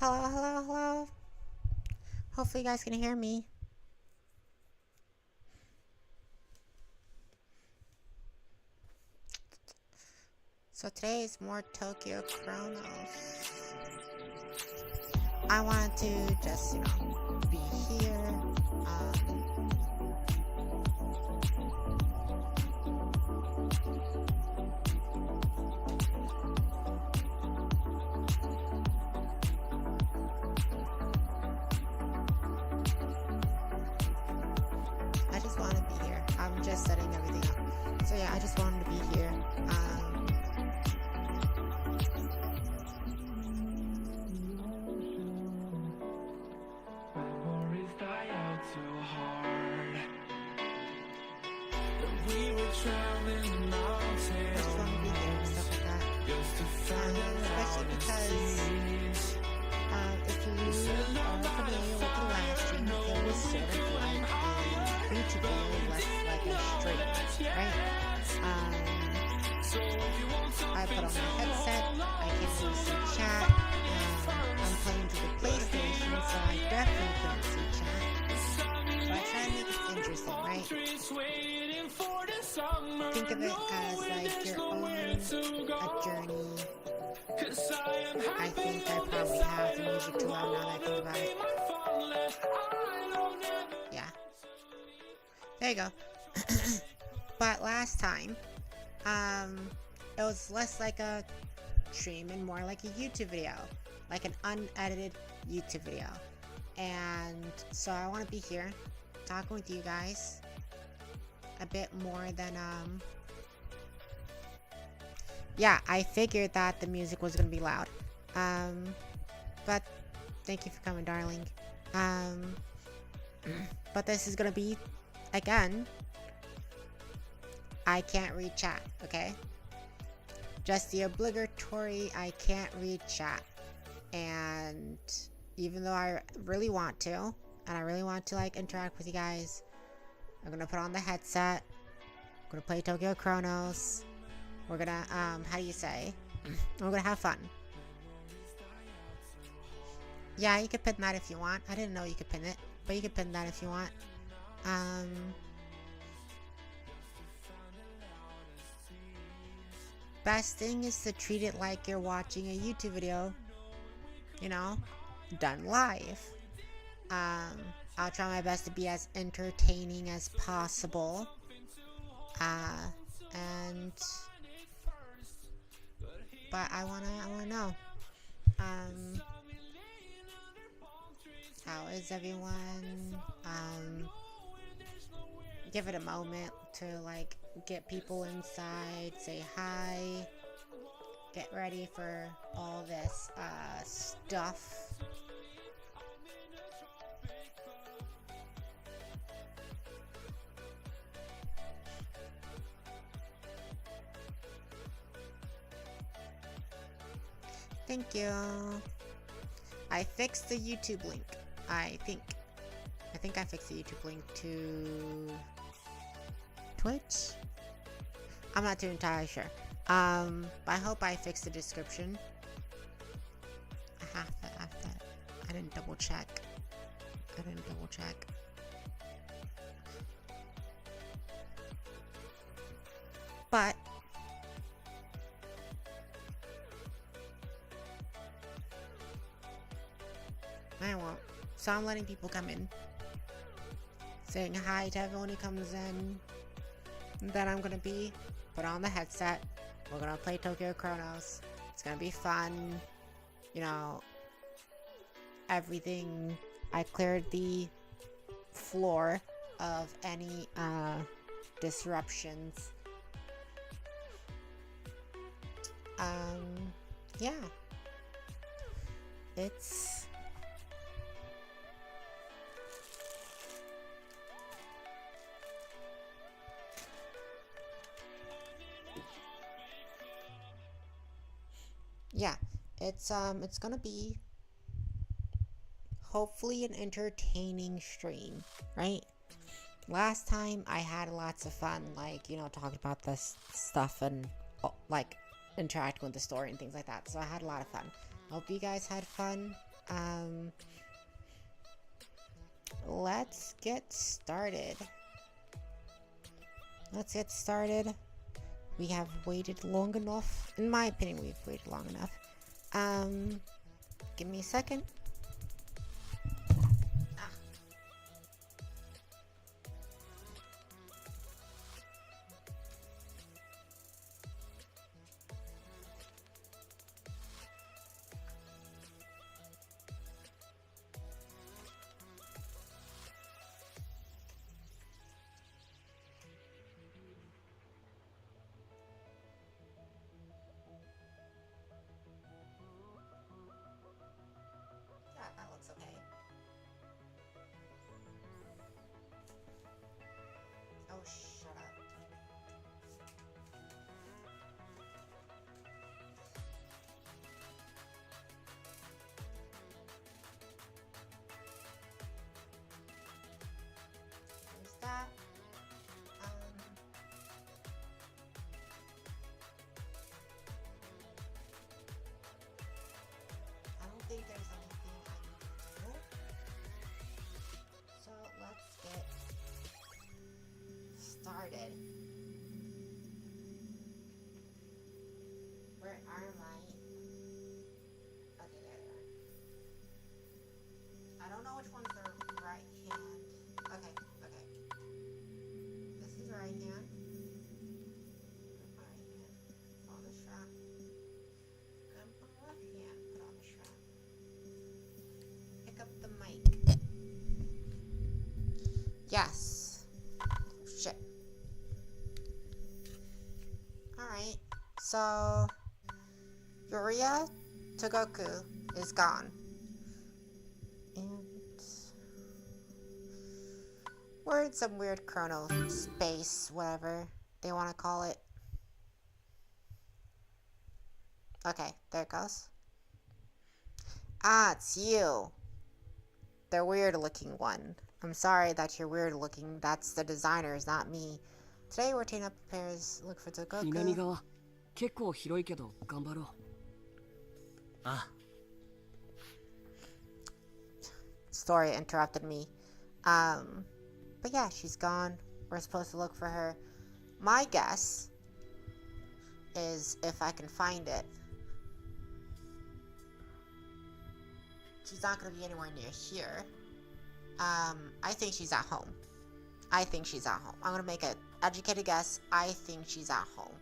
Hello, hello, hello. Hopefully you guys can hear me. So today is more Tokyo Chronos. I wanted to just, be here. I just want to be here. I'm just setting everything up. So yeah, I just wanted to be here. Especially because if you are familiar with the last stream, it was sort of like a YouTube video, less like a stream, right? I put on my headset, I can see chat, I'm playing through the PlayStation, so I definitely couldn't see chat. But I try to make it interesting, right? Think of it as like you're on a journey. I think I probably have the music too loud now that I think about it. Yeah. There you go. But last time, it was less like a stream and more like a YouTube video. Like an unedited YouTube video. And so I want to be here, talking with you guys a bit more than, yeah, I figured that the music was going to be loud. But thank you for coming, darling. But this is going to be, again, I can't read chat, okay? Just the obligatory, I can't read chat. And even though I really want to, and I really want to, like, interact with you guys, I'm going to put on the headset. I'm going to play Tokyo Chronos. We're gonna, how do you say? We're gonna have fun. Yeah, you can pin that if you want. I didn't know you could pin it, but you can pin that if you want. Best thing is to treat it like you're watching a YouTube video, done live. I'll try my best to be as entertaining as possible. But I wanna know, how is everyone? Give it a moment to, like, get people inside, say hi, get ready for all this, stuff. Thank you. I fixed the YouTube link. I think I fixed the YouTube link to Twitch. I'm not too entirely sure. But I hope I fixed the description. I have to. I didn't double check. But I won't. So I'm letting people come in. Saying hi to everyone who comes in. And then I'm gonna put on the headset. We're gonna play Tokyo Chronos. It's gonna be fun. Everything. I cleared the floor of any disruptions. Yeah. It's it's gonna be hopefully an entertaining stream, right? Last time I had lots of fun, like, talking about this stuff and, like, interacting with the story and things like that. So I had a lot of fun. Hope you guys had fun. Um, let's get started. We have waited long enough. In my opinion, we've waited long enough. Give me a second. That looks okay. Oh, shut up. There's that. I don't think there's anything I need to do. So let's get started. Where are my... Okay, there they are. I don't know which one's the right hand. Okay. This is right hand. Right hand. Put on the strap. Good. Put left hand. Put on the strap. Pick up the mic. Yes. Shit. Alright. So, Yuria Togoku is gone. And we're in some weird chrono space, whatever they want to call it. Okay, there it goes. Ah, it's you. The weird looking one. I'm sorry that you're weird looking. That's the designers, not me. Today we're taking up pairs. Look for Togoku. Story interrupted me. But yeah, she's gone. We're supposed to look for her. My guess is, if I can find it, she's not going to be anywhere near here. I think she's at home. I'm going to make an educated guess. I think she's at home.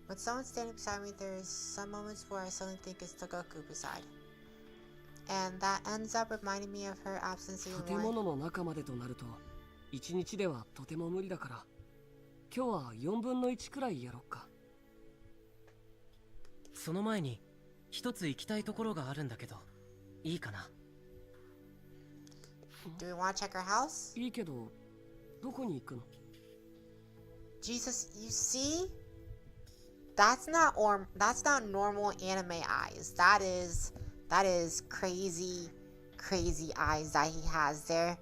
When someone's standing beside me, there's some moments where I suddenly think it's Togoku beside. And that ends up reminding me of her absence even more. Do we want to check her house? Jesus, you see? That's not normal anime eyes. That is crazy eyes that he has there.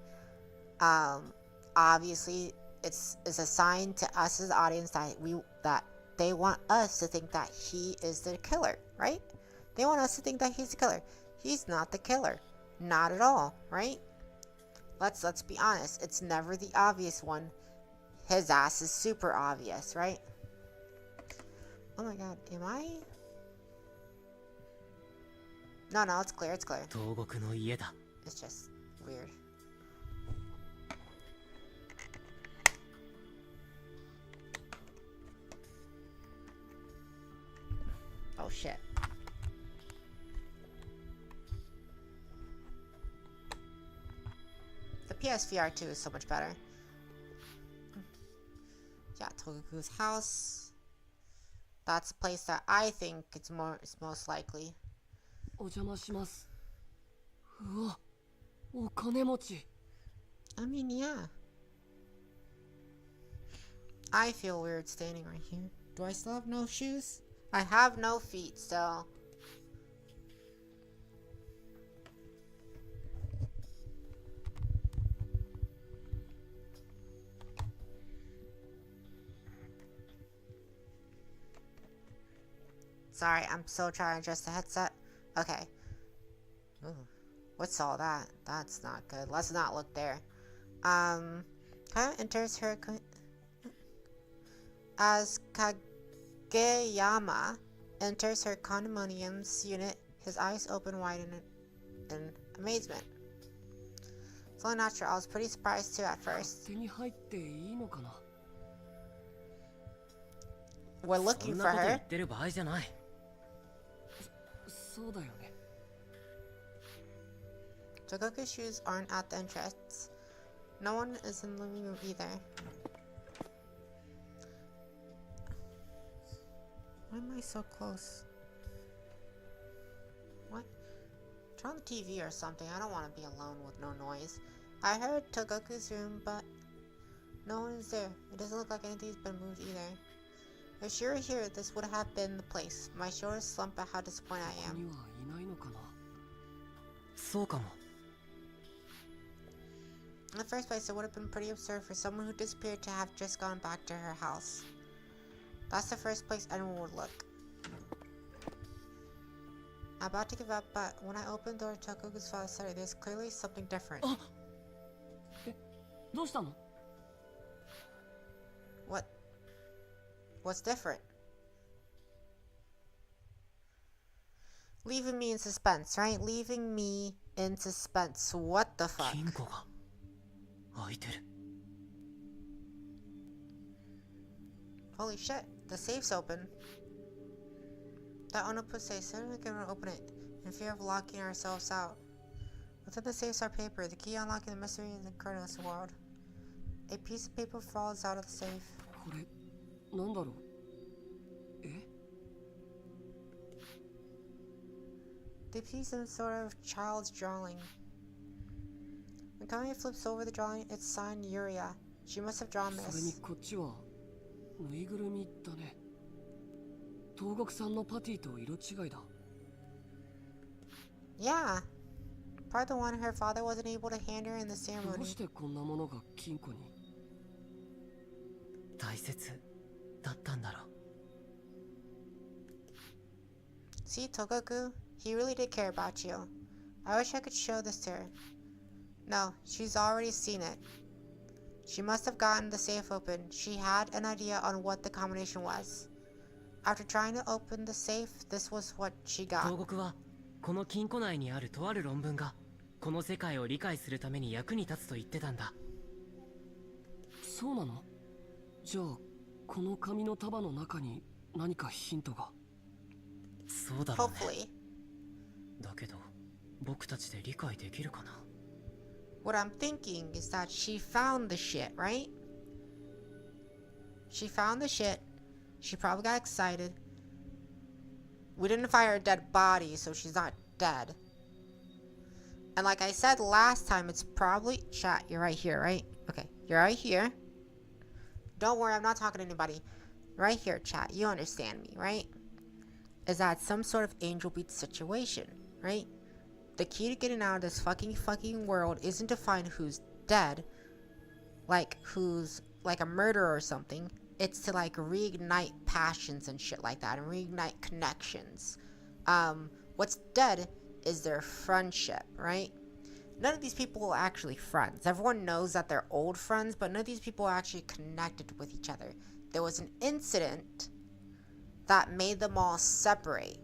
Obviously it's a sign to us as the audience that they want us to think that he is the killer, right? They want us to think that he's the killer. He's not the killer. Not at all, right? Let's be honest. It's never the obvious one. His ass is super obvious, right? Oh my god, am I? No, it's clear, It's just weird. Oh shit. The PSVR 2 is so much better. Yeah, Togoku's house. That's a place that I think it's most likely. I mean, yeah. I feel weird standing right here. Do I still have no shoes? I have no feet still. Sorry, I'm still trying to adjust the headset. Okay. Ooh. What's all that? That's not good. Let's not look there. Kaya enters her as Kageyama enters her condominium's unit, his eyes open wide in amazement. It's only natural. I was pretty surprised too at first. We're looking for her. Togoku's shoes aren't at the entrance. No one is in the living room either. Why am I so close? What? Turn on the TV or something. I don't want to be alone with no noise. I heard Togoku's room, but no one is there. It doesn't look like anything's been moved either. If she were here, this would have been the place. My shoulders slump at how disappointed I am. In the first place, it would have been pretty absurd for someone who disappeared to have just gone back to her house. That's the first place anyone would look. I'm about to give up, but when I opened the door to Togoku's father's study, there's clearly something different. What? What's different? Leaving me in suspense, right? Leaving me in suspense. What the fuck? Holy shit, the safe's open. That Onopu says, suddenly we can open it, in fear of locking ourselves out. Within the safe's are paper, the key unlocking the mystery in the Chronos world. A piece of paper falls out of the safe. The piece of sort of child's drawing. When Kami flips over the drawing, it's signed Yuria. She must have drawn this. Yeah. Probably the one her father wasn't able to hand her in the ceremony. See, Togoku? He really did care about you. I wish I could show this to her. No, she's already seen it. She must have gotten the safe open. She had an idea on what the combination was. After trying to open the safe, this was what she got. Togoku wa, この金庫内にあるとある論文がこの世界を理解するために役に立つと言ってたんだ。そうなの？じゃあ、この紙の束の中に何かヒントが。そうだろうね。Hopefully. だけど、僕たちで理解できるかな? What I'm thinking is that she found the shit, right? She found the shit. She probably got excited. We didn't find her dead body, so she's not dead. And like I said last time, it's probably... Chat, you're right here, right? Okay, you're right here. Don't worry, I'm not talking to anybody. Right here, chat, you understand me, right? Is that some sort of angel beat situation, right? The key to getting out of this fucking world isn't to find who's dead, like who's like a murderer or something. It's to like reignite passions and shit like that and reignite connections. What's dead is their friendship, right? None of these people are actually friends. Everyone knows that they're old friends, but none of these people are actually connected with each other. There was an incident that made them all separate.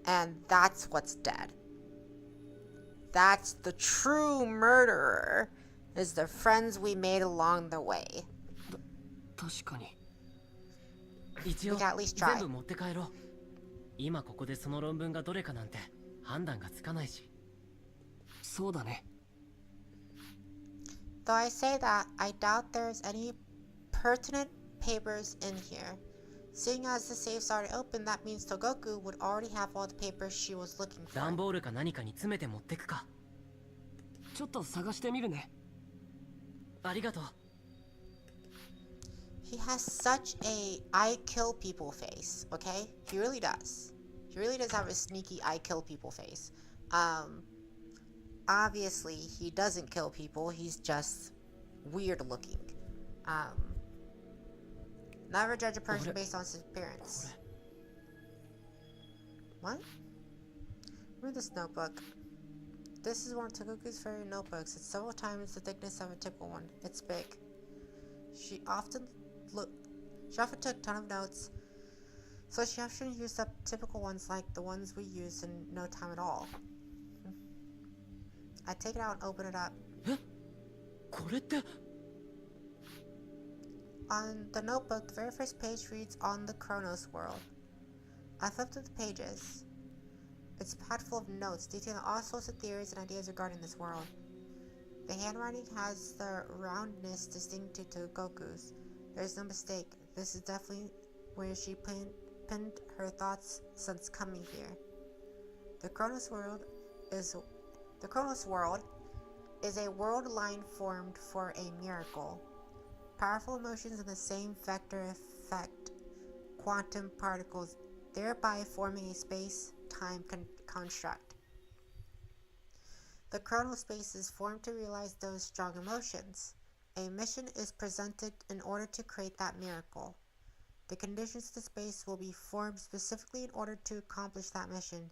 And that's what's dead. That's the true murderer, is the friends we made along the way. We can at least try. Though I say that, I doubt there's any pertinent papers in here. Seeing as the safe's already open, that means Togoku would already have all the papers she was looking for. He has such a I kill people face, okay? He really does. He really does have a sneaky I kill people face. Obviously, he doesn't kill people. He's just weird looking. Never judge a person based on his appearance. What? Read this notebook. This is one of Togoku's favorite notebooks. It's several times the thickness of a typical one. It's big. She often took a ton of notes, so she often used up typical ones like the ones we use in no time at all. I take it out and open it up. On the notebook, the very first page reads on the Chronos world. I flipped through the pages. It's packed full of notes detailing all sorts of theories and ideas regarding this world. The handwriting has the roundness distinct to Togoku's. There's no mistake. This is definitely where she pinned her thoughts since coming here. The Chronos world is a world line formed for a miracle. Powerful emotions in the same vector affect quantum particles, thereby forming a space-time construct. The chrono space is formed to realize those strong emotions. A mission is presented in order to create that miracle. The conditions of the space will be formed specifically in order to accomplish that mission.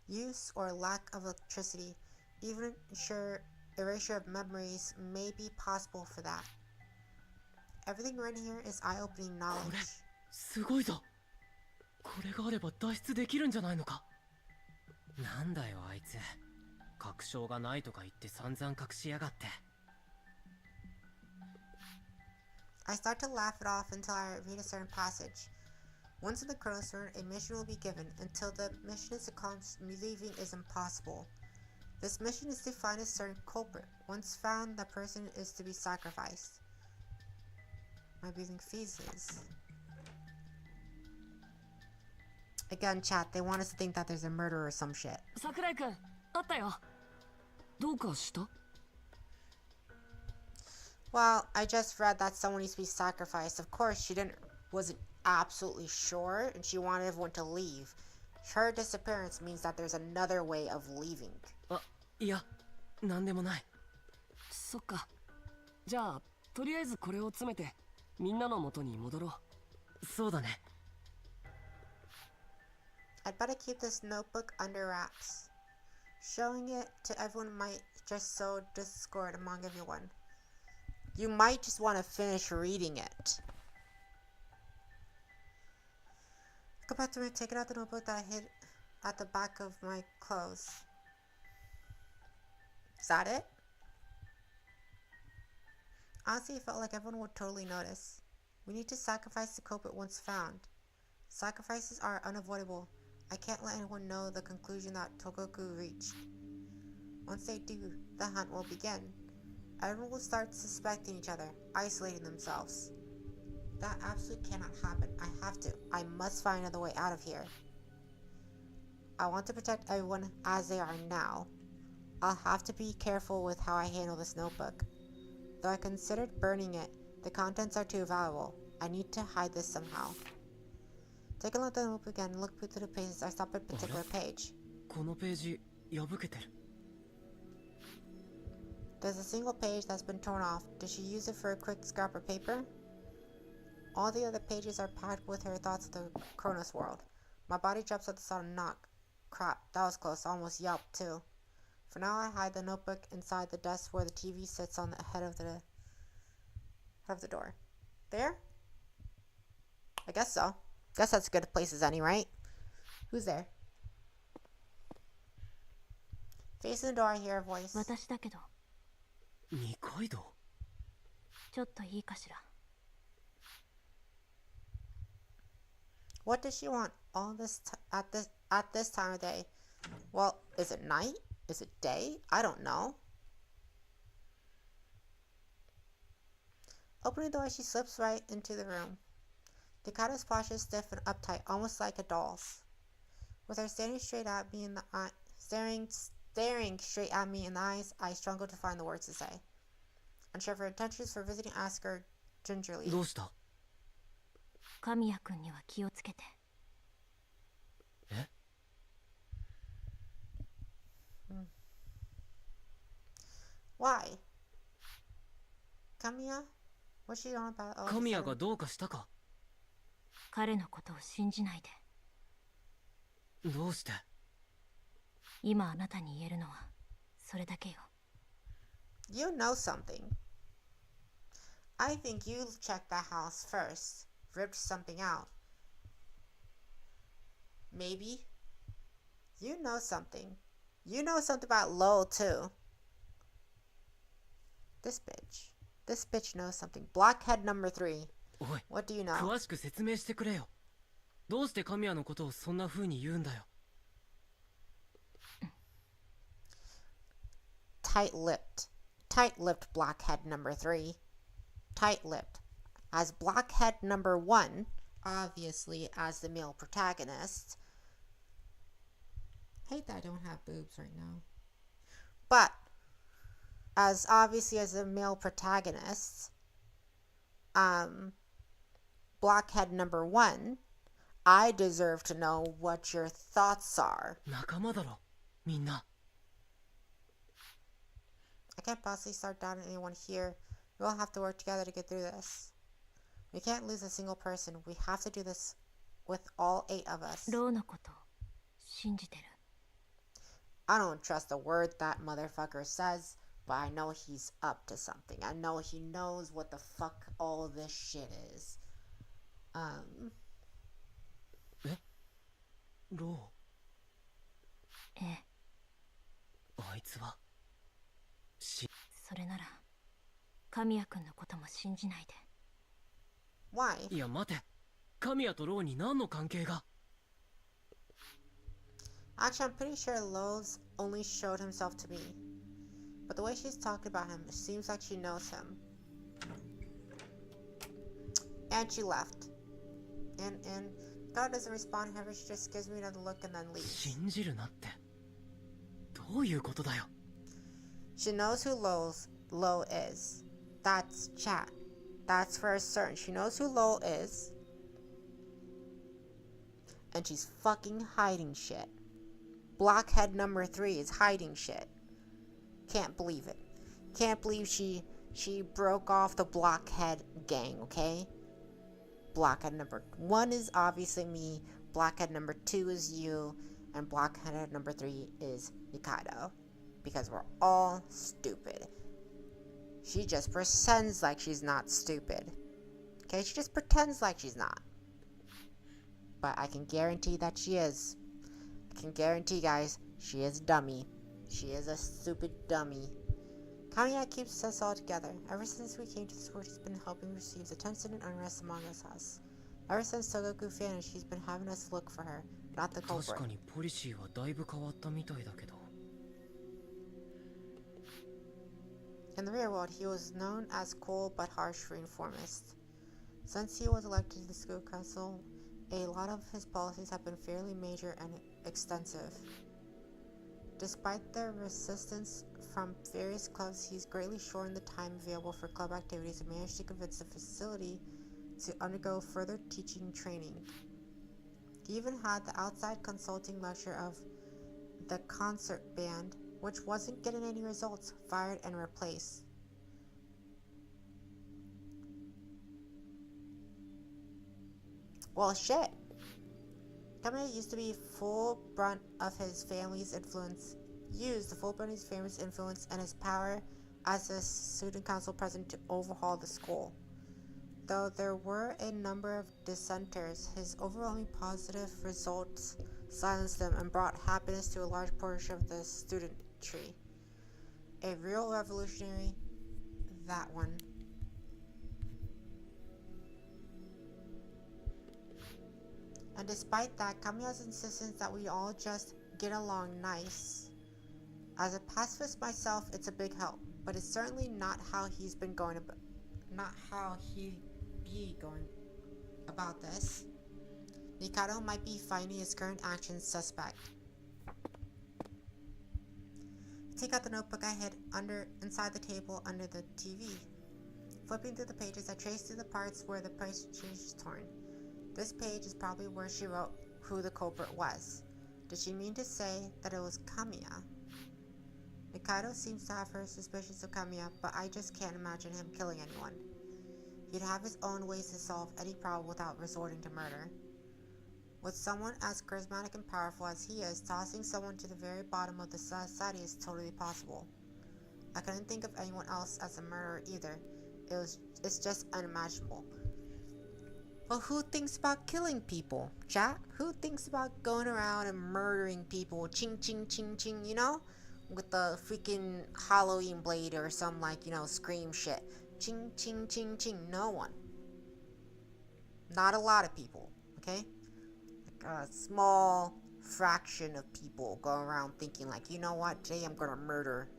Use or lack of electricity, even erasure of memories, may be possible for that. Everything written here is eye-opening knowledge. すごいぞ。これがあれば脱出できるんじゃないのか。なんだよあいつ。確証がないとか言って散々隠しやがって。I start to laugh it off until I read a certain passage. Once in the Chronos world, a mission will be given. Until the mission is accomplished, leaving is impossible. This mission is to find a certain culprit. Once found, the person is to be sacrificed. My breathing freezes. Again, chat, they want us to think that there's a murder or some shit. Sakurai-kun, あったよ。どうかした? Well, I just read that someone needs to be sacrificed. Of course, she wasn't absolutely sure, and she wanted everyone to leave. Her disappearance means that there's another way of leaving. いや、なんでもない。そっか。じゃあ、とりあえずこれを詰めて、みんなの元に戻ろう。そうだね。I'd better keep this notebook under wraps. Showing it to everyone might just sow discord among everyone. You might just want to finish reading it. Go back to me, taking out the notebook that I hid at the back of my clothes. Is that it? Honestly, it felt like everyone would totally notice. We need to sacrifice the culprit once found. Sacrifices are unavoidable. I can't let anyone know the conclusion that Togoku reached. Once they do, the hunt will begin. Everyone will start suspecting each other, isolating themselves. That absolutely cannot happen. I must find another way out of here. I want to protect everyone as they are now. I'll have to be careful with how I handle this notebook. Though I considered burning it, the contents are too valuable. I need to hide this somehow. Take a look at the notebook again and look through the pages. I stop at a particular page. このページ破けてる。There's a single page that's been torn off. Did she use it for a quick scrap of paper? All the other pages are packed with her thoughts of the Chronos world. My body drops at the sound of a knock. Crap, that was close. I almost yelped too. For now, I hide the notebook inside the desk where the TV sits on the head of the door. There? I guess so. Guess that's as good a place as any, right? Who's there? Facing the door, I hear a voice. 私だけど。二階堂。ちょっといいかしら。What does she want all this at this time of day? Well, is it night? Is it day? I don't know. Opening the door, she slips right into the room. The Kata's posture is stiff and uptight, almost like a doll's. With her staring straight at me in the eye, staring straight at me in the eyes, I struggle to find the words to say. Unsure of her intentions for visiting, I ask her gingerly. どうした？神谷君には気をつけて。え？ Why? Kamiya? What's she on about? 神谷がどうかしたか？彼のことを信じないで。どうして？今あなたに言えるのはそれだけよ。 You know something. I think you checked that house first. Ripped something out. Maybe. You know something. You know something about Lowell too. This bitch. This bitch knows something. Blockhead number 3. おい、 What do you know? 詳しく説明してくれよ。どうして神谷のことをそんな風に言うんだよ。Tight-lipped. Tight-lipped blockhead number 3. Tight-lipped. As blockhead number 1, obviously as the male protagonist. I hate that I don't have boobs right now. But, as obviously as the male protagonist, blockhead number 1, I deserve to know what your thoughts are. 仲間だろ、みんな。I can't possibly start down anyone here. We all have to work together to get through this. We can't lose a single person. We have to do this with all 8 of us. ローのこと信じてる。 I don't trust a word that motherfucker says, but I know he's up to something. I know he knows what the fuck all this shit is. え？ロええ、ー？あいつはそれなら神谷君のことも信じないで。 Why? いや待て、神谷とローに何の関係が？ Actually, I'm pretty sure Lowe's only showed himself to me. But the way she's talking about him, it seems like she knows him. And she left. And God doesn't respond to her, she just gives me another look and then leaves. 信じるなって。どういうことだよ。 She knows who Lowe is. That's chat. That's for certain. She knows who Lowe is. And she's fucking hiding shit. Blockhead number 3 is hiding shit. Can't believe it. Can't believe she broke off the Blockhead gang, okay? Blockhead number 1 is obviously me. Blockhead number 2 is you. And Blockhead number 3 is Mikado. Because we're all stupid. She just pretends like she's not stupid. Okay? She just pretends like she's not. But I can guarantee that she is. I can guarantee, guys, she is a dummy. She is a stupid dummy. Kamiya keeps us all together. Ever since we came to the school, she's been helping receive the tension and unrest among us. Ever since Togoku vanished, she's been having us look for her, not the culprit. 確かにポリシーはだいぶ変わったみたいだけど。 In the real world, he was known as cool but harsh reinformist. Since he was elected to the school council, a lot of his policies have been fairly major and extensive. Despite the resistance from various clubs, he's greatly shortened the time available for club activities and managed to convince the facility to undergo further teaching training. He even had the outside consulting lecturer of the concert band, which wasn't getting any results, fired and replaced. Well, shit. Kamiya used to be full brunt of his family's influence, used the full brunt of his family's influence and his power as a student council president to overhaul the school. Though there were a number of dissenters, his overwhelming positive results silenced them and brought happiness to a large portion of the studentry. A real revolutionary, that one. And despite that, Kamiya's insistence that we all just get along nice. As a pacifist myself, it's a big help, but it's certainly not how he's been going about, not how he be going about this. Mikado might be finding his current actions suspect. I take out the notebook I hid inside the table under the TV. Flipping through the pages, I trace through the parts where the page is torn. This page is probably where she wrote who the culprit was. Did she mean to say that it was Kamiya? Mikado seems to have her suspicions of Kamiya, but I just can't imagine him killing anyone. He'd have his own ways to solve any problem without resorting to murder. With someone as charismatic and powerful as he is, tossing someone to the very bottom of the society is totally possible. I couldn't think of anyone else as a murderer either. It's just unimaginable. Well, who thinks about killing people, chat? Who thinks about going around and murdering people? Ching, ching, ching, ching, you know? With the freaking Halloween blade or some, like, you know, scream shit. Ching, ching, ching, ching. No one. Not a lot of people, okay? Like a small fraction of people go around thinking, like, you know what? Today I'm gonna murder.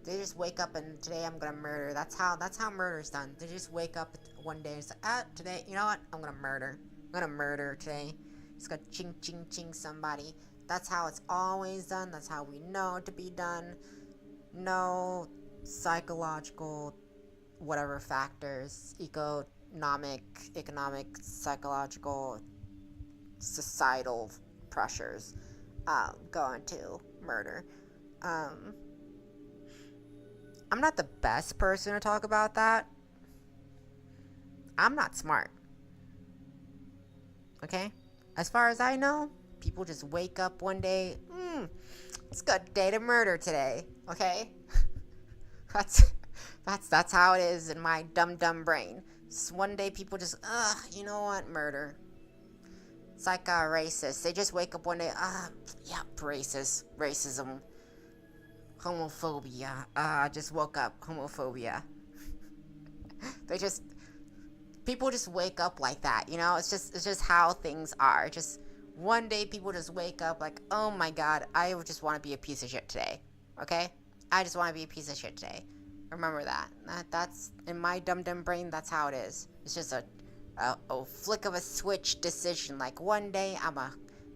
They just wake up and today I'm gonna murder. That's how murder's done. They just wake up one day and say, today, you know what? I'm gonna murder. I'm gonna murder today. Just gonna ching ching ching somebody. That's how it's always done. That's how we know it to be done. No psychological whatever factors, economic, psychological, societal pressures go into murder. I'm not the best person to talk about that. I'm not smart. Okay? As far as I know, people just wake up one day, it's a good day to murder today. Okay? That's how it is in my dumb brain. Just one day people just, you know what, murder. It's like racist. They just wake up one day, racist, racism. Homophobia. I just woke up. Homophobia. People just wake up like that, you know? It's just how things are. Just one day people just wake up like, oh my god, I just want to be a piece of shit today. Okay? I just want to be a piece of shit today. Remember that. That's in my dumb brain, that's how it is. It's just a flick of a switch decision. Like one day I'm a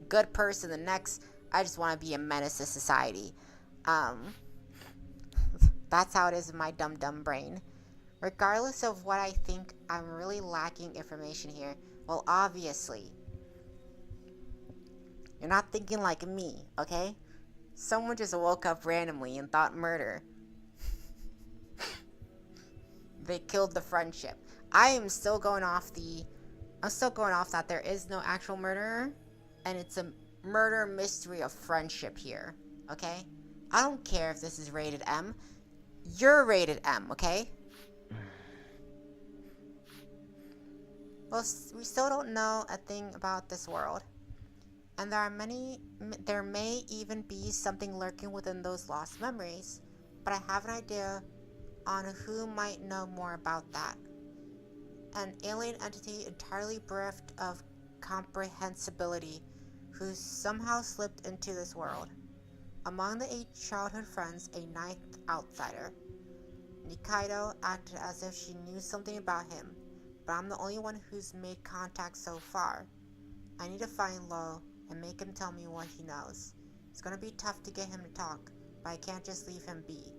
good person, the next I just want to be a menace to society. That's how it is in my dumb brain. Regardless of what I think, I'm really lacking information here. Well, obviously, you're not thinking like me, okay? Someone just woke up randomly and thought murder. They killed the friendship. I'm still going off that there is no actual murderer, and it's a murder mystery of friendship here, okay? I don't care if this is rated M. You're rated M, okay? Well, we still don't know a thing about this world. And there may even be something lurking within those lost memories. But I have an idea on who might know more about that. An alien entity entirely bereft of comprehensibility who somehow slipped into this world. Among the 8 childhood friends, a 9th outsider. Nikaido acted as if she knew something about him, but I'm the only one who's made contact so far. I need to find Lo and make him tell me what he knows. It's gonna be tough to get him to talk, but I can't just leave him be.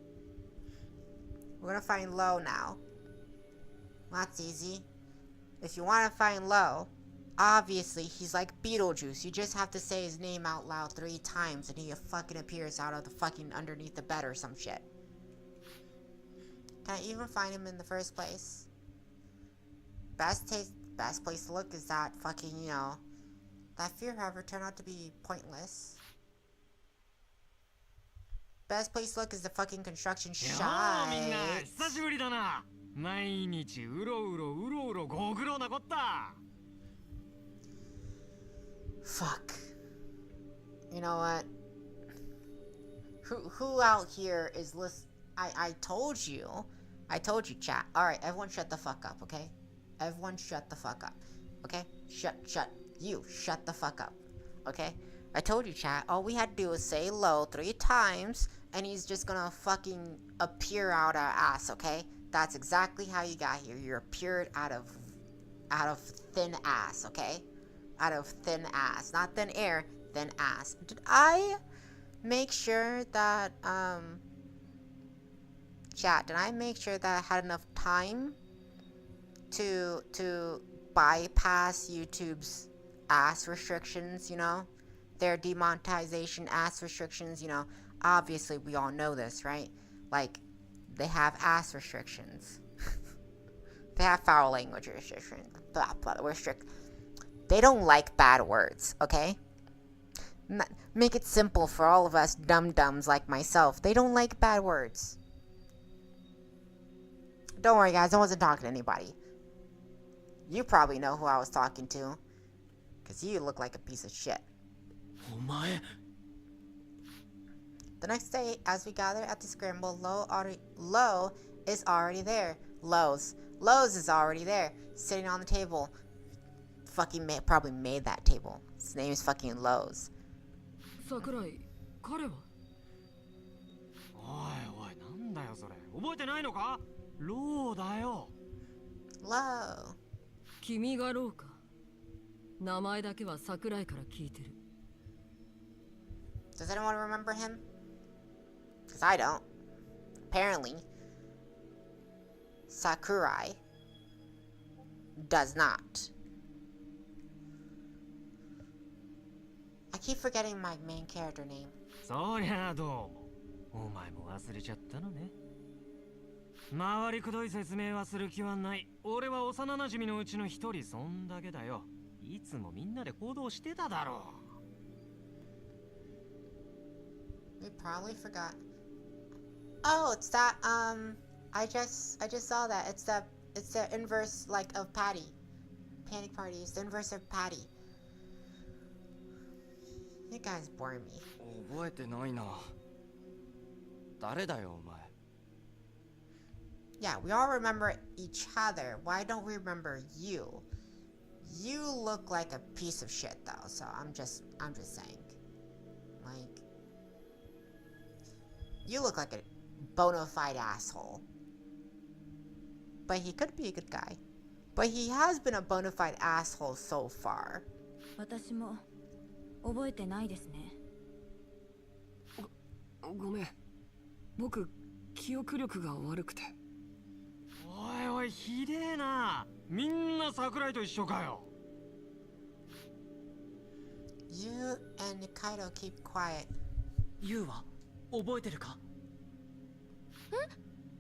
We're gonna find Lo now. That's easy. If you want to find Lo, obviously he's like Beetlejuice. You just have to say his name out loud 3 times and he fucking appears out of the fucking underneath the bed or some shit. Can I even find him in the first place? Best place to look is that fucking, you know, that fear, however, turned out to be pointless. Best place to look is the fucking construction site. Fuck. You know what? Who out here is I told you, chat. Alright, everyone shut the fuck up, okay? Everyone shut the fuck up, okay? Shut the fuck up, okay? I told you, chat, all we had to do was say Lo 3 times, and he's just gonna fucking appear out our ass, okay? That's exactly how you got here. You appeared out of thin ass, okay? Out of thin ass. Not thin air, thin ass. Did I make sure that, chat, did I make sure that I had enough time to bypass YouTube's ass restrictions, you know? Their demonetization ass restrictions, you know? Obviously, we all know this, right? Like, they have ass restrictions. They have foul language restrictions. Blah, blah, They don't like bad words, okay? Make it simple for all of us dum-dums like myself. They don't like bad words. Don't worry, guys. I wasn't talking to anybody. You probably know who I was talking to. Because you look like a piece of shit. お前 The next day, as we gather at the scramble, Lo is already there. Lowe's is already there, sitting on the table. Fucking probably made that table. His name is fucking Lowe's. 桜井、彼はおいおいなんだよそれ覚えてないのかローだよ Lo. 君がローか。名前だけは桜井から聞いてる。Does anyone remember him? Because I don't. Apparently, Sakurai does not. I keep forgetting my main character name. そりゃあどうもお前も忘れちゃったのね回りくどい説明はする気はない俺は幼馴染のうちの一人そんだけだよいつもみんなで行動してただろう We probably forgot. Oh, it's that I just saw that. It's the inverse like of Patty. Panic Party is the inverse of Patty. You guys bore me. 覚えてないな。誰だよお前。 Yeah, we all remember each other. Why don't we remember you? You look like a piece of shit though, so I'm just saying. Like, you look like a bona fide asshole. But he could be a good guy. But he has been a bona fide asshole so far. 私も覚えてないですね。ごめん。僕、記憶力が悪くて。おいおいひでえなみんな桜井と一緒かよ You and Kaido keep quiet. ユウは覚えてるか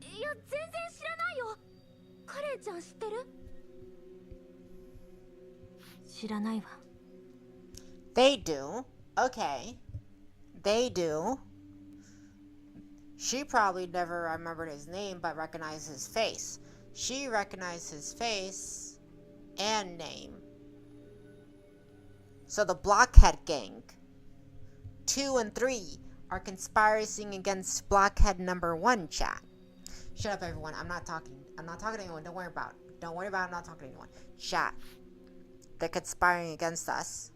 いや、全然知らないよ。カレンちゃん知ってる？知らないわ。They do. Okay. They do. She probably never remembered his name but recognized his face. She recognized his face and name. So the Blockhead gang, 2 and 3, are conspiring against Blockhead number 1, chat. Shut up, everyone. I'm not talking to anyone. Don't worry about it. I'm not talking to anyone. Chat. They're conspiring against us.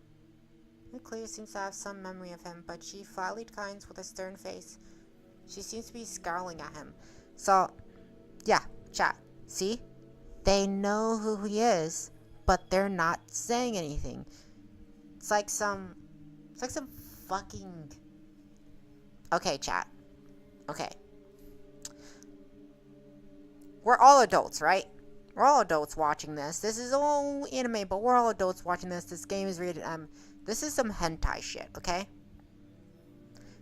Cleo seems to have some memory of him, but she flatly declines with a stern face. She seems to be scowling at him. So, yeah, chat. See? They know who he is, but they're not saying anything. It's like some fucking... Okay, chat. Okay. We're all adults, right? We're all adults watching this. This is all anime, but we're all adults watching this. This game is rated M. This is some hentai shit, okay?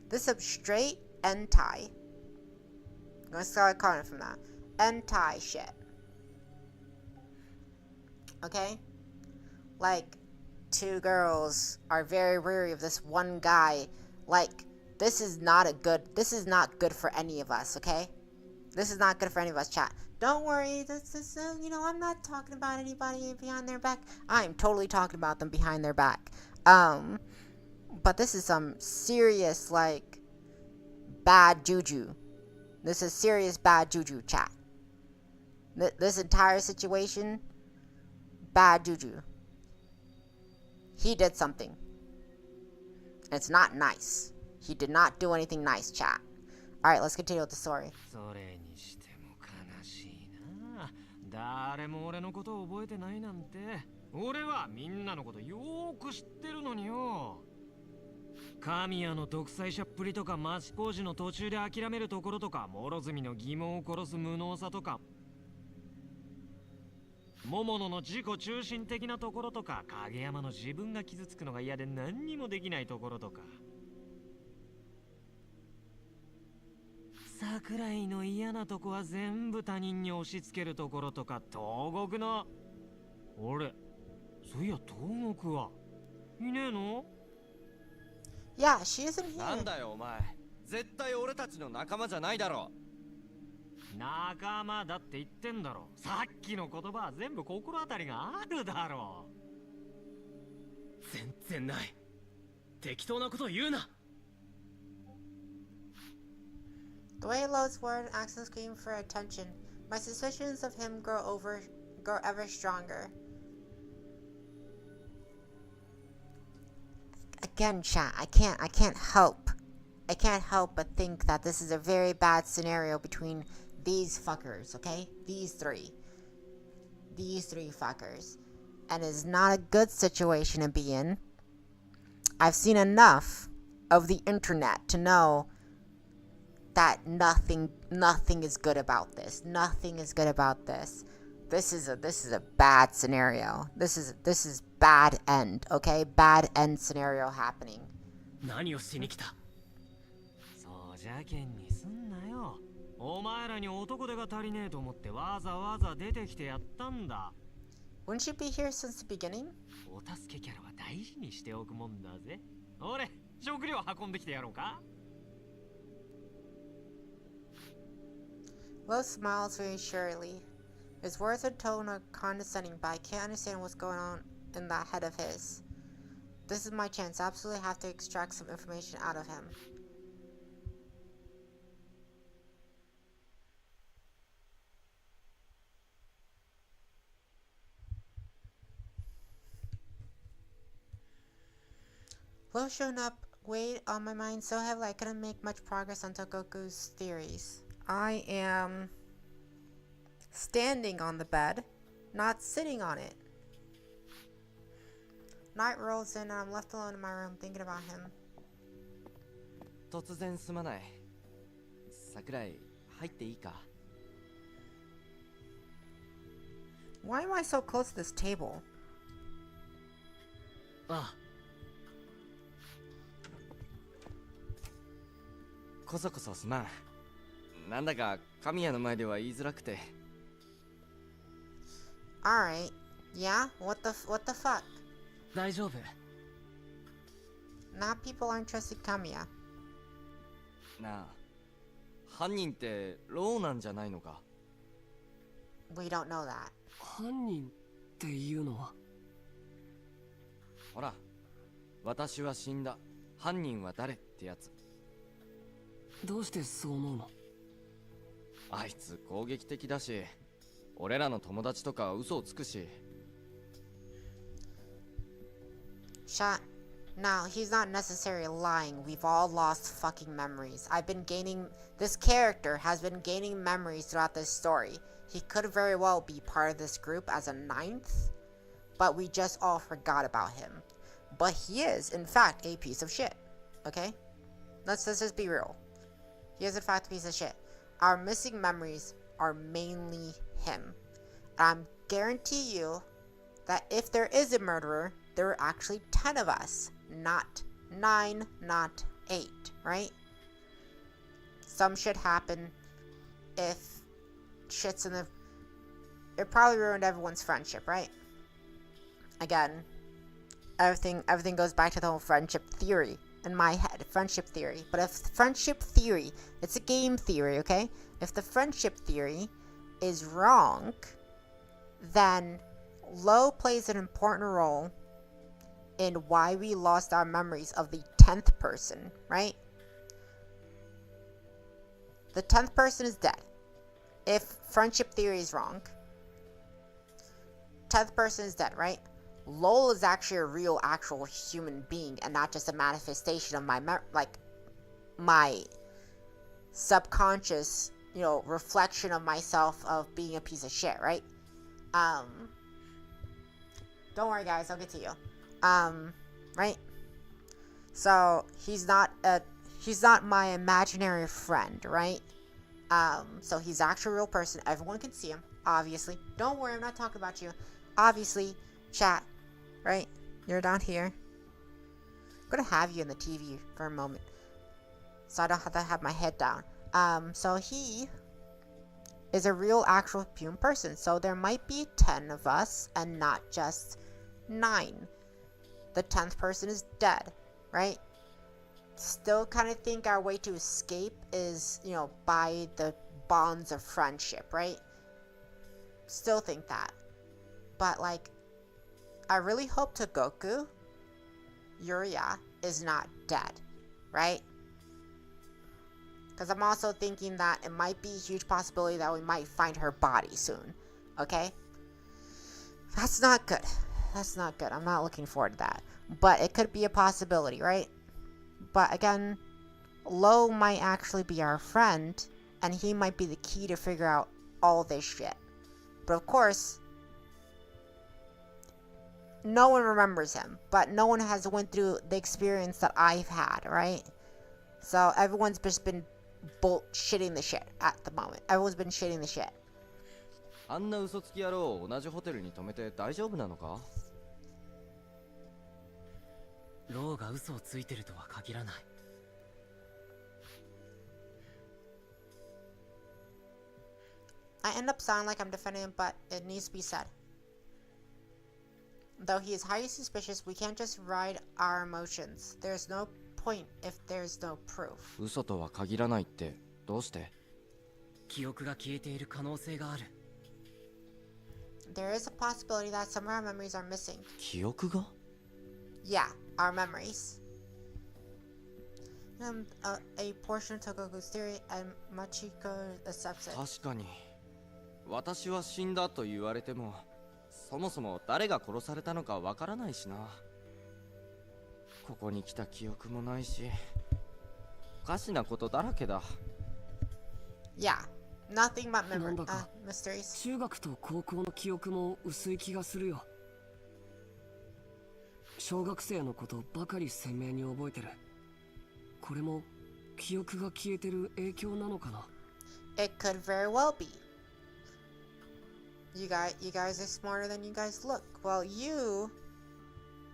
This is some straight hentai. I'm gonna start calling it from that. Hentai shit. Okay? Like, 2 girls are very weary of this one guy. Like, this is not good for any of us, okay? This is not good for any of us, chat. Don't worry, this is, I'm not talking about anybody behind their back. I'm totally talking about them behind their back. But this is some serious, like, bad juju. This is serious bad juju, chat. This entire situation, bad juju. He did something. It's not nice. He did not do anything nice, chat. Alright, let's continue with the story. それにしても悲しいな誰も俺のことを覚えてないなんて俺はみんなのことよーく知ってるのによ神谷の独裁者っぷりとか町工事の途中で諦めるところとか諸角の疑問を殺す無能さとか桃野の自己中心的なところとか影山の自分が傷つくのが嫌で何にもできないところとか桜井の嫌なとこは全部他人に押し付けるところとか東国の俺そういや東国はいねえの？ Yeah, she isn't なん here. だよお前、絶対俺たちの仲間じゃないだろ。仲間だって言ってんだろ。さっきの言葉は全部心当たりがあるだろ。全然ない。適当なこと言うな。 The way Lowe's word acts and scream for attention. My suspicions of him grow ever stronger. Again, chat, I can't help but think that this is a very bad scenario between these fuckers, okay? These three fuckers. And it's not a good situation to be in. I've seen enough of the internet to know that nothing is good about this. Nothing is good about this. This is a bad scenario. This is bad end, okay? Bad end scenario happening. 何をしに来た？そうじゃけんにすんなよ。お前らに男手が足りねえと思ってわざわざ出てきてやったんだ。 Wouldn't she be here since the beginning? お助けキャラは大事にしておくもんだぜ。俺、食料運んできてやろうか？ Lo smiles reassuringly. His words and tone are condescending, but I can't understand what's going on in that head of his. This is my chance. I absolutely have to extract some information out of him. Lo showing up weighed on my mind so heavily I couldn't make much progress on Togoku's theories. I am standing on the bed, not sitting on it. Night rolls in and I'm left alone in my room thinking about him. 突然すまない。桜井、入っていいか？ Why am I so close to this table? ああ、こそこそすまん。なんだか神谷の前では言いづらくて。Alright. Yeah? What the fuck? 大丈夫。 Now people aren't trusting Kamiya. なあ、犯人ってローなんじゃないのか？ We don't know that. 犯人っていうのは？ほら、私は死んだ。犯人は誰ってやつ。どうしてそう思うの？あいつ攻撃的だし、俺らの友達とか嘘をつくし。 Shut. Now, he's not necessarily lying. We've all lost fucking memories. This character has been gaining memories throughout this story. He could very well be part of this group as a ninth, but we just all forgot about him. But he is, in fact, a piece of shit. Okay? Let's just be real. He is, in fact, a piece of shit. Our missing memories are mainly him. And I guarantee you that if there is a murderer, there are actually 10 of us. Not 9, not 8, right? Some shit happen if shit's in the... It probably ruined everyone's friendship, right? Again, everything goes back to the whole friendship theory in my head. Friendship theory. But if friendship theory... It's a game theory, okay? If the friendship theory is wrong, then Lo plays an important role in why we lost our memories of the 10th person, right? The 10th person is dead. If friendship theory is wrong, 10th person is dead, right? Lowell is actually a real, actual human being and not just a manifestation of my subconscious, reflection of myself of being a piece of shit, right? Don't worry, guys, I'll get to you. Right? So, he's not my imaginary friend, right? So he's actually a real person. Everyone can see him, obviously. Don't worry, I'm not talking about you. Obviously, chat, right? You're down here. I'm gonna have you in the TV for a moment, so I don't have to have my head down. So he is a real, actual human person. So there might be 10 of us, and not just 9. The 10th person is dead, right? Still kind of think our way to escape is, you know, by the bonds of friendship, right? Still think that. But, like, I really hope Togoku, Yuria, is not dead, right? Because I'm also thinking that it might be a huge possibility that we might find her body soon, okay? That's not good. That's not good. I'm not looking forward to that. But it could be a possibility, right? But again, Lo might actually be our friend, and he might be the key to figure out all this shit. But of course, no one remembers him, but no one has went through the experience that I've had, right? So everyone's just been shitting the shit at the moment. Everyone's been shitting the shit. あんな嘘つき野郎を同じホテルに泊めて大丈夫なのか？ローが嘘をついてるとは限らない。I end up sounding like I'm defending him, but it needs to be said. Though he is highly suspicious, we can't just ride our emotions. There's no point if there's no proof. 嘘とは限らないってどうして？記憶が消えている可能性がある。There is a possibility that some of our memories are missing. 記憶が？ Yeah, our memories. A portion of Togoku's theory, and Machiko accepts it. 確かに私は死んだと言われてもそもそも誰が殺されたのかわからないしな。ここに来た記憶もないしおかしなことだらけだ。 Yeah, nothing but なんだ memory. か Mysteries. 中学と高校の記憶も薄い気がするよ。小学生のことばかり鮮明に覚えてる。これも記憶が消えてる影響なのかな。 It could very well be. You guys are smarter than you guys look. Well, you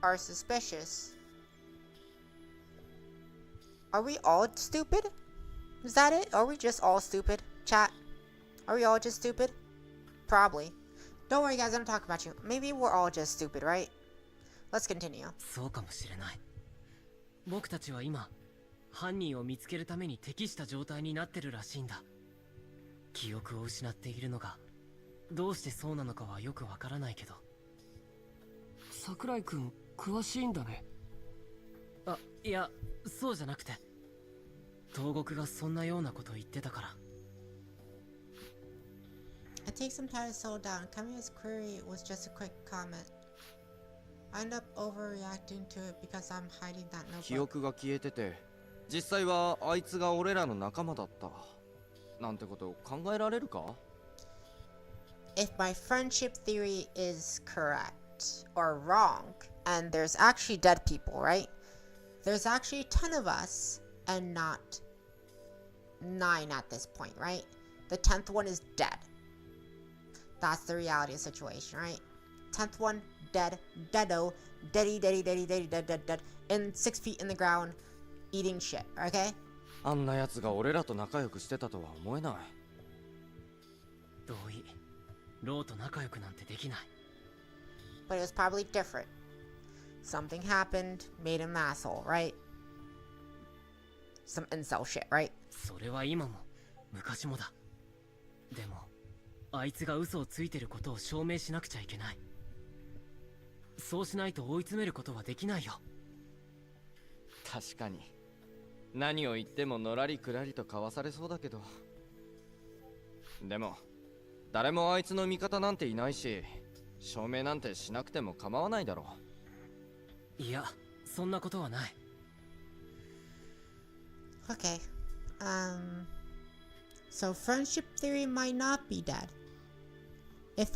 are suspicious. Are we all stupid? Is that it? Are we just all stupid? Chat? Are we all just stupid? Probably. Don't worry guys, I don't talk about you. Maybe we're all just stupid, right? Let's continue. そうかもしれない。僕たちは今犯人を見つけるために適した状態になってるらしいんだ。記憶を失っているのがどうしてそうなのかはよくわからないけど。桜井くん詳しいんだね。あ、いや、そうじゃなくて東国がそんなようなこと言ってたから。 It takes some time to settle down. Kamiya's query was just a quick comment. I end up overreacting to it because I'm hiding that 記 notebook. 憶が消えてて実際はあいつが俺らの仲間だったなんてこと考えられるか？ If my friendship theory is correct or wrong, and there's actually dead people, right? There's actually 10 of us and not 9 at this point, right? The 10th one is dead. That's the reality of the situation, right? 10th one, dead, deado, deady, dead, in 6 feet in the ground, eating shit, okay? あんな奴が俺らと仲良くしてたとは思えない。同意。ローと仲良くなんてできない。 But it was probably different. Something happened, made him an asshole, right? Some incel shit, right? それは今も昔もだ。でもあいつが嘘をついてることを証明しなくちゃいけない。そうしないと追い詰めることはできないよ。確かに何を言ってものらりくらりとかわされそうだけど、でも誰もあいつの味方なんていないし証明なんてしなくても構わないだろう。いや、そんなことはない。 Okay. So friendship theory might not be dead. If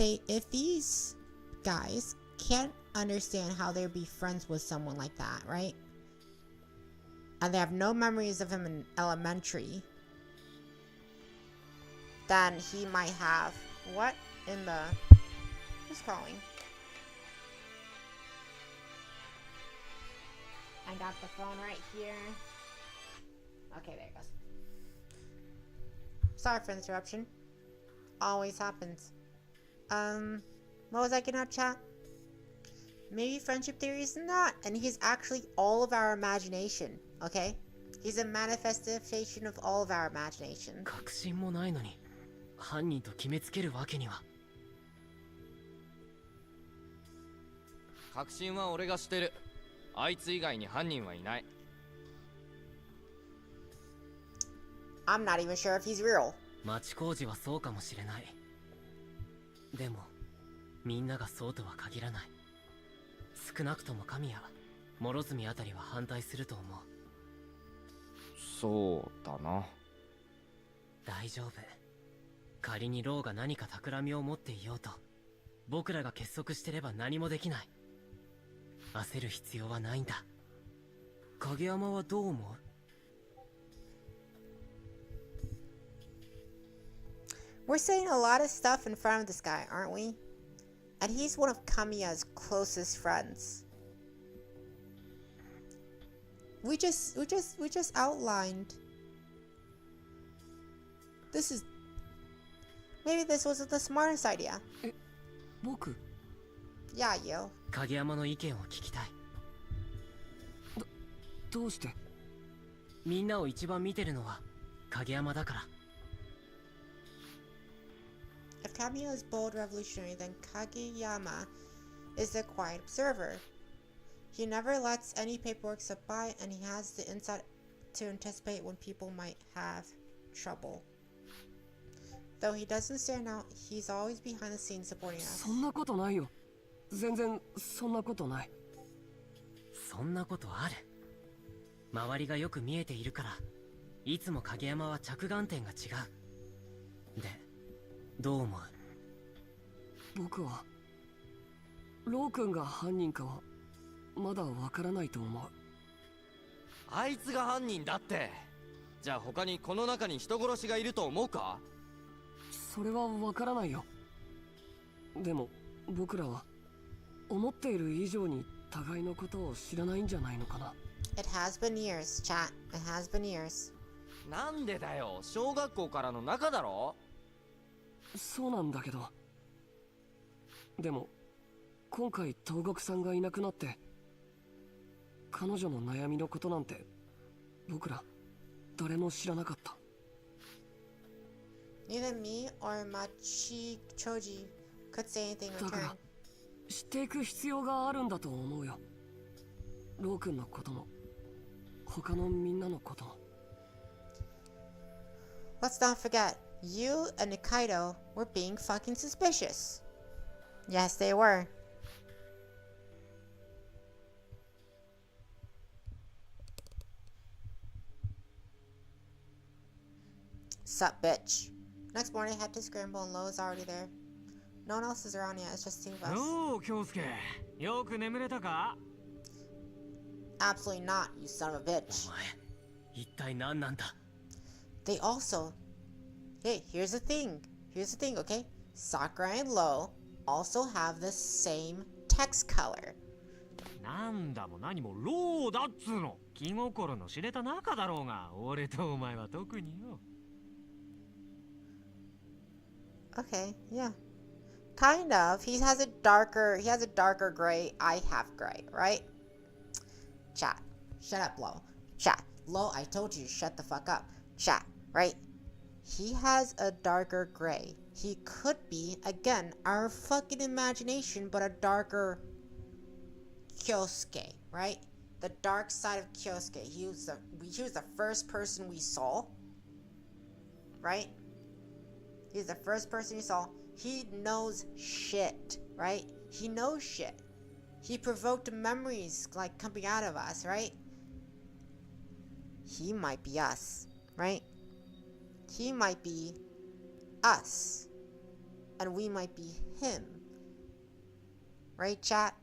these guys can't understand how they'd be friends with someone like that, right? And they have no memories of him in elementary, then he might have what in the who's calling? I got the phone right here. Okay, there it goes. Sorry for the interruption. Always happens. What was I getting at, chat? Maybe friendship theory is not, and he's actually all of our imagination, okay? He's a manifestation of all of our imagination. 確信もないのに犯人と決めつけるわけには。確信は俺がしてる。あいつ以外に犯人はいない。I'm not even sure if he's real. 町工事はそうかもしれない。でもみんながそうとは限らない。少なくとも神谷、諸角あたりは反対すると思う。そうだな。大丈夫。仮にローが何か企みを持っていようと、僕らが結束してれば何もできない。焦る必要はないんだ。影山はどう思う？ We're saying a lot of stuff in front of this guy, aren't we? And he's one of Kamiya's closest friends. We just outlined. This is... Maybe this wasn't the smartest idea. 僕 Yeah, yo. 影山の意見を聞きたい。どうして？みんなを一番見てるのは影山だから。 If Kamiya is bold revolutionary, then Kageyama is the quiet observer. He never lets any paperwork slip by, and he has the insight to anticipate when people might have trouble. Though he doesn't stand out, he's always behind the scenes supporting us. そんなことないよ。全然そんなことない。そんなことある。周りがよく見えているから、いつも影山は着眼点が違う。で、どう思う？僕はロー君が犯人かはまだわからないと思う。あいつが犯人だって。じゃあ他にこの中に人殺しがいると思うか？それはわからないよ。でも僕らは思っている以上に互いのことを知らないんじゃないのかな。 It has been years, chat. It has been years. なんでだよ。小学校からの仲だろ。そうなんだけど、でも今回東国さんがいなくなって彼女の悩みのことなんて僕ら誰も知らなかった。 Neither me or Machi Choji could say anything in だか return. ら知っていく必要があるんだと思うよ。ロー君のことも他のみんなのことも。 Let's not forget, you and Nikaido were being fucking suspicious. Yes, they were. Sup, bitch. Next morning, I had to scramble and Lo is already there. No one else is around yet, it's just the two of us. おう、京介。よく眠れたか？ Absolutely not, you son of a bitch. お前、一体何なんだ？ They also... Hey, here's the thing, okay? Sakura and Lo also have the same text color. なんだも何もローだっつうの。気心の知れた仲だろうが、俺とお前は特によ。Okay, yeah. Kind of. He has a darker gray. I have gray, right? Chat. Shut up, Lo. Chat. Lo, I told you, shut the fuck up. Chat, right? He has a darker gray. He could be, again, our fucking imagination, but a darker Kyosuke, right? The dark side of Kyosuke. He was the first person we saw, right? He's the first person you saw. He knows shit, right? He knows shit. He provoked memories like coming out of us, right? He might be us, right? He might be us. And we might be him. Right, chat?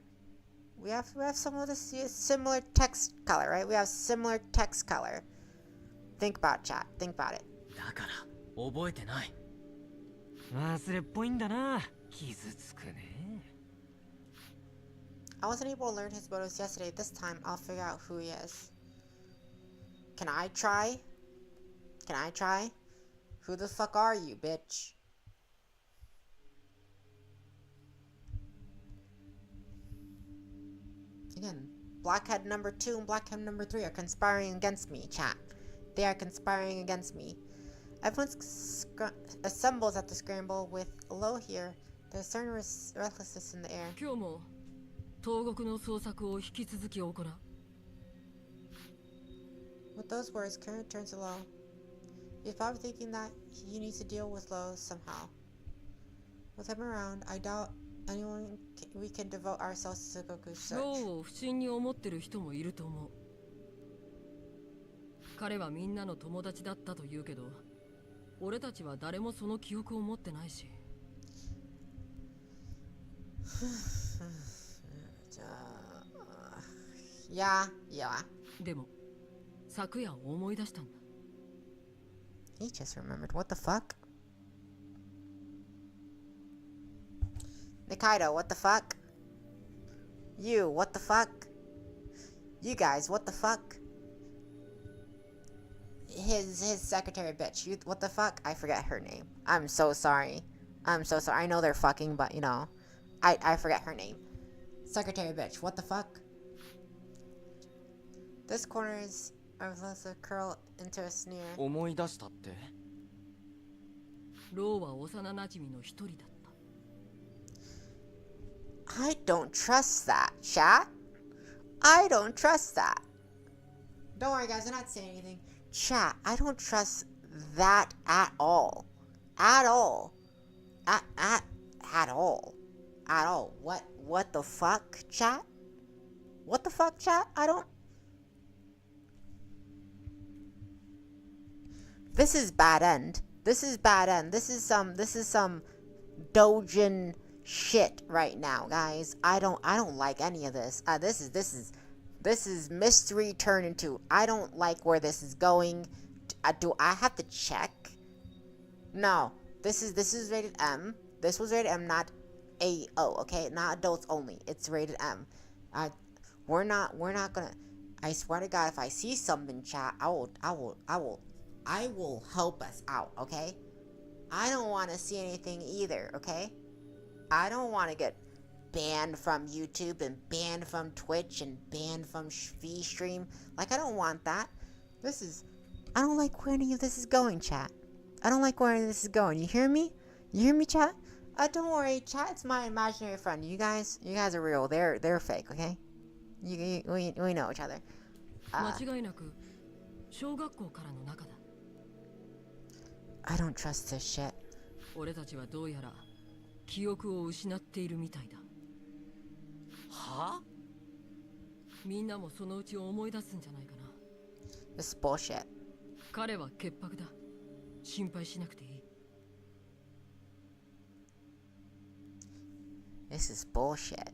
We have some of this similar text color, right? We have similar text color. Think about it, chat. Think about it. だから覚えてない。忘れっぽいんだな。傷つくね。I wasn't able to learn his motives yesterday. This time, I'll figure out who he is. Can I try? Can I try? Who the fuck are you, bitch? again. Blackhead number 2 and Blackhead number 3 are conspiring against me, chat. They are conspiring against me. Everyone assembles at the scramble with low here. There's certain restlessness in the air. 今日も東国の捜索を引き続き行う。 With those words, Karen turns to Lo. He's probably thinking that he needs to deal with Lo somehow. With him around, I doubt we can devote ourselves to Togoku's search. ローを不審に思ってる人もいると思う。彼はみんなの友達だったと言うけど、俺たちは誰もその記憶を持ってないし。Yeah. でも、昨夜思い出したんだ。He just remembered. What the fuck? Nikaido, what the fuck? You, what the fuck? You guys, what the fuck? His secretary bitch. You, what the fuck? I forget her name. I'm so sorry. I know they're fucking, but you know, I forget her name. Secretary bitch, what the fuck? This corner is of Lisa curl into a sneer. 思い出したって。ローは幼馴染の一人だった。 I don't trust that, chat. I don't trust that. Don't worry, guys. I'm not saying anything. Chat, I don't trust that at all. At all. At all. At all. What the fuck, chat? What the fuck, chat? I don't... This is bad end. This is some Dojin shit right now, guys. I don't like any of this. This is mystery turned into I don't like where this is going. Do I have to check? No. This is rated M. This was rated M, not AO, okay? Not adults only. It's rated M. We're not gonna... I swear to God, if I see something, chat, I will help us out, okay? I don't want to see anything either, okay? I don't want to get banned from YouTube and banned from Twitch and banned from VStream. Like, I don't want that. I don't like where any of this is going, chat. I don't like where any of this is going. You hear me? You hear me, chat? Don't worry, chat. It's my imaginary friend. You guys are real. They're fake, okay? We know each other. 間違いなく小学校からの仲だ。 I don't trust this shit. 俺たちはどうやら記憶を失っているみたいだ。は？みんなもそのうち思い出すんじゃないかな。 This is bullshit. 彼は潔白だ。心配しなくていい。 This is bullshit.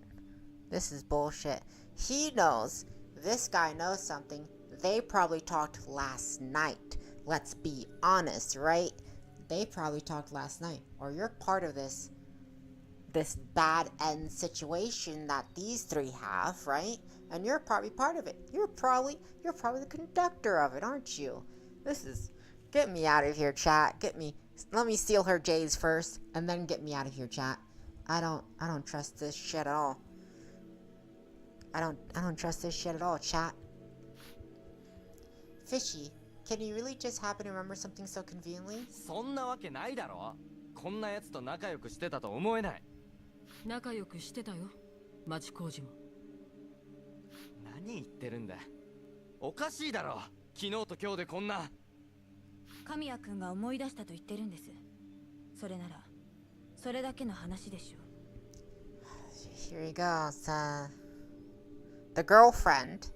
This is bullshit. He knows. This guy knows something. They probably talked last night. Let's be honest, right? They probably talked last night. Or you're part of this bad end situation that these three have, right? And you're probably part of it. You're probably the conductor of it, aren't you? Get me out of here, chat. Let me steal her J's first, and then get me out of here, chat. I don't trust this shit at all. I don't trust this shit at all, chat. Fishy, can you really just happen to remember something so conveniently? そんなわけないだろ。こんなやつと仲良くしてたと思えない。仲良くしてたよ。町工事も。何言ってるんだ。おかしいだろ。昨日と今日でこんな。神谷君が思い出したと言ってるんです。それならそれだけの話でしょう。 Here he goes. The girlfriend,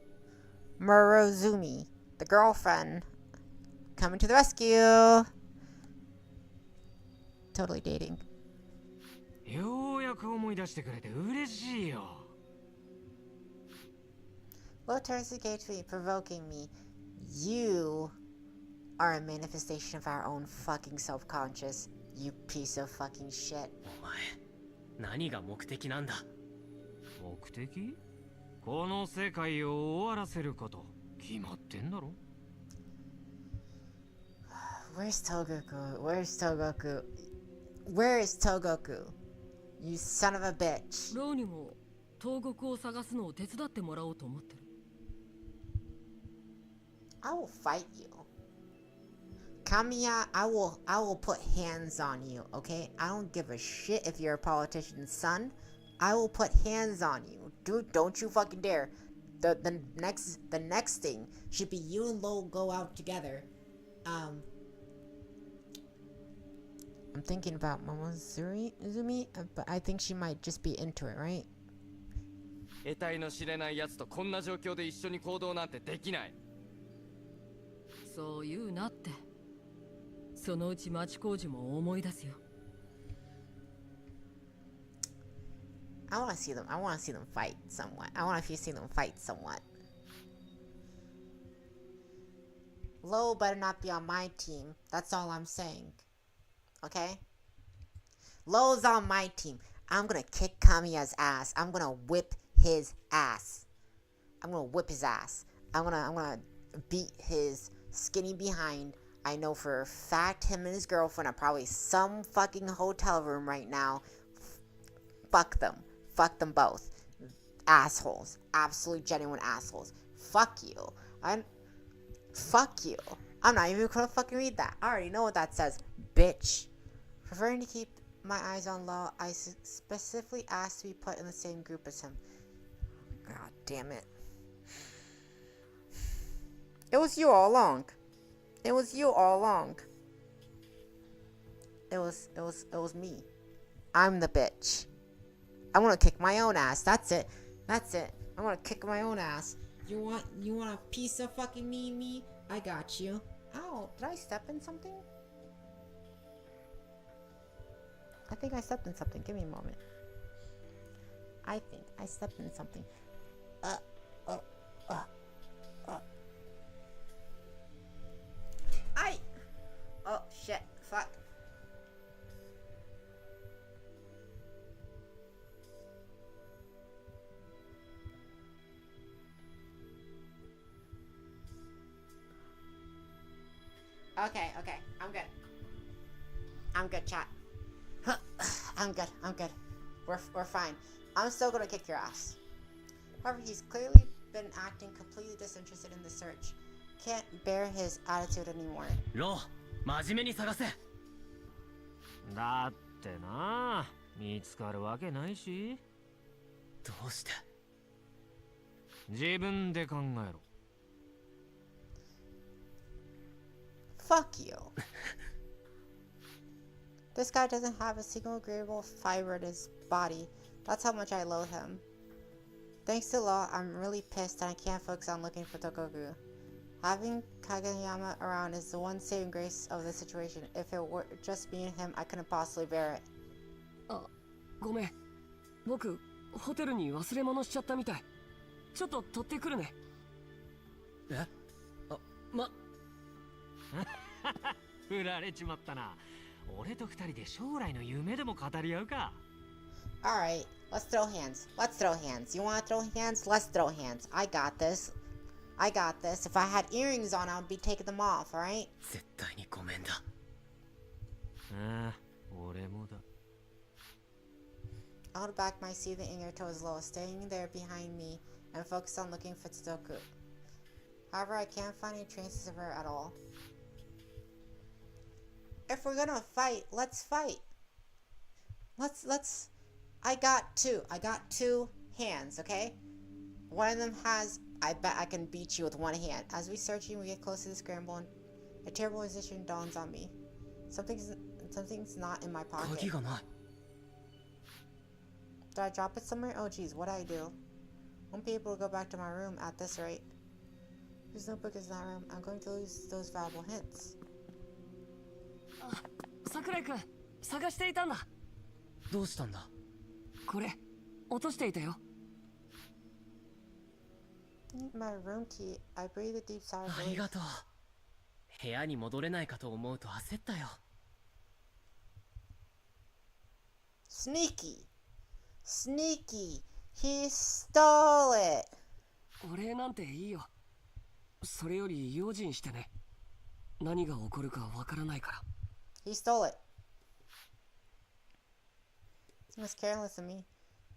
Murozumi. The girlfriend coming to the rescue. Totally dating. ようやく思い出してくれて嬉しいよ。Low turns the gate to me, provoking me. You are a manifestation of our own fucking self-conscious. You piece of fucking shit. お前、何が目的なんだ？目的？この世界を終わらせること。決まってんだろ。 Where's Togoku? Where's Togoku? Where is Togoku? You son of a bitch. ローにも東国を探すのを手伝ってもらおうと思ってる。I will fight you. Kamiya, I will put hands on you, okay? I don't give a shit if you're a politician's son. I will put hands on you. Dude, don't you fucking dare. The next thing should be you and Lo go out together. I'm thinking about Izumi, but I think she might just be into it, right? 得体の知れない奴とこんな状況で一緒に行動なんてできない。そう言うなって。そのうち町工事も思い出すよ。I want to see them. I want to see them fight somewhat. I want to see them fight somewhat. Lo better not be on my team. That's all I'm saying. Okay? Lo's on my team. I'm gonna kick Kamiya's ass. I'm gonna whip his ass. I'm gonna whip his ass. I'm gonna beat his skinny behind. I know for a fact him and his girlfriend are probably some fucking hotel room right now. Fuck them. Fuck them both. Assholes. Absolute genuine assholes. Fuck you. Fuck you. I'm not even gonna fucking read that. I already know what that says. Bitch. Preferring to keep my eyes on Law, I specifically asked to be put in the same group as him. God damn it. It was you all along. It was you all along. It was me. I'm the bitch. I want to kick my own ass. That's it. That's it. I want to kick my own ass. You want a piece of fucking me? I got you. Ow, did I step in something? I think I stepped in something. Give me a moment. I think I stepped in something. Oh shit. Fuck. Okay. I'm good, chat. I'm good. We're fine. I'm still gonna kick your ass. However, he's clearly been acting completely disinterested in the search. Can't bear his attitude anymore. ロー、真面目に探せ。だってな、見つかるわけないし。どうして？自分で考えろ。Fuck you. This guy doesn't have a single agreeable fiber in his body. That's how much I loathe him. Thanks to Law, I'm really pissed and I can't focus on looking for Togoku. Having Kageyama around is the one saving grace of the situation. If it were just me and him, I couldn't possibly bear it. あ、ごめん。僕、ホテルに忘れ物しちゃったみたい。ちょっと取ってくるね。え？あ、振られちまったな。俺と二人で将来の夢でも語り合うか。Alright, let's throw hands. You wanna throw hands? Let's throw hands. I got this. If I had earrings on, I would be taking them off, alright? 絶対にごめんだ。ああ、俺もだ。I held back my seething anger towards Lo, staying there behind me and focused on looking for Togoku. However, I can't find any traces of her at all. If we're gonna fight, let's fight. Let's. I got two hands, okay? One of them has. I bet I can beat you with one hand. As we searching, we get close to the scramble, and a terrible position dawns on me. Something's not in my pocket. 鍵がない。Did I drop it somewhere? Oh geez, what'd I do? Won't be able to go back to my room at this rate. Whose notebook is in that room? I'm going to lose those valuable hints. 桜井くん、探していたんだ。どうしたんだ？これ、落としていたよ。My room key. I breathe a deep sigh of あ relief. りがとう。部屋に戻れないかと思うと焦ったよ。Sneaky. He stole it. お礼なんていいよ。それより用心してね。何が起こるかわからないから。He stole it. He was careless of me.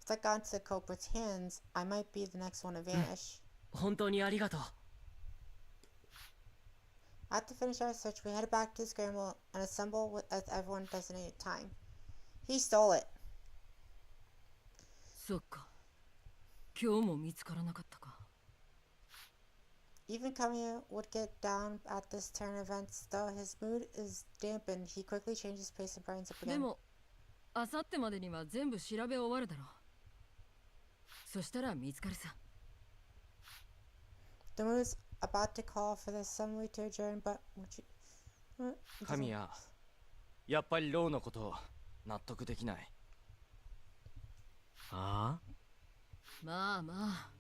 If I got into the culprit's hands, I might be the next one to vanish. 本当にありがとう。 After finish our search, we head back to the scramble and assemble with everyone designated time. He stole it. そっか。今日も見つからなかったか。 Even Kamiya would get down at this turn of events, though his mood is dampened. He quickly changes pace and brightens up で again. も、あさってまでには全部調べ終わるだろう。そしたら見つかるさ。 The mood is about to call for the assembly to adjourn, but what? 神谷、やっぱりローのこと納得できない。ああ、まあまあ、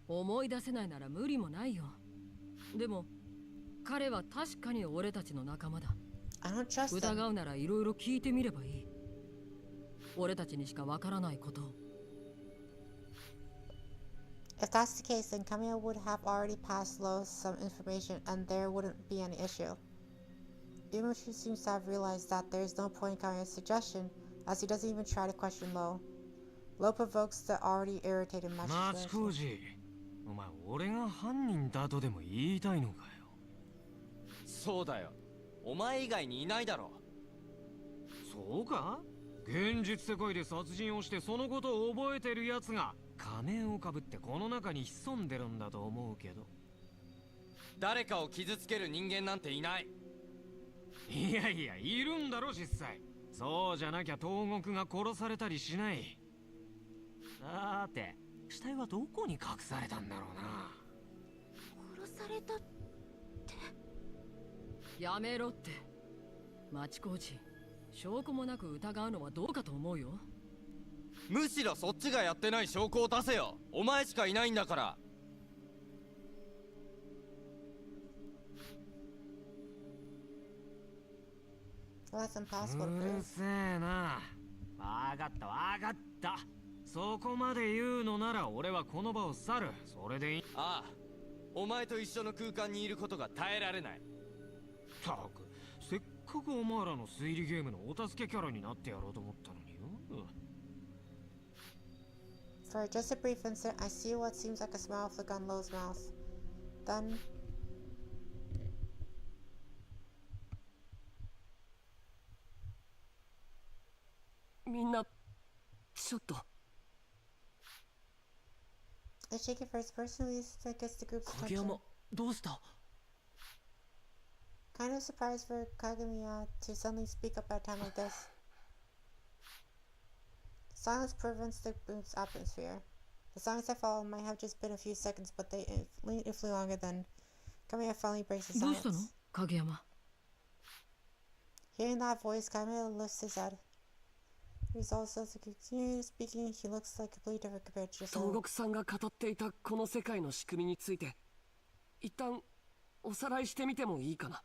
思い出せないなら無理もないよ。でも、彼は確かに俺たちの仲間だ。 I don't trust him. 疑うならいろいろ聞いてみればいい。俺たちにしかわからないことを。 If that's the case, then Kamiya would have already passed Lo some information and there wouldn't be any issue. Imushi seems to have realized that there is no point in Kamiya's suggestion, as he doesn't even try to question Lo. Lo provokes the already irritated 松工 Master. 事、お前俺が犯人だとでも言いたいのかよ。そうだよ。お前以外にいないだろ。そうか？現実世界で殺人をしてそのことを覚えてるやつが仮面をかぶってこの中に潜んでるんだと思うけど。誰かを傷つける人間なんていない。いやいや、いるんだろ実際。そうじゃなきゃ東国が殺されたりしない。さーて、死体はどこに隠されたんだろうな。殺された。やめろって。町工事、証拠もなく疑うのはどうかと思うよ。むしろそっちがやってない証拠を出せよ。お前しかいないんだから。Well, that's う impossible to る prove. せえな。わかったわかった。そこまで言うのなら俺はこの場を去る。それでいい。ああ、お前と一緒の空間にいることが耐えられない。たく、せっかくお前らの推理ゲームのお助けキャラになってやろうと思ったのによ。For just a brief instant, I see what seems like a smile flick on Lo's mouth. Then, みんなちょっと I shake it first personally that gets the group's 影 attention. 山、どうした？ Kind of surprised for Kagamiya to suddenly speak up at a time like this. Silence prevents the group's atmosphere. The silence that followed might have just been a few seconds, but they flew longer than Kagamiya finally breaks the どうしたの silence. 影山。 Hearing that voice, Kagamiya lifts his head. He's also continuing speaking. He looks like completely different compared to just 東 now. 国さんが語っていたこの世界の仕組みについて一旦おさらいしてみてもいいかな。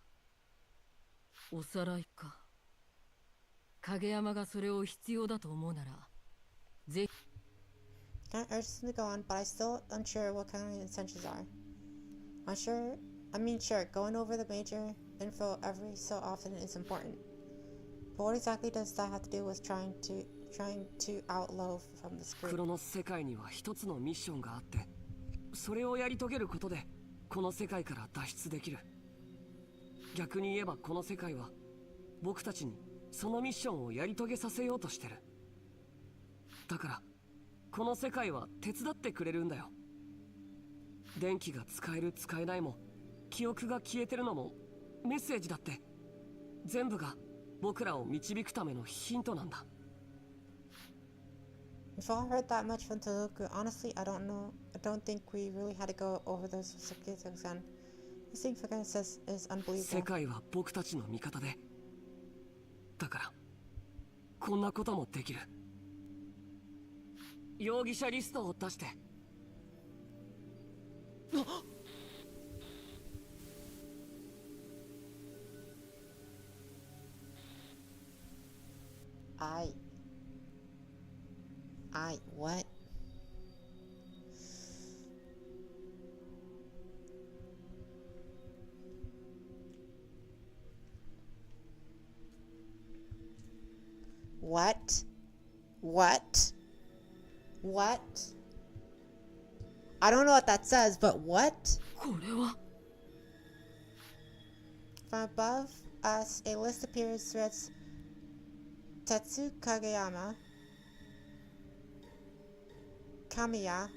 おさらいか。影山がそれを必要だと思うなら、ぜひ。 Kind of urges him to go on, but I'm still unsure what kind of intentions are. Sure, going over the major info every so often is important. But what exactly does that have to do with trying to outlaw from this ク group? ロノス世界には一つのミッションがあって、それをやり遂げることでこの世界から脱出できる。逆に言えばこの世界は僕たちにそのミッションをやり遂げさせようとしてる。だからこの世界は手伝ってくれるんだよ。電気が使える使えないも、記憶が消えてるのも、メッセージだって全部が僕らを導くためのヒントなんだ。 We've all heard that much from Togoku. Honestly, I don't know. I don't think we really had to go over those specifics again. This thing for goodness says is 世 unbelievable. 界は僕たちの味方で、だからこんなこともできる。容疑者リストを出して。What? What? What? I don't know what that says, but what? これは From above us, a list appears with Tetsu Kageyama, Kamiya,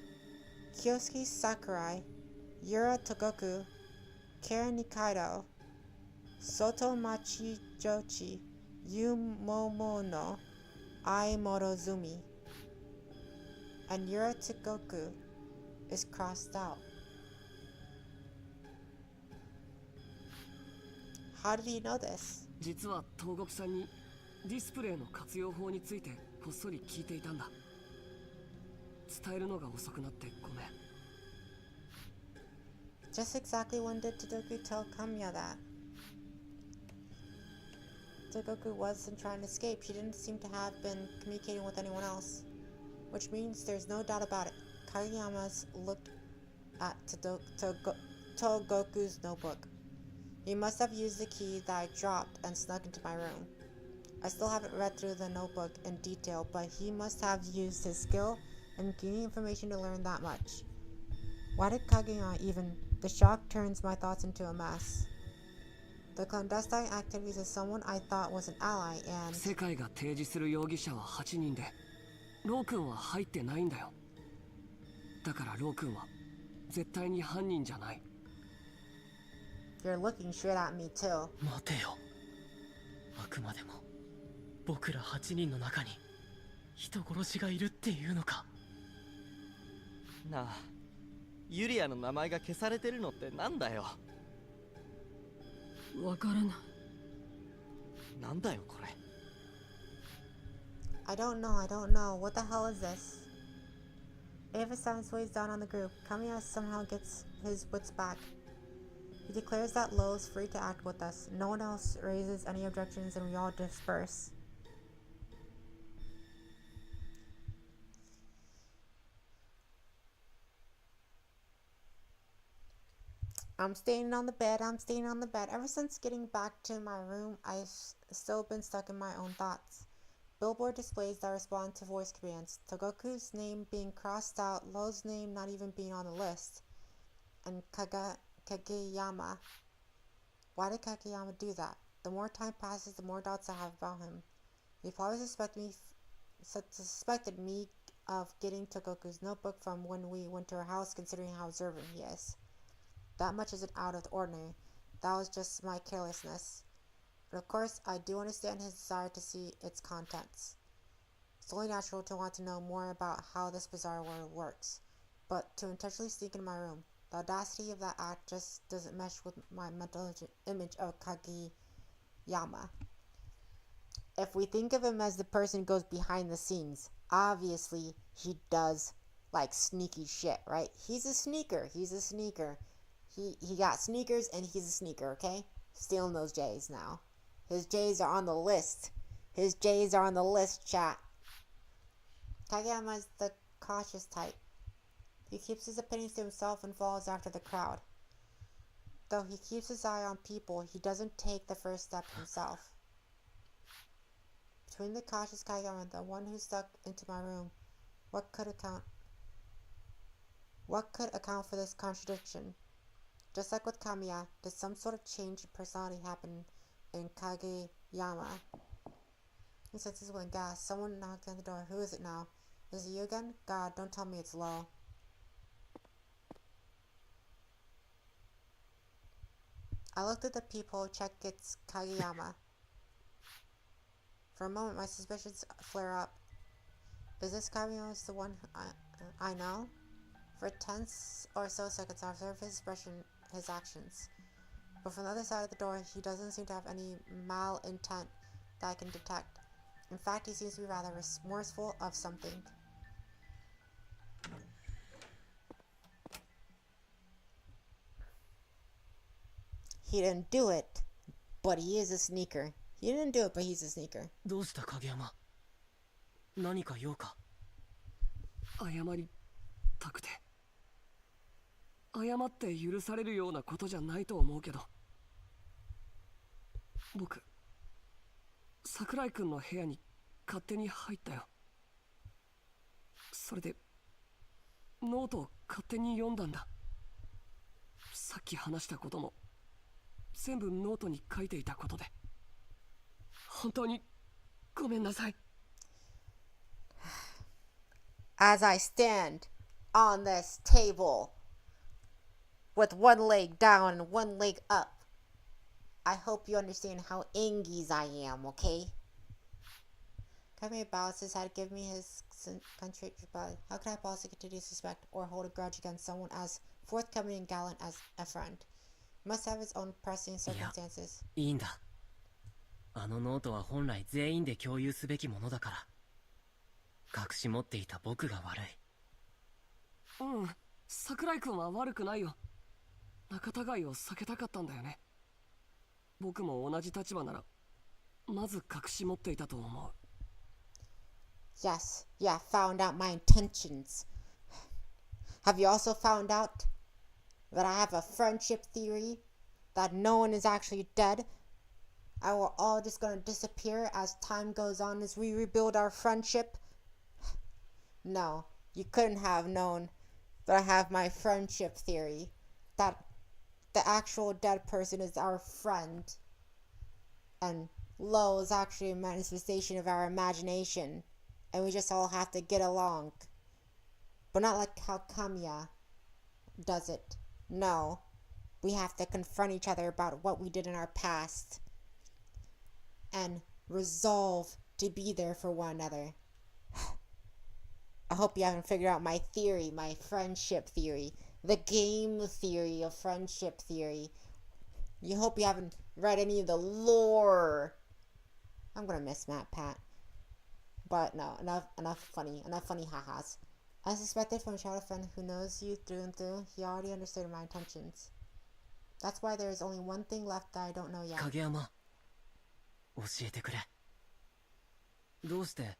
Kyosuke Sakurai, Yura Togoku, Karen Nikaido, Soto Machi Jochi, Yu Momono, Ai Morozumi, and Yura Togoku is crossed out. How did he know this? 実は東国さんにディスプレイの活用法についてこっそり聞いていたんだ。伝えるのが遅くなってごめん。Just exactly when did Togoku tell Kamiya that? Togoku wasn't trying to escape. She didn't seem to have been communicating with anyone else. Which means there's no doubt about it. Kageyama's looked at Togoku's notebook. He must have used the key that I dropped and snuck into my room. I still haven't read through the notebook in detail, but he must have used his skill in gaining information to learn that much. Why did Kageyama even... The shock turns my thoughts into a mess. The clandestine activities of someone I thought was an ally and... 世界が提示する容疑者は8人で、ロー君は入ってないんだよ。だからロー君は絶対に犯人じゃない。You're looking straight at me too. 待てよ。あくまでも僕ら8人の中に人殺しがいるっていうのか。なあ、ユリアの名前が消されてるのってなんだよ。わからない。なんだよこれ。I don't know. What the hell is this? Ava's silence weighs down on the group. Kamiya somehow gets his wits back. He declares that Lo is free to act with us. No one else raises any objections and we all disperse. I'm staying on the bed. Ever since getting back to my room, I've still been stuck in my own thoughts. Billboard displays that respond to voice commands. Togoku's name being crossed out, Lo's name not even being on the list. And Kageyama. Why did Kageyama do that? The more time passes, the more doubts I have about him. He probably suspected me of getting Togoku's notebook from when we went to her house, considering how observant he is. That much isn't out of the ordinary. That was just my carelessness. But of course, I do understand his desire to see its contents. It's only natural to want to know more about how this bizarre world works. But to intentionally sneak into my room, the audacity of that act just doesn't mesh with my mental image of Kageyama. If we think of him as the person who goes behind the scenes, obviously he does like sneaky shit, right? He's a sneaker. He got sneakers and he's a sneaker, okay? Stealing those J's now. His J's are on the list. Chat. Kageyama is the cautious type. He keeps his opinions to himself and follows after the crowd. Though he keeps his eye on people, he doesn't take the first step himself. Between the cautious Kageyama and the one who stuck into my room, what could account for this contradiction? Just like with Kamiya, did some sort of change in personality happen in Kageyama? His senses went gas. Someone knocked on the door. Who is it now? Is it you again? God, don't tell me it's Lo. I looked at the people, checked it's Kageyama. For a moment, my suspicions flare up. Is this Kageyama the one I know? For 10 or so seconds, I observed his expression, his actions. But from the other side of the door, he doesn't seem to have any malintent that I can detect. In fact, he seems to be rather remorseful of something. He didn't do it, but he is a sneaker. He didn't do it, but he's a sneaker. どうした影山。何か用か。謝りたくて。謝って許されるようなことじゃないと思うけど、僕桜井くんの部屋に勝手に入ったよ。それでノートを勝手に読んだんだ。さっき話したことも全部ノートに書いていたことで、本当にごめんなさい。 As I stand on this table with one leg down and one leg up, I hope you understand how angies I am, okay? Kami bows his head, give me his country. How can I possibly continue to suspect or hold a grudge against someone as forthcoming and gallant as a friend? Must have his own pressing circumstances. いいんだ。あのノートは本来全員で共有すべきものだから。隠し持っていた僕が悪い。うん、桜井君は悪くないよ。仲違いを避けたかったんだよね。僕も同じ立場ならまず隠し持っていたと思う。 Yes, yeah, found out my intentions. Have you also found out that I have a friendship theory? That no one is actually dead? And we're all just gonna disappear as time goes on as we rebuild our friendship? No, you couldn't have known that I have my friendship theory. That the actual dead person is our friend. And Lo is actually a manifestation of our imagination. And we just all have to get along. But not like how Kamiya does it. No. We have to confront each other about what we did in our past. And resolve to be there for one another. I hope you haven't figured out my theory, my friendship theory. The game theory of friendship theory. You hope you haven't read any of the lore. I'm gonna miss Matt Pat. But no, enough funny ha-has. As suspected from a childhood friend who knows you through and through, he already understood my intentions. That's why there is only one thing left that I don't know yet. 影山、教えてくれ。どうして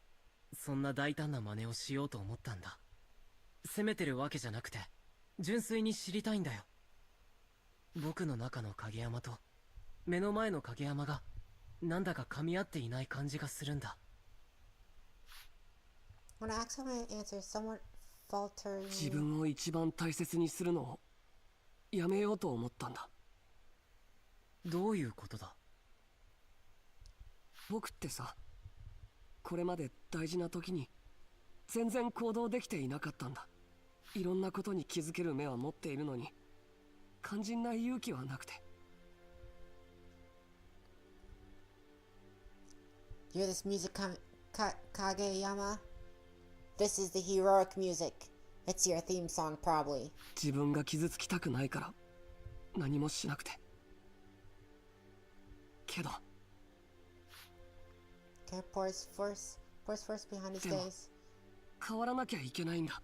そんな大胆な真似をしようと思ったんだ。責めてるわけじゃなくて、純粋に知りたいんだよ。僕の中の影山と目の前の影山がなんだか噛み合っていない感じがするんだ。When I asked him my answer, somewhat faltering. 自分を一番大切にするのをやめようと思ったんだ。どういうことだ？僕ってさ、これまで大事な時に全然行動できていなかったんだ。いろんなことに気づける目は持っているのに、肝心な勇気はなくて。You hear this music, Kageyama? This is the heroic music. It's your theme song, probably. 自分が傷つきたくないから何もしなくて。けど。Okay, pours force behind his gaze. 変わらなきゃいけないんだ。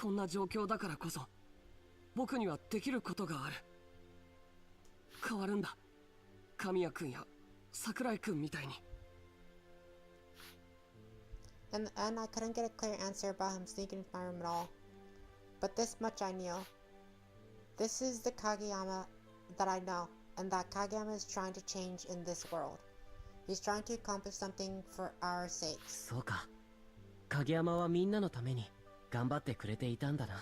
こんな状況だからこそ僕にはできることがある。変わるんだ。神谷君や桜井君みたいに。And I couldn't get a clear answer about him sneaking into my room at all. But this much I knew. This is the Kageyama that I know, and that Kageyama is trying to change in this world. He's trying to accomplish something for our sakes. そうか。影山はみんなのために頑張ってくれていたんだな。よ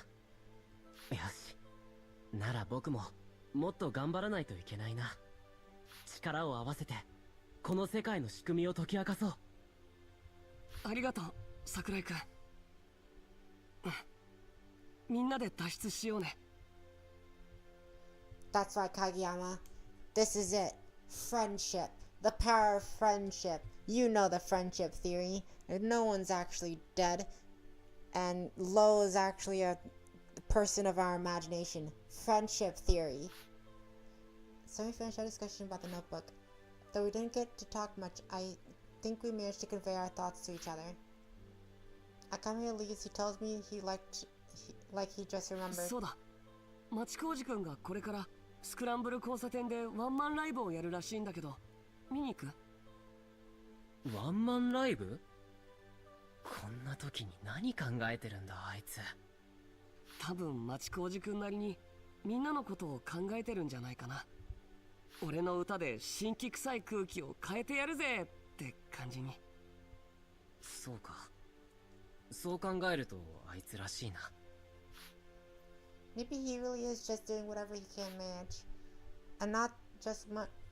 し。なら僕ももっと頑張らないといけないな。力を合わせてこの世界の仕組みを解き明かそう。ありがとう、桜井君。みんなで脱出しようね。That's right, Kageyama. This is it. Friendship. The power of friendship. You know the friendship theory. No one's actually dead. And Lo is actually a person of our imagination. Friendship theory. So we finished our discussion about the notebook. Though we didn't get to talk much, I think we managed to convey our thoughts to each other. Akamiya leaves, he tells me he just remembered. そうだ。町工事君がこれからスクランブル交差点でワンマンライブをやるらしいんだけど、見に行く？ワンマンライブ？こんな時に何考えてるんだあいつ。多分町工事君なりにみんなのことを考えてるんじゃないかな。俺の歌で新規臭い空気を変えてやるぜって感じに。そうか。そう考えるとあいつらしいな。Maybe he really is just doing whatever he can manage. And not just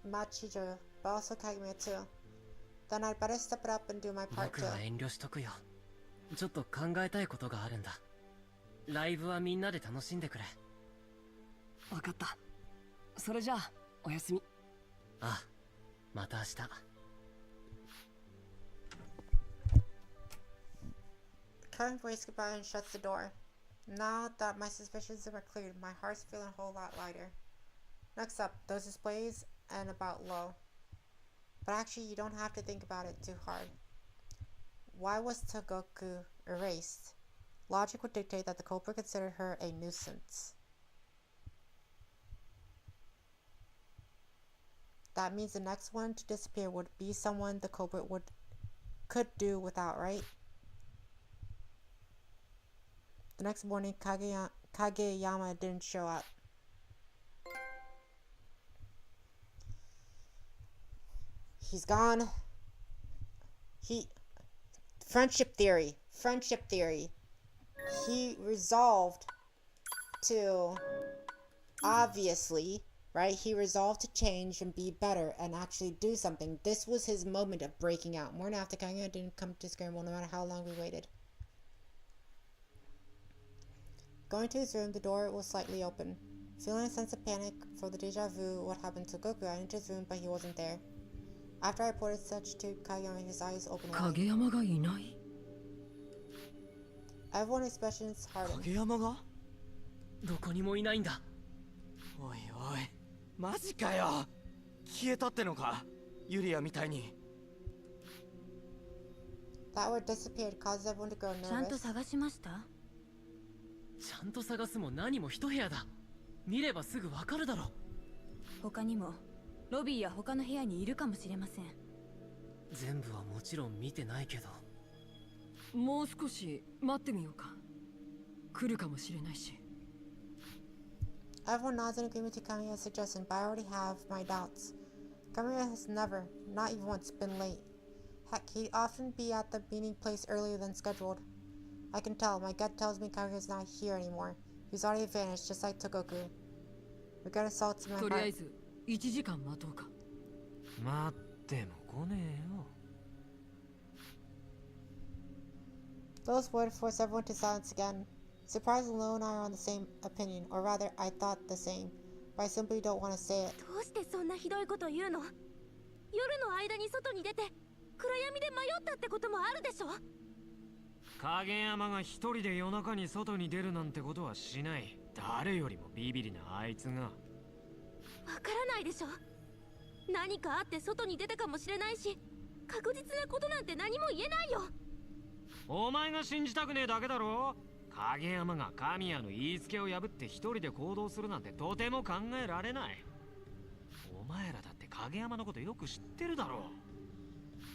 Machijou, but also Kaguya too. Then I'd better step it up and do my part 僕 too. は遠慮しとくよ。ちょっと考えたいことがあるんだ。ライブはみんなで楽しんでくれ。わかった。それじゃあ、おやすみ。ああ、また明日。Karen waves goodbye and shuts the door. Now that my suspicions are cleared, my heart's feeling a whole lot lighter. Next up, those displays and about Lo. But actually, you don't have to think about it too hard. Why was Togoku erased? Logic would dictate that the culprit considered her a nuisance. That means the next one to disappear would be someone the culprit could do without, right? The next morning, Kageyama didn't show up. He's gone. Friendship theory. He resolved to, obviously, right? He resolved to change and be better and actually do something. This was his moment of breaking out. Morning after, Kageyama didn't come to Scramble no matter how long we waited. Going to his room, the door was slightly open. Feeling a sense of panic for the deja vu what happened to Togoku, I entered his room, but he wasn't there. After I reported such to Kageyama, his eyes opened wide. 影山がいない。 Everyone's expressions hardened. 影山が？どこにもいないんだ。おいおい、マジかよ。消えたってのか、ユリアみたいに。That word disappeared, caused everyone to grow ちゃんと nervous. 探しました？ちゃんと探すも何も一部屋だ。見ればすぐわかるだろ。他にもロビーや他の部屋にいるかもしれません。全部はもちろん見てないけど。もう少し待ってみようか。来るかもしれないし。 Everyone nods in agreement to Kamiya's suggestion, but I already have my doubts. Kamiya has never, not even once, been late. Heck, he'd often be at the meeting place earlier than scheduled. I can tell. My gut tells me Kamiya's not here anymore. He's already vanished, just like Togoku. Regret assaults in my とりあえ heart. ず1時間待とうか。待っても来ねえよ。 Those words forced everyone to silence again. Surprisingly, Lo and I are on the same opinion, or rather, I thought the same, but I simply don't want to say it. どうしてそんなひどいこと言うの？夜の間に外に出て暗闇で迷ったってこともあるでしょ？影山が一人で夜中に外に出るなんてことはしない。誰よりもビビりなあいつが。わからないでしょ？何かあって外に出たかもしれないし、確実なことなんて何も言えないよ。お前が信じたくねえだけだろ。影山が神谷の言いつけを破って一人で行動するなんてとても考えられない。お前らだって影山のことよく知ってるだろ。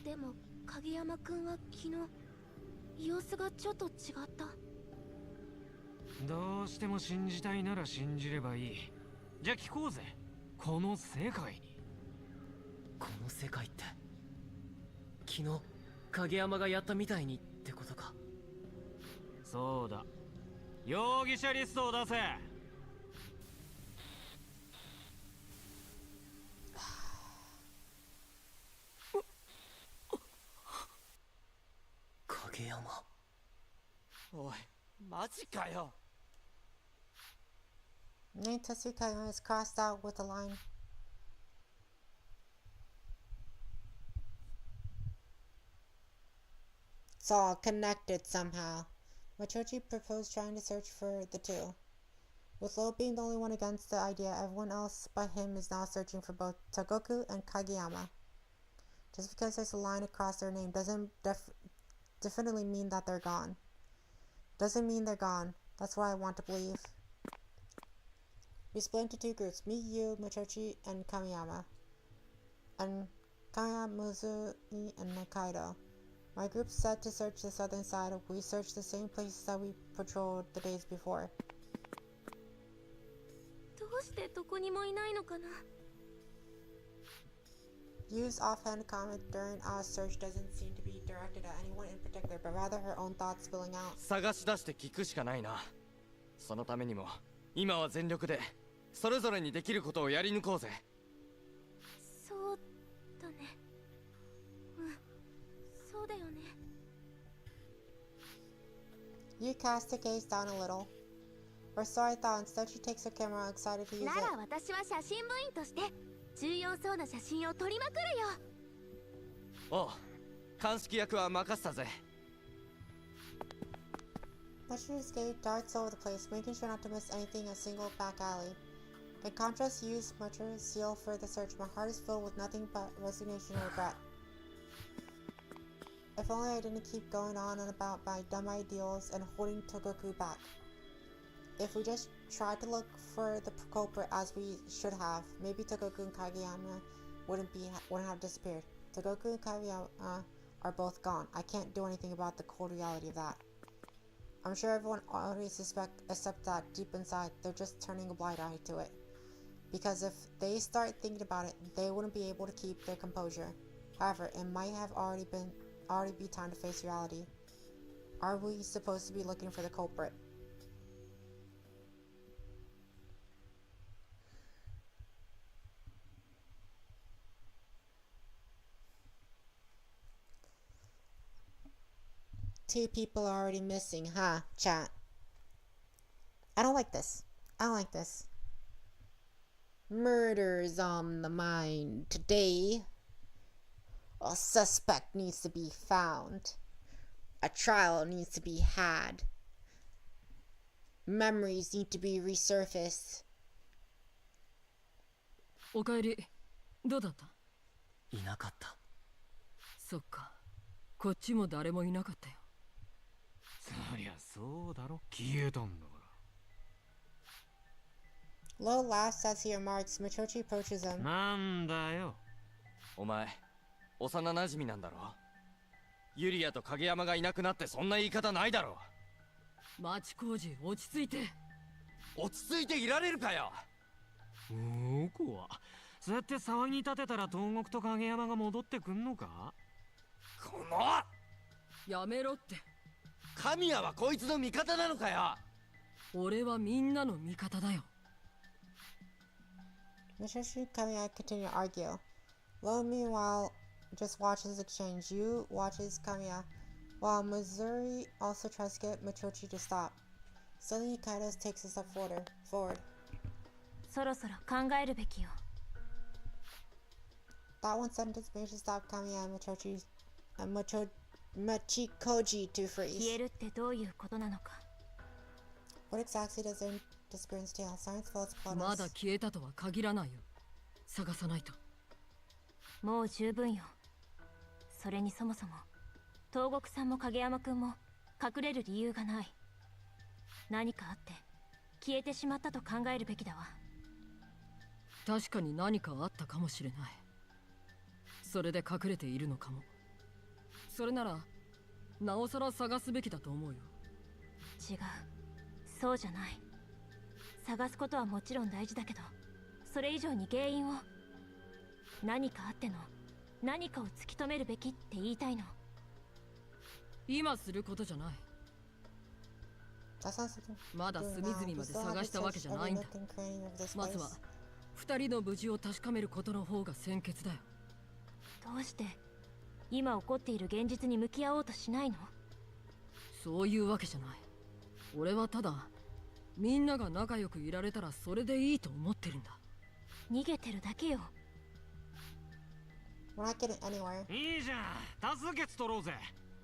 でも影山くんは昨日様子がちょっと違った。どうしても信じたいなら信じればいい。じゃあ聞こうぜ。この世界に。この世界って昨日影山がやったみたいにってことか。そうだ。容疑者リストを出せ。影山。おい、マジかよ。 Name Tetsuya Kageyama is crossed out with a line. It's all connected somehow. Machochi proposed trying to search for the two. With Lo being the only one against the idea, everyone else but him is now searching for both Togoku and Kageyama. Just because there's a line across their name doesn't definitely mean that they're gone. Doesn't mean they're gone. That's what I want to believe. We split into two groups, me, you, Machochi, and Kamiyama. And Kamiyama, Muzui, and Nakaido. My group's set to search the southern side. We searched the same places that we patrolled the days before. どうしてどこにもいないのかな。Yu's offhand comment during our search doesn't seem to be directed at anyone in particular, but rather her own thoughts spilling out. 探し出して聞くしかないな。そのためにも今は全力でそれぞれにできることをやり抜こうぜ。そうだね。そうだよね。Yu cast her gaze down a little. Or so I thought. Instead, she takes her camera, excited to use な it. ら私は写真部員として重要そうな写真を撮りまくるよ。おう、鑑識役は任せたぜ。Metro's gaze darts over the place, making sure not to miss anything a single back alley. In contrast, Yu's Metro's zeal for the search, my heart is filled with nothing but resignation and regret. If only I didn't keep going on and about my dumb ideals and holding Togoku back. If we just tried to look for the culprit as we should have, maybe Togoku and Kageyama wouldn't have disappeared. Togoku and Kageyama are both gone. I can't do anything about the cold reality of that. I'm sure everyone already suspects, except that deep inside, they're just turning a blind eye to it. Because if they start thinking about it, they wouldn't be able to keep their composure. However, it might have already be time to face reality. Are we supposed to be looking for the culprit? Two people are already missing, huh, chat? I don't like this. I don't like this. Murder's on the mind today. A suspect needs to be found. A trial needs to be had. Memories need to be resurfaced. おかえり。どうだった？いなかった。そっか。こっちも誰もいなかったよ。そりゃそうだろ。消えたんだから。Lo laughs as he remarks. Michochi approaches him. なんだよ。お前、幼馴染なんだろ。ユリアと影山がいなくなってそんな言い方ないだろ。町工事、落ち着いて。落ち着いていられるかよ。僕はそうやって騒ぎ立てたら東国と影山が戻ってくんのか？このやめろって。神谷はこいつの味方なのかよ。俺はみんなの味方だよ。Michochi and Kamiya continue to argue. Lo, meanwhile, just watches the exchange. Yu watches Kamiya, while Missouri also tries to get Michochi to stop. Suddenly, Kaido takes a step forward. そろそろ考えるべきよ。That one sentence managed to stop Kamiya and Machikoji to 消え freeze. るってどういうことなのか。What exactly does their disappearance entail? Science falls upon まだ us. 消えたとは限らないよ。探さないと。もう十分よ。それにそもそも東国さんも影山くんも隠れる理由がない。何かあって消えてしまったと考えるべきだわ。確かに何かあったかもしれない。それで隠れているのかも。それならなおさら探すべきだと思うよ。違う、そうじゃない。探すことはもちろん大事だけど、それ以上に原因を、何かあっての何かを突き止めるべきって言いたいの。今することじゃない。 That's not something まだ隅々まで探したわけじゃないんだ。まずは二人の無事を確かめることの方が先決だよ。どうして今起こっている現実に向き合おうとしないの？そういうわけじゃない。俺はただみんなが仲良くいられたらそれでいいと思ってるんだ。逃げてるだけよ。 We're not getting anywhere. いいじゃん。多数決取ろうぜ。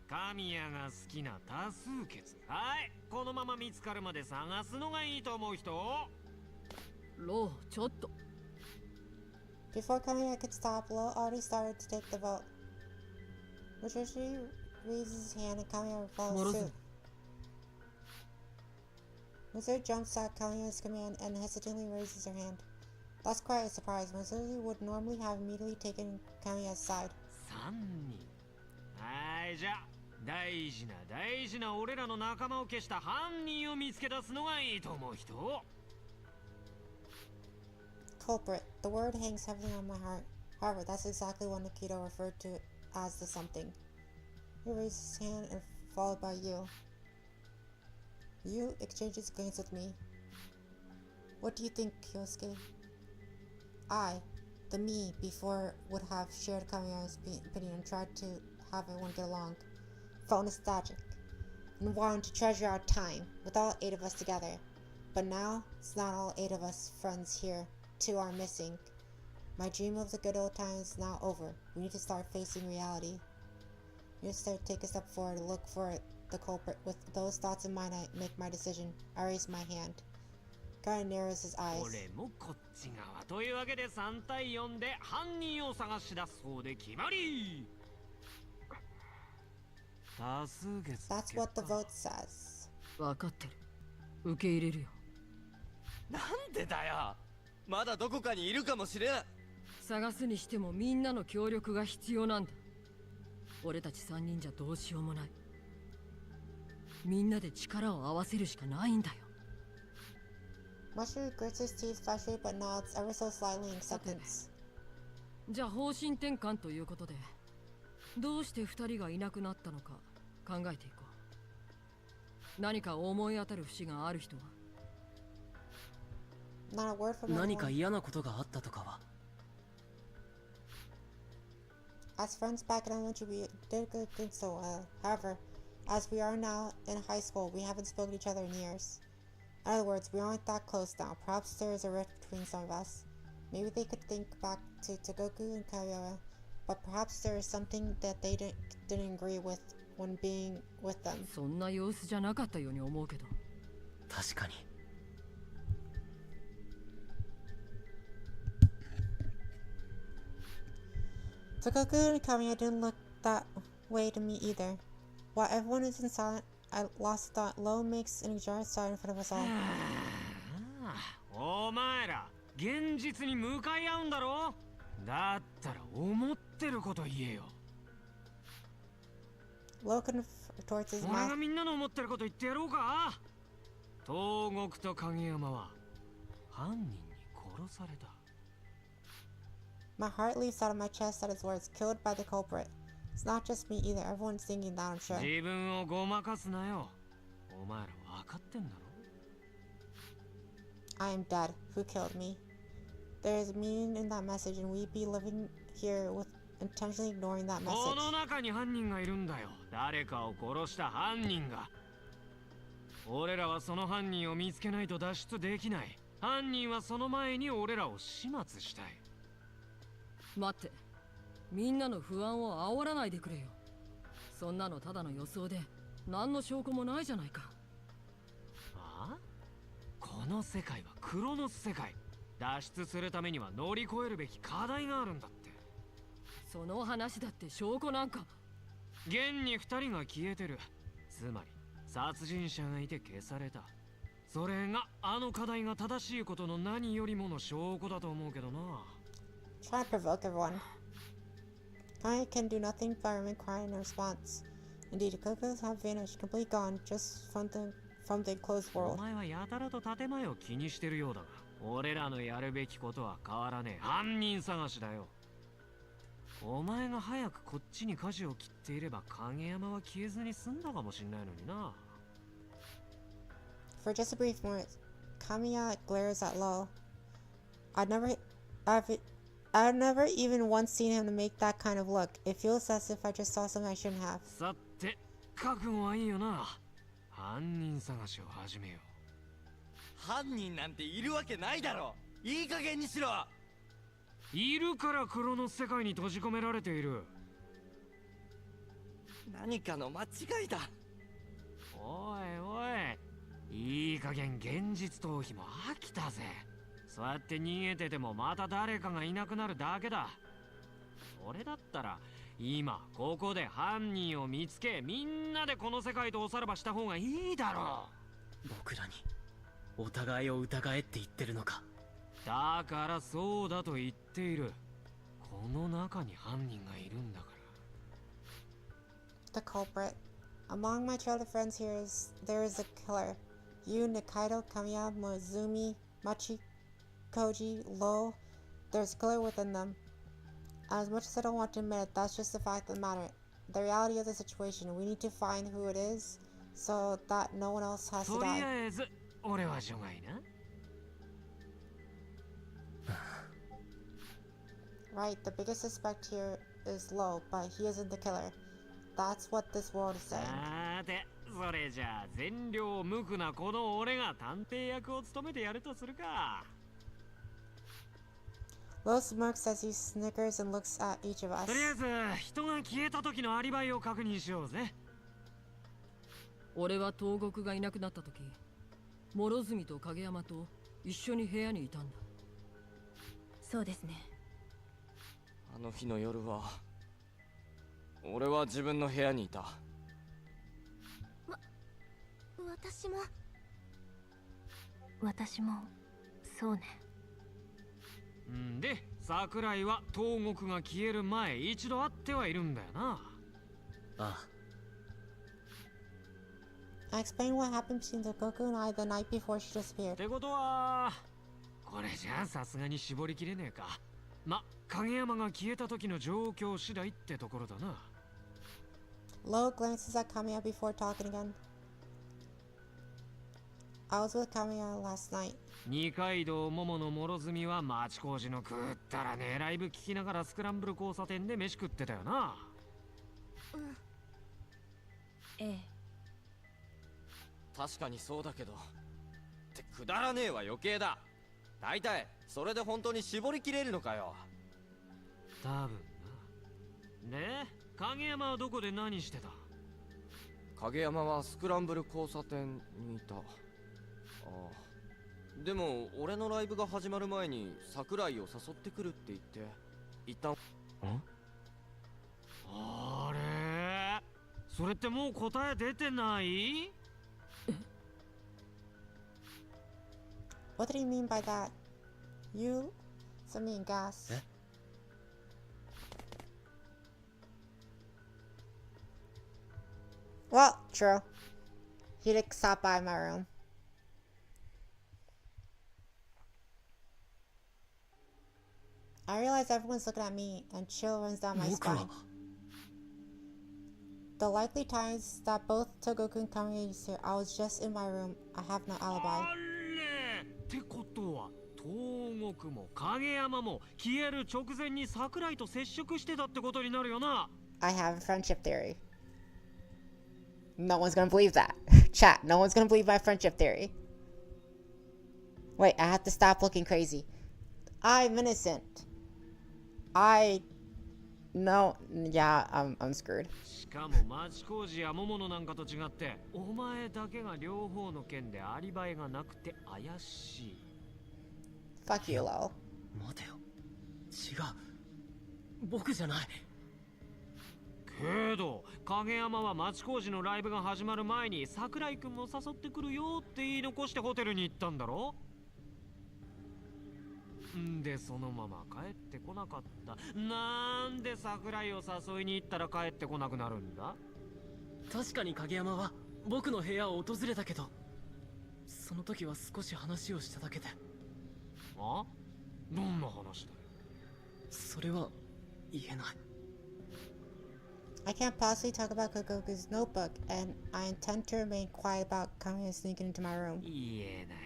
神谷が好きな多数決。はい、このまま見つかるまで探すのがいいと思う人。ロー、ちょっと。 Before Kamiya could stop, Lo already started to take the vote. Michochi raises his hand and Kamiya follows suit. Missouri jumps at Kamiya's command and hesitantly raises her hand. That's quite a surprise. Missouri would normally have immediately taken Kamiya's side. 3人。はい、じゃあ大事な俺らの仲間を消した犯人を見つけ出すのがいいと思う人。 Culprit. The word hangs heavily on my heart. However, that's exactly what Nikito referred to as the something. He raised his hand and followed by you. You exchanges glance with me. What do you think, Kyosuke? The me before would have shared Kamiya's opinion and tried to have everyone get along. Felt nostalgic and wanted to treasure our time with all 8 of us together. But now, it's not all 8 of us friends here. 2 are missing. My dream of the good old times is now over. We need to start facing reality. We need to start take a step forward to look for the culprit. With those thoughts in mind, I make my decision. I raise my hand. Guy narrows his eyes. 俺もこっち側というわけで3対4で犯人を探し出す方で決まり。多数決。That's what the vote says. 分かってる。受け入れるよ。なんでだよ。まだどこかにいるかもしれん。探すにしてもみんなの協力が必要なんだ。俺たち3人じゃどうしようもない。みんなで力を合わせるしかないんだよ。Mushu grits his teeth, frustrated but nods ever so slightly in acceptance. じゃあ方針転換ということで、どうして2人がいなくなったのか考えていこう。何か思い当たる節がある人は？ Not a word from 何か anyone. 嫌なことがあったとかは？ As friends back in elementary, we did good think so well. However, as we are now in high school, we haven't spoken to each other in years. In other words, we aren't that close now. Perhaps there is a rift between some of us. Maybe they could think back to Togoku and Kaiora, but perhaps there is something that they didn't agree with when being with them. そんな様子じゃなかったように思うけど。確かに。Togoku and Kamiya didn't look that way to me either. While everyone is in silence, I lost thought. Lo makes an exhausted sign in front of us all. お前ら現実に向かい合うんだろ。だったら思ってること言えよ。 Lo contorts his 俺 mouth. がみんなの思ってること言ってやろうか。東国と影山は犯人に殺された。 My heart leaps out of my chest at his words. Killed by the culprit. It's not just me either. Everyone's thinking that, I'm sure. 自分をごまかすなよ。お前ら分かってんだろ。 I am dead. Who killed me? There is meaning in that message, and we'd be living here with intentionally ignoring that こ message. の中に犯人がいるんだよ。誰かを殺した犯人が。俺らはその犯人を見つけないと脱出できない。犯人はその前に俺らを始末したい。待って、みんなの不安を煽らないでくれよ。そんなのただの予想で何の証拠もないじゃないか。ああ？この世界はクロノス世界。脱出するためには乗り越えるべき課題があるんだって。その話だって証拠なんか。現に2人が消えてる。つまり殺人者がいて消された。それがあの課題が正しいことの何よりもの証拠だと思うけどな。 Try to provoke everyone. Kaya can do nothing but remain quiet in response. Indeed, the Kokos have vanished, completely gone, just from the enclosed お world. 前はやたらと建前を気にしてるようだが、俺らのやるべきことは変わらねえ。犯人探しだよ。お前が早くこっちに舵を切っていれば影山は消えずに済んだかもしんないのにな。 For just a brief moment, Kamiya glares at Lo. I've never even once seen him to make that kind of look. It feels as if I just saw something I shouldn't have. さて、覚悟はいいよな。犯人探しを始めよう。犯人なんているわけないだろ。いい加減にしろ。いるからクロノス世界に閉じ込められている。何かの間違いだ。おいおい、いい加減現実逃避も飽きたぜ。そうやって逃げててもまた誰かがいなくなるだけだ。それだったら今ここで犯人を見つけ、みんなでこの世界とおさらばした方がいいだろう。僕らにお互いを疑えって言ってるのか。だからそうだと言っている。この中に犯人がいるんだから。 The culprit. Among my childhood friends there is a killer. You, Nikaido, Kamiya, Mozumi, Machi, Koji, Lo. There's a killer within them. As much as I don't want to admit it, that's just the fact of the matter. The reality of the situation. We need to find who it is so that no one else has to とり die. あえず俺は除外な。 Right, the biggest suspect here is Lo, but he isn't the killer. That's what this world is saying. さて、それじゃあ善良無垢なこの俺が探偵役を務めてやるとするか。 Lo smirks as he snickers and looks at each of us. とりあえず人が消えた時のアリバイを確認しようぜ。俺は東国がいなくなった時、諸角と影山と一緒に部屋にいたんだ。そうですね。あの日の夜は俺は自分の部屋にいた。私もそうね。んで、桜井は東国が消える前一度会ってはいるんだよな。あ I explained what happened between Togoku and I the night before she disappeared. ってことはこれじゃあさすがに絞りきれねえか。ま、影山が消えた時の状況次第ってところだな。 Lo glances at Kamiya before talking again. I was with Kamiya last night. 二階堂桃の諸角は町工事の食ったらねライブ聞きながらスクランブル交差点で飯食ってたよな。ええ。確かにそうだけどってくだらねえは余計だ。大体それで本当に絞りきれるのかよ。多分な。で、影山はどこで何してた？影山はスクランブル交差点にいた。ああ、でも俺のライブが始まる前に桜井を誘ってくるって言って一旦。あれ、それってもう答え出てない？ What did he mean by that? You? Something in gas. Well, true. He did stop by my room. I realize everyone's looking at me and chill runs down my spine. The likely times that both Togoku and Kamiya used here, I was just in my room. I have no alibi. あれってことは東国も影山も消える直前に桜井と接触してたってことになるよな。 I have a friendship theory. No one's gonna believe that. Chat, no one's gonna believe my friendship theory. Wait, I have to stop looking crazy. I'm innocent. No, yeah, I'm screwed. しかも町工事や桃野なんかと違ってお前だけが両方の件でアリバイがなくて怪しい。 Fuck you, Lo. 待てよ。違う。僕じゃない。けど影山は町工事のライブが始まる前に桜井くんも誘ってくるよって言い残してホテルに行ったんだろ。んでそのまま帰ってこなかった。なんで桜井を誘いに行ったら帰ってこなくなるんだ。確かに影山は僕の部屋を訪れたけど、その時は少し話をしただけで。あ？どんな話だよ。それは言えない。 I can't possibly talk about Kokoku's notebook, and I intend to remain quiet about Kamiya sneaking into my room. 言えない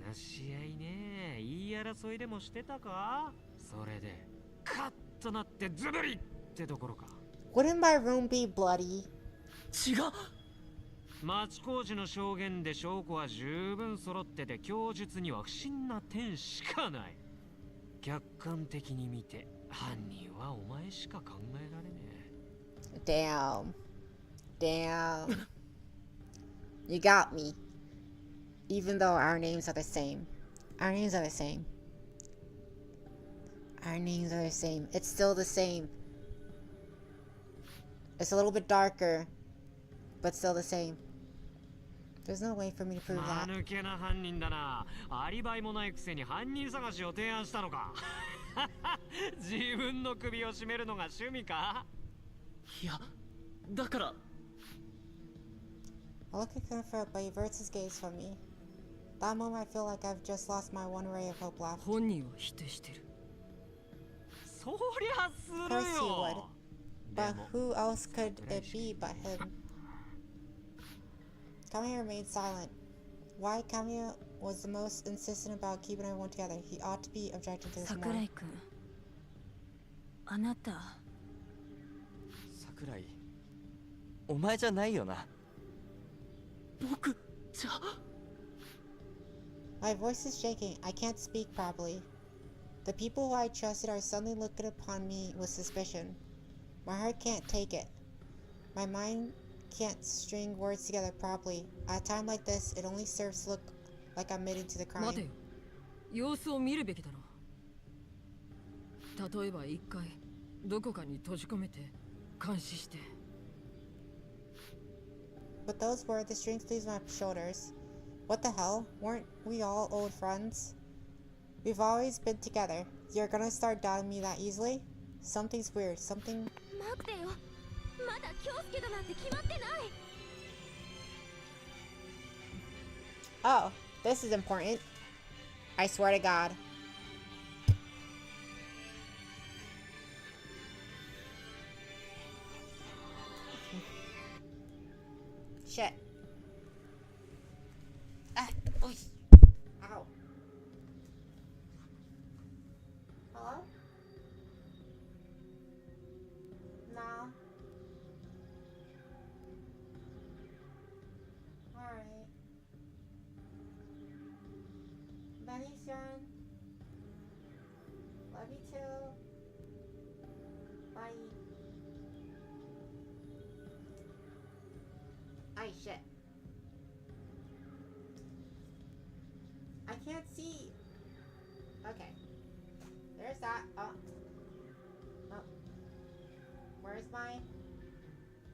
話し合いね。言い争いでもしてたか？それでカッとなってズブリってところか。 Wouldn't my room be bloody? 違う。町工事の証言で証拠は十分揃ってて供述には不審な点しかない。客観的に見て犯人はお前しか考えられねえ。 Damn. You got me. Even though our names are the same. Our names are the same. It's still the same. It's a little bit darker, but still the same. There's no way for me to prove 間 that. 抜けな犯人だな。アリバイもないくせに犯人探しを提案したのか。自分の首を絞めるのが趣味か。いや、だから。 I look at Confirmed, but he averts his gaze from me. That moment I feel like I've just lost my one ray of hope left. 本人は否定してる。そりゃす Of る course he would. よ。 But でも who else could it be but him? Kamiya remained silent. Why Kamiya was the most insistent about keeping everyone together? He ought to be objecting to this more. 桜井君、あなた桜井、お前じゃないよな。僕じゃ。 My voice is shaking. I can't speak properly. The people who I trusted are suddenly looking upon me with suspicion. My heart can't take it. My mind can't string words together properly. At a time like this, it only serves to look like I'm admitting to the 待て crime. よ、様子を見るべきだろう。例えば一回どこかに閉じ込めて監視して。 But those were the strings to my shoulders. What the hell? Weren't we all old friends? We've always been together. You're gonna start doubting me that easily? Something's weird. Something. 待ってよ、まだ京介だなんて決まってない。 Oh, this is important. I swear to God. Shit. Ah, oy. Ow. Hello? No. Alright. Benny-san. Love you too. Bye. Ay, shit. I can't see. Okay. There's that. Oh. Oh. Where's my...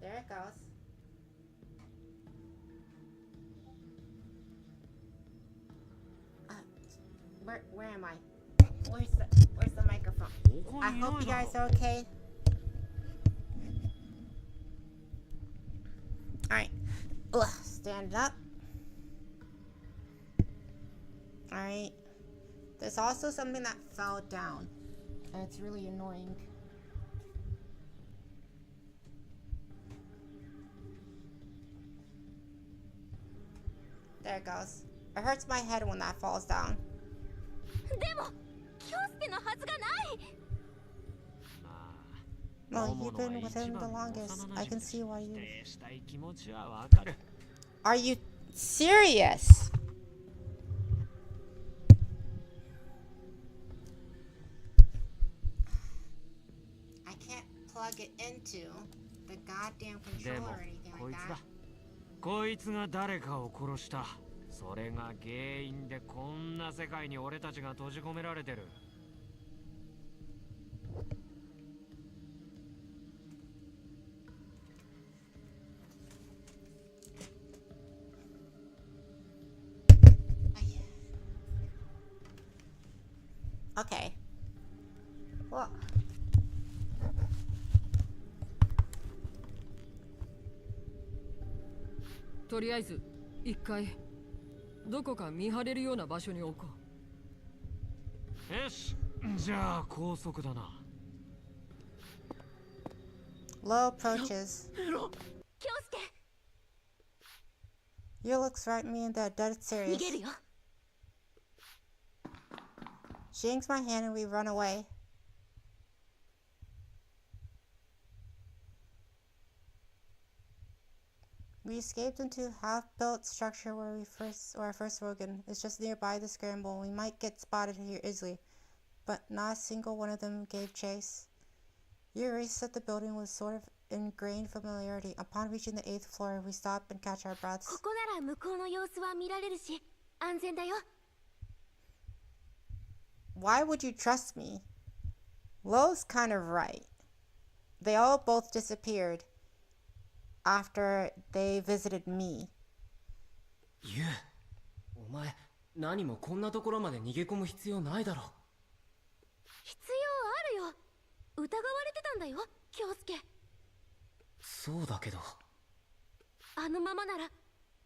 There it goes. Where am I? Where's the microphone? I hope you guys are okay. Alright. Ugh, stand up. Alright. There's also something that fell down. And it's really annoying. There it goes. It hurts my head when that falls down. でも京介のはずがない。 Well, you've been with him the longest. I can see why you... したい気持ちはわかる。 Are you serious? I can't plug it into the goddamn で controller も or anything こ like いつだ that. こいつが誰かを殺した。それが原因でこんな世界に俺たちが閉じ込められてる。 Okay. Well. とりあえず一回どこか見張れるような場所に置こう。よし、じゃあ高速だな。 Low approaches. 京介 You looks right at me and that dead 逃 serious. げるよ。 She yanks my hand and we run away. We escaped into a half-built structure where our first Rogan. It's just nearby the scramble. We might get spotted here easily, but not a single one of them gave chase. Yuria set the building with sort of ingrained familiarity. Upon reaching the 8th floor, we stop and catch our breaths. ここなら向こうの様子は見られるし、安全だよ。 Why would you trust me? Lo's kind of right. They all both disappeared after they visited me. ユウ、お前何もこんなところまで逃げ込む必要ないだろ。必要あるよ。疑われてたんだよ、京介。そうだけど。あのままなら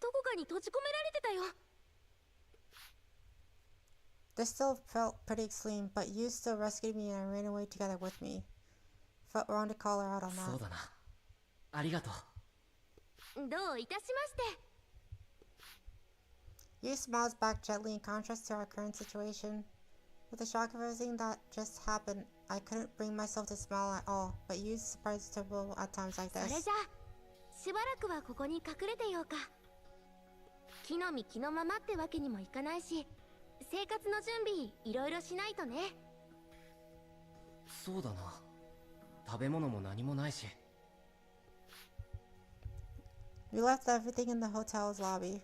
どこかに閉じ込められてたよ。This still felt pretty extreme, but you still rescued me and ran away together with me. Felt wrong to call her out on そう that. だな。ありがとう。どういたしまして。 You smiles back gently in contrast to our current situation. With the shock of everything that just happened, I couldn't bring myself to smile at all, but you surprised terrible at times like それ this. じゃあしばらくはここに隠れてようか。木の実木のままってわけにもいかないし、生活の準備いろいろしないとね。そうだな。食べ物も何もないし。We left everything in the hotel's lobby.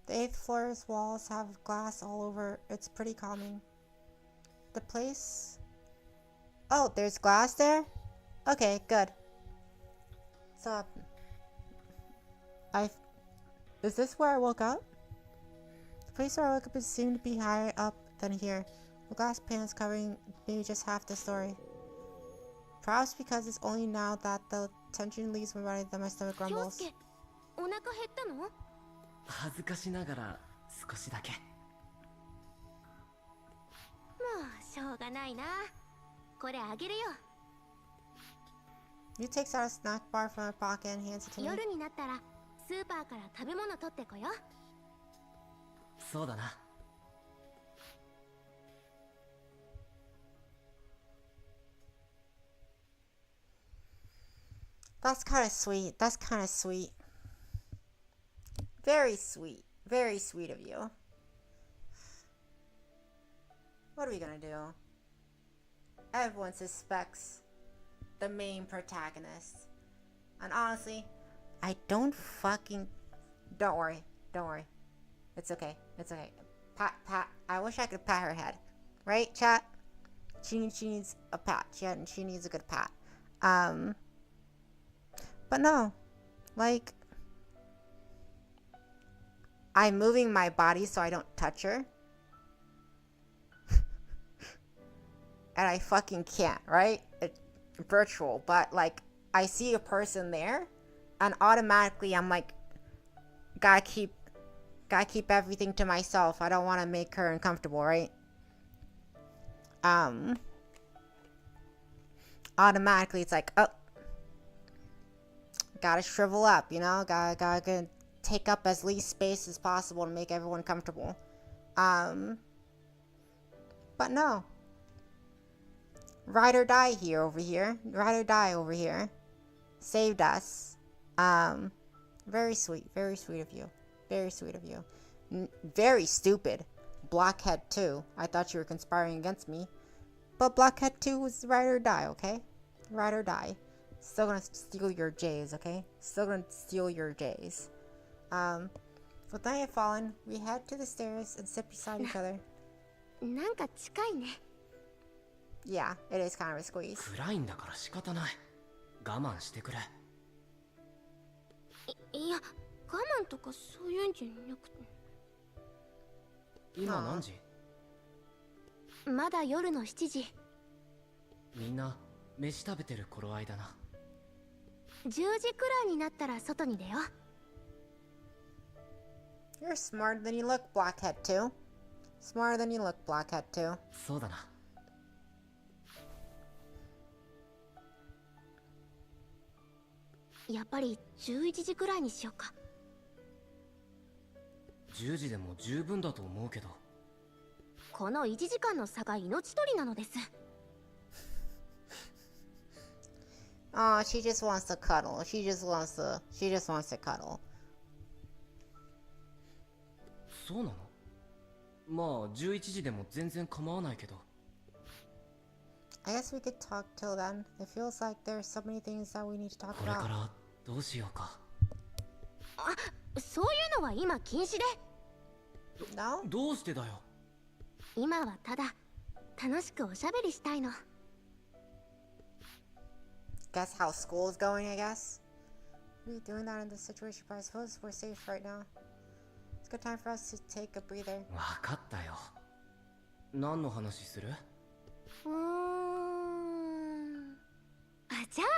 The 8th floor's walls have glass all over. It's pretty calming. The place... Oh, there's glass there? Okay, good. So, Is this where I woke up? The place where I woke up seemed to be higher up than here, with glass panes covering maybe just half the story. Perhaps because it's only now that the tension leaves my body that my stomach 京 grumbles. 介、お腹減ったの？恥ずかしながら少しだけ。もうしょうがないな。これあげるよ。You takes out a snack bar from her pocket and hands it to me. 夜になったらスーパーから食べ物取ってこよう。そうだな。That's kind of sweet. That's kind of sweet. Very sweet. Very sweet of you. What are we gonna do? Everyone suspects the main protagonist. And honestly, I don't fucking... Don't worry. Don't worry. It's okay. It's okay. Pat. I wish I could pat her head. Right, chat? She needs a pat. She needs a good pat. But no. Like... I'm moving my body so I don't touch her. And I fucking can't, right? It's virtual, but like I see a person there and automatically I'm like gotta keep everything to myself. I don't want to make her uncomfortable, right? Automatically it's like, oh, gotta shrivel up, you know, gotta take up as least space as possible to make everyone comfortable. But no. Ride or die here over here. Ride or die over here. Saved us. Very sweet of you. Very sweet of you. Very stupid. Blockhead 2. I thought you were conspiring against me. But Blockhead 2 was ride or die, okay? Ride or die. Still gonna steal your J's, okay? Still gonna steal your J's. With night had fallen, we head to the stairs and sit beside each other. なんか近いね。Yeah, it is kind of a squeeze. 暗いんだから仕方ない。我慢してくれ。いや、我慢とかそういうんじゃなくて。今何時？まだ夜の7時。みんな飯食べてる頃合いだな。10時くらいになったら外に出よう。 You're smarter than you look, Blockhead 2. Smarter than you look, Blockhead 2. そうだな。やっぱり11時くらいにしようか。10時でも十分だと思うけど。この1時間の差が命取りなのです。Oh, she just wants to cuddle. She just wants to cuddle. そうなの？まあ11時でも全然構わないけど。I guess we could talk till then. It feels like there's so many things that we need to talk これか about. らどうしようか。あ、そういうのは今禁止で。No? どうしてだよ。今はただ楽しくおしゃべりしたいの。Guess how school is going, I guess? We're doing that in this situation, but I suppose we're safe right now. It's a good time for us to take a breather. わかったよ。何の話する？じゃあ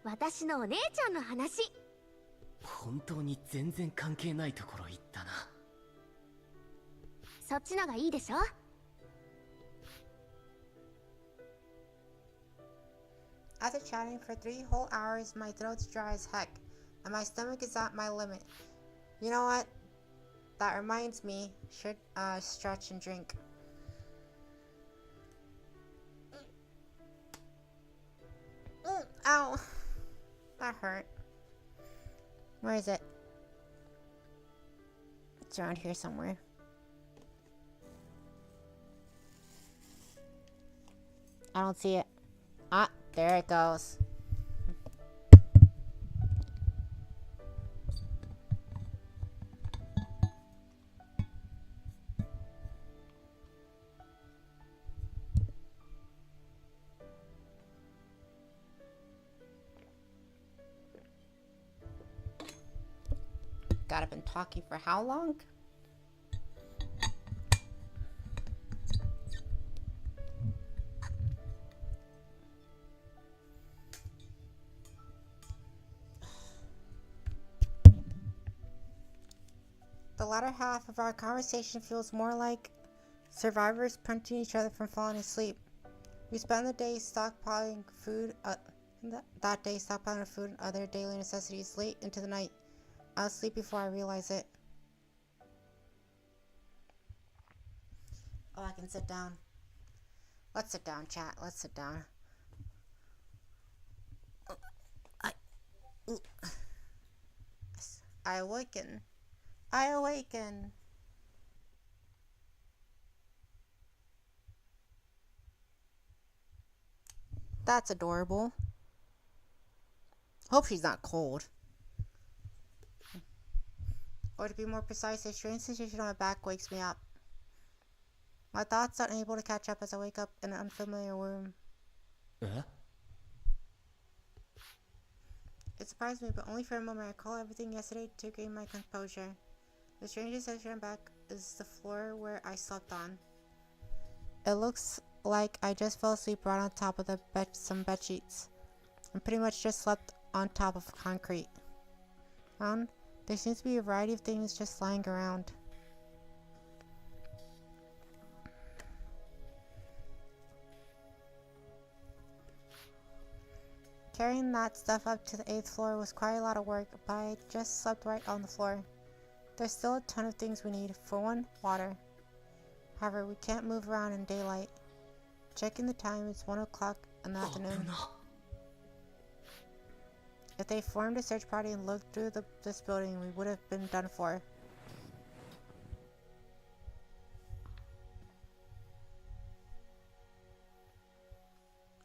私のお姉ちゃんの話。本当に全然関係ないところ行ったな。そっちのがいいでしょ。After chatting for 3 whole hours, my throat's dry as heck, and my stomach is at my limit. You know what? That reminds me, should stretch and drink. Ow! That hurt. Where is it? It's around here somewhere. I don't see it. Ah, there it goes. God, I've been talking for how long? The latter half of our conversation feels more like survivors punching each other from falling asleep. We spend the day stockpiling food, that day stockpiling food and other daily necessities late into the night. I'll sleep before I realize it. Oh, I can sit down. Let's sit down, chat. Let's sit down. I awaken. I awaken. That's adorable. Hope she's not cold. Or to be more precise, a strange sensation on my back wakes me up. My thoughts are unable to catch up as I wake up in an unfamiliar room. It surprised me, but only for a moment. I recall everything yesterday to gain my composure. The strangest sensation on my back is the floor where I slept on. It looks like I just fell asleep right on top of some bed sheets. And pretty much just slept on top of concrete. There seems to be a variety of things just lying around. Carrying that stuff up to the 8th floor was quite a lot of work, but I just slept right on the floor. There's still a ton of things we need. For one, water. However, we can't move around in daylight. Checking the time, it's 1 o'clock in the afternoon. If they formed a search party and looked through this building, we would have been done for.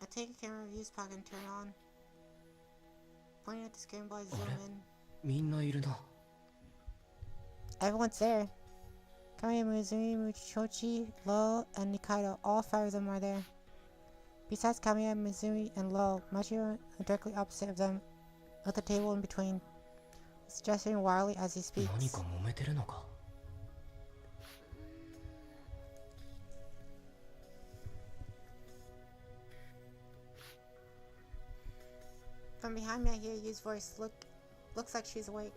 I take a camera views pocket and turn it on. Pointing at the screen while I zoom in. Everyone's there. Kamiya, Mizumi, Muchochi, Lo, and Nikaido. All 5 of them are there. Besides Kamiya, Mizumi, and Lo, Machiro are directly opposite of them, at the table in between, gesturing wildly as he speaks. From behind me, I hear Yu's voice. Looks like she's awake.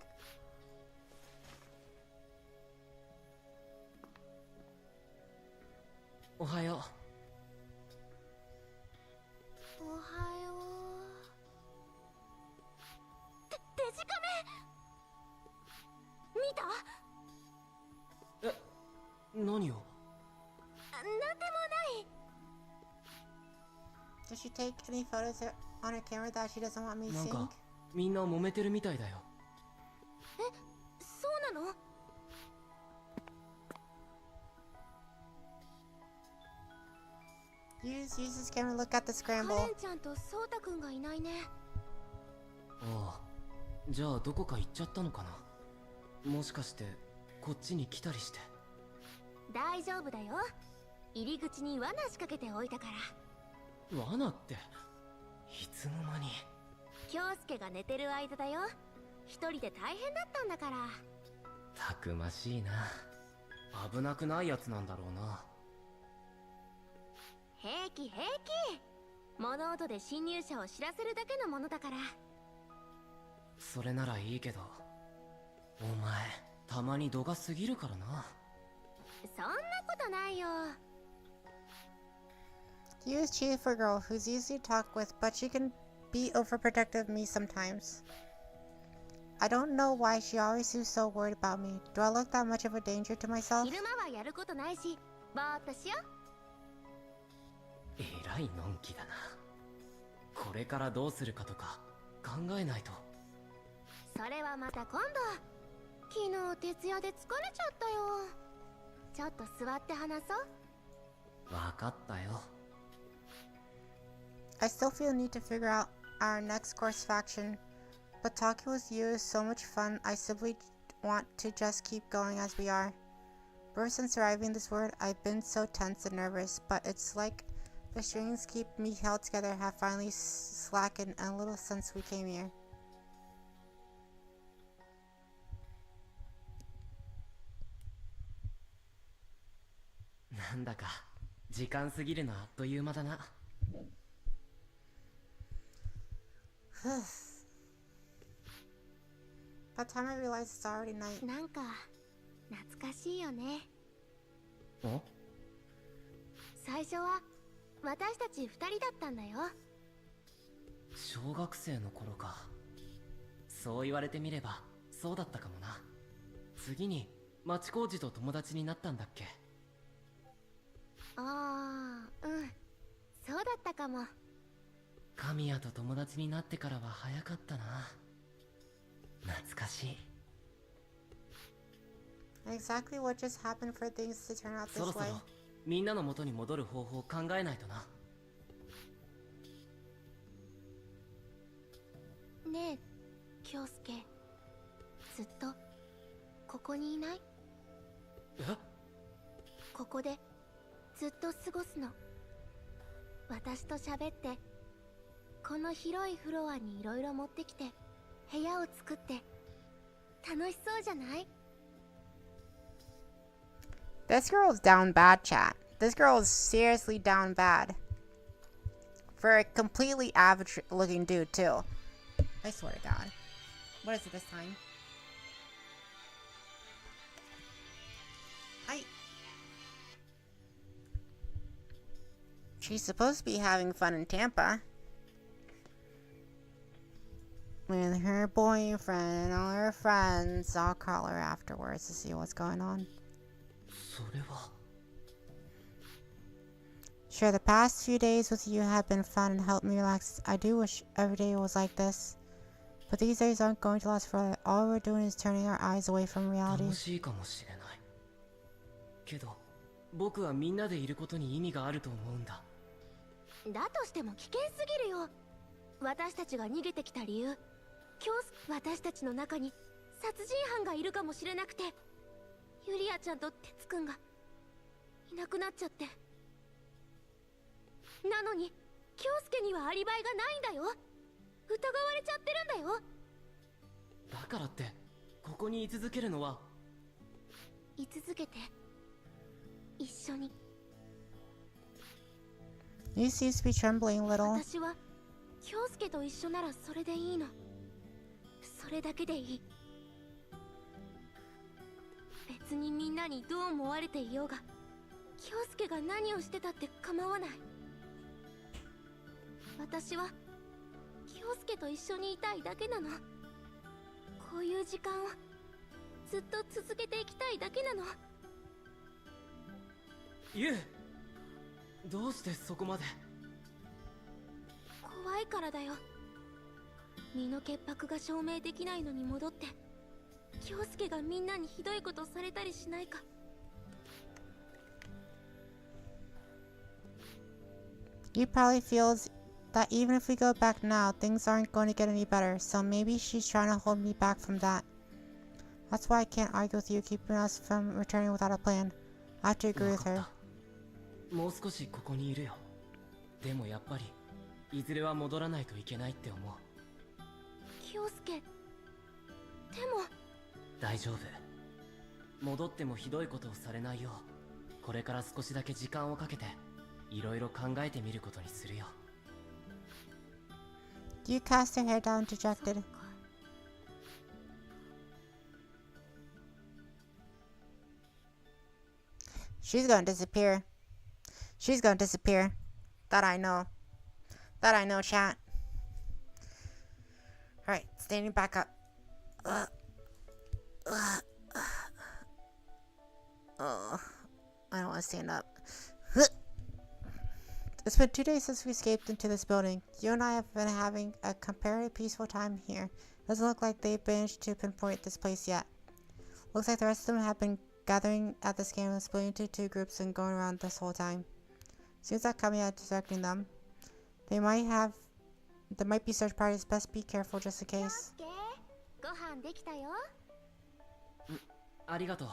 Ohayo. Does she take any photos on her camera that she doesn't want me seeing? みんな揉めてるみたいだよ。そうなの? Use this camera to look at the scramble. カレンちゃんとソータくんがいないね。ああ、じゃあどこか行っちゃったのかな。もしかしてこっちに来たりして。大丈夫だよ。入り口に罠仕掛けておいたから。罠って。いつの間に。京介が寝てる間だよ。一人で大変だったんだから。たくましいな。危なくないやつなんだろうな。平気平気。物音で侵入者を知らせるだけのものだから。それならいいけど、お前たまに度が過ぎるからな。そんなことないよ。Use chief for a girl who's easy to talk with, but she can be overprotective of me sometimes. I don't know why she always seems so worried about me. Do I look that much of a danger to myself? 昼間はやることないし、ぼーっとしよえらいのんきだな。これからどうするかとか考えないと。う。それはまた今度。昨日徹夜で疲れちゃったよ。ちょっと座って話そう。わかったよ。I still feel the need to figure out our next course faction, but talking with you is so much fun. I simply want to just keep going as we are. Ever since arriving this world, I've been so tense and nervous, but it's like the strings keep me held together have finally slackened a little since we came here. なんだか時間過ぎるのあっという間だな。By the time I realize it's already night. なんか懐かしいよね。お？最初は私たち2人だったんだよ。小学生の頃か。そう言われてみればそうだったかもな。次に町工事と友達になったんだっけ？ああ、うん、そうだったかも。神谷と友達になってからは早かったな。懐かしい。 Exactly what just happened for things to turn out そろ this そ way. ろみんなの元に戻る方法を考えないとな。ねえ、京介、ずっとここにいない？え？ここでずっと過ごすの。私と喋って、この広いフロアにいろいろ持ってきて部屋を作って楽しそうじゃない？ This girl is down bad, chat. This girl is seriously down bad. For a completely average looking dude, too. I swear to God. What is it this time? She's supposed to be having fun in Tampa. With her boyfriend and all her friends. I'll call her afterwards to see what's going on. それは。 Sure, the past few days with you have been fun and helped me relax. I do wish every day was like this. But these days aren't going to last forever. All we're doing is turning our eyes away from reality. 楽しいかもしれない。けど、僕はみんなでいることに意味があると思うんだ。だとしても危険すぎるよ。私たちが逃げてきた理由、私たちの中に殺人犯がいるかもしれなくて、ユリアちゃんと哲くんがいなくなっちゃって。なのに京介にはアリバイがないんだよ。疑われちゃってるんだよ。だからってここに居続けるのは。居続けて、一緒に。 You seem to be trembling a little. 私は京介と一緒ならそれでいいの。それだけでいい。別にみんなにどう思われていようが、京介が何をしてたって構わない。私は京介と一緒にいたいだけなの。こういう時間をずっと続けていきたいだけなの。ユウ、どうしてそこまで。怖いからだよ。身の潔白が証明できないのに戻って京介がみんなにひどいことされたりしないか。 You probably feels that even if we go back now, things aren't going to get any better, so maybe she's trying to hold me back from that. That's why I can't argue with you keeping us from returning without a plan. I have to agree with her. もう少しここにいるよ。でもやっぱりいずれは戻らないといけないって思う。京介、でも大丈夫。戻ってもひどいことをされないよう、これから少しだけ時間をかけていろいろ考えてみることにするよ。 You cast her hair down, dejected. She's gonna disappear. She's gonna disappear. That I know. That I know, chat. Alright, standing back up. Ugh. Ugh. Oh, I don't want to stand up. It's been 2 days since we escaped into this building. You and I have been having a comparatively peaceful time here. Doesn't look like they've managed to pinpoint this place yet. Looks like the rest of them have been gathering at the scanner, splitting into 2 groups and going around this whole time. Seems like Kamiya is directing them. There might be search parties. Best be careful just in case. ご飯できたよ。ありがとう。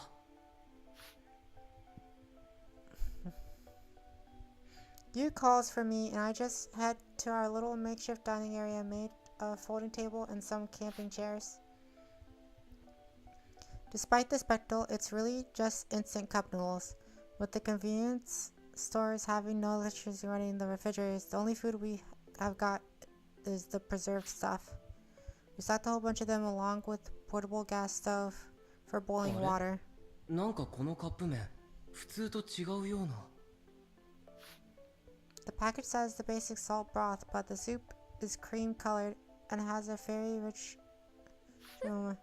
You calls for me, and I just head to our little makeshift dining area made of a folding table and some camping chairs. Despite the spectacle, it's really just instant cup noodles. With the convenience stores having no electricity running the refrigerators, the only food we have got is the preserved stuff. We stocked a whole bunch of them along with portable gas stove for boiling water. なんかこのカップ麺、普通と違うような。The package says the basic salt broth, but the soup is cream colored and has a very rich aroma.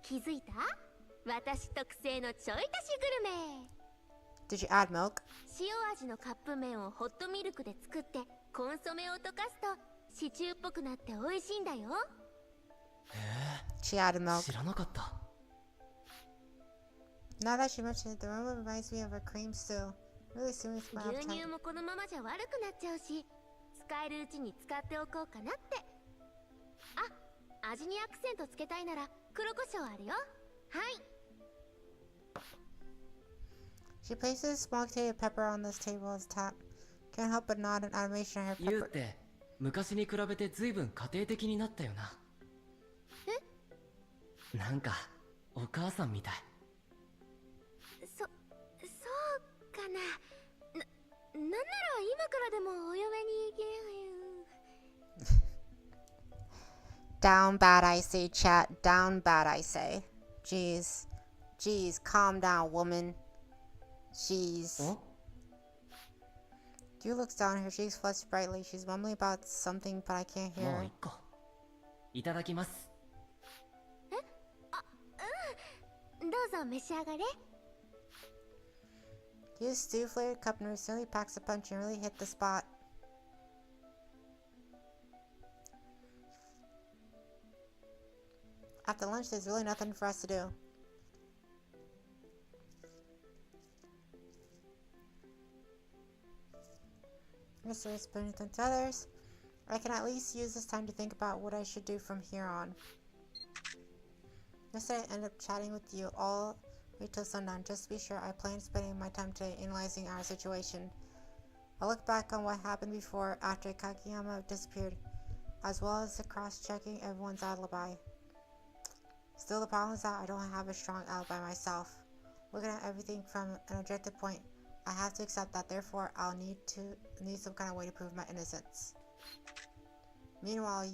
気づいた？私特製のちょい足しグルメ。Did you add milk? 塩味のカップ麺をホットミルクで作ってコンソメを溶かすとシチューっぽくなって美味しいんだよ。She added milk. 知らなかった。Now that she mentioned it, the aroma reminds me of a cream stew. Really soon it's my 牛 appetite. 乳もこのままじゃ悪くなっちゃうし、使えるうちに使っておこうかなって。あ、味にアクセントつけたいなら黒胡椒あるよ。はい。She places smoked potato pepper on this table as tap. Can't help but nod an animation at her ユウ pepper. って昔に比べて随分家庭的になったよな。なんかお母さんみたい。そうかな。なんなら今からでもお嫁に行けよ。Down bad I say, chat. Down bad I say. Jeez. Jeez, calm down, woman. Jeez. Yu looks down, her cheeks flush brightly. She's mumbling about something, but I can't hear もう her. 一個。いただきます。どうぞ召し上がれ。Yu's stew-flavored cup noodle certainly packs a punch and really hit the spot. After lunch, there's really nothing for us to do. Mr. Spoon to others. I can at least use this time to think about what I should do from here on. Yesterday, I ended up chatting with you all way till sundown. Just to be sure, I plan on spending my time today analyzing our situation. I look back on what happened before, after Kageyama disappeared, as well as the cross-checking everyone's alibi. Still, the problem is that I don't have a strong alibi myself. Looking at everything from an objective point, I have to accept that. Therefore, I'll need some kind of way to prove my innocence. Meanwhile,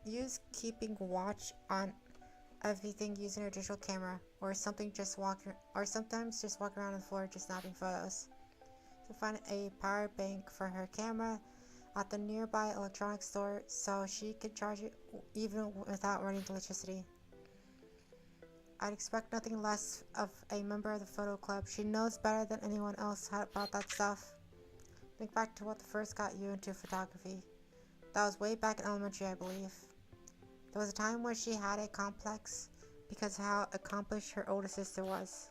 Yu's keeping watch on everything using her digital camera, or sometimes just walking around the floor just snapping photos. To find a power bank for her camera at the nearby electronics store so she could charge it even without running electricity. I'd expect nothing less of a member of the photo club. She knows better than anyone else about that stuff. Think back to what first got you into photography. That was way back in elementary, I believe. There was a time where she had a complex because of how accomplished her older sister was.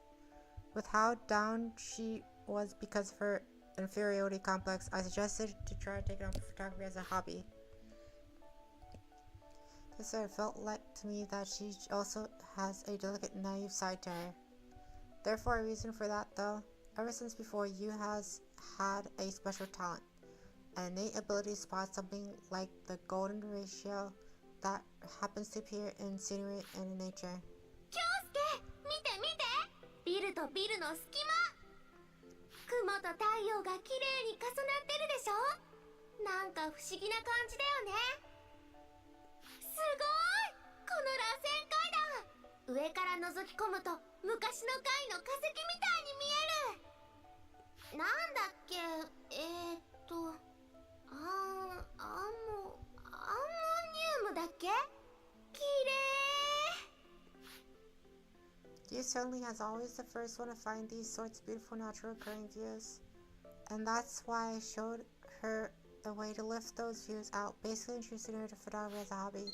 With how down she was because of her inferiority complex, I suggested to try taking up photography as a hobby. It felt like to me that she also has a delicate, naive side to her. Therefore, a reason for that, though, ever since before, Yu has had a special talent, an innate ability to spot something like the golden ratio that happens to appear in scenery and in nature. 京介、見て見て、ビルとビルの隙間。雲と太陽が綺麗に重なってるでしょ。なんか不思議な感じだよね。すごい！この螺旋階段、上から覗き込むと昔の階の化石みたいに見える。なんだっけ、アンモニウム介きれ You certainly as always the first one to find these sorts of beautiful natural occurring views. And that's why I showed her the way to lift those views out, basically introducing her to photography as a hobby.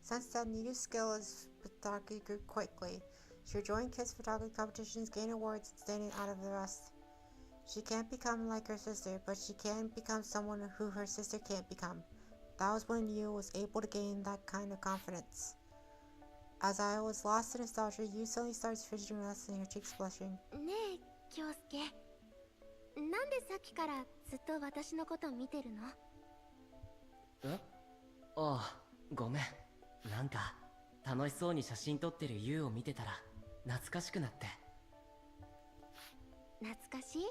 Since then, Yu's skill as photography grew quickly. She would join kids' photography competitions, gain awards, and standing out of the rest. She can't become like her sister, but she can become someone who her sister can't become. That was when Yu was able to gain that kind of confidence. As I was lost in nostalgia, Yu suddenly starts fidgeting with us and her cheeks blushing. ねえ京介、なんでさっきからずっと私のこと見てるの？え？ああ、ごめん。なんか楽しそうに写真撮ってるユウを見てたら懐かしくなって。懐かしい？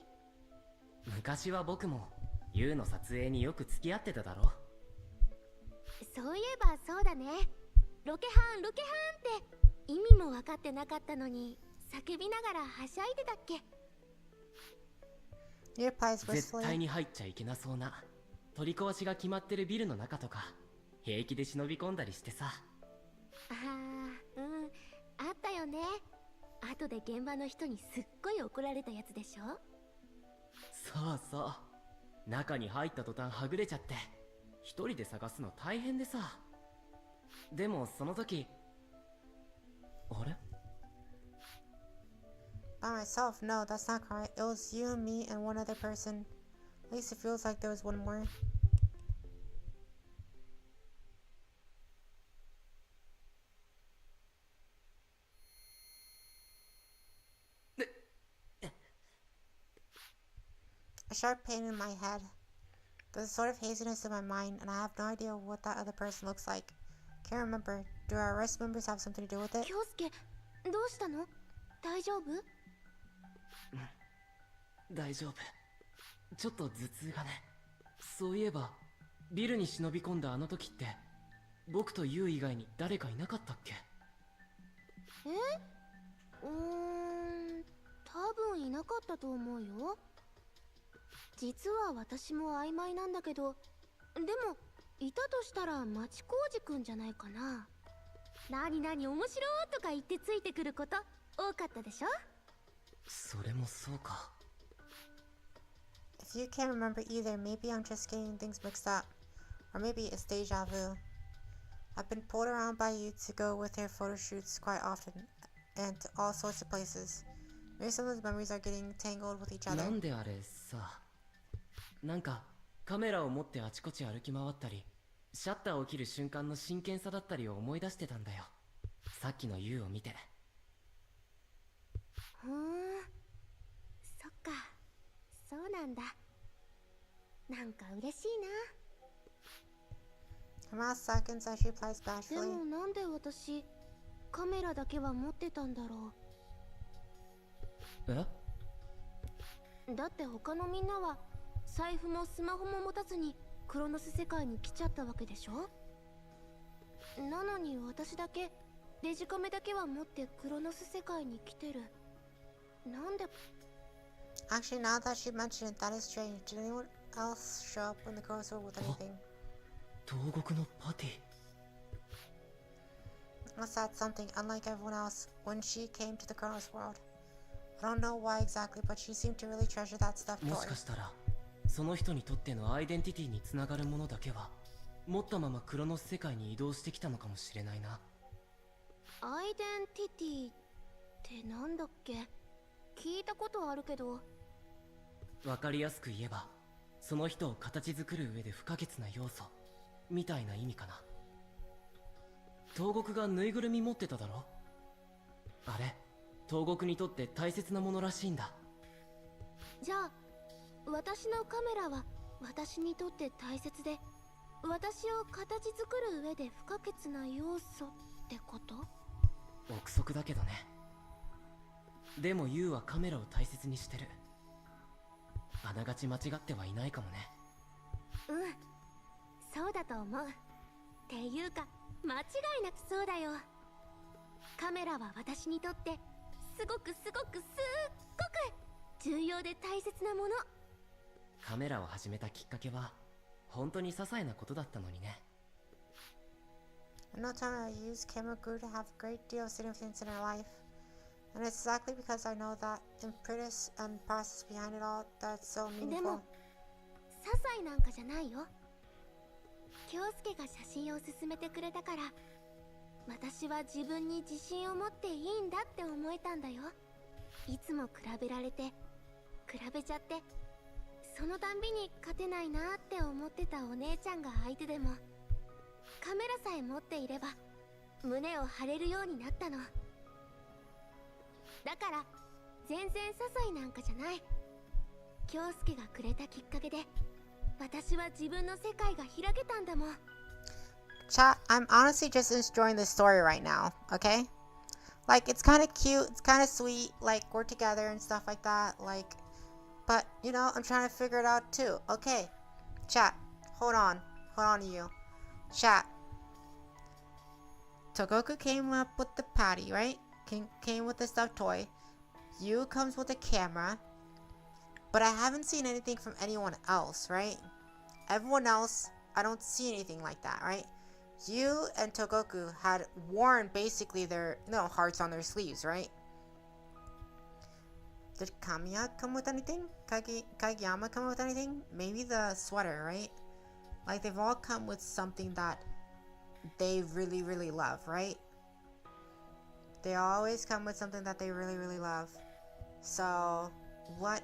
昔は僕もユウの撮影によく付き合ってただろ。そういえばそうだね。ロケハンって意味も分かってなかったのに叫びながらはしゃいでたっけ？ Yu replies 絶 wistfully. 対に入っちゃいけなそうな取り壊しが決まってるビルの中とか平気で忍び込んだりしてさ。ああ、あったよね。後で現場の人にすっごい怒られたやつでしょ？そうそう。中に入った途端はぐれちゃって一人で探すの大変でさ。でもその時、あれ？ By myself? No, that's not correct. It was you and me and one other person. At least it feels like there was one more. A sharp pain in my head. There's a sort of haziness in my mind, and I have no idea what that other person looks like. Can't remember. Do our arrest members have something to do with it? 京介、どうしたの？大丈夫？大丈夫。ちょっと頭痛がね。そういえばビルに忍び込んだあの時って僕とユウ以外に誰かいなかったっけ？多分いなかったと思うよ。実は私も曖昧なんだけど、でもいたとしたら町浩二くんじゃないかな。何面白とか言ってついてくること多かったでしょ？それもそうか。If you can't remember either, maybe I'm just getting things mixed up. Or maybe it's deja vu. I've been pulled around by you to go with her photo shoots quite often, and to all sorts of places. Maybe some of those memories are getting tangled with each other. なんであれさ、なんかカメラを持ってあちこち歩き回ったりシャッターを切る瞬間の真剣さだったりを思い出してたんだよ。さっきのユウを見て。そっか、そうなんだ。なんか嬉しいな。 Come out seconds as she replies で bashfully. もなんで私カメラだけは持ってたんだろえ？う。だって他のみんなは財布もスマホも持たずにクロノス世界に来ちゃったわけでしょ。なのに私だけデジカメだけは持ってクロノス世界に来てる。なんで？ Actually, now that she mentioned it, that is strange. Did anyone else show up in the crossover with anything? 東国のパティ。 Unless that's something unlike everyone else when she came to the Chronos world. I don't know why exactly, but she seemed to really treasure that stuffed も toy. しかしたらその人にとってのアイデンティティにつながるものだけは持ったままクロノス世界に移動してきたのかもしれないな。アイデンティティってなんだっけ？聞いたことあるけど。わかりやすく言えばその人を形作る上で不可欠な要素みたいな意味かな。東国がぬいぐるみ持ってただろ。あれ東国にとって大切なものらしいんだ。じゃあ私のカメラは私にとって大切で、私を形作る上で不可欠な要素ってこと？憶測だけどね。でもユウはカメラを大切にしてる。あながち間違ってはいないかもね。そうだと思う。っていうか間違いなくそうだよ。カメラは私にとってすごく重要で大切なもの。カメラを始めたきっかけは本当に些細なことだったのにね。In no time I used camera grew to have a great deal of significance in her life. And it's exactly because I know that impetus and process behind it all that's so meaningful. 些細なんかじゃないよ。京介が写真を勧めてくれたから、私は自分に自信を持っていいんだって思えたんだよ。いつも比べられて、比べちゃって、そのたんびに勝てないなって思ってたお姉ちゃんが相手でも、カメラさえ持っていれば胸を張れるようになったの。だから全然些細なんかじゃない。京介がくれたきっかけで私は自分の世界が開けたんだもん。 Chat, I'm honestly just enjoying this story right now, okay? Like, it's kind of cute, it's kind of sweet, like, we're together and stuff like that, like, but, you know, I'm trying to figure it out too. Okay, chat, hold on to you. Chat. Togoku came up with the patty, right? Came with the stuffed toy. You comes with a camera. But I haven't seen anything from anyone else, right? Everyone else, I don't see anything like that, right? You and Togoku had worn basically their, hearts on their sleeves, right? Did Kamiya come with anything? Kageyama come with anything? Maybe the sweater, right? Like, they've all come with something that they really, really love, right? They always come with something that they really, really love. So, what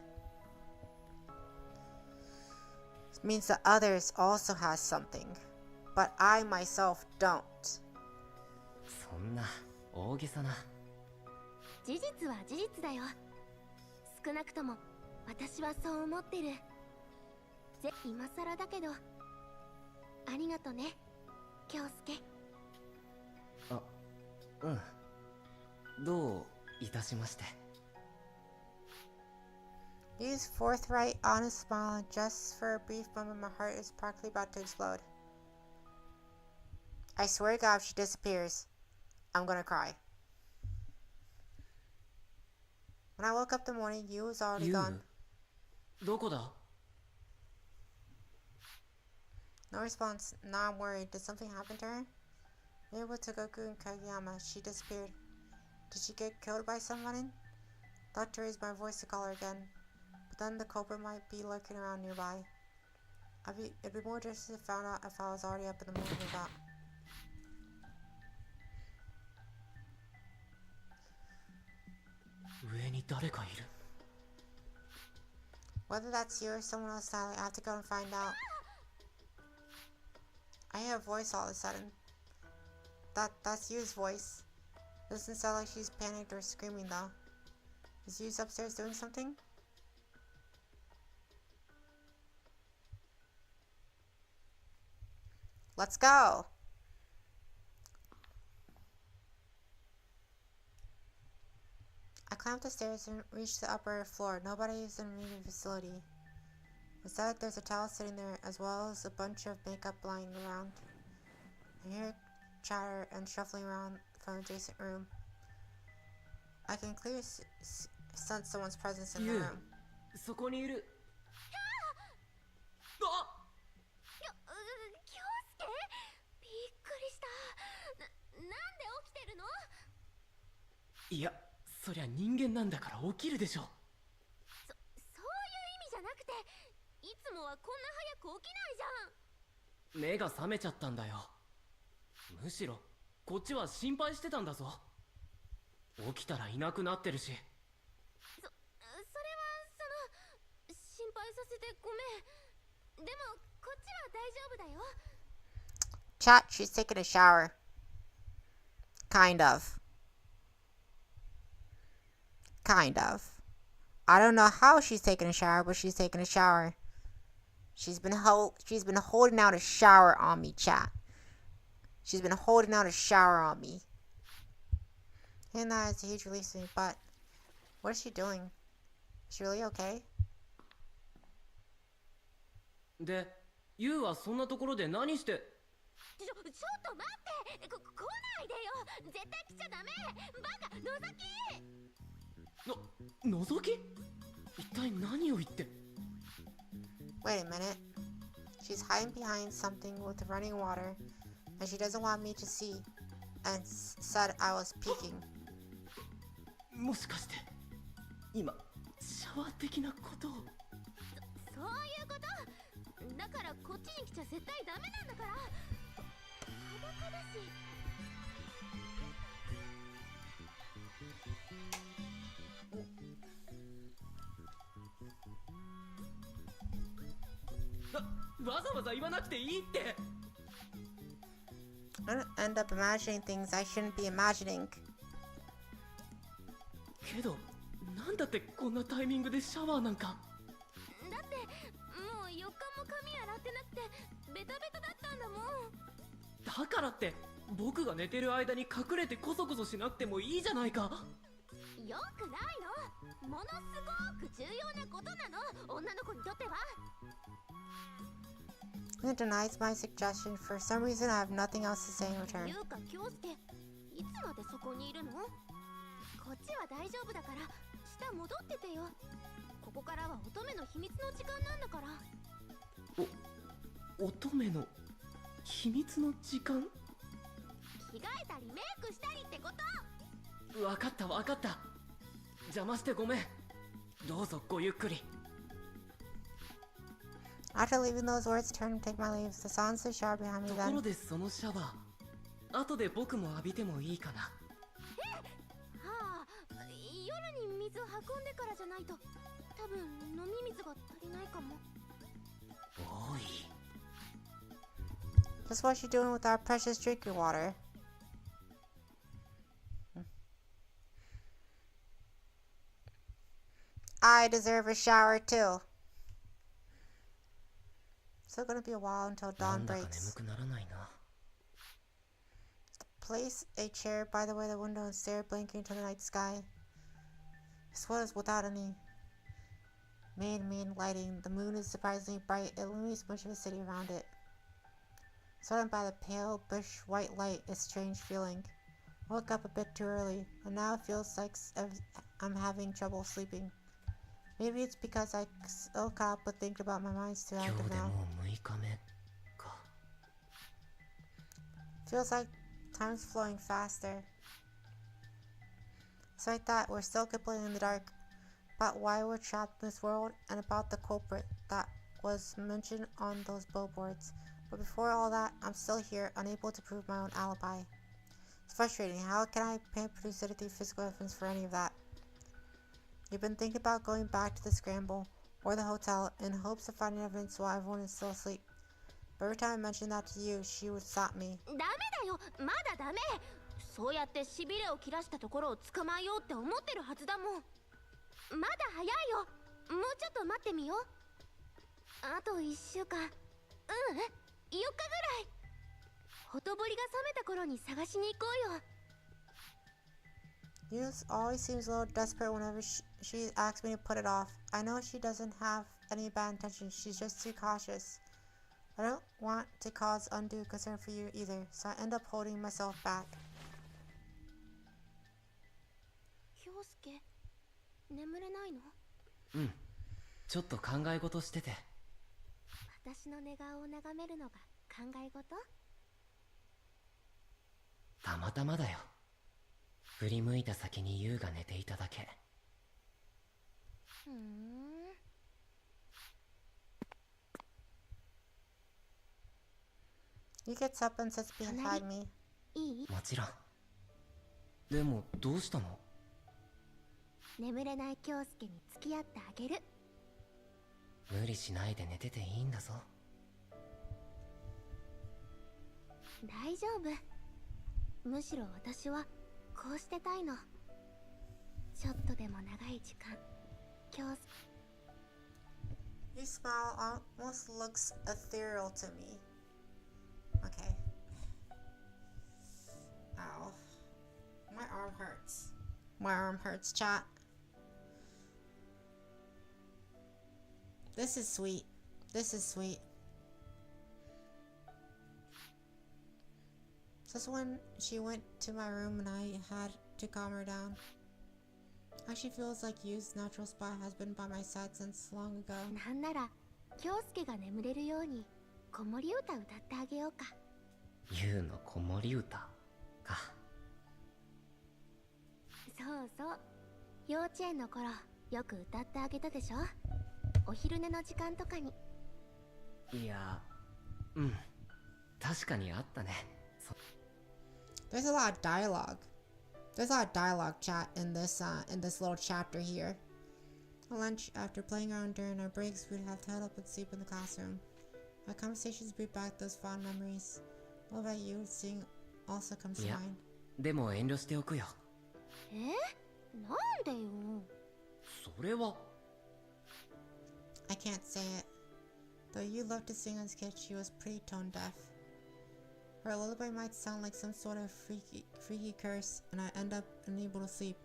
means the others also has something, but I myself don't. そんな大げさな。事実は事実だよ。少なくとも私はそう思ってる。今更だけど、ありがとね、京介。あ、うん。どういたしまして。Yu's forthright, honest smile, and just for a brief moment my heart is practically about to explode. I swear to God, if she disappears, I'm gonna cry. When I woke up in the morning, Yu was already gone. どこだ? No response. Now I'm worried. Did something happen to her? Maybe with Togoku and Kageyama, she disappeared. Did she get killed by someone? Thought to raise my voice to call her again. But then the culprit might be lurking around nearby. It'd be more just if found out if I was already up in the morning or not. Whether that's you or someone else, Sally, I have to go and find out. I hear a voice all of a sudden. That's Yu's voice. Doesn't sound like she's panicked or screaming though. Is Yu's upstairs doing something? Let's go! I climbed the stairs and reached the upper floor. Nobody is in the facility. Instead, there's a towel sitting there, as well as a bunch of makeup lying around. I hear chatter and shuffling around from an adjacent room. I can clearly sense someone's presence in the room. そこにいる。あ！京介？びっくりした。なんで起きてるの？いや、そりゃ人間なんだから起きるでしょ。そういう意味じゃなくて、いつもはこんな早く起きないじゃん。目が覚めちゃったんだよ。むしろこっちは心配してたんだぞ。起きたらいなくなってるし。それは心配させてごめん。でもこっちは大丈夫だよ。Chat, she's taking a shower. Kind of. I don't know how she's taking a shower, but she's taking a shower. She's been holding out a shower on me, chat. She's been holding out a shower on me. And that is a huge relief to me, but what is she doing? Is she really okay? で、ユウはそんなところで何して？ちょっと待って！来ないでよ！絶対来ちゃダメ！バカ！覗き！覗き？一体何を言って？ Wait a minute. She's hiding behind something with running water. and she doesn't want me to see, and said I was peeking. もしかして今シャワー的なことを。そういうことだからこっちに来ちゃ絶対ダメなんだから。裸だし。わざわざ言わなくていいって。 I don't end up imagining things I shouldn't be imagining. けどなんだってこんなタイミングでシャワーなんか。だってもう4日も髪洗ってなくてベタベタだったんだもん。だからって僕が寝てる間に隠れてコソコソしなくてもいいじゃないか。よくないの。ものすごく重要なことなの、女の子にとっては。It denies my suggestion. For some reason, I have nothing else to say in return. ゆうか京介、いつまでそこにいるの。こっちは大丈夫だから下戻っててよ。ここからは乙女の秘密の時間なんだから。乙女の秘密の時間。着替えたりメイクしたりってこと。わかったわかった。邪魔してごめん。どうぞごゆっくり。 After leaving those words, I turned to take my leave. The silence of the shower behind me ところ then. でそのシャワー後で僕も浴びてもいいかな。はあ、夜に水を運んでからじゃないと多分飲み水が足りないかも。おい。 Just what you doing with our precious drinking water? I deserve a shower too. Still gonna be a while until な dawn んだか breaks. 眠くならないな。 Place a chair by the way of the window and stare blinking into the night sky. This was without any main lighting. The moon is surprisingly bright. It illuminates much of the city around it. Surrounded by the pale, bush white light, a strange feeling. I woke up a bit too early, and now it feels like I'm having trouble sleeping. Maybe it's because I still caught up with thinking about my mind's too 今日 active で now. もう6日目か。 Feels like time's flowing faster. So I thought we're still completely in the dark about why we're trapped in this world and about the culprit that was mentioned on those billboards. But before all that, I'm still here, unable to prove my own alibi. It's frustrating. How can I paint lucidity physical evidence for any of that? You've been thinking about going back to the scramble or the hotel in hopes of finding evidence while everyone is still asleep. But every time I mentioned that to you, she would stop me. ダメだよ、まだダメ。そうやってしびれを切らしたところを捕まえようって思ってるはずだもん。まだ早いよ。もうちょっと待ってみよう。あと1週間。4日ぐらい。ほとぼりが冷めた頃に探しに行こうよ。You always seems a little desperate whenever she asks me to put it off. I know she doesn't have any bad intentions, she's just too cautious. I don't want to cause undue concern for you either, so I end up holding myself back. 京介、眠れないの？うん。ちょっと考え事してて。私の寝顔を眺めるのが考え事？たまたまだよ。振り向いた先に優が寝ていただけ。He gets up and sits beside me. いい？もちろん。でもどうしたの？眠れない京介に付き合ってあげる。無理しないで寝てていいんだぞ。大丈夫。むしろ私はこうしてたいの。ちょっとでも長い時間、京介。His smile almost looks ethereal to me. Okay. Ow. My arm hurts. My arm hurts, chat. This is sweet. This is sweet. Just when she went to my room and I had to calm her down. Actually feels like Yu's natural spot has been by my side since long ago. なんなら京介が眠れるように子守歌歌ってあげようか。ユウの子守歌か。そうそう。幼稚園の頃、よく歌ってあげたでしょ。お昼寝の時間とかに。いや、うん。確かにあったね。There's a lot of dialogue. There's a lot of dialogue chat in this little chapter here. At lunch, after playing around during our breaks, we'd have to head up and sleep in the classroom. Our conversations bring back those fond memories. What about you? Seeing also comes to いや、 mind. でも遠慮しておくよ。なんでよ。それは。I can't say it. Though you loved to sing as a kid, she was pretty tone deaf. Her lullaby might sound like some sort of freaky curse, and I'd end up unable to sleep.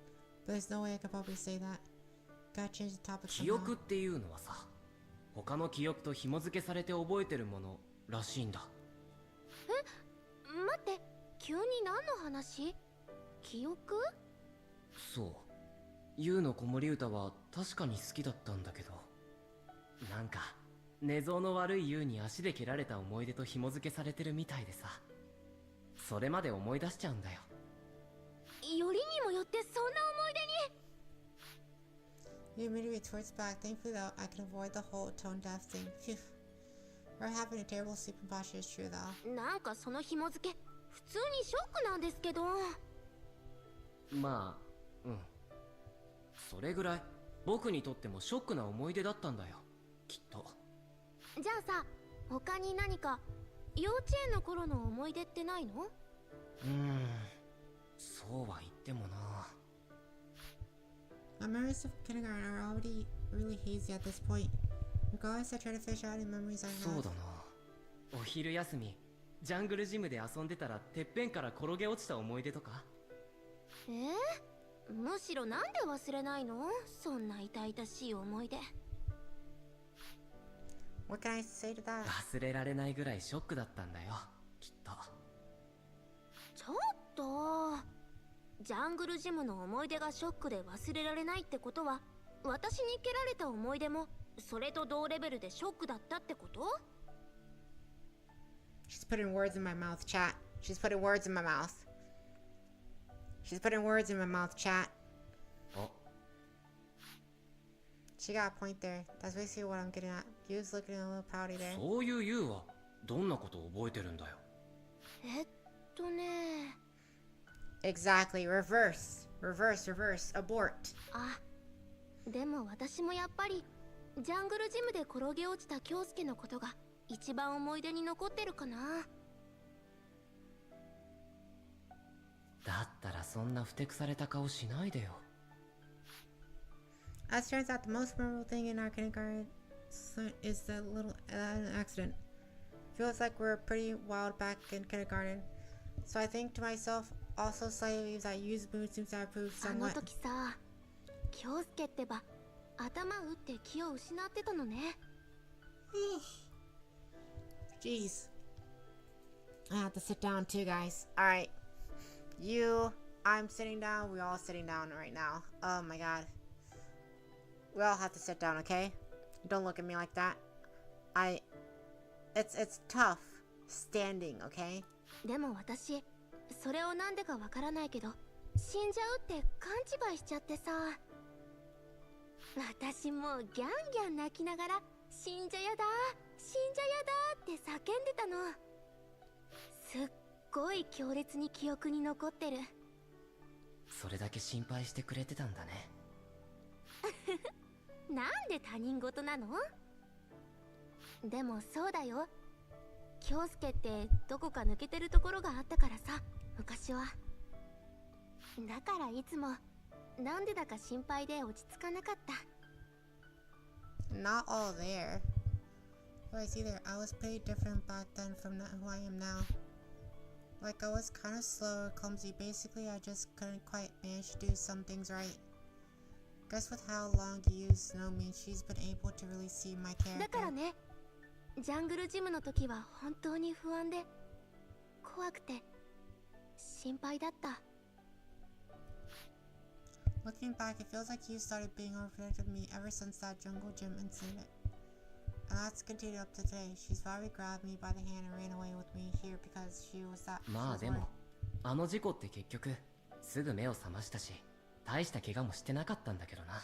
But there's no way I could probably say that. Gotta change the topic 記 somehow. 憶っていうのはさ、他の記憶と紐付けされて覚えてるものらしいんだ。待って、急に何の話？記憶？そう。ユウの子守歌は確かに好きだったんだけど、なんか寝相の悪いユウに足で蹴られた思い出と紐付けされてるみたいでさ、それまで思い出しちゃうんだよ。よりにもよってそんな思い出に。You immediately towards back. Thankfully, though, I could avoid the whole tone deaf thing. Phew. We're having a terrible sleeping posture is true, though. なんかその紐付け、普通にショックなんですけど。まあ、うん。それぐらい僕にとってもショックな思い出だったんだよ、きっと。じゃあさ、他に何か幼稚園の頃の思い出ってないの？そうは言ってもな。My memories of kindergarten are already really hazy at this point. Regardless, I try to fish out any memories I そう have. だな。お昼休み、ジャングルジムで遊んでたらてっぺんから転げ落ちた思い出とか。むしろなんで忘れないの？そんな痛々しい思い出。What can I say to that? 忘れられないぐらいショックだったんだよ、きっと。ちょっと。ジャングルジムの思い出がショックで忘れられないってことは、私に蹴られた思い出もそれと同レベルでショックだったってこと？ She's putting words in my mouth, chat. She's putting words in my mouth. She's putting words in my mouth, chat. あ、 She got a point there. That's basically what I'm getting at. Yu's looking a little pouty there. そういうユウはどんなことを覚えてるんだよ。Exactly. Reverse. Reverse, reverse. Abort. あ、でも私もやっぱりジャングルジムで転げ落ちた京介のことが一番思い出に残ってるかな。だったらそんなふてくされた顔しないでよ。As turns out, the most memorable thing in our kindergarten is the little accident. Feels like we're pretty wild back in kindergarten. So I think to myself, also slightly that Yu's mood seems to have improved あの somewhat. 時さ、京介ってば頭打って気を失ってたのね。Jeez. I have to sit down too, guys. Alright. You, I'm sitting down. We're all sitting down right now. Oh my god. We all have to sit down, okay? Don't look at me like that. It's tough standing, okay? でも私、それをなんでかわからないけど、死んじゃうって勘違いしちゃってさ。私もうギャンギャン泣きながら、死んじゃやだ、死んじゃやだって叫んでたの。すっごい強烈に記憶に残ってる。それだけ心配してくれてたんだね。なんで他人事なの？でもそうだよ。京介ってどこか抜けてるところがあったからさ、昔は。だからいつもなんでだか心配で落ち着かなかった。Not all there. But I see there, I was pretty different back then from who I am now. Like I was kind of slow or clumsy. Basically, I just couldn't quite manage to do some things right. Guess with how long Yu's known me, she's been able to really see my だから character. ね、ジャングルジムの時は本当に不安で怖くて心配だった。Looking back, it feels like you started being overprotective of me ever since that jungle gym incident. let's continue up to today. She's probably grabbed me by the hand and ran away with me here because she was that. まあでもあの事故って結局すぐ目を覚ましたし大した怪我もしてなかったんだけどな。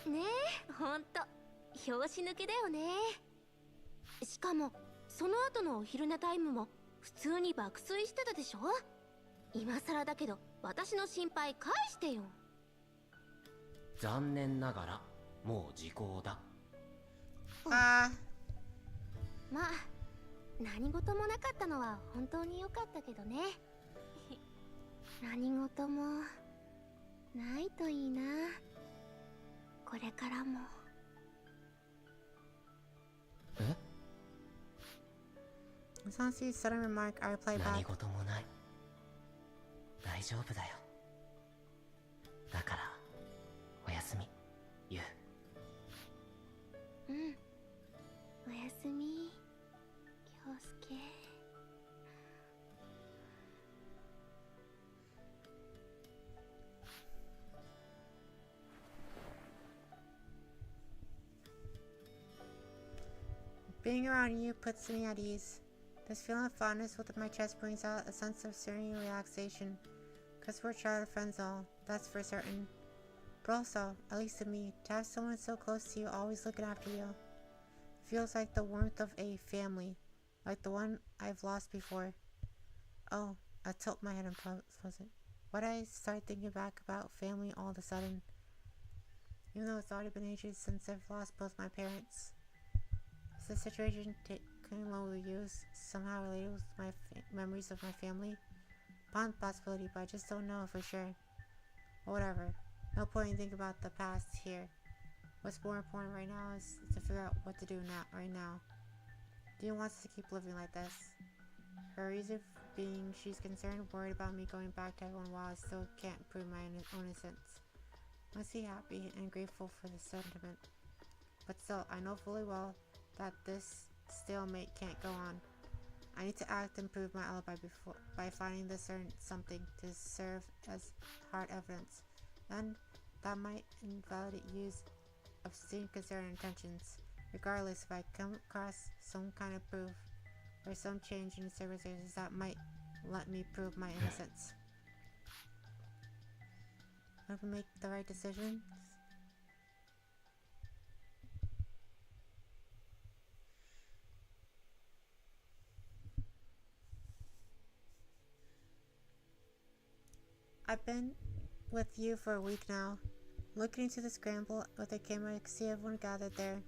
ねえ、ほんと拍子抜けだよね。しかもその後のお昼寝タイムも普通に爆睡してたでしょ。今更だけど私の心配返してよ。残念ながらもう時効だ。Ah. まあ何事もなかったのは本当に良かったけどね。何事もないといいな。これからも。えSansi's sudden remark, I replied 何 back. 事もない。大丈夫だよ。だからおやすみ、ユウ。うん。おやすみ、京介。Being around you puts me at ease. This feeling of fondness within my chest brings out a sense of serene relaxation. Cause we're childhood friends all, that's for certain. But also, at least to me, to have someone so close to you always looking after you feels like the warmth of a family, like the one I've lost before. Oh, I tilt my head and pause it. Why did I start thinking back about family all of a sudden? Even though it's already been ages since I've lost both my parents. Is the situation taking along with you somehow related with my memories of my family? Upon possibility, but I just don't know for sure. Or whatever. No point in thinking about the past here. What's more important right now is to figure out what to do right now. Dean wants to keep living like this. Her reason being she's concerned, worried about me going back to everyone while I still can't prove my own innocence. I must be happy and grateful for the sentiment. But still, I know fully well that this stalemate can't go on. I need to act and prove my alibi by finding this certain something to serve as hard evidence. Then, that might invalidate use of sincere concern and intentions. Regardless, if I come across some kind of proof or some change in circumstances that might let me prove my innocence. I can make the right decisions. I've been with you for a week now. Looking into the scramble with a camera, I can see everyone gathered there.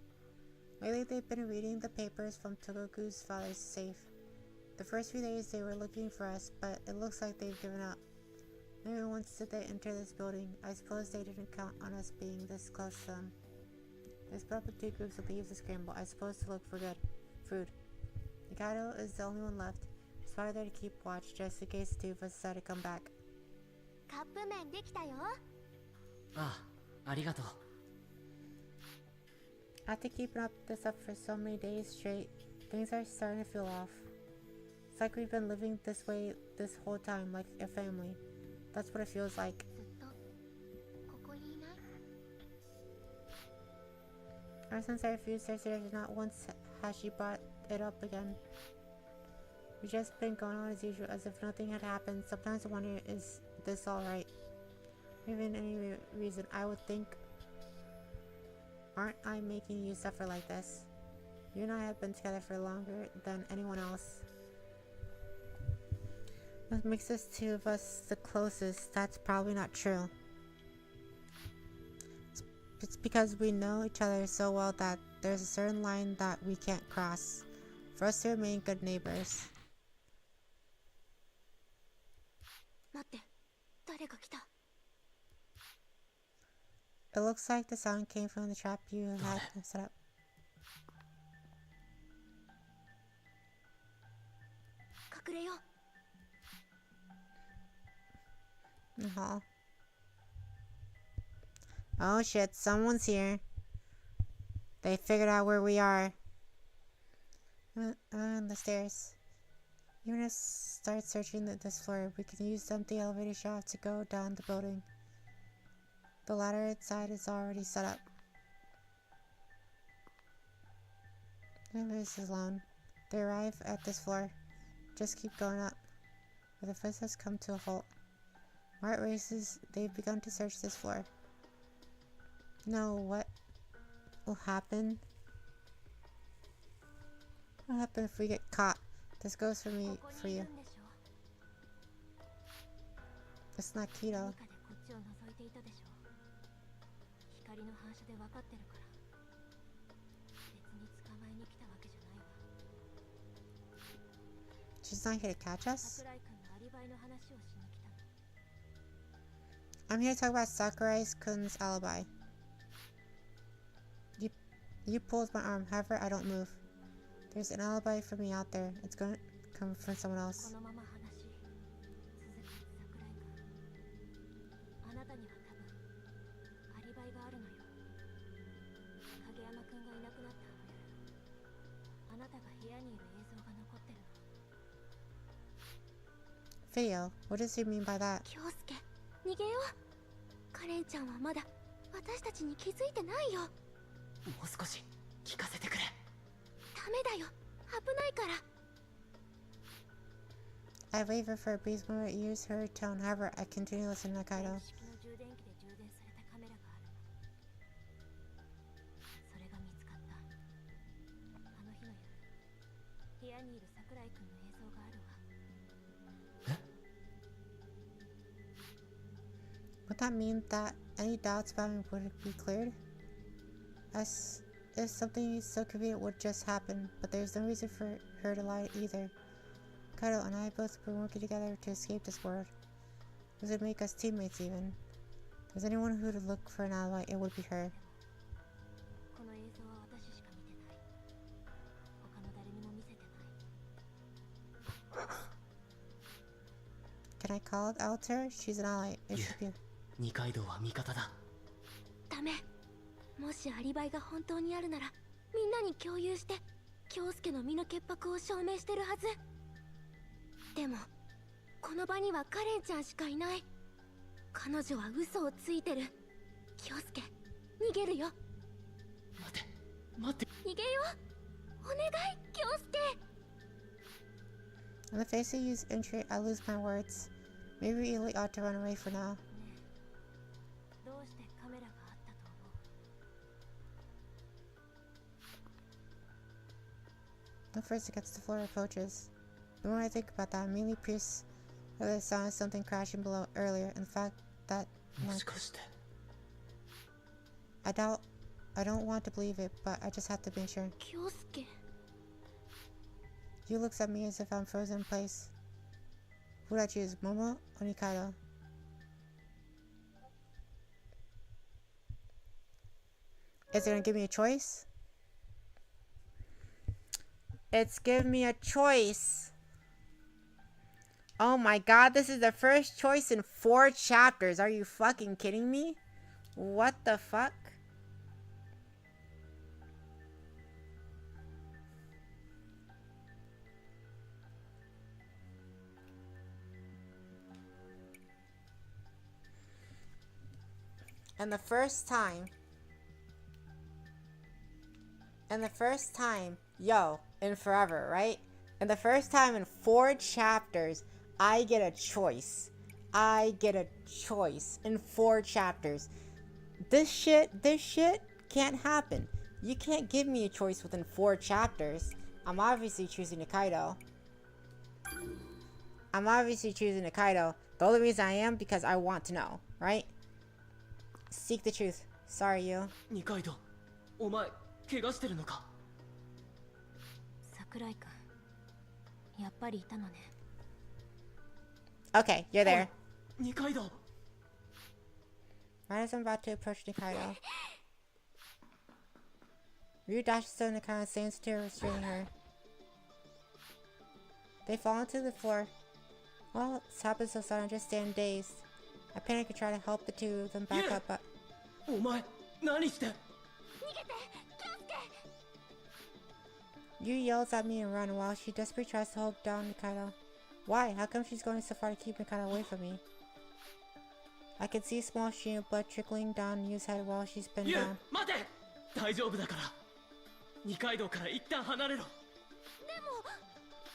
Lately, they've been reading the papers from Togoku's father's safe. The first few days, they were looking for us, but it looks like they've given up. Maybe once did they enter this building, I suppose they didn't count on us being this close to them. They split up in two groups to leave the scramble, I suppose to look for good food. Mikado is the only one left. He's probably there to keep watch, just in case the two of us decide to come back. カップ麺できたよ。ああ、ありがとう。After keeping this up for so many days straight, things are starting to feel off. It's like we've been living this way this whole time, like a family. That's what it feels like. ずっとここにいない？ Ever since I refused her suggestion, not once has she brought it up again. We've just been going on as usual, as if nothing had happened. Sometimes I wonder, is this alright? Even any reason, I would think, aren't I making you suffer like this? You and I have been together for longer than anyone else. What makes us two of us the closest? That's probably not true. It's because we know each other so well that there's a certain line that we can't cross. For us to remain good neighbors. 待って、誰か来た。 It looks like the sound came from the trap you had set up. 隠れよう。Uh-huh. Oh shit, someone's here. They figured out where we are. On the stairs. Even if we start searching this floor, we can use the empty elevator shaft to go down the building. The ladder inside is already set up. Leave this alone. They arrive at this floor. Just keep going up. Where the footsteps come to a halt. Mart races. They've begun to search this floor. No, what will happen? What will happen if we get caught? This goes for me, for you. It's not keto. 光の反射で分かってるから別に捕まえに来たわけじゃないわ She's not here to catch us? 桜井君のアリバイの話をしに来たの I'm here to talk about Sakurai-kun's alibi. You pulled my arm, however I don't move. There's an alibi for me out there. It's going to come from someone else. このまま話続け桜井君あなたには多分アリバイがあるのよ影山君がいなくなったあなたが部屋にいる映像が残ってるの Video? What does he mean by that? 京介逃げようカレンちゃんはまだ私たちに気づいてないよもう少し聞かせてくれダメだよ危ないから I waver for a brief moment, use her tone. However, I continue listening to Kaido. 式の充電器で充電されたカメラがあるのそれが見つかったあの日の夜部屋にいる桜井君の映像があるわ Would that mean that any doubts about me would be cleared? As if something so convenient would just happen, but there's no reason for her to lie either. Kaido and I both been working together to escape this world. This would make us teammates even. If there's anyone who would look for an ally, it would be her. この映像は私しか見てない他の誰にも見せてない Can I call out to her? She's an ally. It should be. 二階堂は味方だダメもしアリバイが本当にあるならみんなに共有して京介の身の潔白を証明してるはずでもこの場にはカレンちゃんしかいない彼女は嘘をついてる京介逃げるよ待って逃げようお願い京介 In the face of use entry, I lose my words. Maybe we really ought to run away for now. どうしてカメラがあったと思う The first against the floor approaches. The more I think about that, I'm mainly pierced by the sound of something crashing below earlier, and the fact that もしかして I don't want to believe it, but I just have to be sure. 京介 You looks at me as if I'm frozen in place. Who would I choose, Momo or Nikaido? Is it gonna give me a choice? It's giving me a choice. Oh my god, this is the first choice in 4 chapters. Are you fucking kidding me? What the fuck? And the first time, yo, in forever, right? And the first time in 4 chapters, I get a choice. I get a choice in 4 chapters. This shit can't happen. You can't give me a choice within 4 chapters. I'm obviously choosing Nikaido. The only reason I am because I want to know, right? Seek the truth. Sorry, you. 二階堂お前怪我してるのか桜井君やっぱりいたのね Okay, you're there. 二階堂 Right as I'm about to approach Nikaido, Ryu dashes to Nikaido and stands to restraining her. They fall into the floor. Well, this happens so sudden, I just stand dazed. I panic and try to help the two of them back up, but お前何して Yu yells at me and runs while she desperately tries to hold down Nikaido. Why? How come she's going so far to keep Nikaido away from me? I can see a small stream of blood trickling down Yu's head while she's pinned ユウ down. 待て大丈夫だから二階堂から一旦離れろ。でも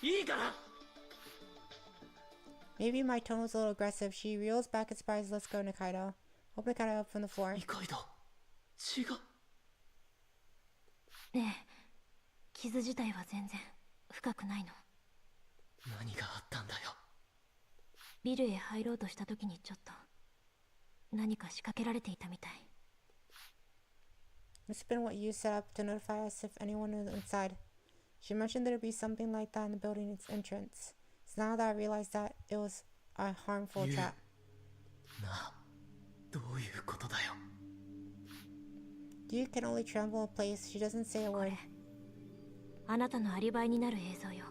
いいから。 Maybe my tone was a little aggressive. She reels back in surprise. Let's go, Nikaido. Hope Nikaido up from the floor. 二階堂違う。ええ、傷自体は全然深くないの。何があったんだよ。ビルへ入ろうとした時にちょっと何か仕掛けられていたみたい。Must have been what you set up to notify us if anyone was inside. She mentioned there'd be something like that in the building's entrance. So now that I realized that it was a harmful trap. なあ、どういうことだよ。You can only tremble in place. She doesn't say a こ word. れあなたのアリバイになる映像よ。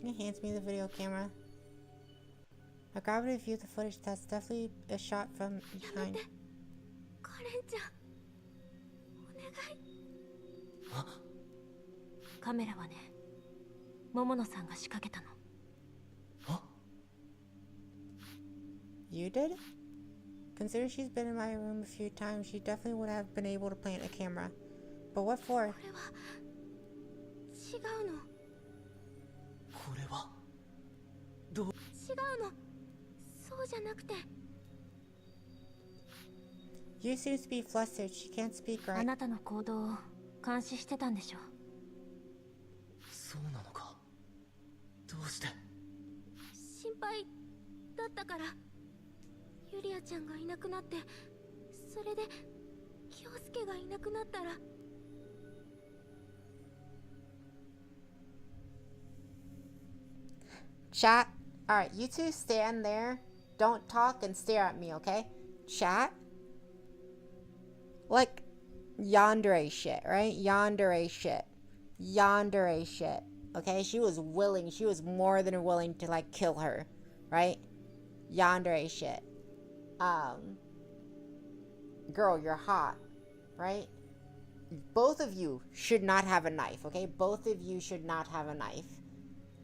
He hands me the video camera. I grab it and view the footage. That's definitely a shot from behind. カレンちゃん、お願い。カメラはね、桃野さんが仕掛けたの。You did? Consider she's been in my room a few times, she definitely would have been able to plant a camera. But what for? これは違うの。これはどう。違うの。そうじゃなくて。You seem to be flustered. She can't speak あ right. なたの行動を監視してたんでしょ。そうなのか。どうして。心配だったから。ユリアちゃんがいなくなって、それで京介がいなくなったら。Chat? Alright, you two stand there. Don't talk and stare at me, okay? Chat? Like, yandere shit, right? Yandere shit. Yandere shit. Okay? She was willing. She was more than willing to, like, kill her. Right? Yandere shit. Girl, you're hot. Right? Both of you should not have a knife, okay? Both of you should not have a knife.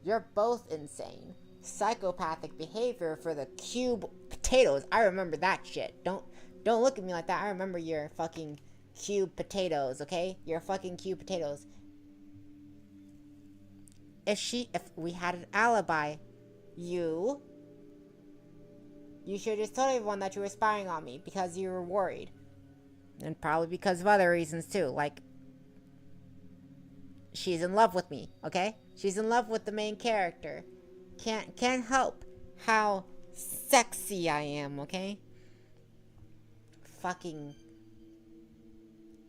You're both insane. Psychopathic behavior for the cube potatoes. I remember that shit. Don't look at me like that. I remember your fucking cube potatoes, okay? Your fucking cube potatoes. If we had an alibi, you should just told everyone that you were spying on me because you were worried. And probably because of other reasons too, like she's in love with me, okay? She's in love with the main character. Can't help how sexy I am, okay? Fucking...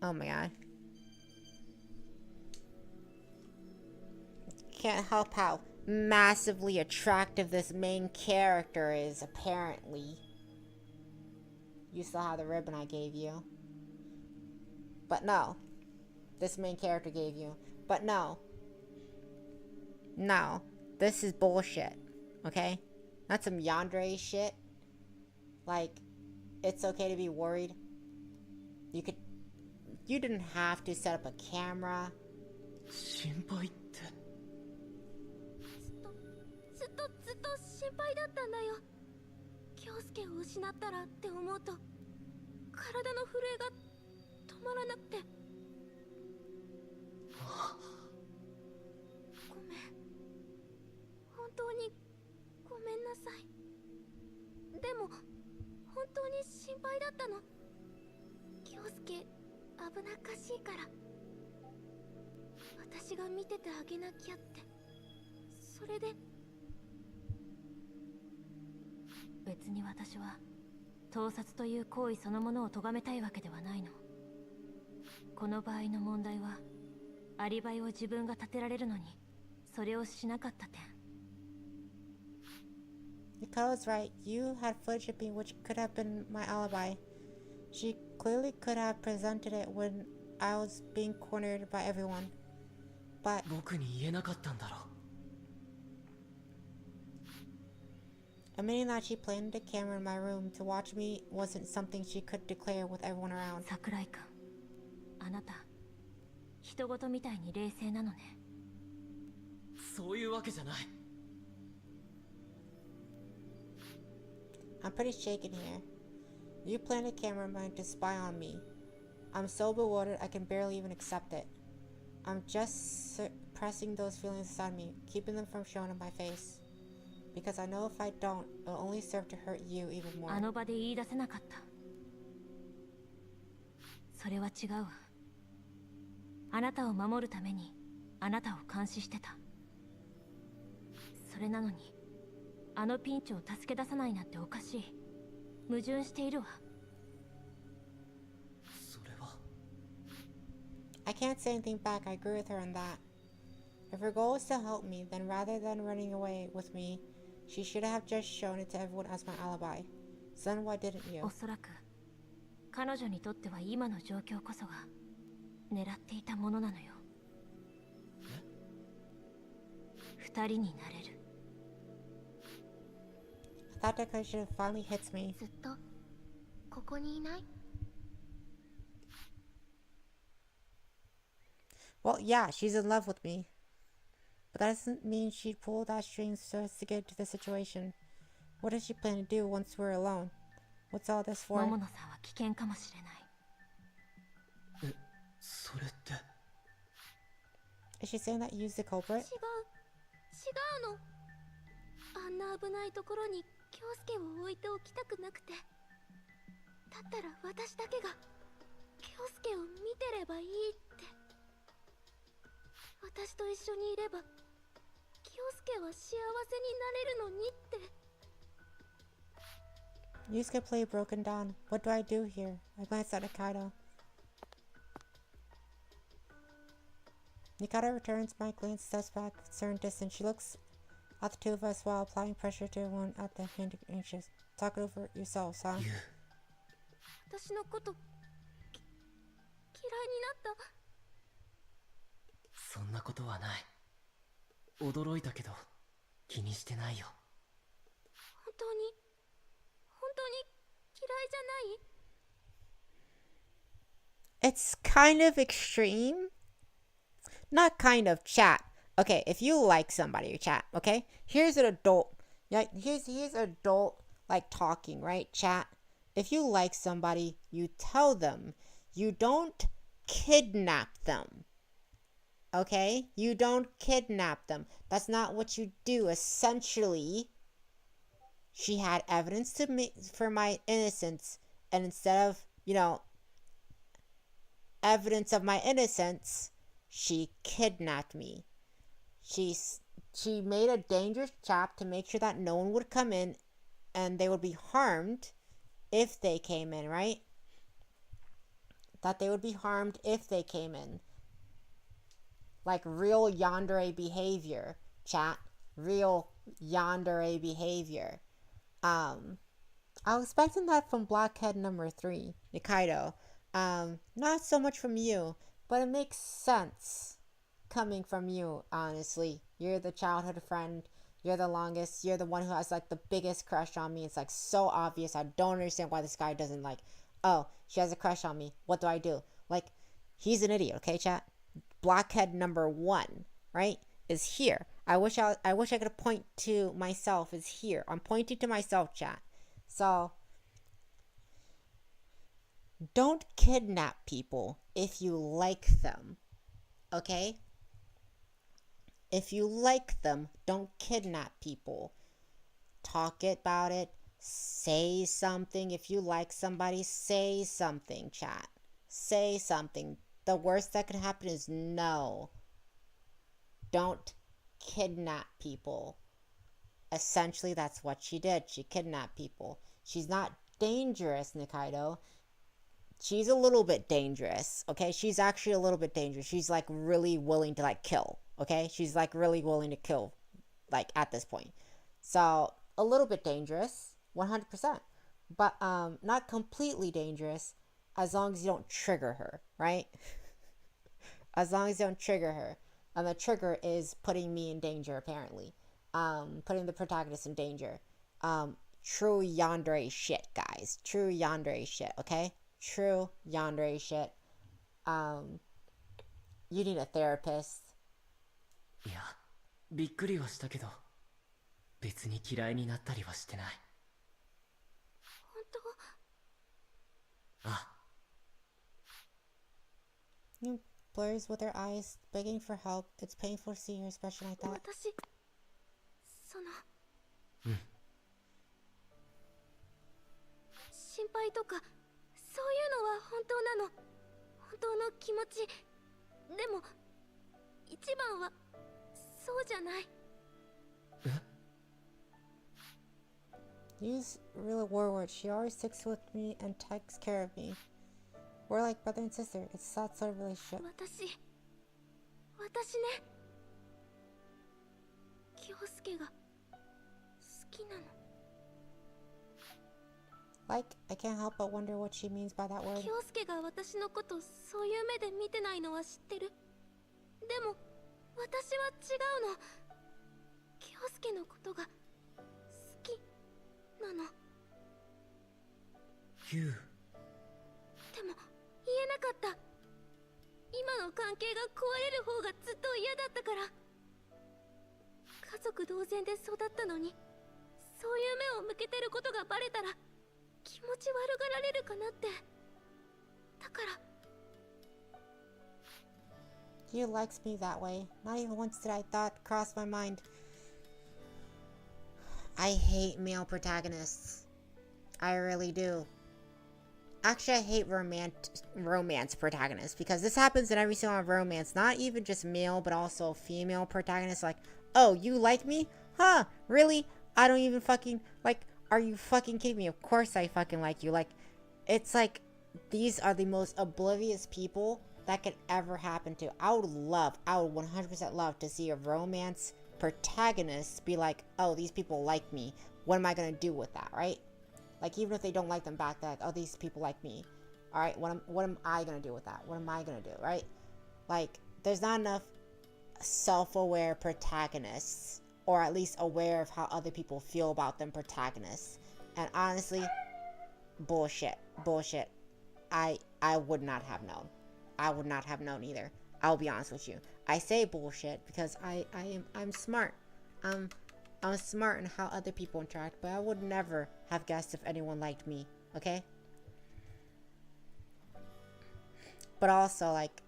Oh my god. Can't help how massively attractive this main character is, apparently. You still have the ribbon I gave you. But no. This main character gave you. But no. No. This is bullshit. Okay? Not some yandere shit. Like, it's okay to be worried. You didn't have to set up a camera. 心配って。ずっと心配だったんだよ。京介を失ったらって思うと、体の震えが止まらなくて。ごめん。本当にごめんなさい。でも本当に心配だったの。京介危なっかしいから。私が見ててあげなきゃって。それで。別に私は盗撮という行為そのものを咎めたいわけではないの。この場合の問題はアリバイを自分が立てられるのにそれをしなかった点。Nikaido's right. You had footage of me which could have been my alibi. She clearly could have presented it when I was being cornered by everyone. But 僕に言えなかったんだろう。admitting that she planted a camera in my room to watch me wasn't something she could declare with everyone around. 桜井君、あなた人事みたいに冷静なのね。そういうわけじゃない。I'm pretty shaken here. You planted a camera in mine to spy on me. I'm so bewildered I can barely even accept it. I'm just suppressing those feelings inside me, keeping them from showing on my face. Because I know if I don't, it'll only serve to hurt you even more. あの場で言い出せなかった。それは違うわ。あなたを守るためにあなたを監視してた。それなのにあのピンチを助け出さないなんておかしい。矛盾しているわ。それは I can't say anything back. I agree with her on that. If her goal was to help me, then rather than running away with me, she should have just shown it to everyone as my alibi. So then why didn't you? おそらく彼女にとっては今の状況こそが狙っていたものなのよ。二人になれる。That declaration finally hits me. ずっとここにいない？ Well, yeah, she's in love with me. But that doesn't mean she'd pull that string so as to get into the situation. What does she plan to do once we're alone? What's all this for? 桃野さんは危険かもしれない。それって Is she saying that you's the culprit? 違うの。あんな危ないところに京介を置いておきたくなくて。だったら私だけが京介を見てればいいって。私と一緒にいれば京介は幸せになれるのにって。Yusuke play broken down. What do I do here? I glanced at Nikaido. Nikaido returns my glance, steps back, concerned distant. She looks at the two of us while applying pressure to one at the hand anxious. Talk it over yourselves, huh? 私のこと嫌いになった。そんなことはない。驚いたけど気にしてないよ。本当に嫌いじゃない？ It's kind of extreme. Not kind of, chat. Okay, if you like somebody, chat, okay? Here's an adult. Yeah, here's adult like talking, right? Chat. If you like somebody, you tell them. You don't kidnap them. Okay? You don't kidnap them. That's not what you do. Essentially, she had evidence to me for my innocence, and instead of, evidence of my innocence, she kidnapped me. She made a dangerous trap to make sure that no one would come in and they would be harmed if they came in, right? That they would be harmed if they came in. Like real yandere behavior, chat. Real yandere behavior. I was expecting that from Blockhead number 3, Nikaido. Not so much from you, but it makes sense coming from you, honestly. You're the childhood friend. You're the longest. You're the one who has like the biggest crush on me. It's like so obvious. I don't understand why this guy doesn't like, oh, she has a crush on me. What do I do? Like, he's an idiot, okay, chat? Blockhead number 1, right, is here. I wish I could point to myself is here. I'm pointing to myself, chat. So don't kidnap people if you like them. Okay? If you like them, don't kidnap people. Talk about it. Say something. If you like somebody, say something, chat. Say something. The worst that could happen is no. Don't kidnap people. Essentially, that's what she did. She kidnapped people. She's not dangerous, Nikaido. She's a little bit dangerous, okay? She's actually a little bit dangerous. She's, like, really willing to, like, kill, okay? She's, like, really willing to kill, like, at this point. So, a little bit dangerous, 100%. But, not completely dangerous, as long as you don't trigger her, right? As long as you don't trigger her. And the trigger is putting me in danger, apparently. Putting the protagonist in danger. True yandere shit, guys. True yandere shit, okay? True yandere shit. You need a therapist. いや、びっくりはしたけど、別に嫌いになったりはしてない。本当？あ、You blurs with her eyes, begging for help. It's painful to see her expression like that. 私その心配とかそういうのは本当なの。本当の気持ち。でも一番はそうじゃない。Use real war words. She always sticks with me and takes care of me. We're like brother and sister. It's that sort of relationship. 私ね、京介が好きなの。 Like, I can't help but wonder what she means by that word. 京介が私のことそういう目で見てないのは知ってる。でも私は違うの。京介のことが好きなの。ユウ。でも言えなかった。今の関係が壊れる方がずっと嫌だったから。家族同然で育ったのに、そういう目を向けてることがバレたら気持ち悪がられるかなって。だから。 You likes me that way. Not even once did I thought cross my mind. I hate male protagonists. I really do. Actually, I hate romance protagonists because this happens in every single romance. Not even just male, but also female protagonists. Like, oh, you like me? Huh? Really? I don't even fucking like. Are you fucking kidding me? Of course I fucking like you. Like, it's like these are the most oblivious people that could ever happen to. I would 100% love to see a romance protagonist be like, oh, these people like me. What am I gonna do with that, right? Like, even if they don't like them back, they're like, oh, these people like me. All right, what am I gonna do with that? What am I gonna do, right? Like, there's not enough self-aware protagonists, or at least aware of how other people feel about them protagonists. And honestly, bullshit. I would not have known. I would not have known either. I'll be honest with you. I say bullshit because I'm smart. I'm smart in how other people interact, but I would never have guessed if anyone liked me, okay? But also, like,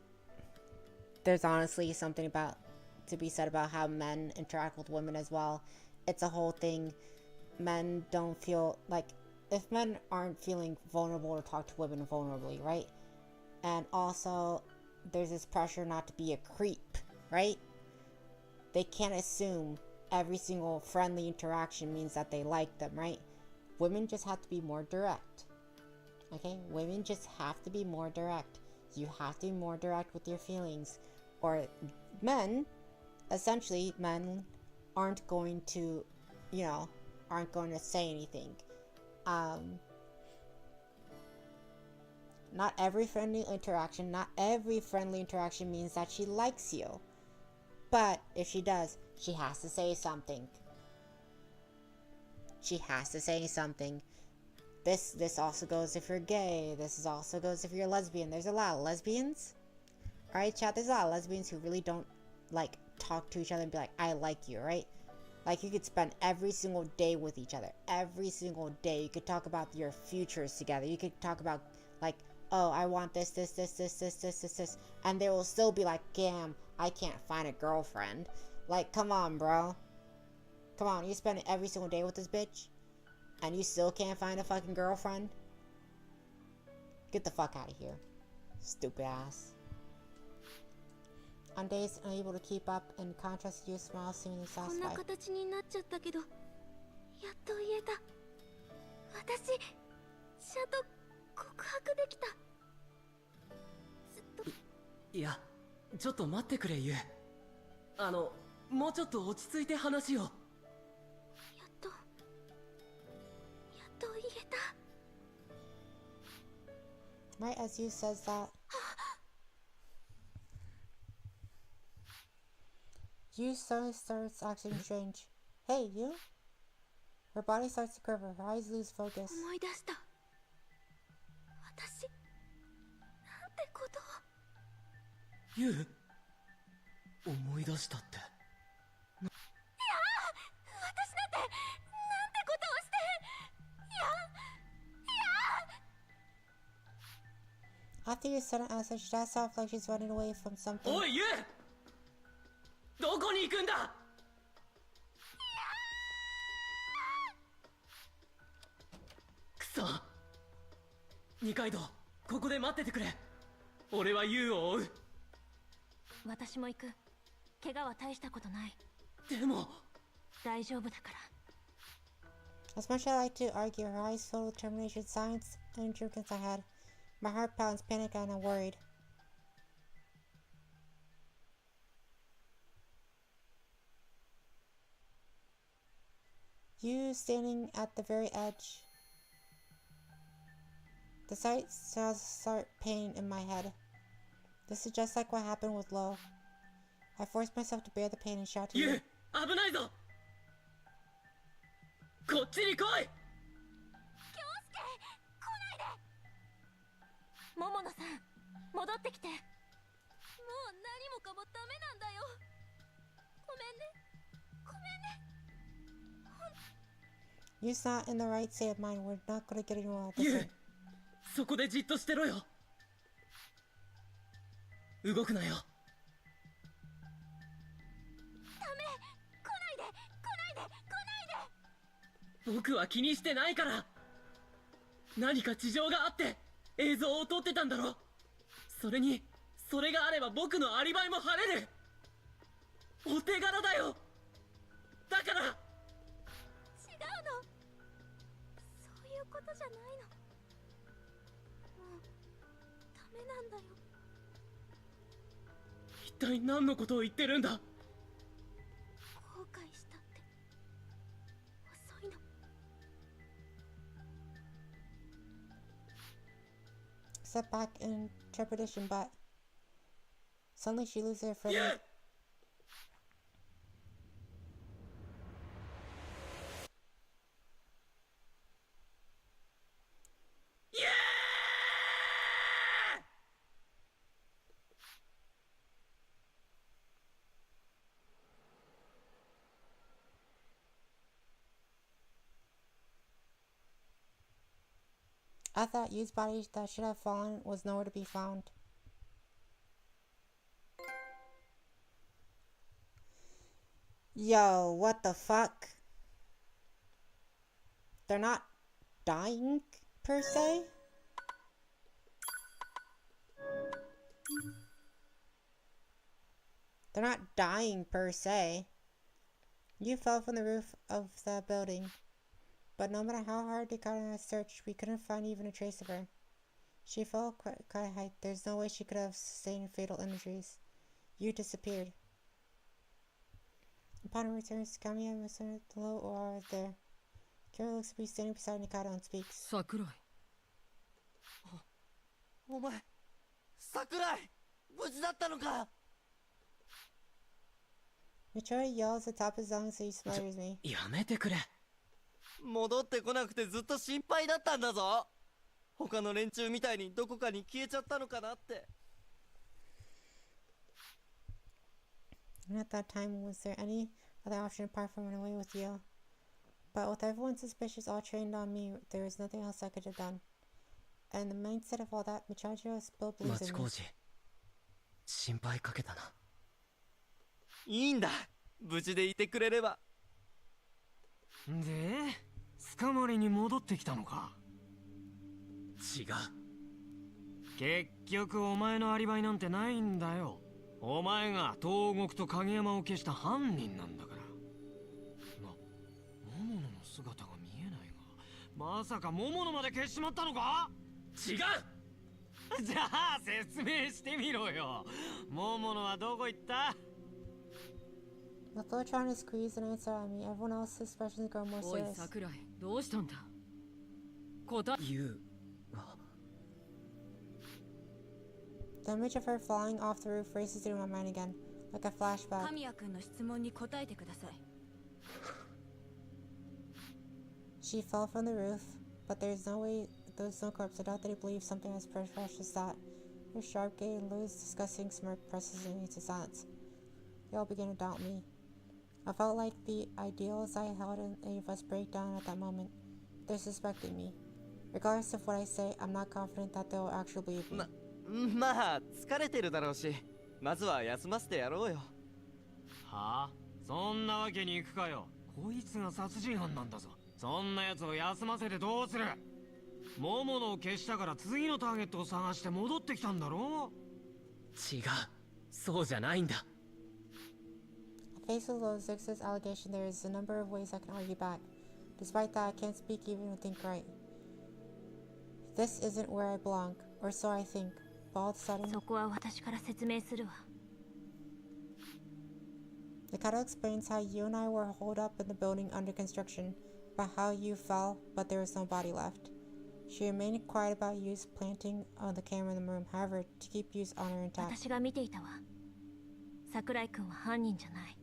there's honestly something to be said about how men interact with women as well. It's a whole thing. Men don't feel like, if men aren't feeling vulnerable to talk to women vulnerably, right? And also, there's this pressure not to be a creep, right? They can't assume every single friendly interaction means that they like them, right? Women just have to be more direct. Okay? Women just have to be more direct. You have to be more direct with your feelings. Or men, essentially, men aren't going to, aren't going to say anything. Not every friendly interaction means that she likes you. But if she does, she has to say something. She has to say something. This also goes if you're gay. This also goes if you're lesbian. There's a lot of lesbians. Alright, chat, there's a lot of lesbians who really don't, like, talk to each other and be like, I like you, right? Like, you could spend every single day with each other. Every single day. You could talk about your futures together. You could talk about, like, oh, I want this. And they will still be like, damn, I can't find a girlfriend. Like, come on, bro. Come on, you spend every single day with this bitch? And you still can't find a fucking girlfriend? Get the fuck out of here. Stupid ass. On days unable to keep up, in contrast, you smile seemingly こんな satisfied. 形になっちゃったけど、やっと言えた。私、ちゃんと告白できた。ずっと。いや、ちょっと待ってくれ、ユウ。もうちょっと落ち着いて話を。やっと言えた。 Right as you says that, you suddenly starts acting strange. Hey, you? Her body starts to quiver, her eyes lose focus. 思い出した。私、なんてことを。ユウ、思い出したって。私なんて、なんてことをして。After your sudden answer, she dashed off like she's running away from something. おいユウ、どこに行くんだ。くそ、二階堂、ここで待っててくれ。俺はユウを追う。私も行く。怪我は大したことない。でも大丈夫だから。 As much as I like to argue, her eyes filled with determination, science, and improvements I had. My heart pounds, panic, and I'm worried. You standing at the very edge. The sight has start pain in my head. This is just like what happened with Lo. I forced myself to bear the pain and shout to ユ you. ウ、危ないぞ。こっちに来い。桃野さん、戻ってきて。もう何もかもダメなんだよ。ごめんね。ごめんね。You's not in the right state of mind. We're not gonna get anyone out ユ this ウ way. そこでじっとしてろよ。動くなよ。僕は気にしてないから。何か事情があって映像を撮ってたんだろ。それにそれがあれば僕のアリバイも晴れる。お手柄だよ。だから。違うの。そういうことじゃないの。もうダメなんだよ。一体何のことを言ってるんだ。後悔したって遅いの。Step back in trepidation, but suddenly she loses her friend. Yeah! I thought Yu's body that should have fallen was nowhere to be found. Yo, what the fuck? They're not dying, per se? They're not dying, per se. You fell from the roof of the building. But no matter how hard we got in our search, we couldn't find even a trace of her. She fell quite a height. There's no way she could have sustained fatal injuries. You disappeared. Upon her return, Kamiya was the low or was there. Kira looks to be standing beside Nikaido and speaks. 桜井。お前、桜井、無事だったのか。 Michiru yells at the top of his lungs so he smothers me. やめてくれ。戻ってこなくてずっと心配だったんだぞ。他の連中みたいにどこかに消えちゃったのかなって。 And at that time, was there any other option apart from running away with you? But with everyone suspicious all trained on me, there was nothing else I could have done. And the mindset of all that, Michiru still believes 町 in 工 me. 事、心配かけたな。いいんだ、無事でいてくれれば。で、捕まりに戻ってきたのか。違う。結局お前のアリバイなんてないんだよ。お前が東国と影山を消した犯人なんだから。桃野の姿が見えないが、まさか桃野まで消しちまったのか。違う。じゃあ説明してみろよ。桃野はどこ行った？ Although trying to squeeze an answer at me, everyone else's expressions grow more おい serious. 桜井、どうしたんだ。答え。ユウは The image of her falling off the roof races through my mind again, like a flashback. 神谷君の質問に答えてください。 She fell from the roof, but there's no way, there's no corpse. I doubt that he believes something as fresh as that. Her sharp gaze and Lou's disgusting smirk presses me to silence. They all begin to doubt me. I felt like the ideals I held in any of us break down at that moment. They're suspecting me. Regardless of what I say, I'm not confident that they'll actually believe me. まあ疲れてるだろうし、まずは休ませてやろうよ。はあ、そんなわけにいくかよ。こいつが殺人犯なんだぞ。そんな奴を休ませてどうする。桃野を消したから次のターゲットを探して戻ってきたんだろ。違う、そうじゃないんだ。 Faced with Zix's allegation, there is a number of ways I can argue back. Despite that, I can't speak even or think right. This isn't where I belong, or so I think. But all of a sudden, そこは私から説明するわ。Nikaido explains how you and I were holed up in the building under construction, about how you fell, but there was no body left. She remained quiet about Yu's planting on the camera in the room, however, to keep Yu's honor intact. 私が見ていたわ。桜井君は犯人じゃない。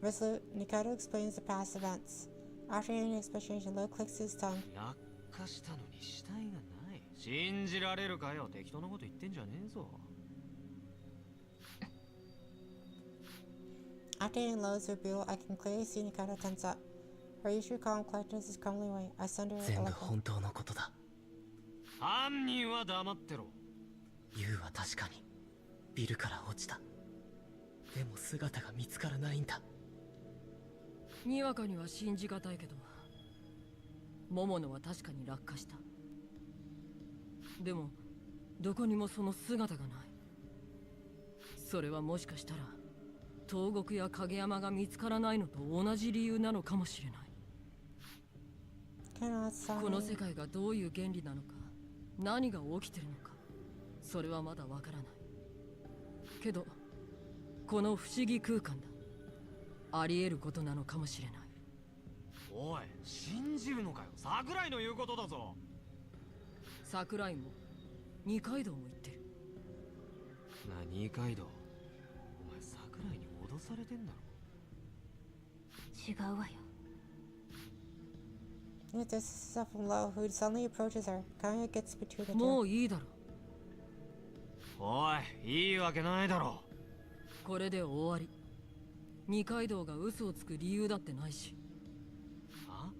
Resolute, Nikaido explains the past events. After hearing the explanation, Lo clicks his tongue. 落下したのに死体がない。信じられるかよ。適当なこと言ってんじゃねえぞ。After hearing Lo's reveal, I can clearly see Nikaido tense up. Her usual calm collectedness is crumbling away. I send her 全 a 部 letter. 本当のことだ。犯人は黙ってろ。ユウは確かにビルから落ちた。でも姿が見つからないんだ。にわかには信じがたいけど、桃野は確かに落下した。でもどこにもその姿がない。それはもしかしたら東国や影山が見つからないのと同じ理由なのかもしれない。 Cannot この sign. 世界がどういう原理なのか、何が起きてるのか、それはまだわからない。けどこの不思議空間だ。あり得ることなのかもしれない。おい、信じるのかよ。桜井の言うことだぞ。桜井も二階堂も言ってる。な、二階堂。お前桜井に脅されてんだろ。違うわよ。You distance herself from Lo, who suddenly approaches her. Kamiya gets between the も two. ういいだろ。おい、いいわけないだろ。これで終わり。二階堂が嘘をつく理由だってないし。あ、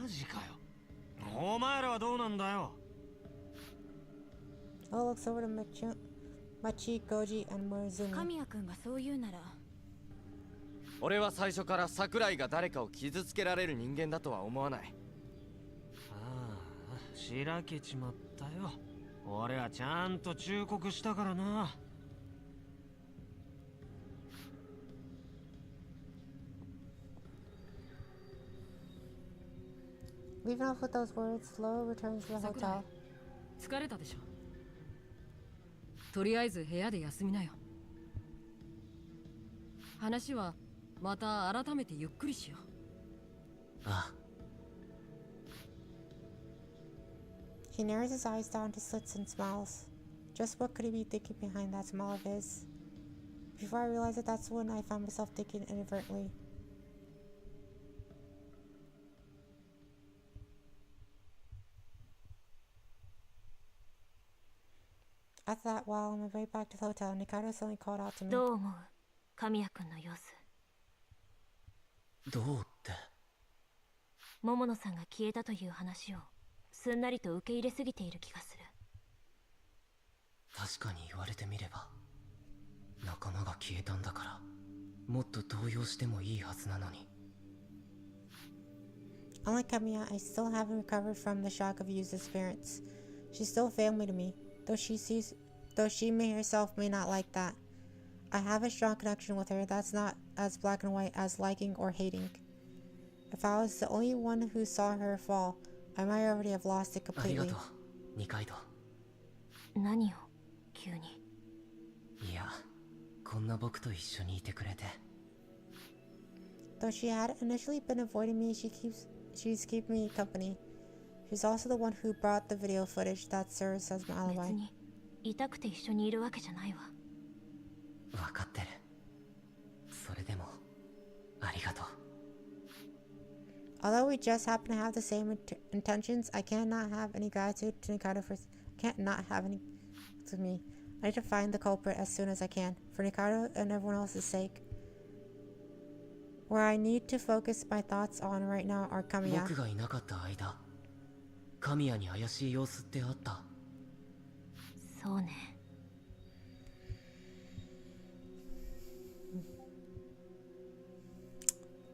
マジかよ。お前らはどうなんだよ。Lo looks over to Machi, Goji, and Murozumi. 神谷君がそう言うなら、俺は最初から桜井が誰かを傷つけられる人間だとは思わない。ああ、しらけちまったよ。俺はちゃんと忠告したからな。Leaving off with those words, Lo returns to the 桜井 hotel. 疲れたでしょ。とりあえず部屋で休みなよ。話はまた改めてゆっくりしよう。ああ、 He narrows his eyes down to slits and smiles. Just what could he be thinking behind that smile of his? Before I realized it, that's when I found myself thinking inadvertently. After that, while on my way back to the hotel, Nikaido suddenly called out to me. どう思う？神谷君の様子。どうって。桃野さんが消えたという話をすんなりと受け入れすぎている気がする。確かに言われてみれば、仲間が消えたんだからもっと動揺してもいいはずなのに。 Unlike Kamiya, I still haven't recovered from the shock of Yu's disappearance. She's still family to me, though she may herself may not like that. I have a strong connection with her that's not as black and white as liking or hating. If I was the only one who saw her fall, I might already have lost it ありが completely. とう、二階堂。何を急に。いや、こんな僕と一緒にいてくれて。 Though she had initially been avoiding me, she's keeping me company. She's also the one who brought the video footage that serves as my 別 alibi. に痛くて一緒にいるわけじゃないわ。わかってる。それでもありがとう。 Although we just happen to have the same intentions, I cannot have any gratitude to Nikaido for. Can't not have any to me. I need to find the culprit as soon as I can, for Nikaido and everyone else's sake. Where I need to focus my thoughts on right now are Kamiya. 僕がいなかった間、神谷に怪しい様子ってあった？そうね。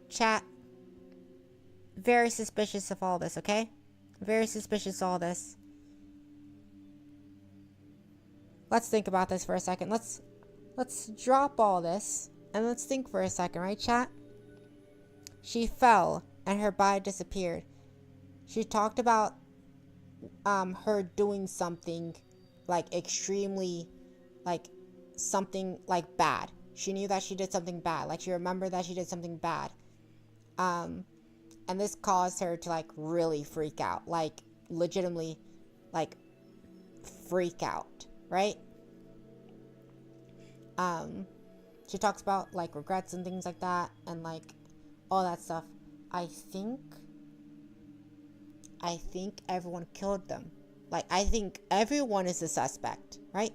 Chat. Very suspicious of all this, okay? Very suspicious of all this. Let's think about this for a second. Let's drop all this and let's think for a second, right, chat? She fell and her body disappeared. She talked about her doing something like extremely like something like bad. She knew that she did something bad. Like she remembered that she did something bad. And this caused her to like really freak out. Like legitimately like freak out, right? She talks about like regrets and things like that and like all that stuff. I think everyone killed them. Like, I think everyone is a suspect, right?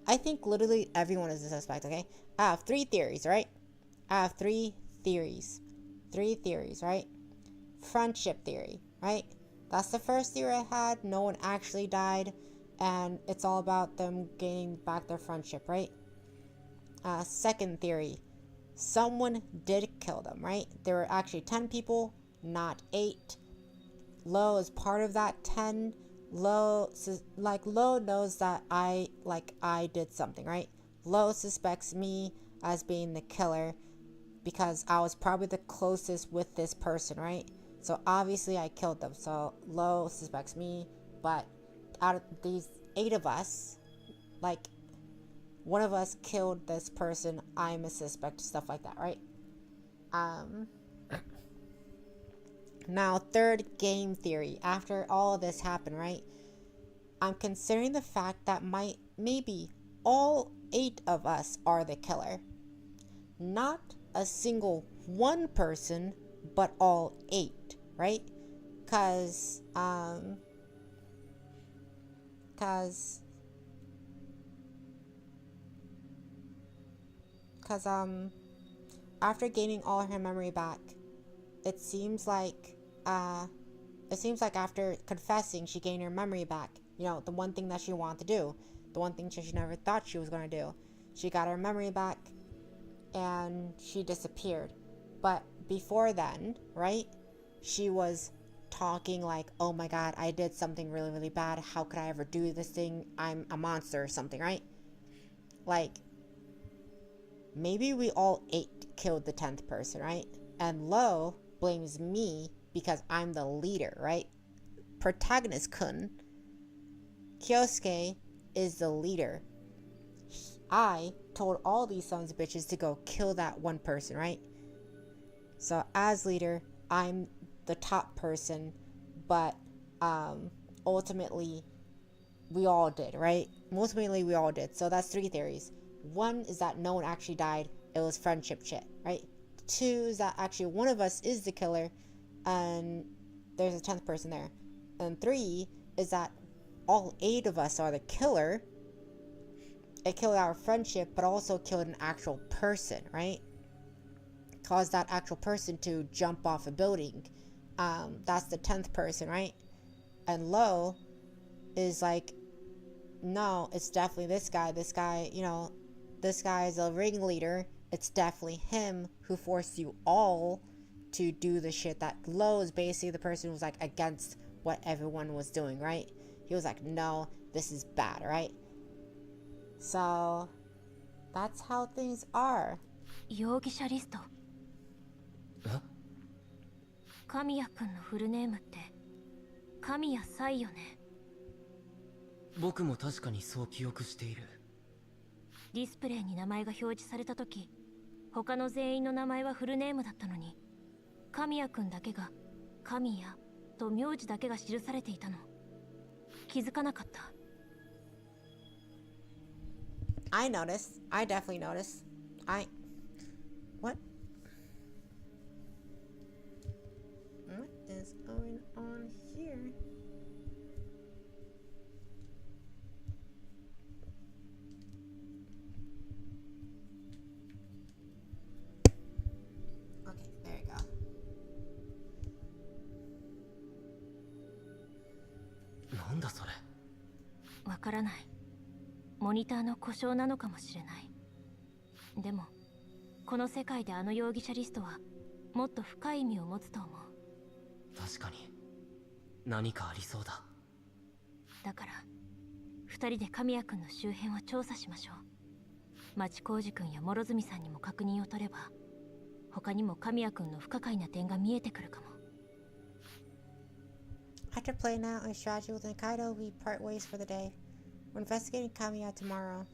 I think literally everyone is a suspect, okay? I have three theories, right? I have three theories. Three theories, right? Friendship theory, right? That's the first theory I had. No one actually died. And it's all about them gaining back their friendship, right? Second theory. Someone did kill them, right? There were actually 10 people, not 8. Lo is part of that 10. Lo knows that I did something, right? Lo suspects me as being the killer because I was probably the closest with this person, right? So obviously I killed them. So Lo suspects me, but out of these 8 of us, like one of us killed this person, I'm a suspect, stuff like that, right? Now, third game theory. After all of this happened, right? I'm considering the fact that maybe all 8 of us are the killer. Not a single one person, but all 8, right? Cause after gaining all her memory back, it seems like after confessing, she gained her memory back. You know, the one thing that she wanted to do, the one thing she never thought she was going to do. She got her memory back and she disappeared. But before then, right, she was talking like, oh my god, I did something really, really bad. How could I ever do this thing? I'm a monster or something, right? Like, maybe we all 8 killed the 10th person, right? And Lo blames me because I'm the leader, right? Protagonist Kun, Kyosuke is the leader. I told all these sons of bitches to go kill that one person, right? So as leader, I'm the top person, but ultimately we all did, right? Ultimately we all did. So that's 3 theories. 1 is that no one actually died. It was friendship shit, right? 2 is that actually one of us is the killer and there's a 10th person there. And 3 is that all 8 of us are the killer. It killed our friendship, but also killed an actual person, right? Caused that actual person to jump off a building. That's the 10th person, right? And Lo is like, no, it's definitely this guy. This guy, you know, this guy is a ringleader. It's definitely him who forced you all to do the shit that Lo is basically the person who was like against what everyone was doing, right? He was like, no, this is bad, right? So that's how things are. 容疑者リスト。神谷くんのフルネームって神谷祭よね。僕も確かにそう記憶している。ディスプレイに名前が表示された時、他の全員の名前はフルネームだったのに、神谷くんだけが神谷と名字だけが記されていたの。気づかなかった。I noticed. I definitely noticed. What? What is going on here? Okay, there you go. なんだそれ。わからない。モニターの故障なのかもしれない。でもこの世界であの容疑者リストはもっと深い意味を持つと思う。確かに何かありそうだ。だから2人で神谷君の周辺を調査しましょう。町浩二君や諸角さんにも確認を取れば、他にも神谷君の不可解な点が見えてくるかも。 After playing out a strategy with Nikaido, we part ways for the day. We're investigating Kamiya tomorrow.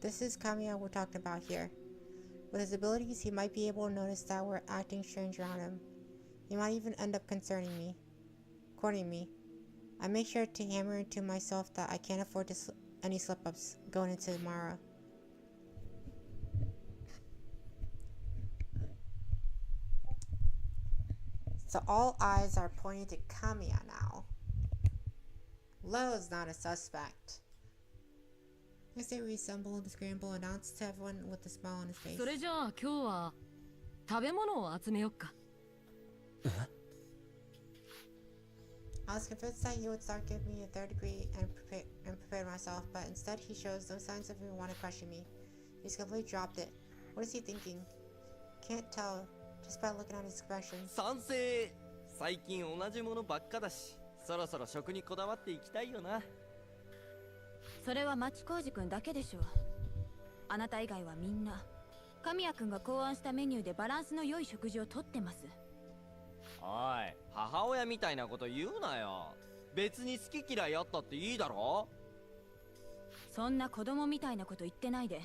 This is Kamiya we're talking about here. With his abilities, he might be able to notice that we're acting strange around him. He might even end up cornering me. I make sure to hammer into myself that I can't afford any slip-ups going into tomorrow. So all eyes are pointing to Kamiya now. Lo's not a suspect. As they reassemble and scramble, announced to everyone with a smile on his face. それじゃあ今日は食べ物を集めよっか。I was convinced that he would start giving me a third degree and prepared myself, but instead he shows no signs of even want to question me. He's completely dropped it. What is he thinking? Can't tell, just by looking at his expression. 賛成。最近同じものばっかだし、そろそろ食にこだわっていきたいよな。それは町浩二君だけでしょう。あなた以外はみんな神谷君が考案したメニューでバランスの良い食事をとってます。おい、母親みたいなこと言うなよ。別に好き嫌いあったっていいだろ。そんな子供みたいなこと言ってないで、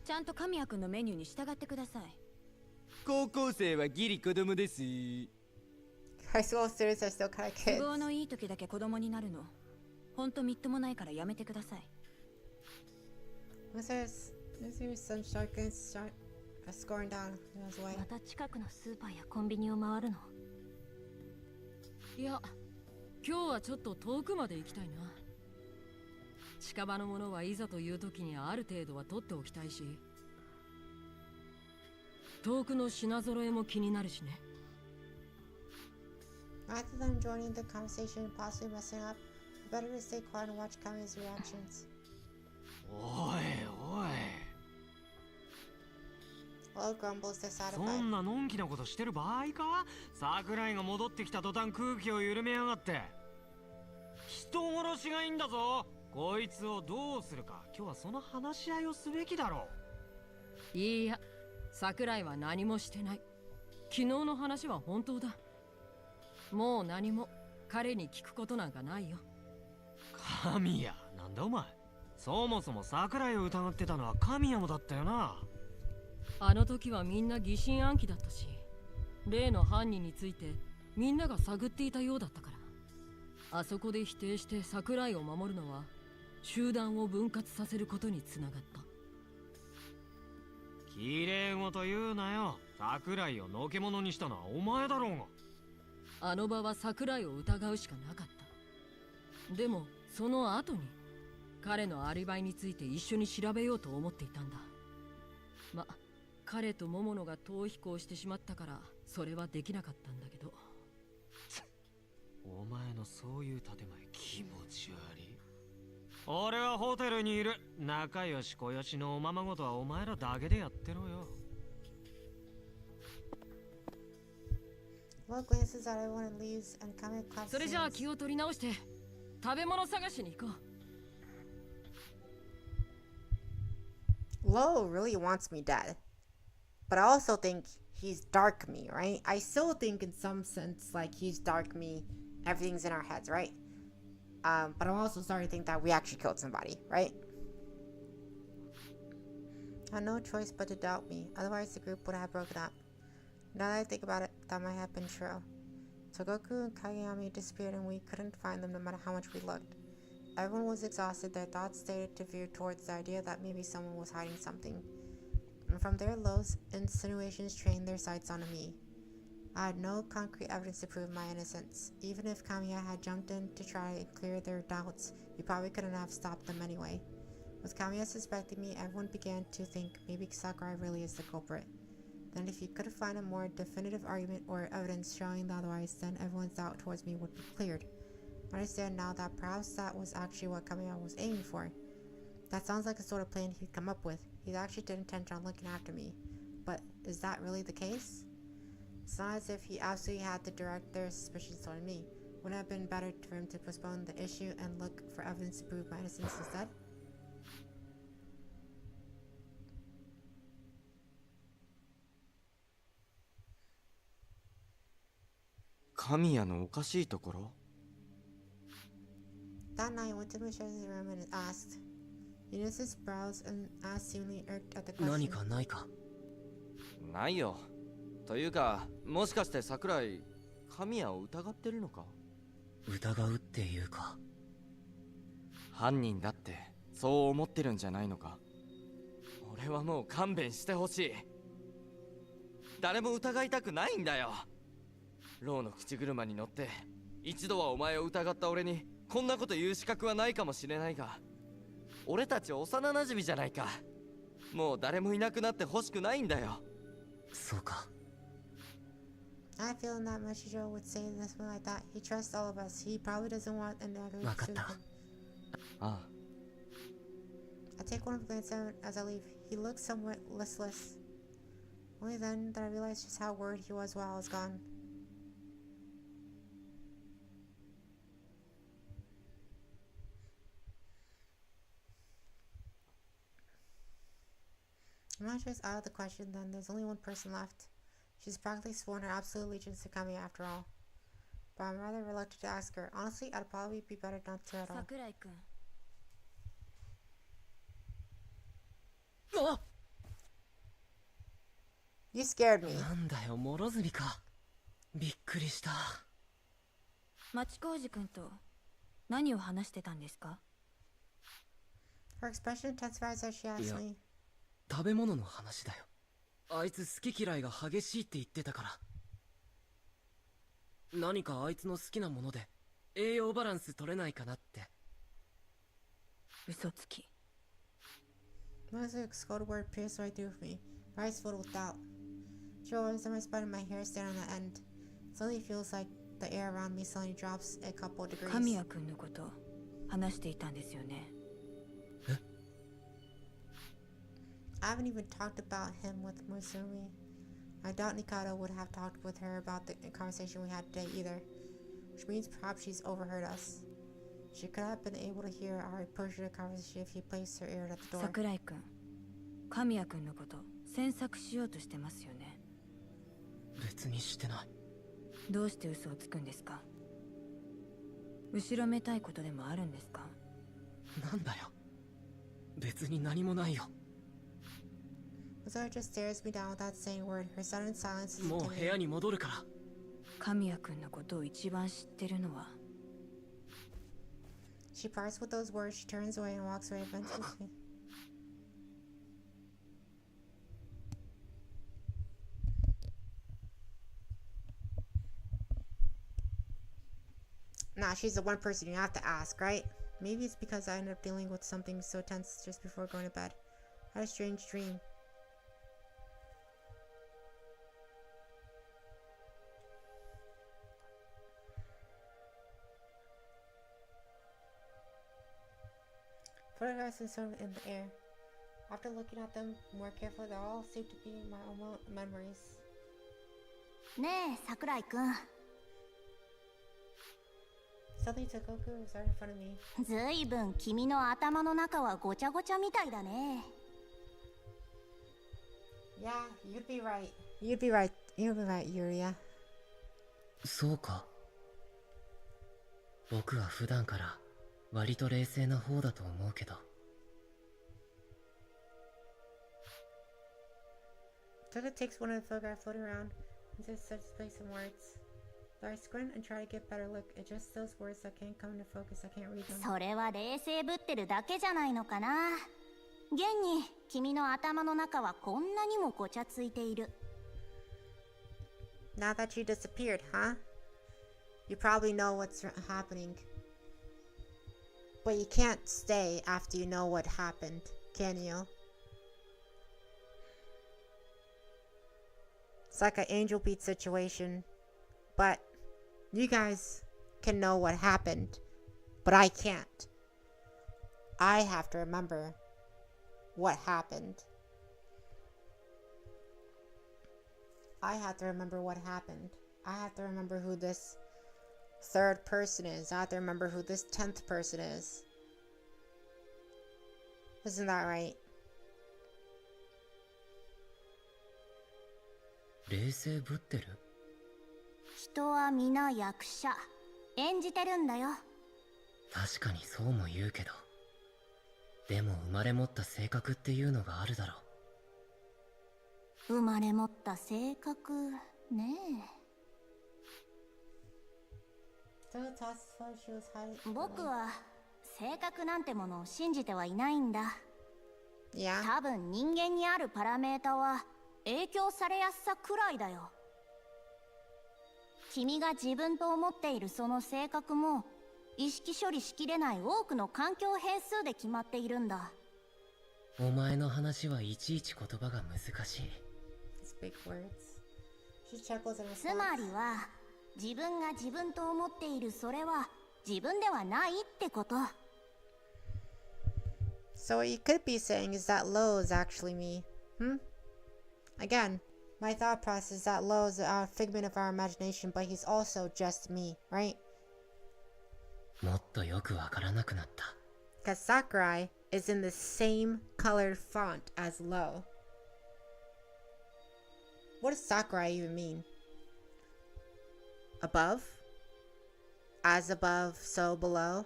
ちゃんと神谷君のメニューに従ってください。高校生はギリ子供です。High school students are still kind of kids. 都合のいい時だけ子供になるの、ほんとみっともないからやめてください。Was there some shotguns scoring down his way? また近くのスーパーやコンビニを回るの？いや、今日はちょっと遠くまで行きたいな。近場のものはいざという時にある程度は取っておきたいし、遠くの品揃えも気になるしね。Rather than joining the conversation and possibly messing up, better to stay quiet and watch Kamiya's reactions. おいおい、 Lo grumbles そ dissatisfied. んなのんきなことしてる場合か。桜井が戻ってきた途端空気を緩めやがって。人殺しがいいんだぞ。こいつをどうするか、今日はその話し合いをすべきだろう。いいや、桜井は何もしてない。昨日の話は本当だ。もう何も彼に聞くことなんかないよ。神谷、なんだお前。そもそも桜井を疑ってたのは神谷もだったよな。あの時はみんな疑心暗鬼だったし、例の犯人についてみんなが探っていたようだったから、あそこで否定して桜井を守るのは集団を分割させることにつながった。綺麗事言うなよ。桜井をのけ者にしたのはお前だろうが。あの場は桜井を疑うしかなかった。でもその後に彼のアリバイについて一緒に調べようと思っていたんだ。ま、彼と桃野が逃避行してしまったからそれはできなかったんだけど。お前のそういう建前気持ち悪い。俺はホテルにいる。仲良し小良しのおままごとはお前らだけでやってろよ。Lo glances at everyone and leaves, and Kamiya claps それ his じゃあ hands. 気を取り直して食べ物探しに行こう。 Lo really wants me dead. But I also think he's dark me, right? I still think in some sense like he's dark me. Everything's in our heads, right? But I'm also starting to think that we actually killed somebody, right? I had no choice but to doubt me. Otherwise the group would have broken up. Now that I think about it, that might have been true. Togoku and Kageyami disappeared and we couldn't find them no matter how much we looked. Everyone was exhausted, their thoughts stated to veer towards the idea that maybe someone was hiding something. And from there, Lo's insinuations trained their sights onto me. I had no concrete evidence to prove my innocence. Even if Kamiya had jumped in to try and clear their doubts, he probably couldn't have stopped them anyway. With Kamiya suspecting me, everyone began to think maybe Sakurai really is the culprit. Then if he could find a more definitive argument or evidence showing otherwise, then everyone's doubt towards me would be cleared. I understand now that perhaps that was actually what Kamiya was aiming for. That sounds like the sort of plan he'd come up with. He actually did intend on looking after me. But is that really the case? It's not as if he absolutely had to direct their suspicions toward me. Wouldn't it have been better for him to postpone the issue and look for evidence to prove my innocence instead? Kamiyaのおかしいところ? That night, I went to Michelle's room and asked. He knit his brows and asked, seemingly irked at the question. 何かないか? ないよ。というか、もしかして桜井、神谷を疑ってるのか？疑うっていうか。犯人だってそう思ってるんじゃないのか？俺はもう勘弁してほしい。誰も疑いたくないんだよ。ローの口車に乗って一度はお前を疑った俺にこんなこと言う資格はないかもしれないが、俺たち幼馴染じゃないか。もう誰もいなくなってほしくないんだよ。そうか。I feel that Mashiro would say this one like that. He trusts all of us. He probably doesn't want another to him. ああ。I take one glance at him as I leave. He looks somewhat listless. Only then that I realized just how worried he was while I was gone. Mashiro's out of the question, then there's only one person left. She's practically sworn her absolute allegiance to Kami after all. But I'm rather reluctant to ask her. Honestly, I'd probably be better not to at all. Sakurai-kun. あ! You scared me. なんだよ、諸角か。びっくりした。町浩二君と何を話してたんですか? Her expression intensifies as she asked me. 食べ物の話だよ。あいつ好き嫌いが激しいって言ってたから。何かあいつの好きなもので栄養バランス取れないかなって。嘘つき。Moses' cold word pierced right through me. My eyes filled with doubt. She always in my spine and my hair stand on the end. Suddenly it feels like the air around me suddenly drops a couple of degrees. 神谷君のこと話していたんですよね。I haven't even talked about him with Musumi. I doubt Nikado would have talked with her about the conversation we had today either, which means perhaps she's overheard us. She could have been able to hear our approach to the conversation if he placed her ear at the door. 桜井君、神谷君のこと詮索しようとしてますよね。別にしてない。どうして嘘をつくんですか？後ろめたいことでもあるんですか？なんだよ。別に何もないよ。Mazara just stares me down without saying a word. Her sudden silence is もう部屋に戻るから。神谷君のことを一番知ってるのは。She parts with those words. She turns away and walks away eventually. Nah, she's the one person you have to ask, right? Maybe it's because I ended up dealing with something so tense just before going to bed. I had a strange dream. Photographs are sort of in the air. After looking at them more carefully, they all seem to be my own memories. ねえ、桜井くん。 Suddenly Togoku was right in front of me. ずいぶん君の頭の中はごちゃごちゃみたいだね。Yeah, you'd be right. You'd be right. You'd be right, Yuria. そうか。僕は普段から割と冷静な方だと思うけど。Toga takes one of the photographs floating around and just starts to play some words. Though I squint and try to get a better look, it's just those words that can't come into focus. I can't read them. それは冷静ぶってるだけじゃないのかな。現に君の頭の中はこんなにもごちゃついている。Now that you disappeared, huh? You probably know what's happening. But you can't stay after you know what happened, can you? It's like an Angel Beat situation. But you guys can know what happened. But I can't. I have to remember what happened. I have to remember what happened. I have to remember who this third person is. I have to remember who this 10th person is. Isn't that right? 冷静ぶってる？人は皆役者。演じてるんだよ。確かにそうも言うけど。でも生まれ持った性格っていうのがあるだろう。生まれ持った性格ねえ。僕は性格なんてものを信じてはいないんだ。Yeah. 多分人間にあるパラメータは影響されやすさくらいだよ。君が自分と思っているその性格も意識処理しきれない多くの環境変数で決まっているんだ。お前の話はいちいち言葉が難しい。Big words. She chuckles in つま response. りは自分が自分と思っているそれは自分ではないってこと。 So what you could be saying is that Lo is actually me. Again, my thought process is that Lo is a figment of our imagination, but he's also just me, right? もっとよくわからなくなった。Because Sakurai is in the same colored font as Lo. What does Sakurai even mean? Above? As above, so below?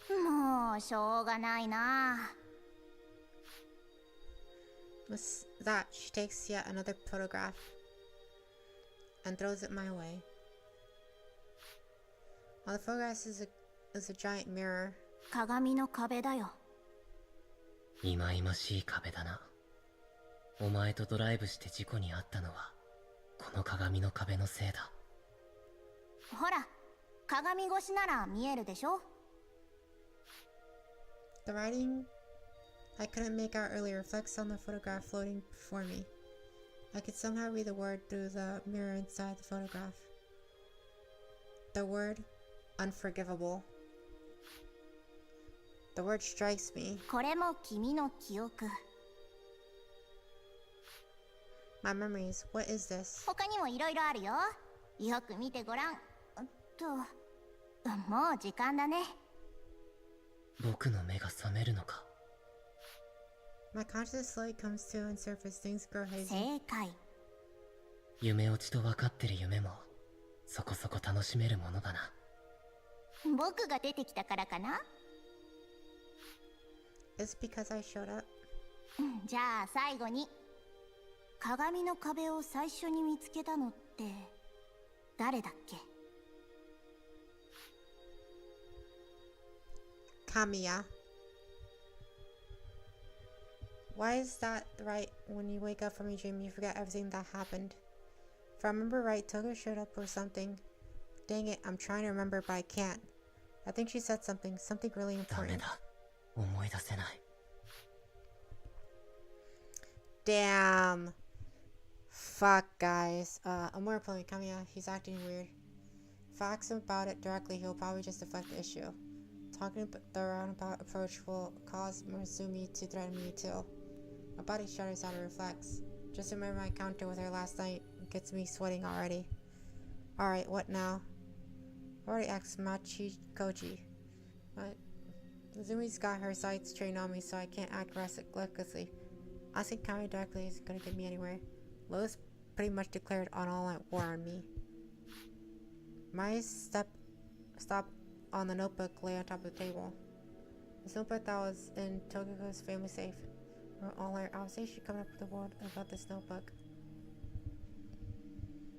もうしょうがないな。 What's that? She takes yet another photograph and throws it my way. While the photograph is a giant mirror. 鏡の壁だよ。忌々しい壁だな。お前とドライブして事故に遭ったのはこの鏡の壁のせいだ。ほら、鏡越しなら見えるでしょ。 The writing I couldn't make out earlier reflects on the photograph floating before me. I could somehow read the word through the mirror inside the photograph. The word unforgivable. The word strikes me. これも君の記憶。 My memories. What is this? 他にもいろいろあるよ。よく見てごらん。もう時間だね。僕の目が覚めるのか。 My conscious slowly comes to and surface. Things grow hazy. 正解。夢落ちと分かってる夢もそこそこ楽しめるものだな。僕が出てきたからかな。 It's because I showed up. じゃあ最後に。鏡の壁を最初に見つけたのって誰だっけ？ Kamiya. Why is that right? When you wake up from your dream, you forget everything that happened. If I remember right, Togo showed up with something. Dang it, I'm trying to remember, but I can't. I think she said something really ダメ important. だ。思い出せない。Damn. Fuck, guys. I'm more playing Kamiya. He's acting weird. If I ask him about it directly, he'll probably just deflect the issue. Talking the roundabout approach will cause Marzumi to threaten me too. My body shudders out and reflects. Just remember my encounter with her last night. It gets me sweating already. Alright, what now? I already asked Machi Koji. But Mazumi's got her sights trained on me, so I can't act recklessly. Asking Kami directly isn't gonna get me anywhere. Lois pretty much declared an all-out war on me. My stop on the notebook lay on top of the table. This notebook that was in Togoku's family safe. All her observation coming up with the word about this notebook.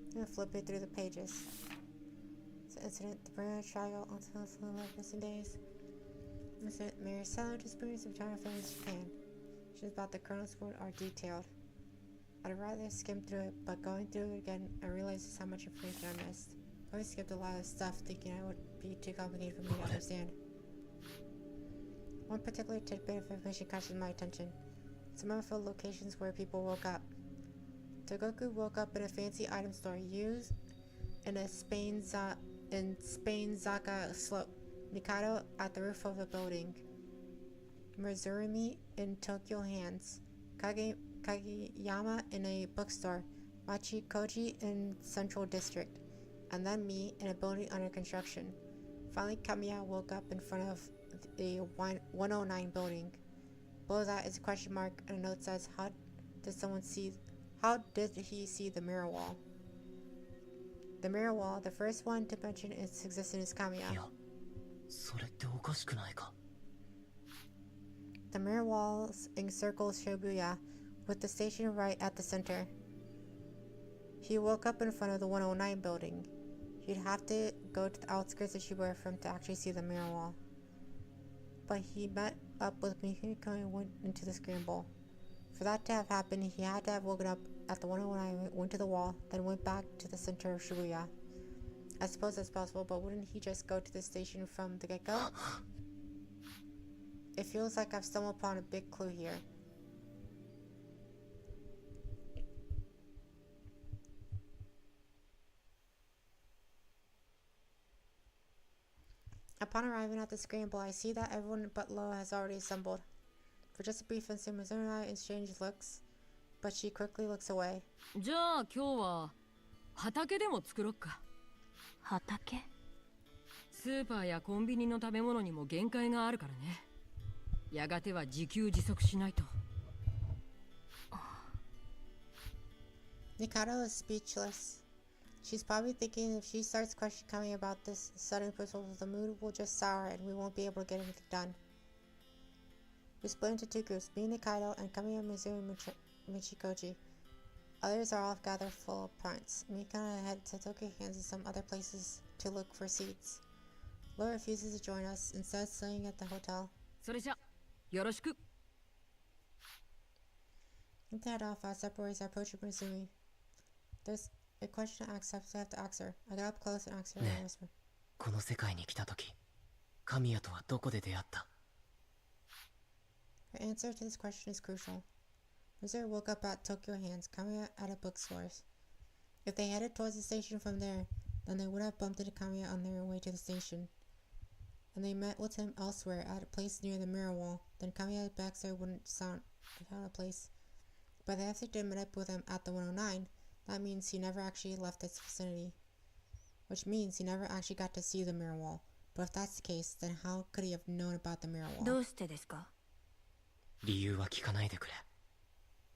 I'm gonna flip it through the pages. It's an incident, the Bruno trial until the missing days. Incident, Mary's salad experience of China families in Japan. Issues about the Chronos board are detailed. I'd rather skim through it, but going through it again, I realized just how much information I missed. I always skipped a lot of stuff, thinking it would be too complicated for me to understand. One particular tidbit of information catches my attention. Some unfilled locations where people woke up. Togoku woke up in a fancy item store used in a Spain Zaka Mikado at the roof of a building. Mizurumi in Tokyo hands. Kageyama in a bookstore. Machikoji in Central District. And then me in a building under construction. Finally, Kamiya woke up in front of the 109 building. Below that is a question mark and a note says, how did he see the mirror wall? The mirror wall, the first one to mention its existence is Kamiya. いや、それっておかしくないか。 The mirror walls encircle Shibuya, with the station right at the center. He woke up in front of the 109 building. You'd have to go to the outskirts of Shibuya for him to actually see the mirror wall. But he met up with Mikiko and went into the scramble. For that to have happened, he had to have woken up at the 109, went to the wall, then went back to the center of Shibuya. I suppose that's possible, but wouldn't he just go to the station from the get-go? It feels like I've stumbled upon a big clue here. Upon arriving at the scramble, I see that everyone but Lo has already assembled. For just a brief instant, Mizuno and I exchange looks, but she quickly looks away. じゃあ今日は畑でも作ろっか。畑？スーパーやコンビニの食べ物にも限界があるからね。やがては自給自足しないと。Nikado is speechless. She's probably thinking if she starts questioning about this sudden proposal, the mood will just sour and we won't be able to get anything done. We split into two groups, me, Nikaido, and Kamiya, Mizu, and Michikoji. Others are off gathered full of plants. Mika head to Tokyo hands and some other places to look for seeds. Laura refuses to join us, instead staying at the hotel. それじゃ、よろしく。We head off as separates approach Mizumi. There's a question to ask, so I have to ask her. I got up close and asked her in a whisper. この世界に来た時、神谷とはどこで出会った？ Her answer to this question is crucial. Mizumi woke up at Tokyo Hands, Kamiya at a bookstore. If they headed towards the station from there, then they would have bumped into Kamiya on their way to the station. And they met with him elsewhere at a place near the mirror wall, then Kamiya's backstory wouldn't sound out of place. But if they did meet up with him at the 109, that means he never actually left its vicinity. Which means he never actually got to see the mirror wall. But if that's the case, then how could he have known about the mirror wall? どうしてですか？理由は聞かないでくれ。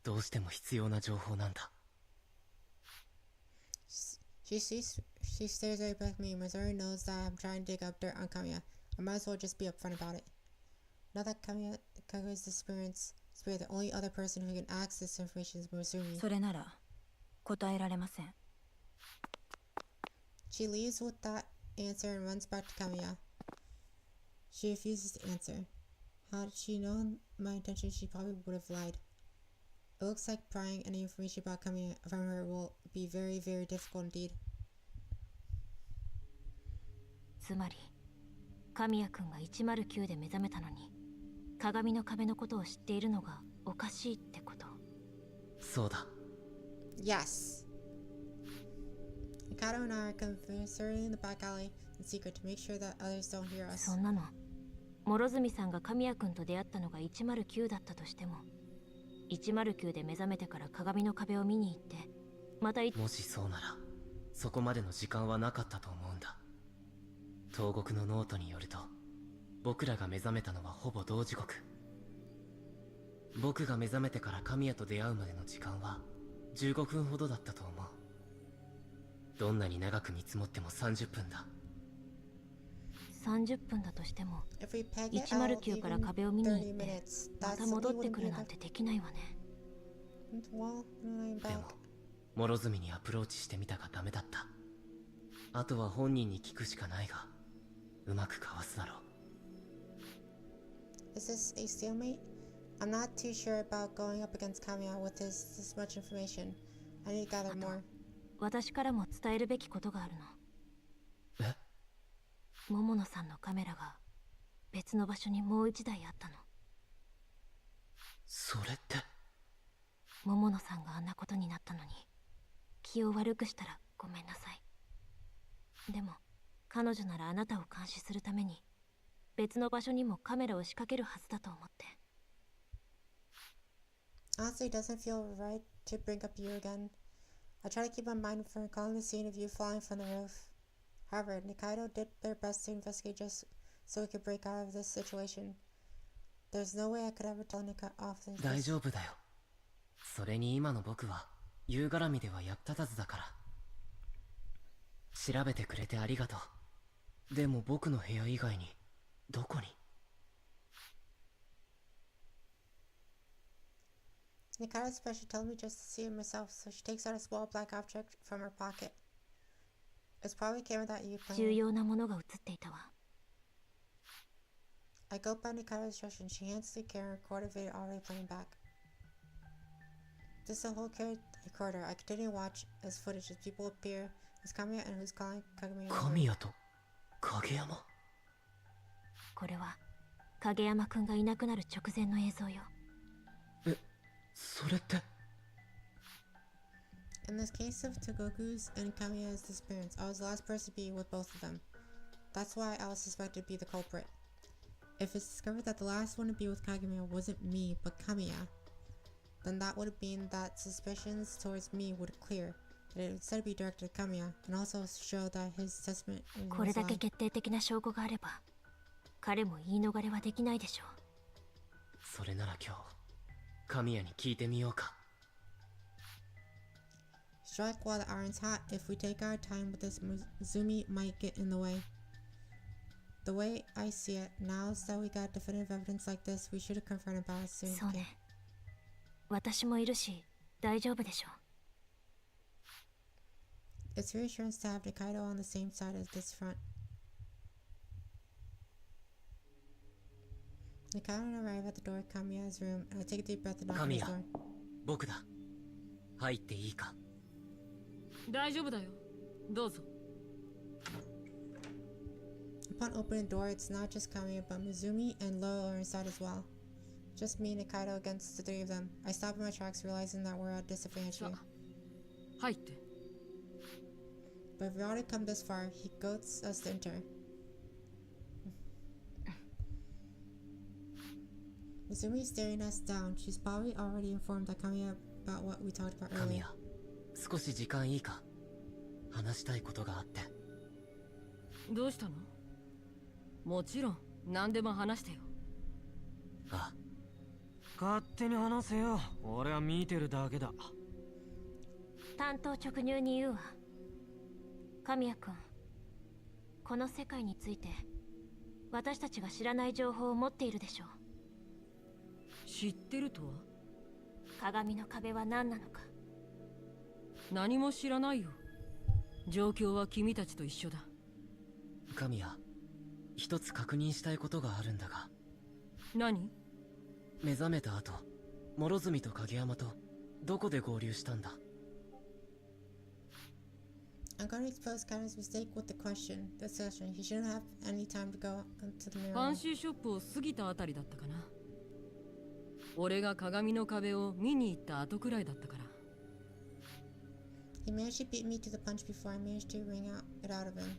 どうしても必要な情報なんだ。She stares right back at me. Missouri knows that I'm trying to dig up dirt on Kamiya. I might as well just be upfront about it. Now that Kamiya's disappearance, the only other person who can access this information is Missouri. それなら答えられません。She leaves with that answer and runs back to Kamiya. She refuses to answer. Had she known my intention, she probably would have lied. It looks like prying any information about Kamiya from her will be very, very difficult indeed. つまり神谷君が109で目覚めたのに鏡の壁のことを知っているのがおかしいってこと？そうだ。 Yes. Mikado and I are conversing in the back alley in secret to make sure that others don't hear us. そんなの諸角さんが神谷君と出会ったのが109だったとしても109で目覚めてから鏡の壁を見に行ってまたもしそうならそこまでの時間はなかったと思うんだ。東国のノートによると僕らが目覚めたのはほぼ同時刻。僕が目覚めてから神谷と出会うまでの時間は15分ほどだったと思う。どんなに長く見積もっても30分だ。30分だとしても If we peg it out, 109から even 壁を見に 30行って minutes, ま that's た戻 something って we く wouldn't る even なん have てできないわね。 Well, I'm で back. も諸角にアプローチしてみたがダメだった。あとは本人に聞くしかないがうまくかわすだろう。 Is this a stalemate? I'm not too sure about going up against Kamiya with this much information. I need to gather more. 私からも伝えるべきことがあるの。え？桃野さんのカメラが別の場所にもう一台あったの。それって桃野さんがあんなことになったのに気を悪くしたらごめんなさい。でも彼女ならあなたを監視するために別の場所にもカメラを仕掛けるはずだと思って。 Honestly, it doesn't feel right to bring up you again. I try to keep my mind from recalling the scene of you falling from the roof. However, Nikaido did their best to investigate just so we could break out of this situation. There's no way I could ever tell Nikaido off this. 大丈夫だよ。それに今の僕は夕絡みでは役立たずだから。調べてくれてありがとう。でも僕の部屋以外にどこに？ Nikaido's special told me just to see it myself, so she takes out a small black object from her pocket. It's probably a camera that you 重 playing. 要なものが映っていたわ。 I go by Nikaido's instruction. She hands the camera recorder video already playing back. This is a whole recorder. I continue to watch as footage as people appear as Kamiya and who's calling Kagami. 神谷と影山？これは影山くんがいなくなる直前の映像よ。え、それって？ In this case of Togoku's and Kamiya's disappearance, I was the last person to be with both of them. That's why I was suspected to be the culprit. If it's discovered that the last one to be with Kagami wasn't me but Kamiya, then that would mean that suspicions towards me would clear. That it would instead be directed at Kamiya, and also show that his testimony これ was だけ lied. 決定的な証拠があれば、彼も言い逃れはできないでしょう。それなら今日神谷に聞いてみようか。 Strike while the iron's hot. If we take our time with this, Mizumi might get in the way. The way I see it, now that we got definitive evidence like this, we should have confronted about it soon. そうね。私もいるし、大丈夫でしょう。 It's reassurance to have Nikaido on the same side as this front. Nikaido and I arrive at the door of Kamiya's room, and I take a deep breath and knock on his 神谷 door. 僕だ。入っていいか？ 大丈夫だよ。どうぞ。 Upon opening the door, it's not just Kamiya, but Mizumi and Lo are inside as well. Just me and Nikaido against the three of them. I stop in my tracks, realizing that we're at a disadvantage here. 入って。 But if we already come this far, he goads us to enter. Mizumi's staring us down. She's probably already informed that Kamiya about what we talked about 神 earlier. 谷、少し時間いいか？話したいことがあって。どうしたの？もちろん何でも話してよ。あ、勝手に話せよ。俺は見てるだけだ。単刀直入に言うわ。神谷君、この世界について私たちが知らない情報を持っているでしょう。知ってるとは？鏡の壁は何なのか。何も知らないよ。状況は君たちと一緒だ。神谷、一つ確認したいことがあるんだが。何？目覚めた後、諸角と影山とどこで合流したんだ？ I'm going to expose Kaido's mistake with the question. This session, he shouldn't have any time to go into the mirror. ファンシーショップを過ぎたあたりだったかな。俺が鏡の壁を見に行った後くらいだったから。He managed to beat me to the punch before I managed to wring it out of him.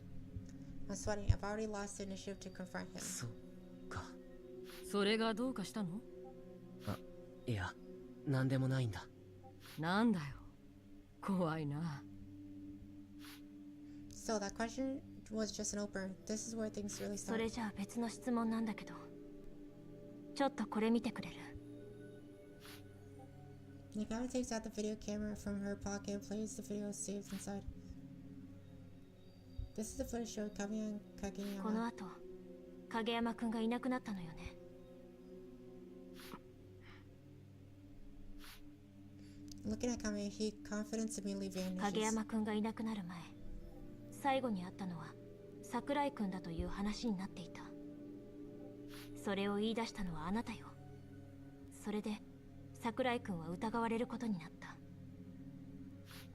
I'm sweating. I've already lost the initiative to confront him. そっか。それがどうかしたの？あ、いや、なんでもないんだ。なんだよ。怖いな。So that question was just an opener. This is where things really そ start. れじゃあ別の質問なんだけど、ちょっとこれ見てくれる？ Nikaido takes out the video camera from her pocket and plays the video saved inside. This is the footage showing Kamiya and この Kageyama. 後、影山くんがいなくなったのよね。 Looking at Kamiya, he confidence immediately 影 vanishes. 山くんがいなくなる前、最後に会ったのは桜井くんだという話になっていた。それを言い出したのはあなたよ。それで桜井くんは疑われることになった。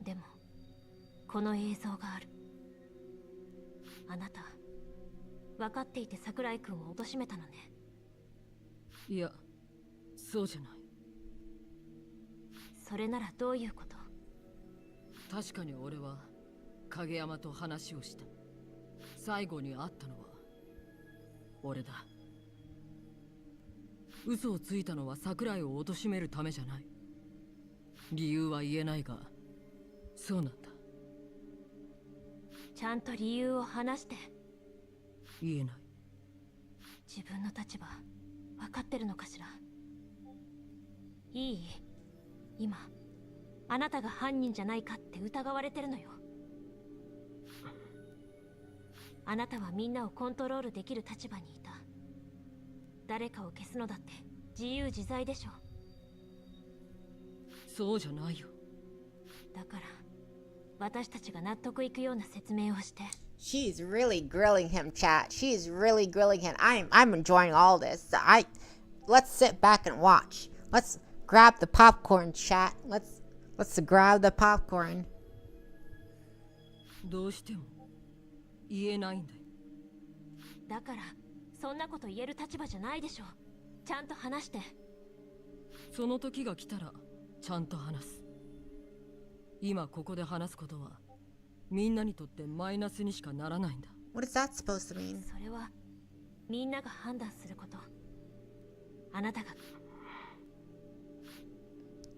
でもこの映像がある。あなた分かっていて桜井くんを貶めたのね。いや、そうじゃない。それならどういうこと？確かに俺は影山と話をした。最後に会ったのは俺だ。嘘をついたのは桜井を貶めるためじゃない。理由は言えないが、そうなんだ。ちゃんと理由を話して。言えない。自分の立場分かってるのかしら。いい？今あなたが犯人じゃないかって疑われてるのよ。あなたはみんなをコントロールできる立場にいた。誰かを消すのだって自由自在でしょ。そうじゃないよ。だから私たちが納得いくような説明をして。She's really grilling him, chat. She's really grilling him. I'm enjoying all this. Let's sit back and watch. Let's grab the popcorn, chat. Let's grab the popcorn. どうしても言えないんだよ。だからそんなこと言える立場じゃないでしょ。ちゃんと話して。その時が来たらちゃんと話す。今ここで話すことはみんなにとってマイナスにしかならないんだ。What is that supposed to mean? それはみんなが判断すること。あなたが。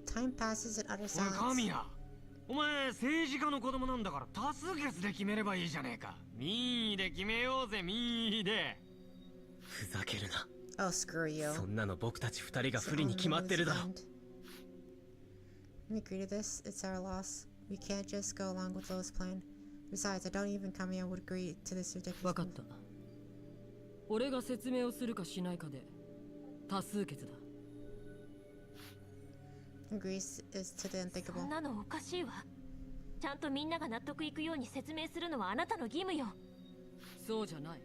Time passes in utter おい silence. 神谷、お前政治家の子供なんだから多数決で決めればいいじゃねえか。民意で決めようぜ、民意で。ふざけるな。 Oh, screw you. そんなの僕たち二人が不利に決まってるだろ。 We agree to this. It's our loss. We can't just go along with Lowe's plan. Besides, I don't even Kamiya would agree to this ridiculous. 分かった。俺が説明をするかしないかで多数決だ。Agrees is to the そ unthinkable. んなのおかしいわ。ちゃんとみんなが納得いくように説明するのはあなたの義務よ。そうじゃない。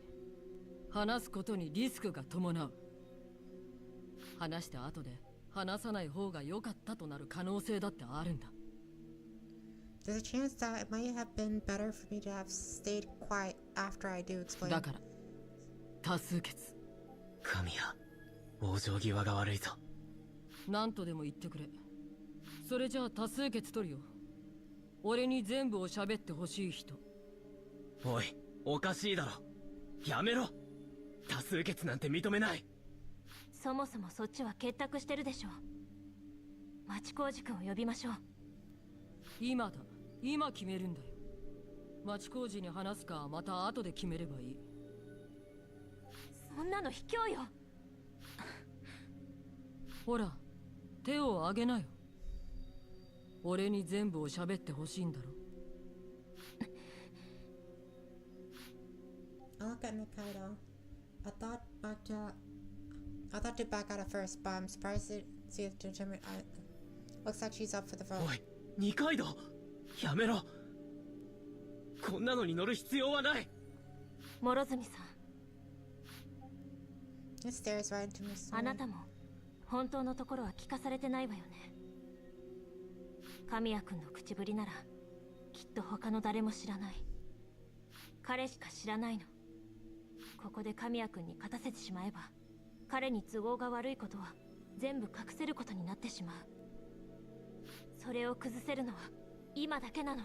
話すことにリスクが伴う。話して後で話さない方が良かったとなる可能性だってあるんだ。There's a chance that it might have been better for me to have stayed quiet after I do explain. だから多数決。神谷、往生際が悪いぞ。何とでも言ってくれ。それじゃあ多数決取るよ。俺に全部を喋ってほしい人。おい、おかしいだろ。やめろ。多数決なんて認めない。そもそもそっちは結託してるでしょ。町工事君を呼びましょう。今だ。今決めるんだよ。町工事に話すかまた後で決めればいい。そんなの卑怯よ。ほら、手を挙げなよ。俺に全部を喋ってほしいんだろ。I look at Nikaido. I thought to back out at first, but I'm surprised to see it determined. Looks like she's up for the vote. おい、二階堂、やめろ。こんなのに乗る必要はない。諸角さん、 He stares right into Miss. あなたも本当のところは聞かされてないわよね。神谷君の口ぶりならきっと他の誰も知らない。彼しか知らないの。ここで神谷君に勝たせてしまえば彼に都合が悪いことは全部隠せることになってしまう。それを崩せるのは今だけなの。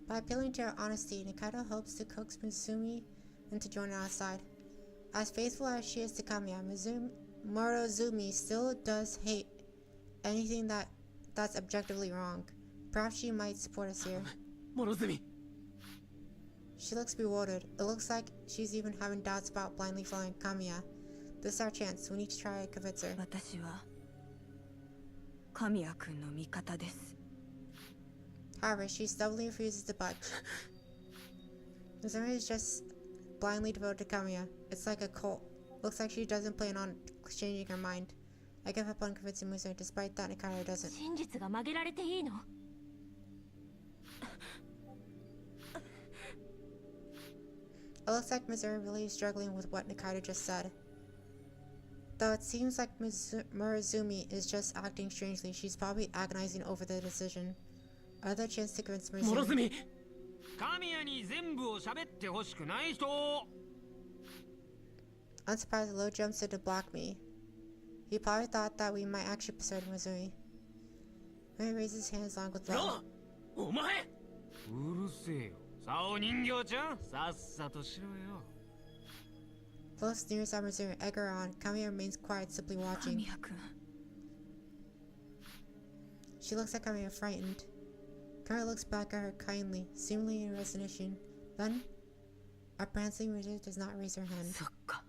By appealing to her honesty, Nikaido hopes to coax Mizumi into joining our side. As faithful as she is to Kamiya, Morozumi still does hate anything that's objectively wrong. Perhaps she might support us here. 諸角、 She looks bewildered. It looks like she's even having doubts about blindly following Kamiya. This is our chance. We need to try to convince her. 私は神谷君の味方です。 However, she stubbornly refuses to budge. Mizumi is just blindly devoted to Kamiya. It's like a cult. Looks like she doesn't plan on changing her mind. I give up on convincing Mizumi despite that Nikaido doesn't. 真実が曲げられていいの？ It looks like Mizumi really is struggling with what Nikaido just said. Though it seems like Murozumi is just acting strangely, she's probably agonizing over the decision. Another chance to convince 諸 Murozumi. 角。神谷に全部を喋ってほしくない人。 Unsurprised, Lo jumps in to block me. He probably thought that we might actually persuade Mizumi. He raises his hands along with ロ Lo. お前。うるせえよ。さお人形ちゃん、さっさとしろよ。Flo sneers at Missouri, egg her on. Kamiya remains quiet, simply 神 watching. 谷君 She looks at Kamiya, frightened. Kamiya looks back at her kindly, seemingly in resignation. Then, apparently Missouri does not raise her hand. そっか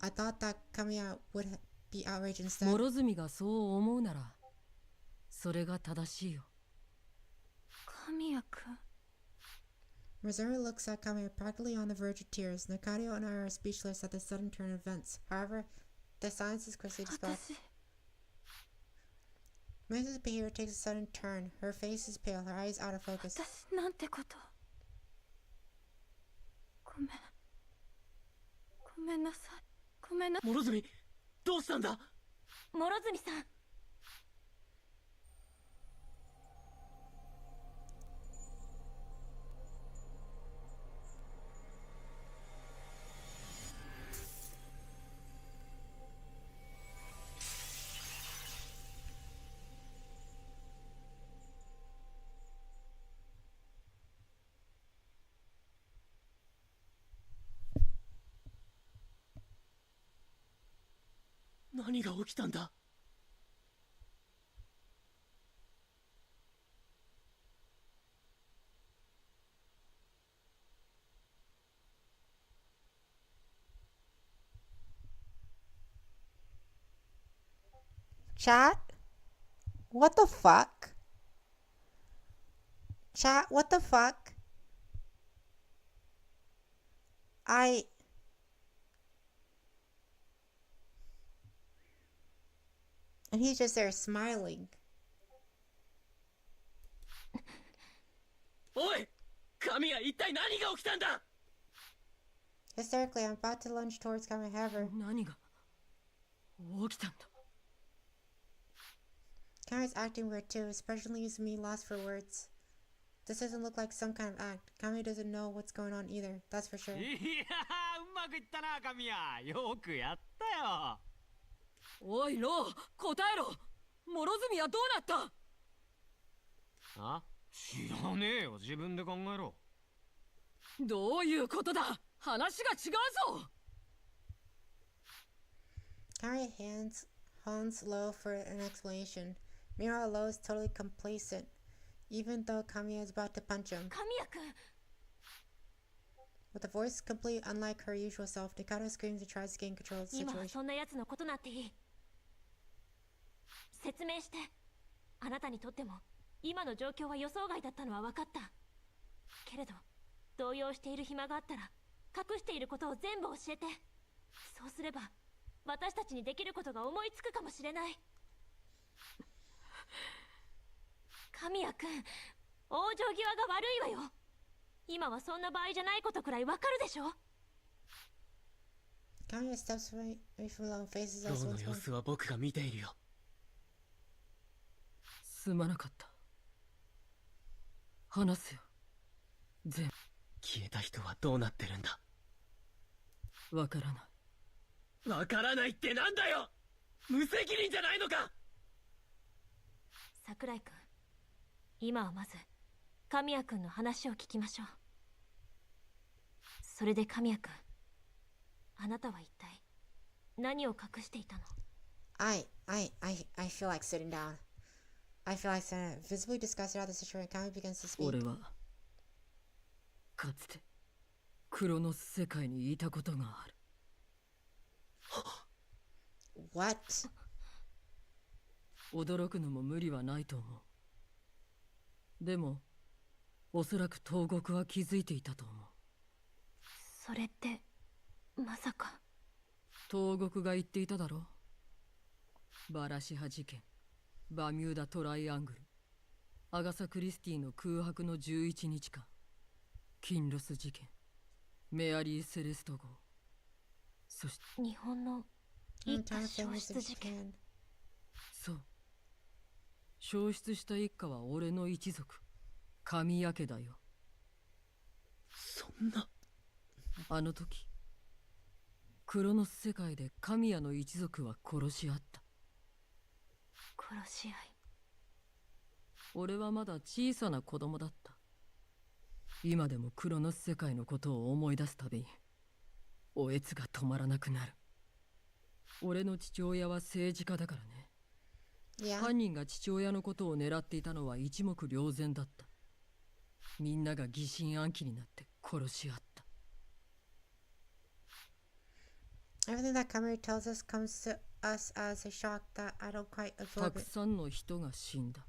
I thought that Kamiya would be outraged instead. 諸角がそう思うならそれが正しいよ。神谷君 Missouri looks at Kamiya, practically on the verge of tears. Nakario and I are speechless at the sudden turn of events. However, the silence is quickly dispelled. 私 Mrs. behavior takes a sudden turn. Her face is pale, her eyes out of focus. 私なんてことごめんごめんなさいごめんな諸角どうしたんだ。諸角さん、何が起きたんだ。Chat? What the fuck? Chat, what the fuck? And he's just there smiling. おい神谷、一体何が起きたんだ。 Hysterically, I'm about to lunge towards Kamiya. However, 何が起きたんだ。 Kamiya's acting weird too, especially using me lost for words. This doesn't look like some kind of act. Kamiya doesn't know what's going on either, that's for sure. いやー、うまくいったな、神谷。よくやったよ。おいロー、答えろ。諸角はどうなった。あ、知らねえよ。自分で考えろ。どういうことだ。話が違うぞ。 Kamiya hones Lo for an explanation. Meanwhile, Lo is totally complacent, even though Kamiya is about to punch him. 神谷君、 With a voice completely unlike her usual self, Nikata screams and tries to gain control of the 今は situation. そんな奴のことなんていい。説明して。あなたにとっても今の状況は予想外だったのは分かった。けれど動揺している暇があったら隠していることを全部教えて。そうすれば私たちにできることが思いつくかもしれない。神谷君、往生際が悪いわよ。今はそんな場合じゃないことくらいわかるでしょ。 Kamiya steps away from Lo and faces ロ us ーの once 様 more. 子は僕が見ているよ。すまなかった。話すよ。全消えた人はどうなってるんだ。わからない。わからないってなんだよ。無責任じゃないのか。桜井君、今はまず神谷君の話を聞きましょう。それで神谷君、あなたは一体何を隠していたの。 I feel like sitting down. I feel like sitting down. Visibly disgusted at the situation, Kamiya begins to speak. 俺はかつてクロノス世界にいたことがある。 What? 驚くのも無理はないと思う。でもおそらく東国は気づいていたと思う。それってまさか。東国が言っていただろう。バラシハ事件、バミューダトライアングル、アガサ・クリスティの空白の11日間、キンロス事件、メアリー・セレスト号、そして日本の The 一家 entire 消 family 失 is 事件。 Japan. そう。消失した一家は俺の一族、神谷家だよ。そんな。あの時、クロノス世界で神谷の一族は殺し合った。殺し合い。俺はまだ小さな子供だった。今でもクロノス世界のことを思い出すたびに、おえつが止まらなくなる。俺の父親は政治家だからね。Yeah. 犯人が父親のことを狙っていたのは一目瞭然だった。みんなが疑心暗鬼になって殺し合った。Everything that Kamui tells us comes to us as a shock that I don't quite た absorb く it. さんの人が死んだ。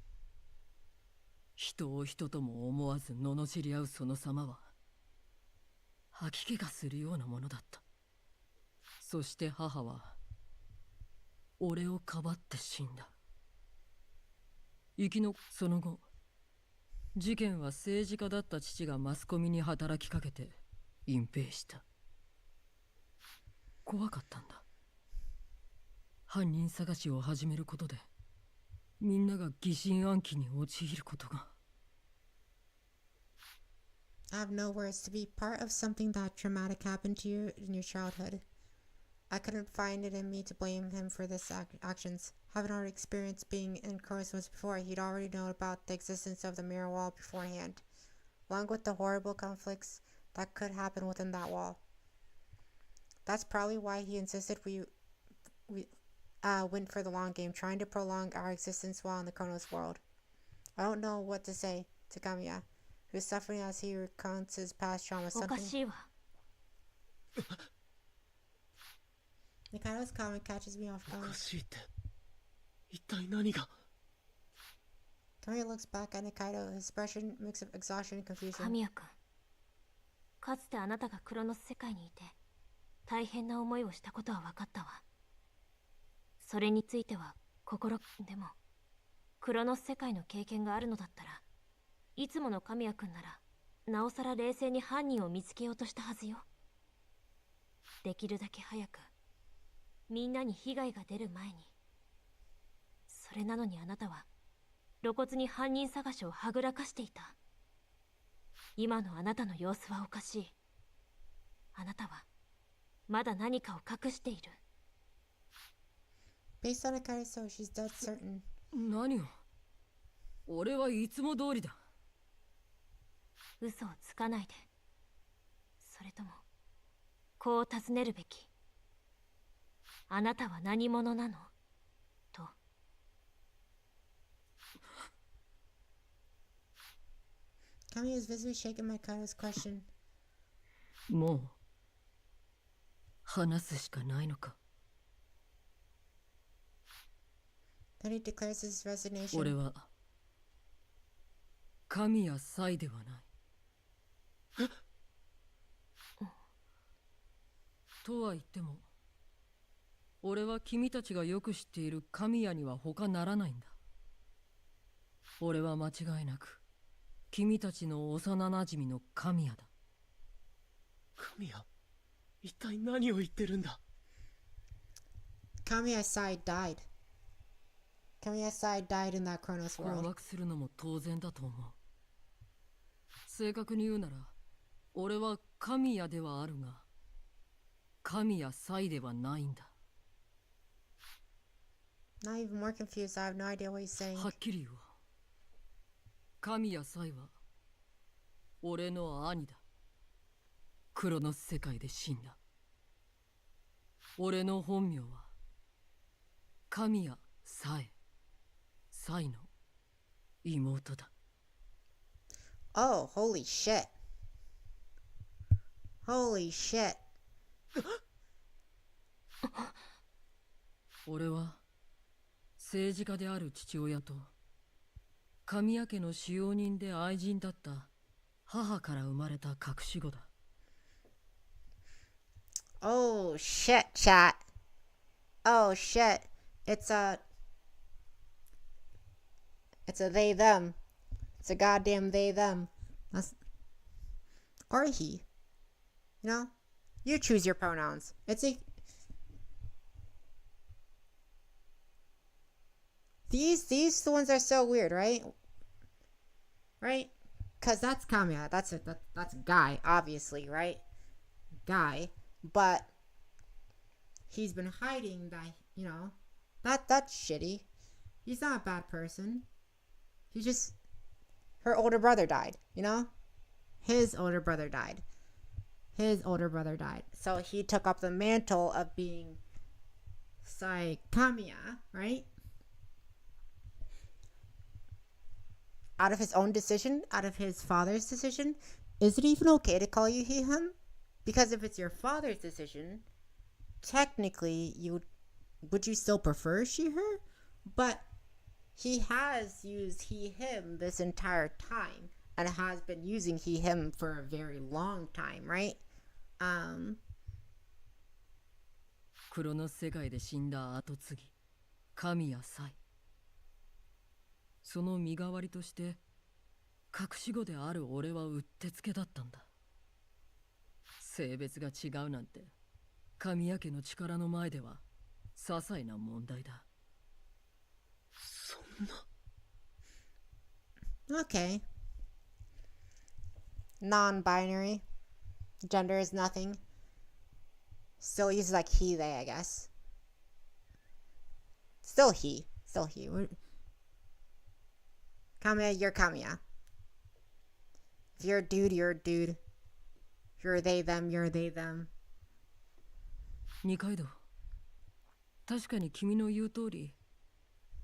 人を人とも思わず罵り合うその様は吐き気がするようなものだった。そして母は俺をかばって死んだ。その後、事件は政治家だった父がマスコミに働きかけて隠蔽した。怖かったんだ。犯人探しを始めることでみんなが疑心暗鬼に陥ることが。I have no words to be part of something that traumatic happened to you in your childhood. I couldn't find it in me to blame him for this actions. Having already experienced being in Chronos before, he'd already known about the existence of the mirror wall beforehand, along with the horrible conflicts that could happen within that wall. That's probably why he insisted we went for the long game, trying to prolong our existence while in the Chronos world. I don't know what to say to Kamiya, who's suffering as he recounts his past trauma. おか Something. しいわ。 Nikaido's comment catches me off お guard. かしいって一体何が。 Kamiya looks back at Nikaido, his expression mix of exhaustion and confusion. 神谷君、かつてあなたがクロノス世界にいて大変な思いをしたことは分かったわ。それについてはでもクロノス世界の経験があるのだったら、いつもの神谷君ならなおさら冷静に犯人を見つけようとしたはずよ。できるだけ早くみんなに被害が出る前に。それなのにあなたは露骨に犯人探しをはぐらかしていた。今のあなたの様子はおかしい。あなたはまだ何かを隠している。 Based on Nikaido's story, she's dead certain. 何を。俺はいつも通りだ。嘘をつかないで。それともこう尋ねるべき。あなたは何者なのと。Kamiya is visibly shaking Nikaido's question. もう話すしかないのか。 Then he declares his resignation. 俺は神谷祭ではない。とは言っても俺は君たちがよく知っている神谷には他ならないんだ。俺は間違いなく君たちの幼なじみの神谷だ。神谷、一体何を言ってるんだ。 Kamiya's side died. Kamiya's side died in that Chronos 困 world. 惑するのも当然だと思う。正確に言うなら俺は神谷ではあるが神谷祭ではないんだ。 Now even more confused, I have no idea what he's saying. はっきり言うわ。神谷祭は俺の兄だ。クロノス世界で死んだ。俺の本名は神谷祭。祭の妹だ。 Oh, holy shit. Holy shit. 俺は政治家である父親と神谷家の使用人で愛人だった母から生まれた隠し子だ。 Oh shit, chat. Oh shit. It's a they them. It's a goddamn they them. That's or he. You know? You choose your pronouns. It's a These ones are so weird, right? Right? Cause that's Kamiya. That's a guy, obviously, right? Guy. But he's been hiding that, you know, that's shitty. He's not a bad person. He just, her older brother died, you know? His older brother died. his older brother died. So he took up the mantle of being Kamiya, right? Out of his own decision, out of his father's decision. Is it even okay to call you he, him? Because if it's your father's decision, technically would you still prefer she, her? But he has used he, him this entire time and has been using he, him for a very long time, right? クロノス世界で死んだ後継ぎ神谷祭、その身代わりとして隠し子である俺はうってつけだったんだ。性別が違うなんて神谷家の力の前では些細な問題だ。そんな。 Okay. Non-binary. Gender is nothing. Still uses like he, they, I guess. Still he. Kamiya, you're Kamiya. If you're a dude, you're a dude. If you're a they, them, you're a they, them. 二階堂、確かに君の言う通り、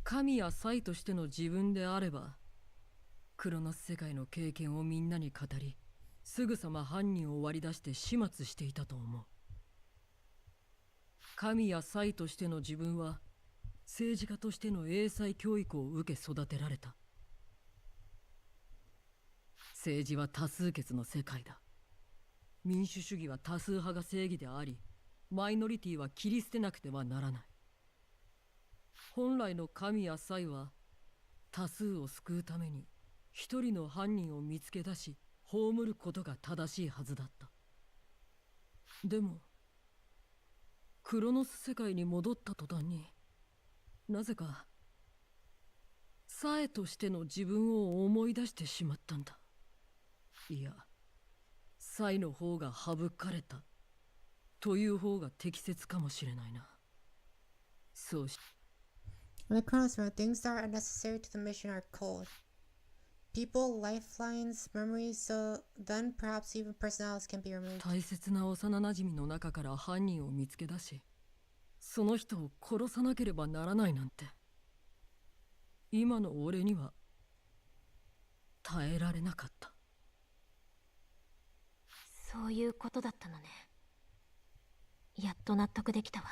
神や祭としての自分であれば、クロノス世界の経験をみんなに語り、すぐさま犯人を割り出して始末していたと思う。神や祭としての自分は、政治家としての英才教育を受け育てられた。政治は多数決の世界だ。民主主義は多数派が正義であり、マイノリティは切り捨てなくてはならない。本来の神や祭は多数を救うために一人の犯人を見つけ出し葬ることが正しいはずだった。でもクロノス世界に戻った途端になぜかサエとしての自分を思い出してしまったんだ。いや、サイの方が省かれたという方が適切かもしれないな。そうし When the Chronos run, things that are unnecessary to the mission are cold. People, lifelines, memories, so then perhaps even personalities can be removed. 大切な幼馴染の中から犯人を見つけ出し、その人を殺さなければならないなんて、今の俺には耐えられなかった。そういうことだったのね。やっと納得できたわ。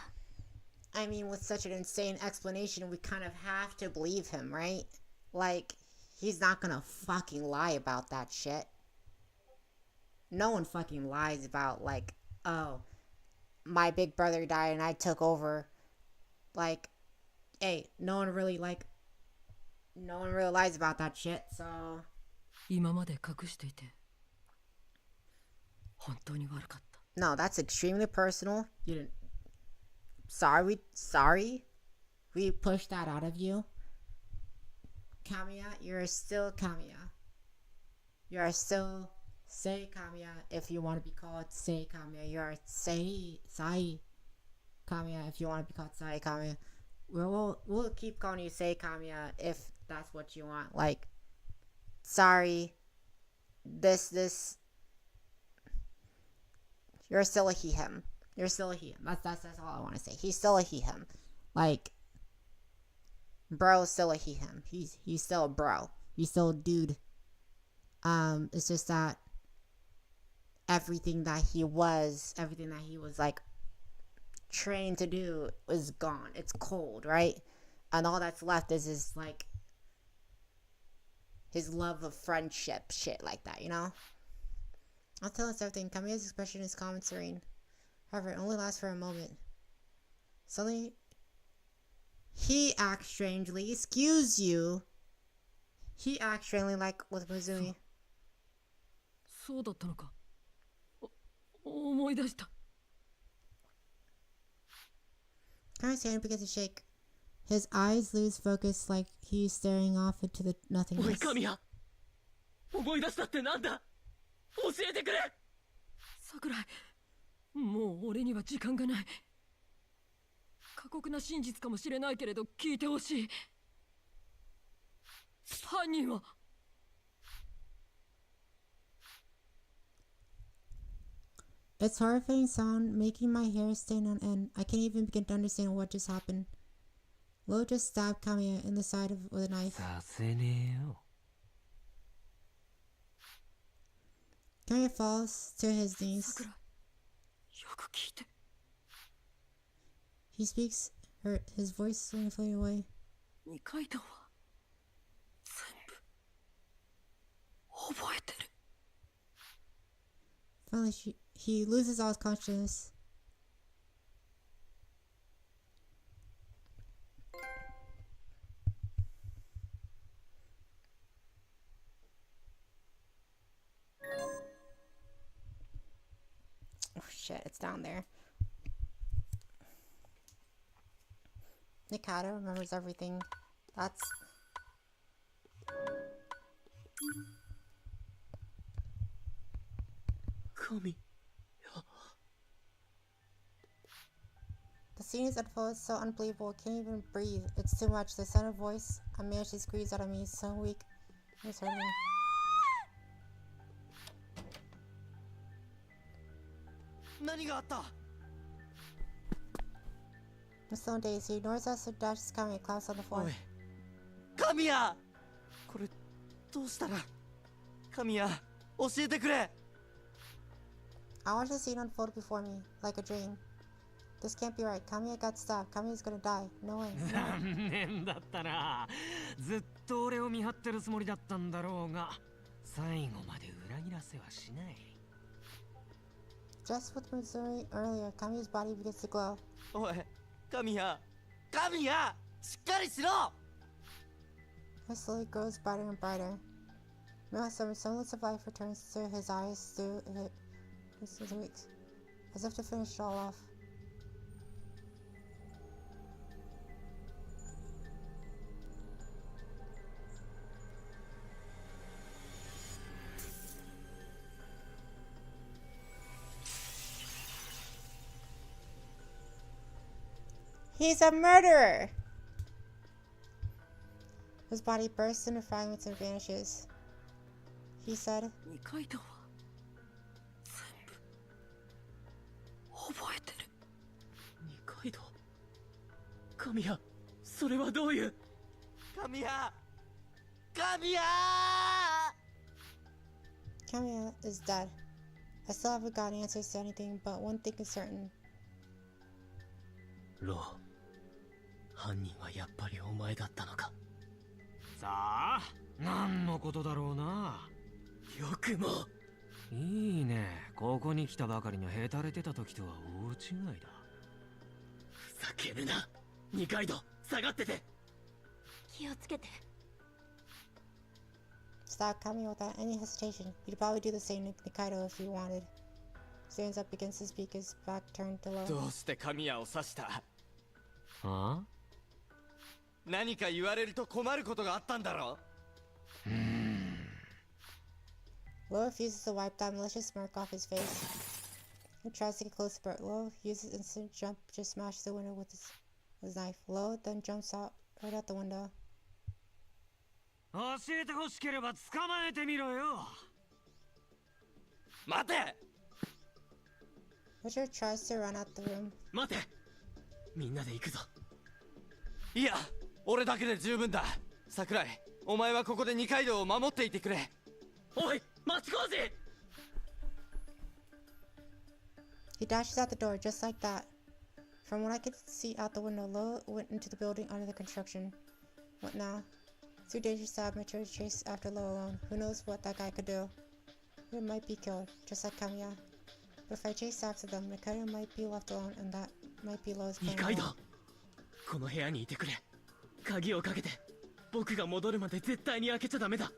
I mean, with such an insane explanation, we kind of have to believe him, right? Like, he's not gonna fucking lie about that shit. No one fucking lies about, like, oh, my big brother died and I took over. Like, hey, no one really lies about that shit, so... 今まで隠していて、本当に悪かった。No, that's extremely personal. You didn't... Sorry? We pushed that out of you. Kamiya, you're still Kamiya. You are still Sei Kamiya if you want to be called Sei Kamiya. You are Sai Kamiya if you want to be called Sai Kamiya. We'll keep calling you Sei Kamiya if that's what you want. Like, sorry. This... You're still a he, him. You're still a he, him. That's all I want to say. He's still a he, him. Like, bro's still a he, him. He's still a bro. He's still a dude. It's just that everything that he was like trained to do is gone. It's cold, right? And all that's left is his like his love of friendship, shit like that, you know? I'll tell us everything. Kamiya's expression is calm and serene. However, it only lasts for a moment. Suddenly, he acts strangely. Excuse you. He acts strangely like with Mizumi. そうだったのか。思い出した。Kamiya's hand begins to shake. His eyes lose focus like he's staring off into the おい nothingness. 神谷、思い出したってなんだ。教えてくれ。桜井、もう俺には時間がない。過酷な真実かもしれないけれど聞いてほしい。犯人は It's horrifying sound, making my hair stand on end. I can't even begin to understand what just happened. Lo just stabbed Kamiya in the side with a knife. させねえよ。 Kamiya falls to his knees. 桜、よく聞いて。 He speaks, his voice slowly fading away. 二階堂は全部覚えてる。 Finally, he loses all his consciousness. Oh shit, it's down there. Nikata remembers everything. That's... Kami. The scene is unfolded so unbelievable, I can't even breathe. It's too much. The sound of voice I managed to squeeze out of me is so weak. It's hurting. I'm still in daze. He ignores us and dashes Kami and claps on the floor. 神谷これどうしたら神谷教えてくれ I watched the scene unfold before me, like a dream. This can't be right. Kamiya got stabbed. Kamiya's gonna die. No way. 残念だったな。ずっと俺を見張ってるつもりだったんだろうが、最後まで裏切らせはしない。 Just with Mitsuri earlier, Kamiya's body begins to glow. おい神谷神谷しっかりしろ It slowly grows brighter and brighter. Meanwhile, some semblance of life returns to his eyes through his weeks, as if to finish it all off. He's a murderer! His body bursts into fragments and vanishes. He said, 二階堂は全部覚えてる。二階堂。神谷、それはどういう。神谷神谷 Kamiya is dead. I still haven't gotten answers to anything, but one thing is certain. ロー、犯人はやっぱりお前だったのか。さあ、何のことだろうな。よくも。いいね。ここに来たばかりのへたれてた時とは大違いだ。ふざけるな。二階堂、下がってて。気をつけて。 Stop Kamiya without any hesitation. He'd probably do the same to Nikaido if he wanted. Stands up against the speakers, back turned to Lo. どうして神谷を刺したはあ？何か言われると困ることがあったんだろ Lo refuses to wipe that malicious smirk off his face. He tries to get closer, but Lo uses instant jump to smash the window with his knife. Lo then jumps out right out the window. 教えてほしければ捕まえてみろよ。待て Richard tries to run out the room. 待て。みんなで行くぞ。いや俺だけで十分だ桜井お前はここで二階堂を守っていてくれおい、町工事。 He dashes out the door just like that. From what I could see out the window, Lo went into the building under the construction. What now? It's too dangerous to have Mature chase after Lo alone. Who knows what that guy could do? He might be killed, just like Kamiya. But if I chase after them, Mikado might be left alone, and that might be Lo's 二 plan. 階堂、この部屋にいてくれ。鍵をかけて。僕が戻るまで絶対に開けちゃダメだ。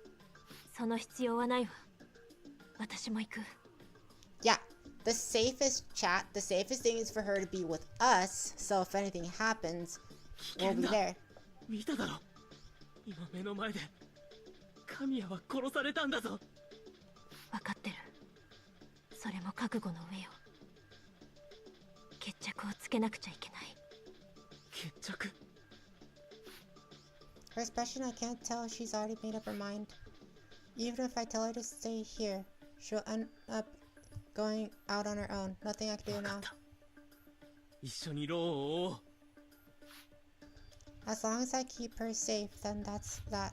その必要はないわ。私も行く。 Yeah, the safest thing is for her to be with us, so if anything happens, we'll be there. 見ただろ。今目の前で神谷は殺されたんだぞ。分かってる。それも覚悟の上よ。決着をつけなくちゃいけない。決着。 Her expression, I can't tell if she's already made up her mind. Even if I tell her to stay here, she'll end up going out on her own. Nothing I can do now. 一緒にローを追おう。 As long as I keep her safe, then that's that.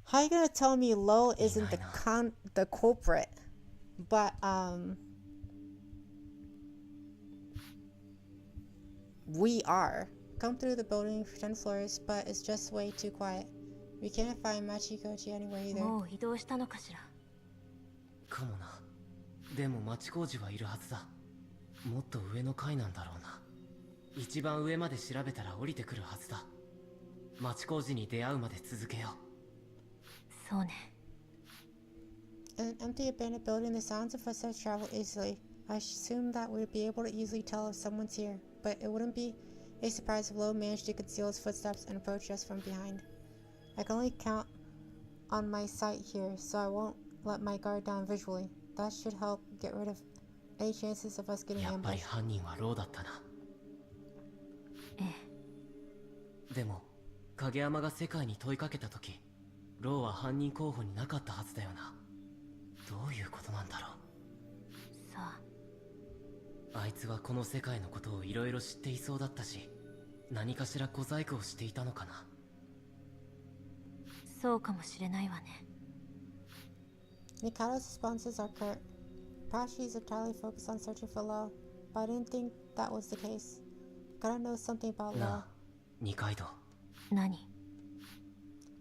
How are you gonna tell me Lo isn't the culprit? But we are. Come through the building for 10 floors, but it's just way too quiet. We can't find Machikochi anywhere either. もう移動したのかしら。かもな。でも町工事はいるはずだ。もっと上の階なんだろうな。一番上まで調べたら降りてくるはずだ。町工事に出会うまで続けよう。そうね。 In an empty abandoned building, the sounds of footsteps travel easily. I assume that we'd be able to easily tell if someone's here, but it wouldn't be a surprise if Lo managed to conceal his footsteps and approach us from behind. I can only count on my sight here, so I won't let my guard down visually. That should help get rid of any chances of us getting やっぱり ambushed. 犯人はローだったな。ええ。でも影山が世界に問いかけた時、ローは犯人候補になかったはずだよな。どういうことなんだろう。さあ。あいつはこの世界のことをいろいろ知っていそうだったし、何かしら小細工をしていたのかな。そうかもしれないわね。Mikado's responses are curt. Perhaps she's entirely focused on searching for Lo, but I didn't think that was the case. Gotta know something about な Lo. あ、二階堂。何？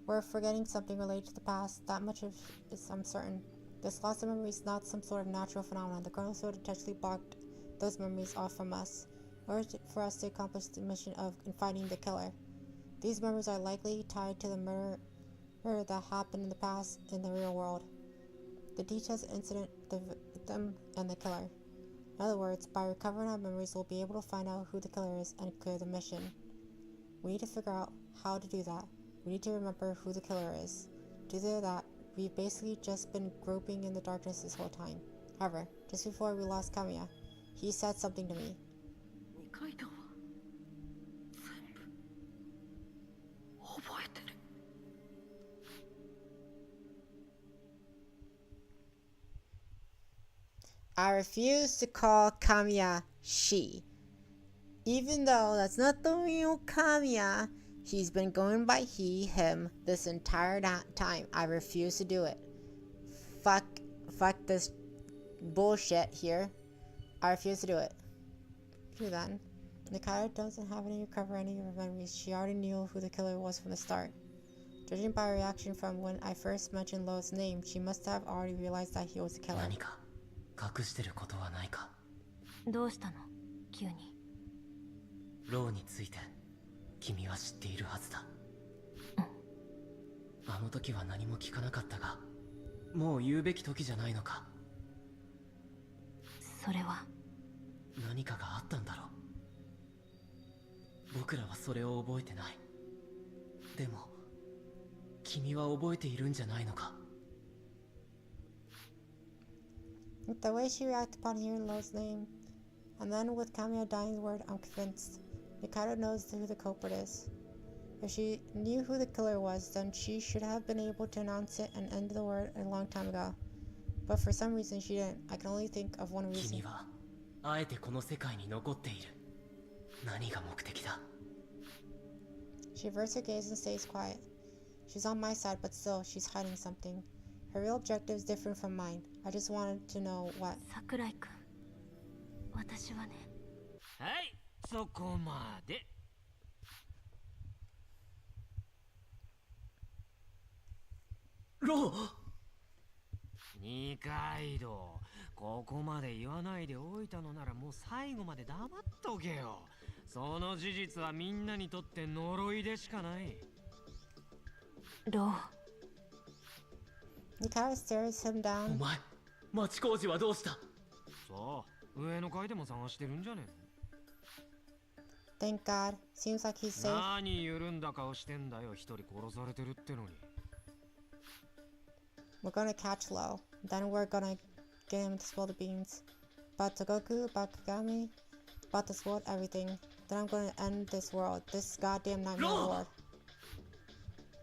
We're forgetting something related to the past. That much of is uncertain. This loss of memory is not some sort of natural phenomenon. The Chronos would intentionally blocked those memories off from us, in order for us to accomplish the mission of finding the killer. These memories are likely tied to the murder that happened in the past in the real world. The details of the incident, the victim, and the killer. In other words, by recovering our memories, we'll be able to find out who the killer is and clear the mission. We need to figure out how to do that. We need to remember who the killer is. To do that, we've basically just been groping in the darkness this whole time. However, just before we lost Kamiya, he said something to me. 二階堂は全部覚えてる。 I refuse to call Kamiya she. Even though that's not the real Kamiya, he's been going by he, him this entire time. I refuse to do it. Fuck this bullshit here. I refuse to do it. True then. Nikaido doesn't have any recover any of her memories. She already knew who the killer was from the start. Judging by her reaction from when I first mentioned Lo's name, she must have already realized that he was the killer. 何か隠してることはないか。どうしたの？急に。ローについて君は知っているはずだ。あの時は何も聞かなかったが、もう言うべき時じゃないのか。それは何かがあったんだろう。僕らはそれを覚えてない。でも君は覚えているんじゃないのか。 With the way she reacted upon hearing Lo's name, and then with Kamiya dying the word, I'm convinced Mikado knows who the culprit is. If she knew who the killer was, then she should have been able to announce it and end the word a long time ago. But for some reason she didn't. I can only think of one reason. 君はあえてこの世界に残っている。何が目的だ。 She averts her gaze and stays quiet. She's on my side, but still, she's hiding something. Her real objective is different from mine. I just wanted to know what. 桜井くん。私はね。はい、そこまで。ロー。二階堂、ここまで言わないでおいたのならもう最後まで黙っとけよ。その事実はみんなにとって呪いでしかない。ロー。 Mikado stares him お down. 前、町工事はどうした？さあ、上の階でも探してるんじゃね Thank God. Seems like he's え。 safe. 何緩んだ顔してんだよ、一人殺されてるってのに。We're gonna catch Lo. Then we're gonna get him to spill the beans. About Togoku, about Kagami, about this world, everything. Then I'm gonna end this world. This goddamn nightmare Lo! world.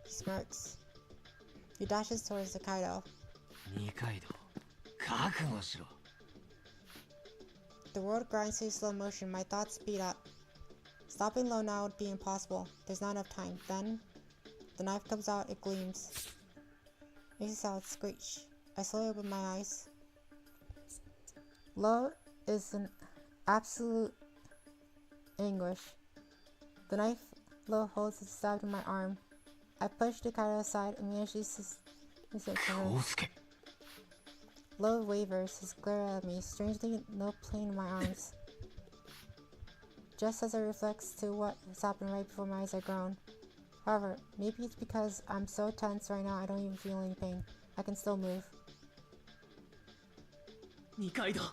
He smirks. He dashes towards the Kaido. 二階堂覚悟しろ。 The world grinds to slow motion. My thoughts speed up. Stopping low now would be impossible. There's not enough time. Then, the knife comes out. It gleams. Makes a solid screech. I slowly open my eyes. Low is an absolute anguish. The knife Low holds it stabbed in my arm. I push the Kaido aside and manage to Low wavers, his glare at me, strangely no pain in my arms. Just as I reflect to what has happened right before my eyes are grown. However, maybe it's because I'm so tense right now I don't even feel any pain. I can still move. Nikaido,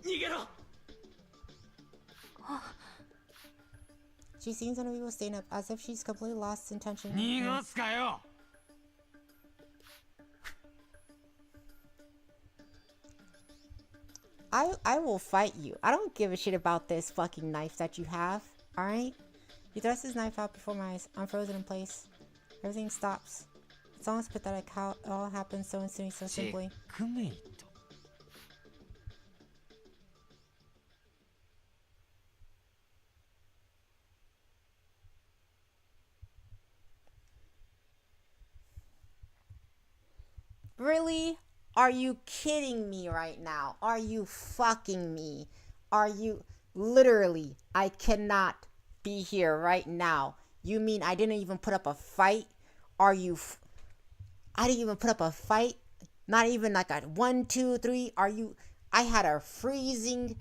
nigero! She seems unable to stand up, as if she's completely lost intention. 逃がすかよ。 I will fight you. I don't give a shit about this fucking knife that you have. Alright? He thrusts his knife out before my eyes. I'm frozen in place. Everything stops. It's almost pathetic how it all happens so instantly, so simply. Really? Are you kidding me right now? Are you fucking me? Are you literally? I cannot be here right now. You mean I didn't even put up a fight? Are you? I didn't even put up a fight. Not even like a 1, 2, 3. Are you? I had a freezing.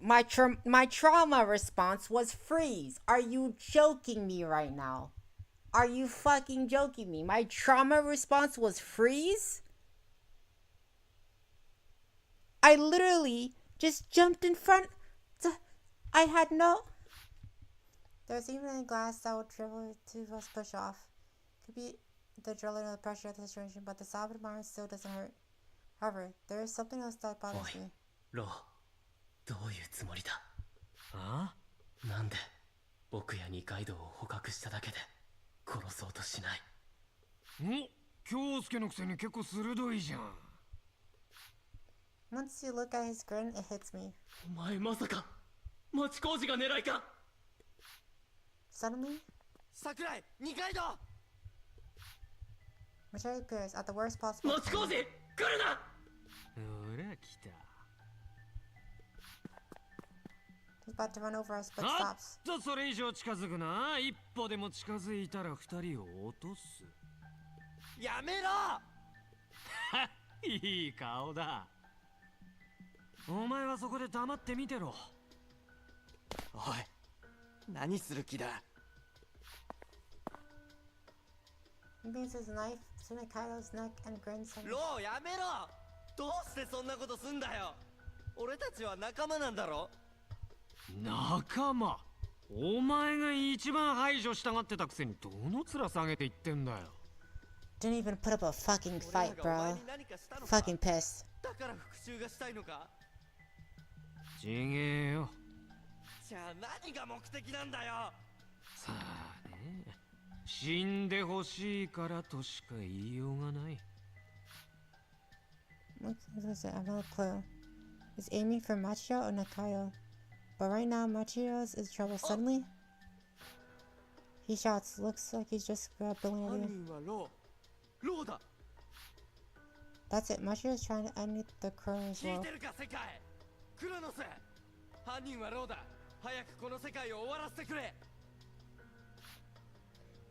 My trauma response was freeze. Are you joking me right now? Are you fucking joking me? My trauma response was freeze? I literally just jumped in front. I had no... There's even a glass that would dribble to us push off. Could be the adrenaline or the pressure of the situation, but the sob of my heart still doesn't hurt. However, there is something else that bothers me. ロー、どういうつもりだ？あ？なんで僕や二階堂を捕獲しただけで殺そうとしない？お、京介のくせに結構鋭いじゃん。 Once you look at his grin, it hits me. お前まさか町工事が狙いか？ Suddenly, 桜井、二階堂。 Machiavelli appears at the worst possible 町工事、来るな！ ほら来た。 He's about to run over us, but あ stops. っとそれ以上近づくな。一歩でも近づいたら二人を落とす。やめろ！いい顔だ。お前はそこで黙って見てろ。おい、何する気だ？ He brings his knife to Kaido's neck and grins at me. ロー、やめろ！どうしてそんなことすんだよ？俺たちは仲間なんだろ？ 仲間？お前が一番排除したがってたくせにどの面下げて言ってんだよ。 Didn't even put up a fucking fight, bro. Fucking pissed. だから復讐がしたいのか？ ちげえよ。 じゃあ何が目的なんだよ？ さあね。死んでほしいからとしか言いようがない。 What was it? I have no clue. He's aiming for Machio or Nakayo. But right now, Machio's is trouble. Suddenly, he shouts. Looks like he's just grabbed a idea. 犯人はロー。ローだ。 That's it. Machio's trying to end the Chronos 聞い world. てるか世界？クロノス。犯人はローだ。早くこの世界を終わらせてくれ。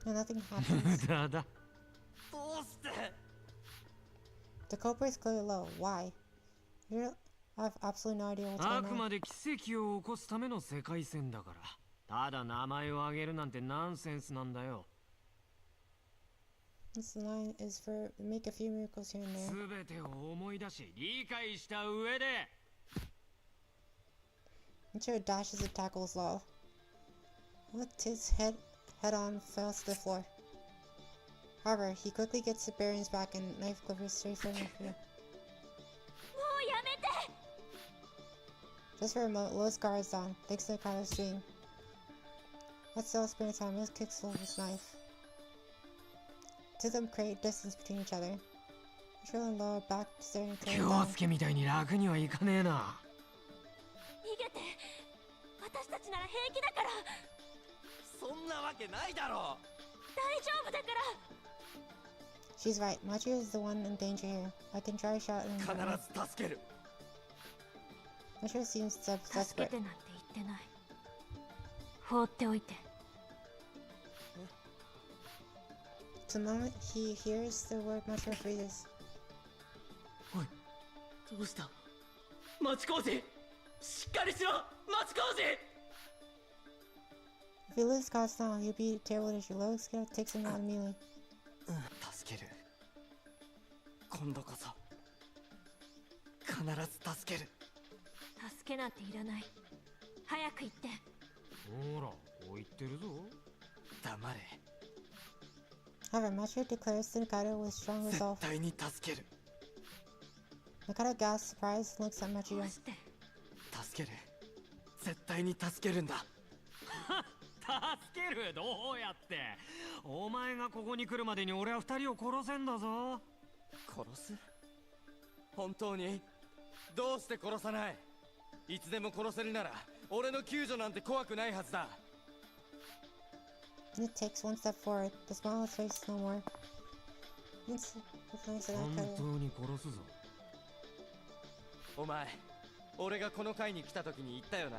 And nothing happens. 無駄だ。どうして？ The culprit is clearly low. Why? I have absolutely no idea what's あ going く on. まで奇跡を起こすための世界線だから。ただ名前を挙げるなんてナンセンスなんだよ。 This line is for make a few miracles here and す there. べてを思い出し理解した上で。 Machio dashes and tackles low. Looked his head on, fell to the floor. However, he quickly gets the bearings back and knife clippers straight from the fear. Just for a moment, Lowe's guard is down, thanks to the Kaido's stream. Let's still spend time. Let's kick slow his knife. Two of them create distance between each other. Machiro and Law back staring at each 京 other. 介みたいに楽にはいかねえな。逃げて。私たちなら平気だから。そんなわけないだろ。大丈夫だから。 She's right. Machiro is the one in danger here. I can try a shot and 必ず助ける。 Machiro seems 助 desperate. けてなんて言ってない。放っておいて。 The moment he hears the word, Machiro freezes. おい、どうした町工事しっかりしろ町工事 If he loses Cause now, he'll be terrible at your low skill takes him out immediately. 助ける。今度こそ必ず助ける。助けなんていらない。早く行って。ほら、こう言ってるぞ。黙れ。 However, Machiro declares to Nikaido with strong 絶 resolve. 対に助ける。 Nikaido gasps surprised and looks at ど Machiro. うして。助ける。絶対に助けるんだ。助けるどうやって。お前がここに来るまでに俺は二人を殺せんだぞ。殺す？本当に？どうして殺さない？いつでも殺せるなら俺の救助なんて怖くないはずだ。 He takes one step forward. The smile on his face is no more. He thinks of 本 Nikaido. 当に殺すぞ。お前、俺がこの会に来た時に言ったよな。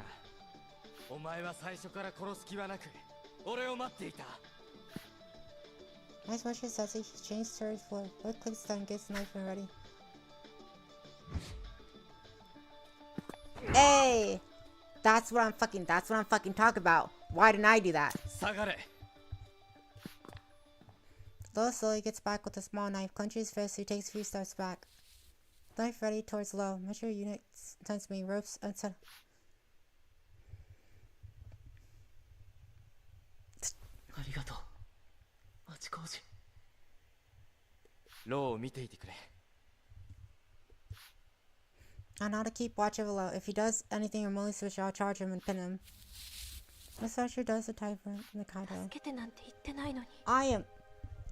お前は最初から殺す気はなく、俺を待っていた。 As Machiro says it, he changes to his floor. Both clicks down, gets the knife and ready. Hey! That's what I'm fucking talking about. Why didn't I do that? 下がれ。 Lo slowly gets back with a small knife, clenches his fist, he takes a few steps back. Knife ready towards Lo. Machiro units intensely, ropes unsettled. ありがとう町工事。ローを見ていてくれ。 On how to keep watch over Lo. If he does anything remotely suspicious, I'll charge him and pin him. Miss Usher does the type for Nikaido. 助けてなんて言ってないのに。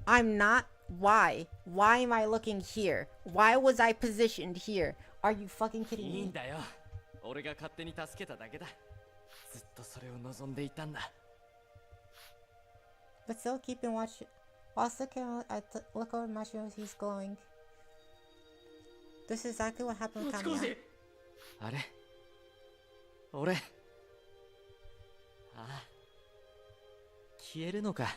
I'm not. Why? Why am I looking here? Why was I positioned here? Are you fucking kidding いいん me? だよ。俺が勝手に助けただけだ。ずっとそれを望んでいたんだ。 But still keeping watch. Also look over Machiro, he's glowing. This is exactly what happened with 町工 Kamiya. 事あれ？俺。ああ。消えるのか。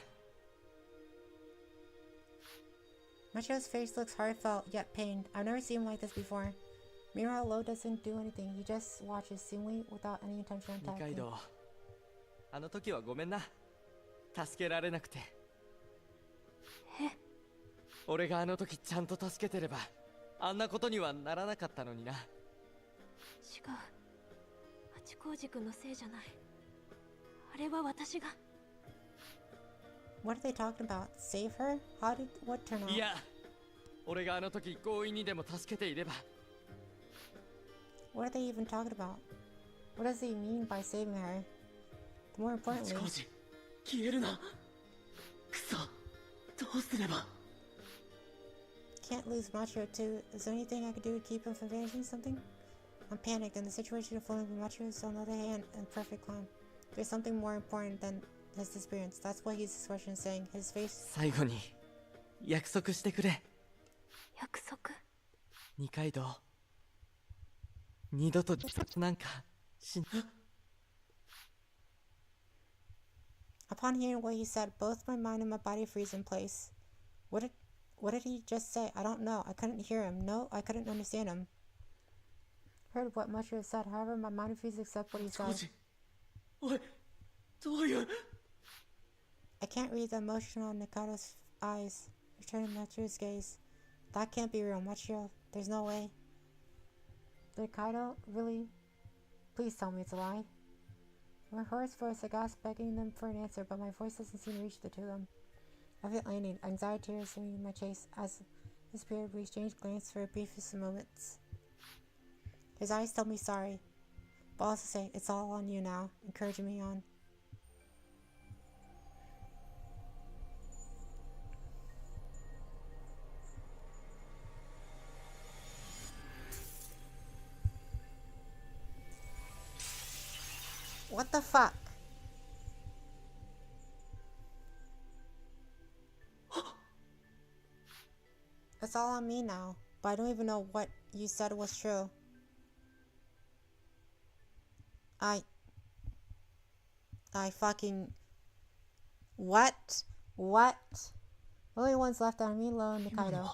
Machiro's face looks heartfelt yet pained. I've never seen him like this before. Meanwhile, Lo doesn't do anything. He just watches seemingly without any intention of 二階 attacking. 堂。あの時はごめんな。助けられなくて。俺があの時ちゃんと助けてれば、あんなことにはならなかったのにな。違う。町工事君のせいじゃない。あれは私が。What are they talking about? Save her? What turn out? いや、俺があの時強引にでも助けていれば。What are they even talking about? What does he mean by saving her? More 町 importantly, 工事消えるな。くそどうすれば。 can't lose Machiro too. Is there anything I could do to keep him from finishing something? I'm panicked, and the situation of falling with Machiro is on the other hand in perfect calm. There's something more important than his experience. That's what his expression is saying. His face. 最後に約束してくれ。約束。二階堂。二度となんかし。 Upon hearing what he said, both my mind and my body freeze in place. What did he just say? I don't know. I couldn't hear him. No, I couldn't understand him. Heard what Machiro said. However, my mind refused to accept what he 町工 said. 事おいどういう。 I can't read the emotion on Nikaido's eyes. Returning Machiro's gaze. That can't be real, Machiro. There's no way. Nikaido? Really? Please tell me it's a lie. In my hoarse voice, I gasped, begging them for an answer, but my voice doesn't seem to reach the two of them. I feel landing, anxiety tears swimming in my chest as his period we exchanged glance for a briefest of moments. His eyes tell me sorry, but also say, it's all on you now, encouraging me on. the fuck? It's all on me now, but I don't even know what you said was true. I fucking... What? What? Only ones left are me, Lo, and Nikaido.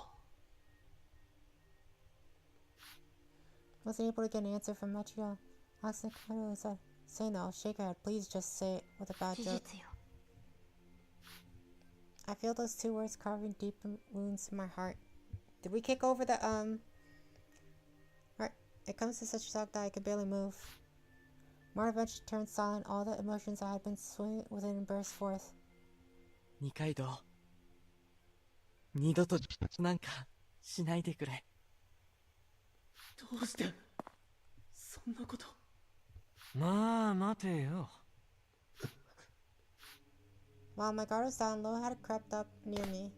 Wasn't able to get an answer from Machiro. Asked Nikaido and said, say no, shake her head, please just say it with a bad joke. I feel those two words carving deep wounds in my heart. Did we kick over the, Right, it comes to such a shock that I could barely move. Mar eventually turned silent, all the emotions I had been swimming within burst forth. 二階堂二度となんかしないでくれ。どうしてそんなこと。まあ待てよ。While my guard was down, Lo had crept up near me.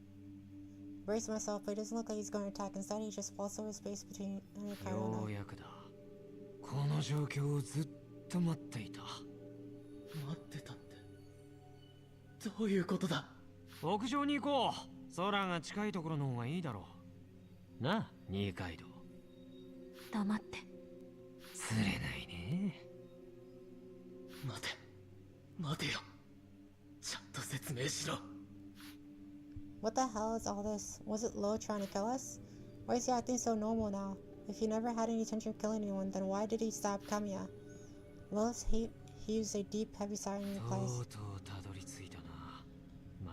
Braced myself, but it doesn't look like he's going to attack. Instead, he just waltzed over space between Nikaido and I. ようやくだ。この状況をずっと待っていた。待ってたってどういうことだ。屋上に行こう。空が近いところの方がいいだろう。なあ、二階堂。黙って。釣れないね。待てよ。ちゃんと説明しろ。What the hell is all this? Was it Lo trying to kill us? Why is he acting so normal now? If he never had any intention of killing anyone, then why did he stab Kamiya? Lo's hate heaves a deep, heavy sigh and replies. とうとうたどり着いたな。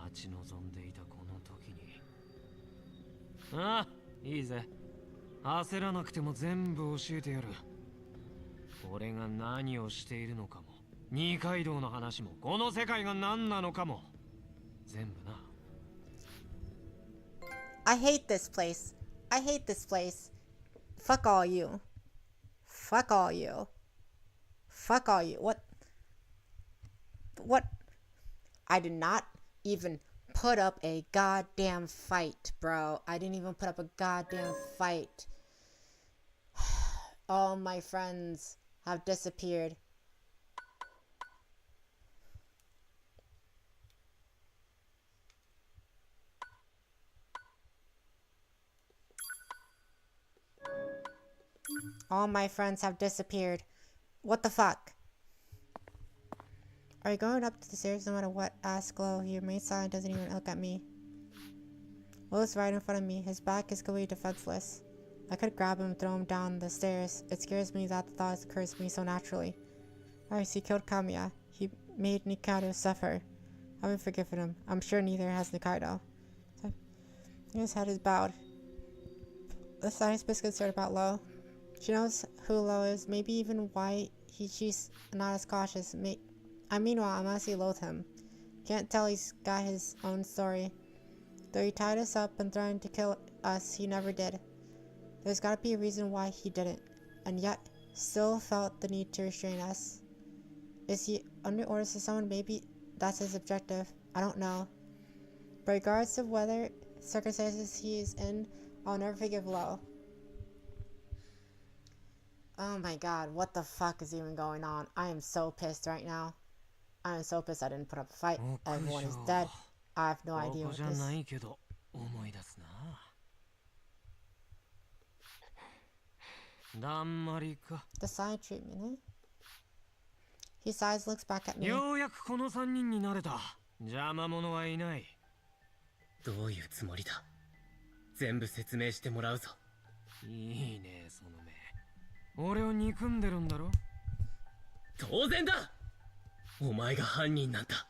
待ち望んでいたこの時に。ああ、いいぜ。焦らなくても全部教えてやる。俺が何をしているのかも、二階堂の話も、この世界が何なのかも、全部な。I hate this place. I hate this place. Fuck all you. Fuck all you. Fuck all you. What? What? I did not even put up a goddamn fight, bro. I didn't even put up a goddamn fight. All my friends have disappeared. All my friends have disappeared. What the fuck? Are you going up to the stairs no matter what? Asked Lo. He remains silent, doesn't even look at me. Lo's right in front of me. His back is completely defenseless. I could grab him and throw him down the stairs. It scares me that the thought occurs to me so naturally. Alright, he killed Kamiya. He made Nikaido suffer. I haven't forgiven him. I'm sure neither has Nikaido. His head is bowed. The scientist is concerned about Lo. She knows who Lo is, maybe even why she's not as cautious. Meanwhile, I honestly loathe him. Can't tell he's got his own story. Though he tied us up and threatened to kill us, he never did. There's gotta be a reason why he didn't, and yet still felt the need to restrain us. Is he under orders to someone? Maybe that's his objective. I don't know. But regardless of whether circumstances he is in, I'll never forgive Lo. Oh my god, what the fuck is even going on? I am so pissed right now. I am so pissed I didn't put up a fight. Everyone is dead. I have no idea what this... The side treatment, eh? He sighs, looks back at me. ようやくこの3人になれた。邪魔者はいない。どういうつもりだ。全部説明してもらうぞ。いいね、その目。俺を憎んでるんだろ？当然だ。お前が犯人なんだ。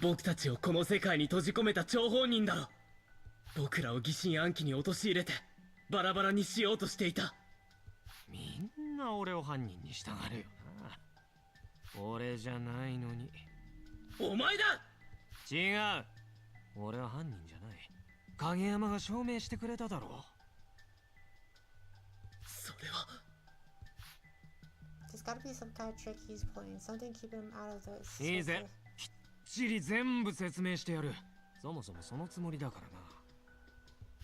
僕たちをこの世界に閉じ込めた張本人だろ。僕らを疑心暗鬼に陥れてバラバラにしようとしていた。みんな俺を犯人に従うよな。俺じゃないのに。お前だ。違う。俺は犯人じゃない。影山が証明してくれただろう。それは。There's gotta be some kind of trick he's playing. Something keeping him out of the... いいぜ。きっちり全部説明してやる。そもそもそのつもりだからな。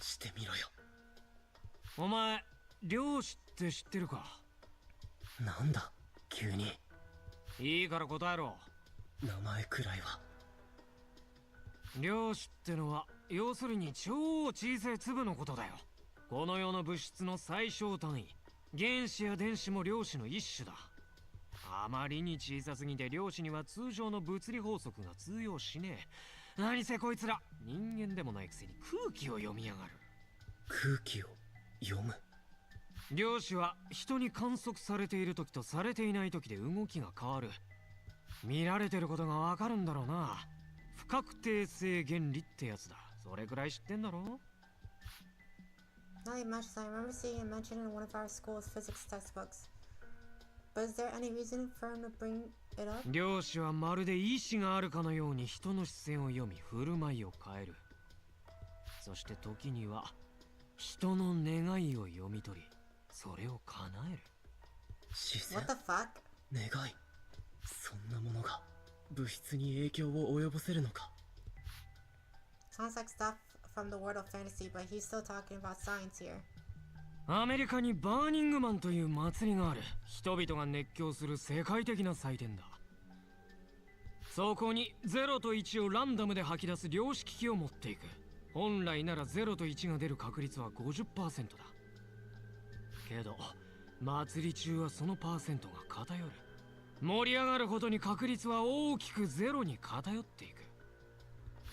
してみろよ。お前、漁師って知ってるか？なんだ急に。いいから答えろ。名前くらいは。量子ってのは要するに超小さい粒のことだよ。この世の物質の最小単位、原子や電子も量子の一種だ。あまりに小さすぎて量子には通常の物理法則が通用しねえ。何せこいつら人間でもないくせに空気を読みやがる。空気を読む。量子は人に観測されている時とされていない時で動きが変わる。見られてることがわかるんだろうな。不確定性原理ってやつだ。それくらい知ってんだろ。 Not much as I remember seeing it mentioned in one of our school's physics textbooks. But is there any reason for him to bring it up? 量子はまるで意志があるかのように人の視線を読み振る舞いを変える。そして時には人の願いを読み取り、それを叶える。視線。 What the fuck? 願い。そんなものが物質に影響を及ぼせるのか。 Sounds like stuff from the world of fantasy, but he's still talking about science here. アメリカにバーニングマンという祭りがある。人々が熱狂する世界的な祭典だ。そこに0と1をランダムで吐き出す量子機器を持っていく。本来なら0と1が出る確率は 50% だ。けど祭り中はそのパーセントが偏る。盛り上がるほどに確率は大きくゼロに偏っていく。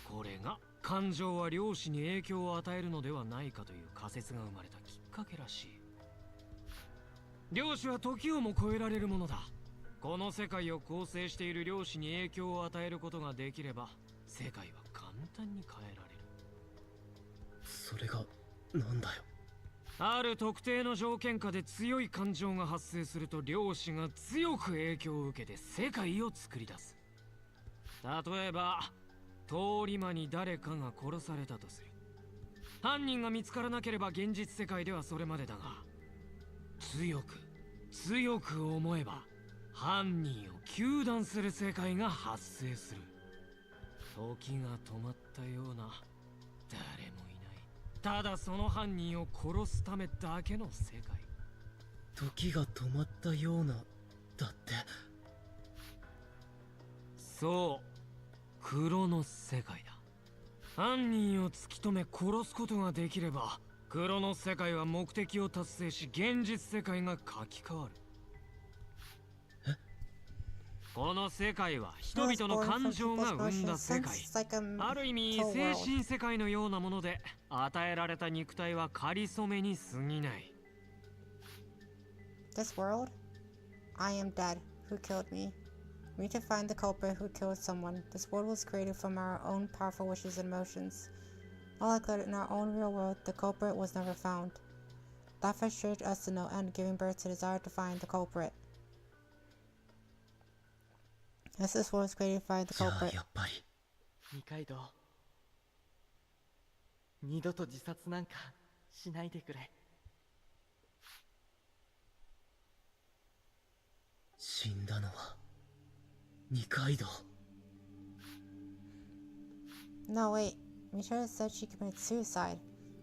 これが感情は量子に影響を与えるのではないかという仮説が生まれたきっかけらしい。量子は時をも超えられるものだ。この世界を構成している量子に影響を与えることができれば、世界は簡単に変えられる。それがなんだよ。ある特定の条件下で強い感情が発生すると、量子が強く影響を受けて世界を作り出す。例えば通り魔に誰かが殺されたとする。犯人が見つからなければ現実世界ではそれまでだが、強く思えば犯人を糾弾する世界が発生する。時が止まったような、誰もいない、ただその犯人を殺すためだけの世界。時が止まったような、だって。そう、クロノス世界だ。犯人を突き止め殺すことができれば、クロノス世界は目的を達成し、現実世界が書き換わる。この世界は人々の感情が生んだ世界。ある意味精神世界のようなもので、与えられた肉体は仮初めに過ぎない。 This world? I am dead. Who killed me? We need to find the culprit who killed someone. This world was created from our own powerful wishes and emotions. Not like that in our own real world, the culprit was never found. That frustrated us to no end, giving birth to the desire to find the culprit. Yes, this world was created to find the じゃあ culprit. やっぱり二階堂、二度と自殺なんかしないでくれ。死んだのは二階堂。 No, wait. Mishra said she committed suicide,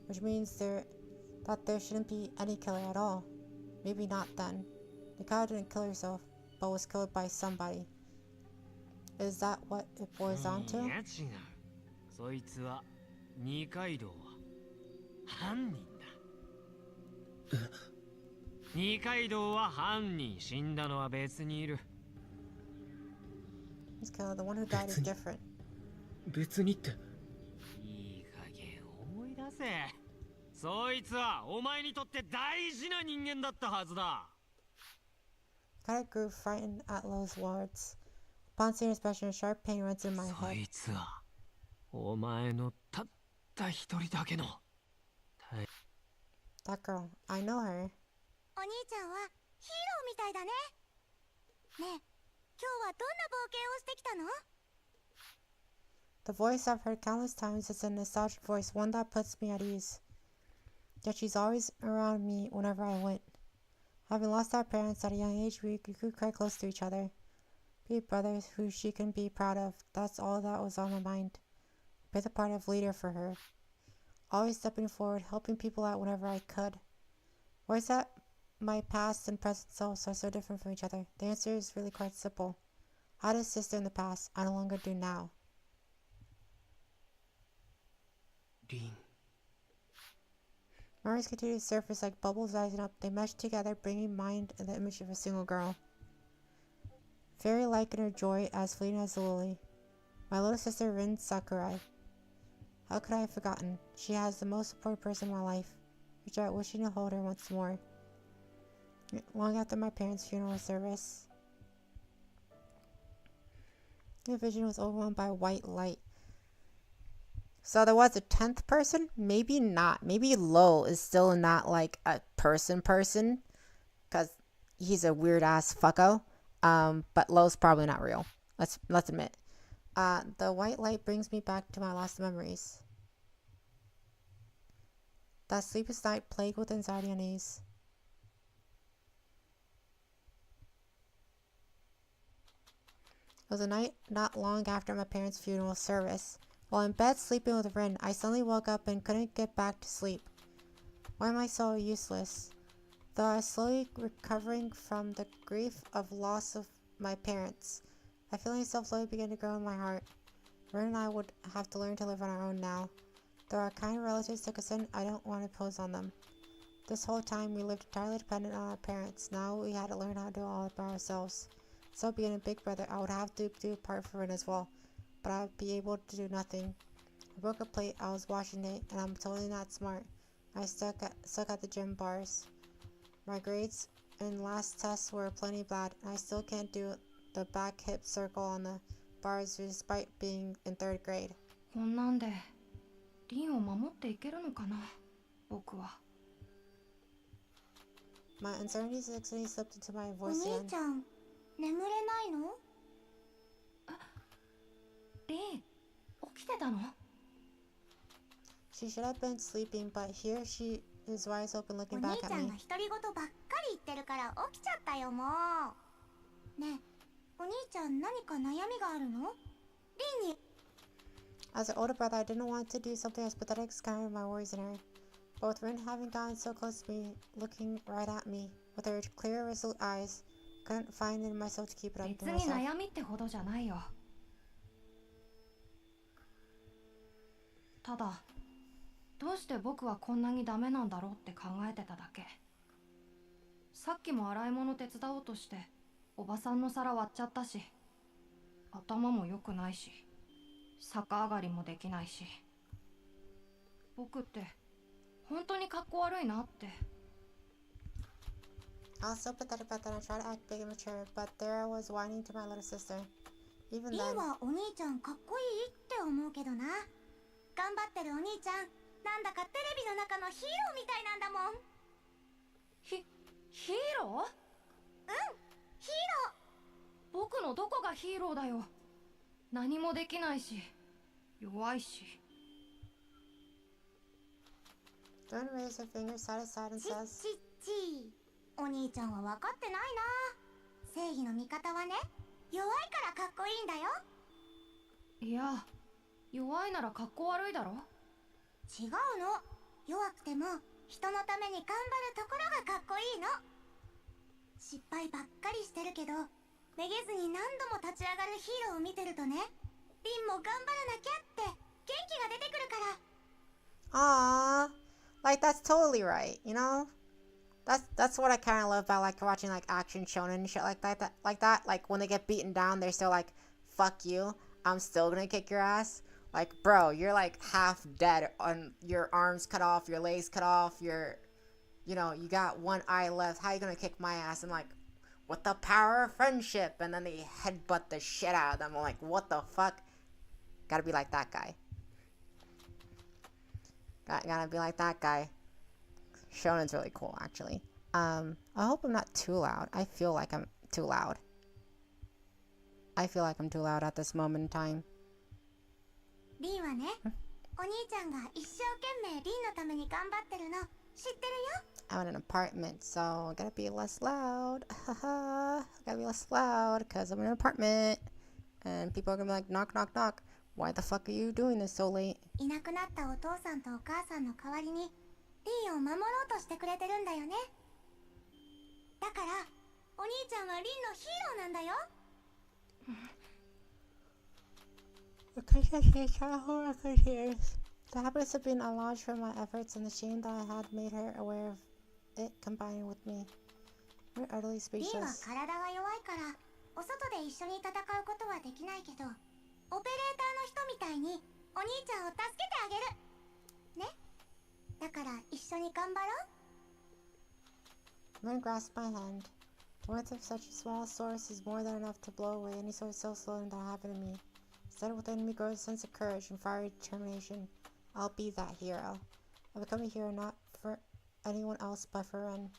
which means that there shouldn't be any killer at all. Maybe not then. Nikao didn't kill herself, but was killed by somebody. Is that what it boils down い to? や違う。そいつは二階堂は犯人だ。二階堂は犯人。死んだのは別にいる。 He's killed. The one who died is different. 別にって。いい加減思い出せ。そいつはお前にとって大事な人間だったはずだ。Kata grew frightened at Lo's words. Upon seeing his expression, a sharp pain went through my そ head. いつはお前のたった一人だけの。 That girl, I know her. お兄ちゃんはヒーローみたいだね。ねえ、今日はどんな冒険をしてきたの？ The voice I've heard countless times is a nostalgic voice, one that puts me at ease. Yet she's always around me whenever I went. Having lost our parents at a young age, we grew quite close to each other. Be brothers who she can be proud of. That's all that was on my mind. Be the part of leader for her. Always stepping forward, helping people out whenever I could. Why is that my past and present selves are so different from each other? The answer is really quite simple. I had a sister in the past. I no longer do now. リン Memories continue to surface like bubbles rising up. They mesh together, bringing mind and the image of a single girl. Fairy-like in her joy, as fleeting as the lily. My little sister Rin Sakurai. How could I have forgotten? She has the most important person in my life. Reach out, wishing to hold her once more. Long after my parents' funeral service, the vision was overwhelmed by white light. So there was a 10th person? Maybe not. Maybe Lo is still not like a person, because he's a weird ass fucko. But Lo's probably not real. Let's admit. The white light brings me back to my lost memories. That sleepless night plagued with anxiety and unease. It was a night not long after my parents' funeral service. While in bed sleeping with Rin, I suddenly woke up and couldn't get back to sleep. Why am I so useless? Though I was slowly recovering from the grief of loss of my parents, my feelings of slowly began to grow in my heart. Rin and I would have to learn to live on our own now. Though our kind relatives took us in, I don't want to impose on them. This whole time we lived entirely dependent on our parents. Now we had to learn how to do it all by ourselves. So being a big brother, I would have to do a part for Rin as well. But I'd be able to do nothing. I broke a plate, I was washing it, and I'm totally not smart. I stuck at the gym bars. My grades in last tests were plenty bad, and I still can't do the back hip circle on the bars despite being in 3rd grade. こんなんでリンを守っていけるのかな僕は。 My uncertainty suddenly slipped into my お voice 兄 again. ちゃん眠れないの？リン起きてたの？ She should have been sleeping, but here she is wise open お looking 兄 back ち at ゃん me. が独り言ばっかり言ってるから起きちゃったよもう。ねえ、お兄ちゃん何か悩みがあるの？リンに。 As an older brother, I didn't want to do something as pathetic as carrying my worries in her. But with Rin having gotten so close to me, looking right at me, with her clear, resolute eyes, I couldn't find it in myself to keep it up 別 to に myself. 悩みってほどじゃないよ。ただどうして僕はこんなにダメなんだろうって考えてただけ。さっきも洗い物手伝おうとしておばさんの皿割っちゃったし、頭も良くないし、逆上がりもできないし、僕って本当に格好悪いなって。 I was so pathetic about that and tried to act big and mature, but there I was whining to my little sister. Even リン then, はお兄ちゃんかっこいいって思うけどな。頑張ってるお兄ちゃん、なんだかテレビの中のヒーローみたいなんだもん。ヒーロー？うん、ヒーロー。僕のどこがヒーローだよ。何もできないし弱いし。 Dawn raised her finger side to side and ちっ says, ちっち。お兄ちゃんは分かってないな。正義の味方はね、弱いからかっこいいんだよ。いや、弱いなら格好悪いだろ。違うの。弱くても人のために頑張るところがかっこいいの。失敗ばっかりしてるけど、めげずに何度も立ち上がるヒーローを見てるとね、リンも頑張らなきゃって元気が出てくるから。 "Aww, like that's totally right, you know? That's what I kind of love about like watching like action shonen and shit like that. Like when they get beaten down, they're still like, "Fuck you, I'm still gonna kick your ass." Like, bro, you're like half dead, on your arms cut off, your legs cut off, you got one eye left. How you gonna kick my ass? And like, with the power of friendship, and then they headbutt the shit out of them. I'm like, what the fuck? Gotta be like that guy. Gotta be like that guy. Shonen's really cool, actually. I hope I'm not too loud. I feel like I'm too loud. I feel like I'm too loud at this moment in time. リンはね、お兄ちゃんが一生懸命リンのために頑張ってるの知ってるよ。 I'm in an apartment, so I gotta be less loud. Haha, gotta be less loud because I'm in an apartment. And people are gonna be like, knock, knock, knock. Why the fuck are you doing this so late? いなくなったお父さんとお母さんの代わりにリンを守ろうとしてくれてるんだよね。だからお兄ちゃんはリンのヒーローなんだよ。Appreciate childhood record years. The habits have been enlarged from my efforts, and the shame that I had made her aware of it combined with me. We're utterly リーは speechless. 体が弱いからお外で一緒に戦うことはできないけど、オペレーターの人みたいにお兄ちゃんを助けてあげるね。だから一緒に頑張ろう。 Moon grasped my hand. The worth of such a small source is more than enough to blow away any sort of self-loathing that happened to me. Instead, within me grows a sense of courage and fiery determination. I'll be that hero. I'll become a hero not for anyone else but for Ren.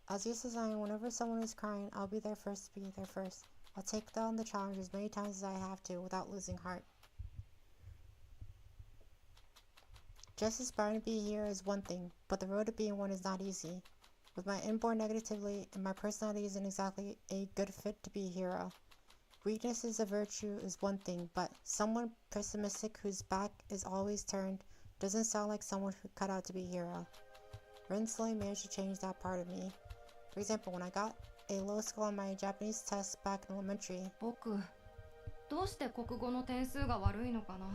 As used as I am, whenever someone is crying, I'll be there first to be there first. I'll take down the challenge as many times as I have to without losing heart. Just aspiring to be a hero is one thing, but the road to being one is not easy. With my inborn negativity and my personality isn't exactly a good fit to be a hero. Weakness is a virtue is one thing, but someone pessimistic whose back is always turned doesn't sound like someone who cut out to be a hero. Ren slowly managed to change that part of me. For example, when I got a low score on my Japanese test back in elementary. 僕、どうして国語の点数が悪いのかな。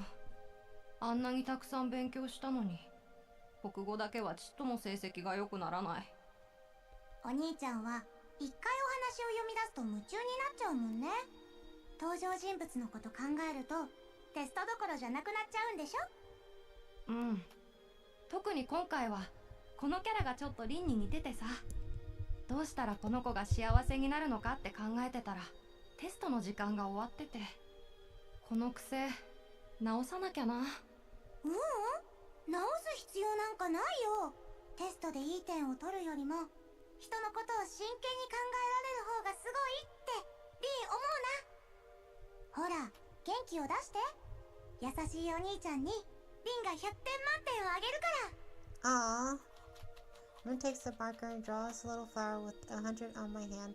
あんなにたくさん勉強したのに、国語だけはちっとも成績が良くならない。お兄ちゃんは一回お話を読み出すと夢中になっちゃうもんね。登場人物のこと考えるとテストどころじゃなくなっちゃうんでしょ。うん。特に今回はこのキャラがちょっと凛に似ててさ、どうしたらこの子が幸せになるのかって考えてたらテストの時間が終わってて、この癖直さなきゃな。直す必要なんかないよ。テストでいい点を取るよりも人のことを真剣に考えられる方がすごいってリン思うな。ほら、元気を出して。優しいお兄ちゃんにリンが100点満点をあげるから。Aww. Moon takes the marker and draws a little flower with 100 on my hand.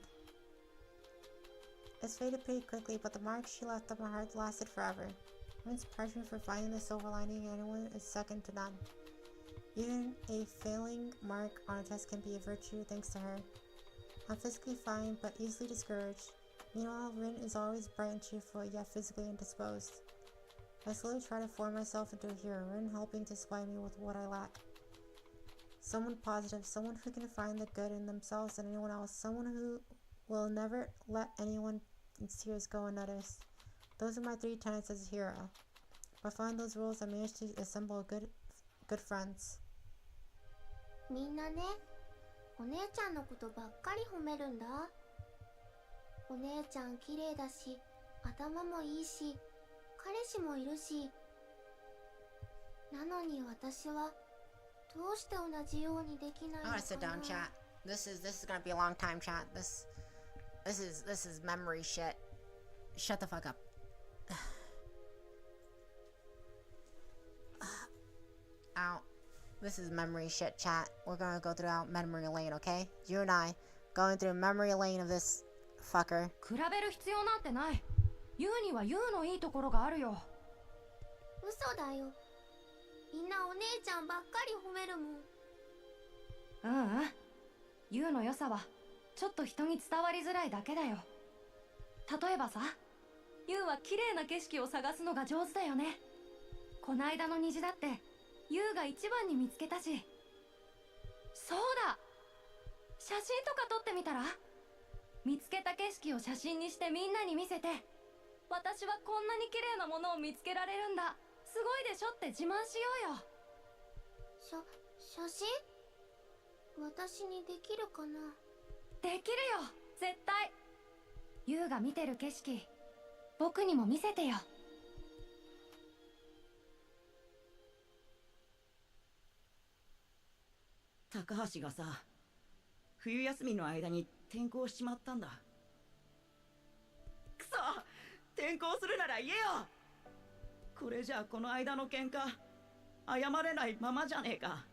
It's faded pretty quickly, but the mark she left on my heart lasted forever. Moon's passion for finding the silver lining in anyone is second to none. Even a failing mark on a test can be a virtue thanks to her. I'm physically fine, but easily discouraged. Meanwhile, Rin is always bright and cheerful, yet physically indisposed. I slowly try to form myself into a hero, Rin helping to supply me with what I lack. Someone positive, someone who can find the good in themselves and anyone else, someone who will never let anyone's tears go unnoticed. Those are my 3 tenets as a hero. By following those rules, I managed to assemble good friends. みんなね、お姉ちゃんのことばっかり褒めるんだ。お姉ちゃん綺麗だし、頭もいいし、彼氏もいるし。なのに私はどうして同じようにできないのかな。 I gotta sit down, chat. This is gonna be a long time, chat. This is memory shit. Shut the fuck up. Ow. This is memory shit, chat. We're gonna go through memory lane, okay? You and I going through memory lane of this fucker. 比べる必要なんてない。ユウにはユウのいいところがあるよ。嘘だよ。みんなお姉ちゃんばっかり褒めるもん。ユウの良さはちょっと人に伝わりづらいだけだよ。例えばさ、ユウは綺麗な景色を探すのが上手だよね。こないだの虹だってユウが一番に見つけたし。そうだ、写真とか撮ってみたら。見つけた景色を写真にしてみんなに見せて、私はこんなに綺麗なものを見つけられるんだ、すごいでしょって自慢しようよ。写真？私にできるかな。できるよ、絶対。ユウが見てる景色、僕にも見せてよ。高橋がさ、冬休みの間に転校しちまったんだ。くそ、転校するなら言えよ。これじゃあこの間の喧嘩謝れないままじゃねえか。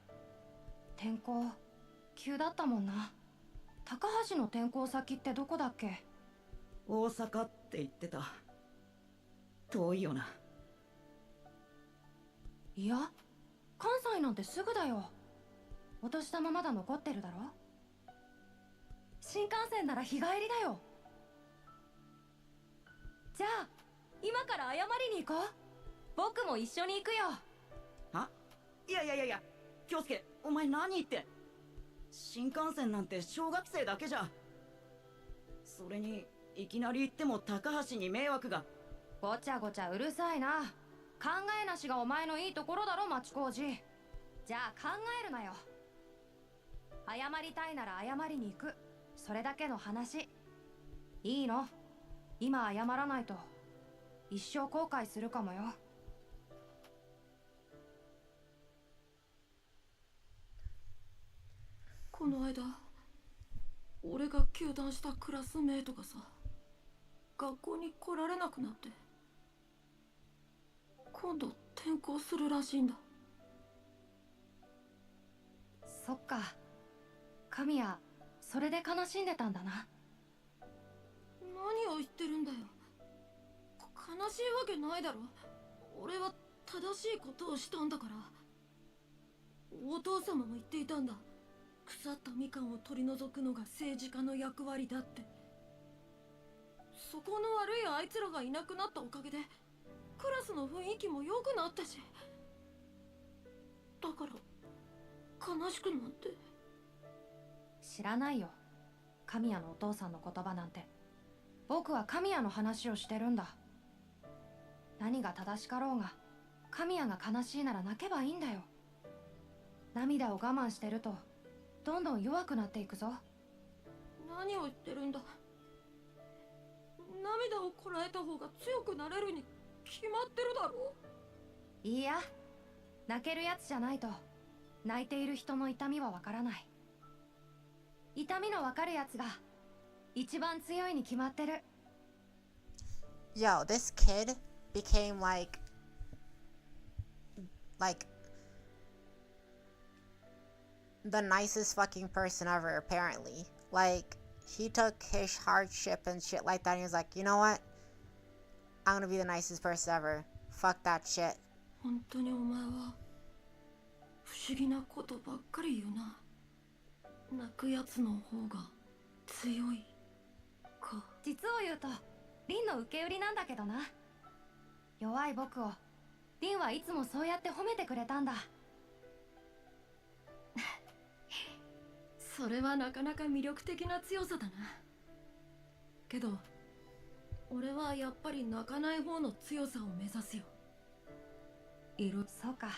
転校急だったもんな。高橋の転校先ってどこだっけ？大阪って言ってた。遠いよな。いや、関西なんてすぐだよ。お年玉まだ残ってるだろ。新幹線なら日帰りだよ。じゃあ今から謝りに行こう。僕も一緒に行くよ。いや、京介、お前何言って。新幹線なんて小学生だけじゃ。それにいきなり行っても高橋に迷惑が。ごちゃごちゃうるさいな。考えなしがお前のいいところだろ、町工事。じゃあ考えるなよ。謝りたいなら謝りに行く、それだけの話。いいの？今謝らないと一生後悔するかもよ。この間俺が糾弾したクラスメートがさ、学校に来られなくなって、今度転校するらしいんだ。そっか、神谷それで悲しんでたんだな。何を言ってるんだよ。悲しいわけないだろ。俺は正しいことをしたんだから。お父様も言っていたんだ。腐ったみかんを取り除くのが政治家の役割だって。そこの悪いあいつらがいなくなったおかげでクラスの雰囲気も良くなったし、だから悲しくなんて。知らないよ、神谷のお父さんの言葉なんて。僕は神谷の話をしてるんだ。何が正しかろうが、神谷が悲しいなら泣けばいいんだよ。涙を我慢してるとどんどん弱くなっていくぞ。何を言ってるんだ。涙をこらえた方が強くなれるに決まってるだろ。いいや、泣けるやつじゃないと泣いている人の痛みはわからない。痛みのわかるやつが一番強いに決まってる。 Yo, this kid became like the nicest fucking person ever, apparently. Like, he took his hardship and shit like that and he was like, you know what? I'm gonna be the nicest person ever. Fuck that shit. 本当にお前は不思議なことばっかり言うな。泣くやつの方が強いか。実を言うとリンの受け売りなんだけどな。弱い僕をリンはいつもそうやって褒めてくれたんだ。それはなかなか魅力的な強さだな。けど俺はやっぱり泣かない方の強さを目指すよ。そうか、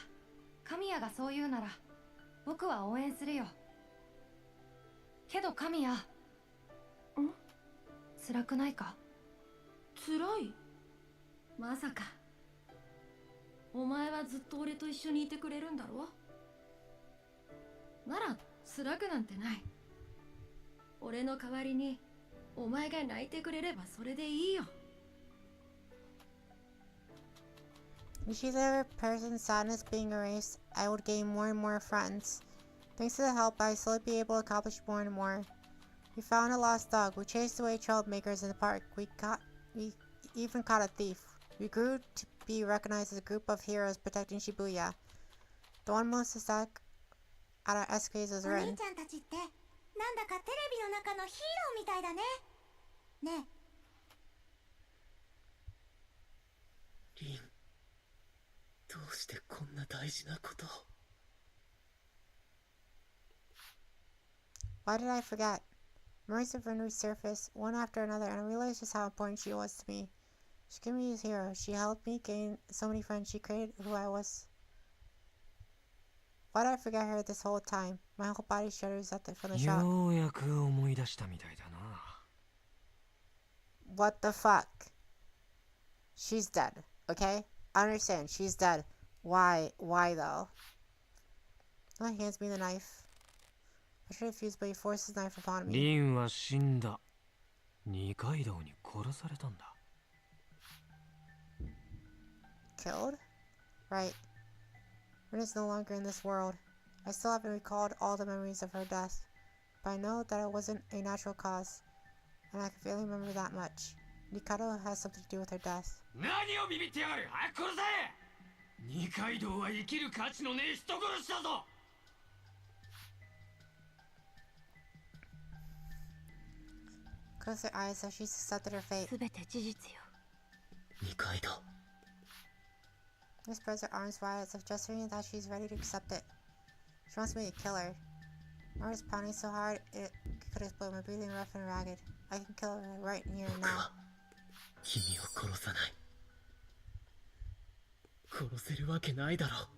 神谷がそう言うなら僕は応援するよ。けど神谷、辛くないか？辛い？まさかお前はずっと俺と一緒にいてくれるんだろ？なら辛くなんてない。俺の代わりにお前が泣いてくれればそれでいいよ。If she's a person's sadness being erased, I would gain more and more friends. Thanks to the help, I slowly be able to accomplish more and more. We found a lost dog. We chased away troublemakers in the park. We even caught a thief. We grew to be recognized as a group of heroes protecting Shibuya. The one most stuck at our escapades was お Ren. 兄ちゃんたちってなんだかテレビの中のヒーローみたいだね。ねえ、リン、どうしてこんな大事なことを。Why did I forget? Memories of Ren resurfaced one after another, and I realized just how important she was to me. She gave me a hero. She helped me gain so many friends. She created who I was. Why did I forget her this whole time? My whole body shudders from the shock. ようやく思い出したみたいだな。What the fuck? She's dead, okay? I understand, she's dead. Why though? No, he hands me the knife. I should have refused, but he forced his knife upon me. リンは死んだ。二階堂に殺されたんだ。Killed? Right. Ren is no longer in this world. I still haven't recalled all the memories of her death, but I know that it wasn't a natural cause, and I can barely remember that much. Nikado has something to do with her death. 何をビビってやがる！早く殺せ！二階堂は生きる価値のねえ人殺しだぞ！ Close her eyes as she's accepted her fate. 全て事実よ。二階堂。 She spreads her arms wide as if gesturing that she's ready to accept it. She wants me to kill her. My heart is pounding so hard it could explode. My breathing rough and ragged. I can kill her right here and now. 君を殺さない。殺せるわけないだろう。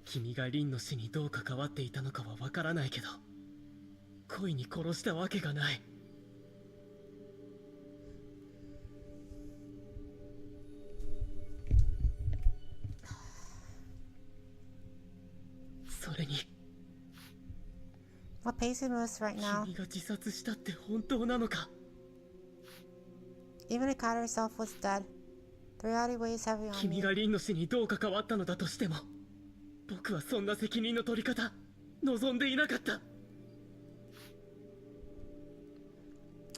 君がリンの死にどう関わっていたのかはわからないけど、恋に殺したわけがない。それに What pays you most right now? 君が自殺したって本当なのか？ Even Akata herself was dead. The reality weighs heavy on 君 me. がリンの死にどう関わったのだとしても、僕はそんな責任の取り方望んでいなかった。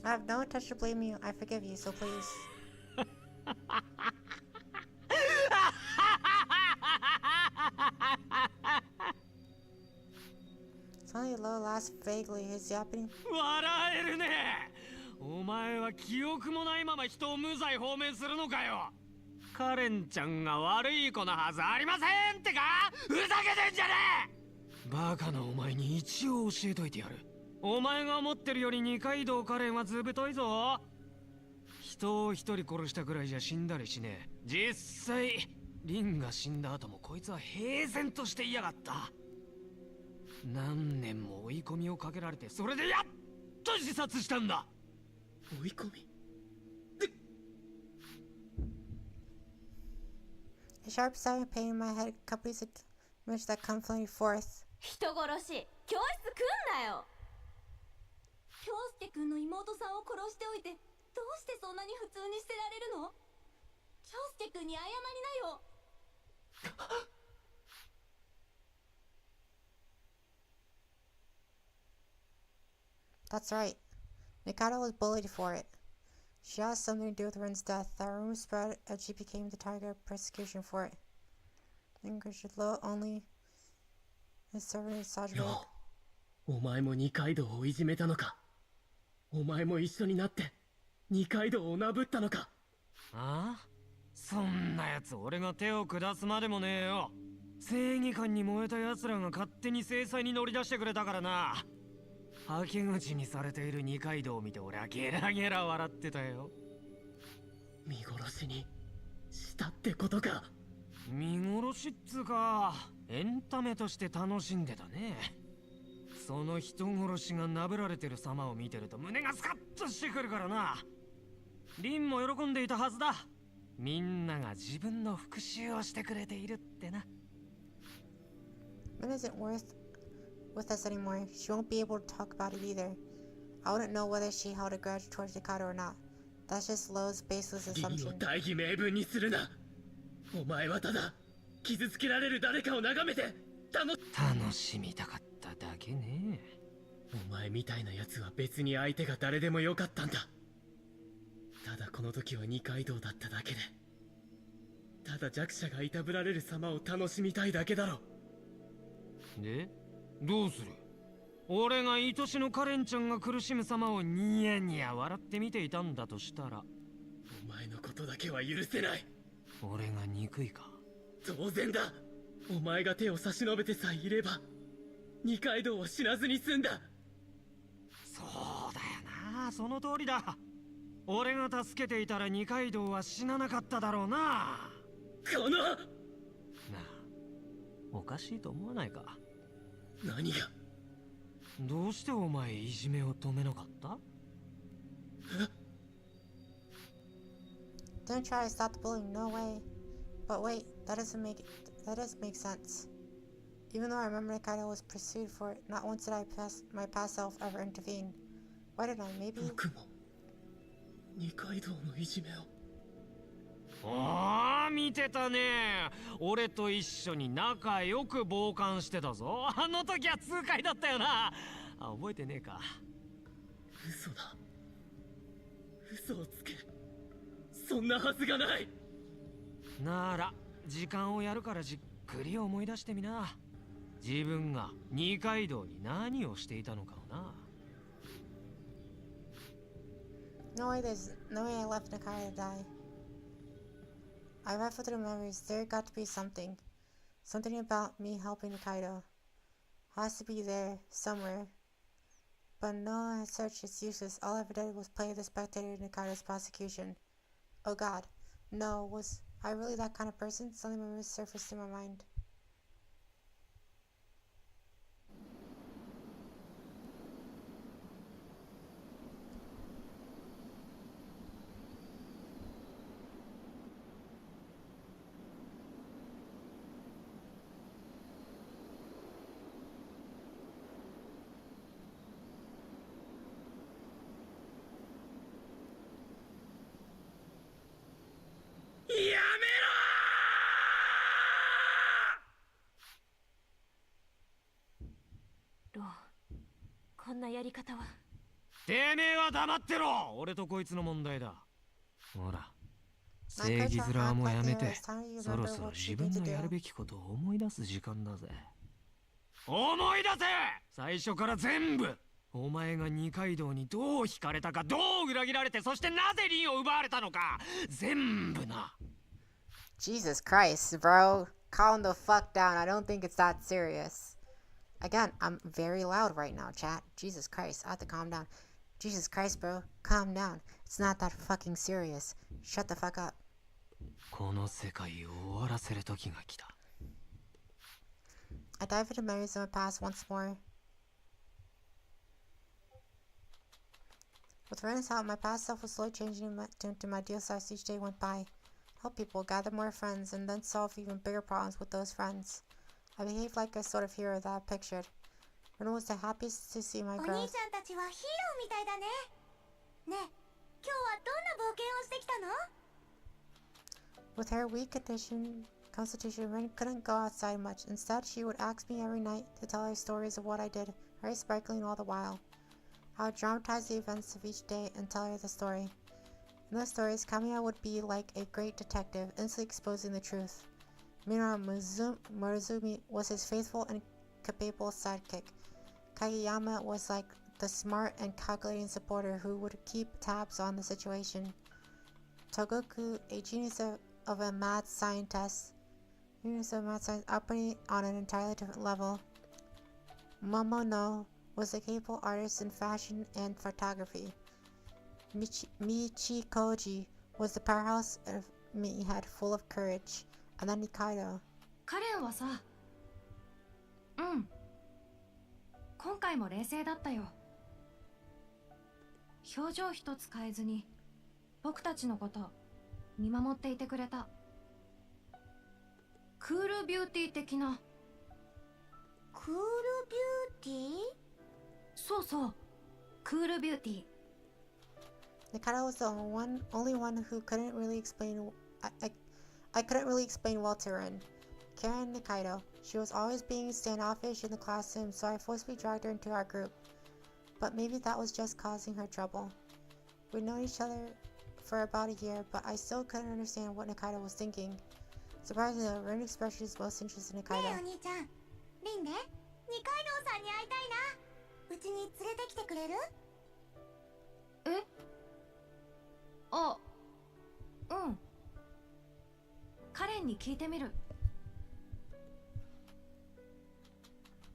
I have no intention to blame you. I forgive you, so please. It's only a low laugh vaguely. His yapping. 笑えるね。お前は記憶もないまま人を無罪放免するのかよ。カレンちゃんが悪い子なはずありませんってか。ふざけてんじゃねえ。バカなお前に一応教えといてやる。お前が思ってるより二階堂カレンはずぶといぞ。人を一人殺したくらいじゃ死んだりしねえ。実際リンが死んだ後もこいつは平然としていやがった。何年も追い込みをかけられて、それでやっと自殺したんだ。追い込み。 A sharp sigh of pain in my head accompanies the image that comes flowing forth. 人殺し、教室来んなよ。京介くんの妹さんを殺しておいて、どうしてそんなに普通に捨てられるの？京介くんに謝りなよ。 That's right. Mikado was bullied for it. She has something to do with Ren's death. That rumor spread and she became the target of persecution for it. Then should low only his servant Sajime. お前も二階堂をいじめたのか？お前も一緒になって二階堂をなぶったのか？ああ、そんなやつ俺が手を下すまでもねえよ。正義感に燃えた奴らが勝手に制裁に乗り出してくれたからな。はけ口にされている二階堂を見て俺はゲラゲラ笑ってたよ。見殺しにしたってことか？見殺しっつうか、エンタメとして楽しんでたね。その人殺しがなぶられてる様を見てると胸がスカッとしてくるからな。リンも喜んでいたはずだ。みんなが自分の復讐をしてくれているってな。Ren isn't with us anymore. She won't be able to talk about it either. I wouldn't know whether she held a grudge towards Mikado or not. That's just Lowe's baseless リン assumption. を大義名分にするな。お前はただ傷つけられる誰かを眺めて楽しみたかっただけね。お前みたいなやつは別に相手が誰でもよかったんだ。ただこの時は二階堂だっただけで、ただ弱者がいたぶられる様を楽しみたいだけだろ。で、どうする？俺が愛しのカレンちゃんが苦しむ様をニヤニヤ笑って見ていたんだとしたら、お前のことだけは許せない。俺が憎いか？当然だ。お前が手を差し伸べてさえいれば二階堂は死なずに済んだ。そうだよな、その通りだ。俺が助けていたら二階堂は死ななかっただろうな。このなあ、おかしいと思わないか？何が？どうしてお前いじめを止めなかった？ Don't try to stop the bullying, no way. But wait, that does make sense. Even though I remember Nikaido was pursued for it, not once did my past self ever intervene. Why did I? Maybe. 僕も二階堂のいじめを。ああ、見てたね。俺と一緒に仲良く傍観してたぞ。あの時は痛快だったよな。あ、覚えてねえか？嘘だ。嘘をつけ。そんなはずがない。なら時間をやるからじっくり思い出してみな。自分が二階堂に何をしていたのかをな。No way I left Nikaido to die. I rifled through memories. There got to be something. Something about me helping Kaido. Has to be there, somewhere. But no, I searched, it's useless. All I ever did was play the spectator in Kaido's prosecution. Oh god. No, was I really that kind of person? Suddenly memories surfaced in my mind.ロー、こんなやり方は。てめえは黙ってろ。俺とこいつの問題だ。ほら、正義面もやめて、そろそろ自分のやるべきことを思い出す時間だぜ。思い出せ。最初から全部。お前が二階堂にどう惹かれたか、どう裏切られて、そしてなぜリンを奪われたのか、全部な。Jesus Christ, bro. Calm the fuck down. I don't think it's that serious. Again, I'm very loud right now, chat. Jesus Christ, I have to calm down. Jesus Christ, bro. Calm down. It's not that fucking serious. Shut the fuck up. この世界を終わらせる時が来た。I dive into memories of my past once more. With Ren's help, my past self was slowly changing into my ideal self as each day went by. Help people, gather more friends, and then solve even bigger problems with those friends. I behaved like a sort of hero that I pictured. Ren was the happiest to see my growth. お兄ちゃんたちはヒーローみたいだね。ねえ、今日はどんな冒険をしてきたの？ With her weak constitution, Ren couldn't go outside much. Instead, she would ask me every night to tell her stories of what I did, very sparkling all the while. I would dramatize the events of each day and tell her the story. In those stories, Kamiya would be like a great detective, instantly exposing the truth. Meanwhile, Morozumi was his faithful and capable sidekick. Kageyama was like the smart and calculating supporter who would keep tabs on the situation. Togoku, a genius of a mad scientist, operating on an entirely different level. Momono was a capable artist in fashion and photography. Michikoji was the powerhouse of me head full of courage. And then Nikaido. カレンはさ、今回も冷静だったよ。表情一つ変えずに僕たちのこと見守っていてくれた。クールビューティー的な。クールビューティー？そうそう、クールビューティー。Nikaido was the only one who couldn't really explain. I couldn't really explain well to Ren. Karen Nikaido. She was always being standoffish in the classroom, so I forcibly dragged her into our group. But maybe that was just causing her trouble. We'd known each other for about a year, but I still couldn't understand what Nikaido was thinking. Surprisingly, Ren expressed his most interest in Nikaido. ねえお兄ちゃん、リンね、二階堂さんに会いたいな。うちに連れてきてくれる？え？あ、うん。カレンに聞いてみる。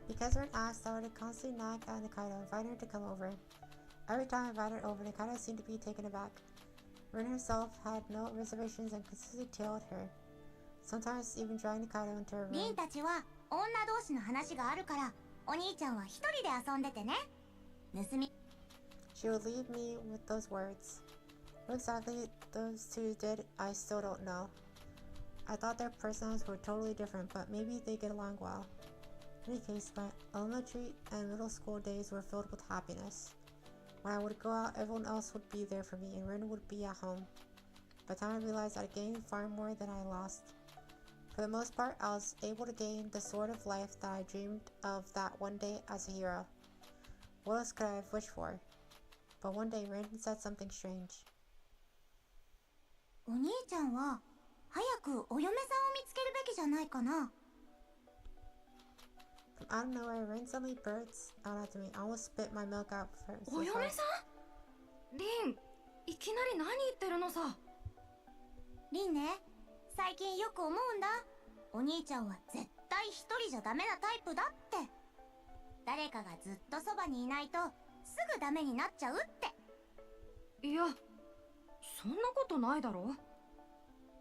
Because Ren asked, I would constantly nag at Nikaido, inviting her to come over. Every time I invited her over, Nikaido seemed to be taken aback. Ren herself had no reservations and consistently tailed her, sometimes even dragging Nikaido into her リ room. ンたちは女同士の話があるから、お兄ちゃんは一人で遊んでてね。盗み。She would leave me with those words. What exactly those two did, I still don't know. I thought their personalities were totally different, but maybe they get along well. In any case, my elementary and middle school days were filled with happiness. When I would go out, everyone else would be there for me, and Ren would be at home. By the time I realized I'd gained far more than I lost. For the most part, I was able to gain the sort of life that I dreamed of that one day as a hero. What else could I have wished for? But one day, Ren said something strange. お兄ちゃんは早くお嫁さんを見つけるべきじゃないかな。From out of nowhere, Ren suddenly bursts out after me. I almost spit my milk out for お嫁さん？リン、いきなり何言ってるのさ。リンね、最近よく思うんだ。お兄ちゃんは絶対一人じゃダメなタイプだって。誰かがずっとそばにいないとすぐダメになっちゃうって。いや、そんなことないだろ。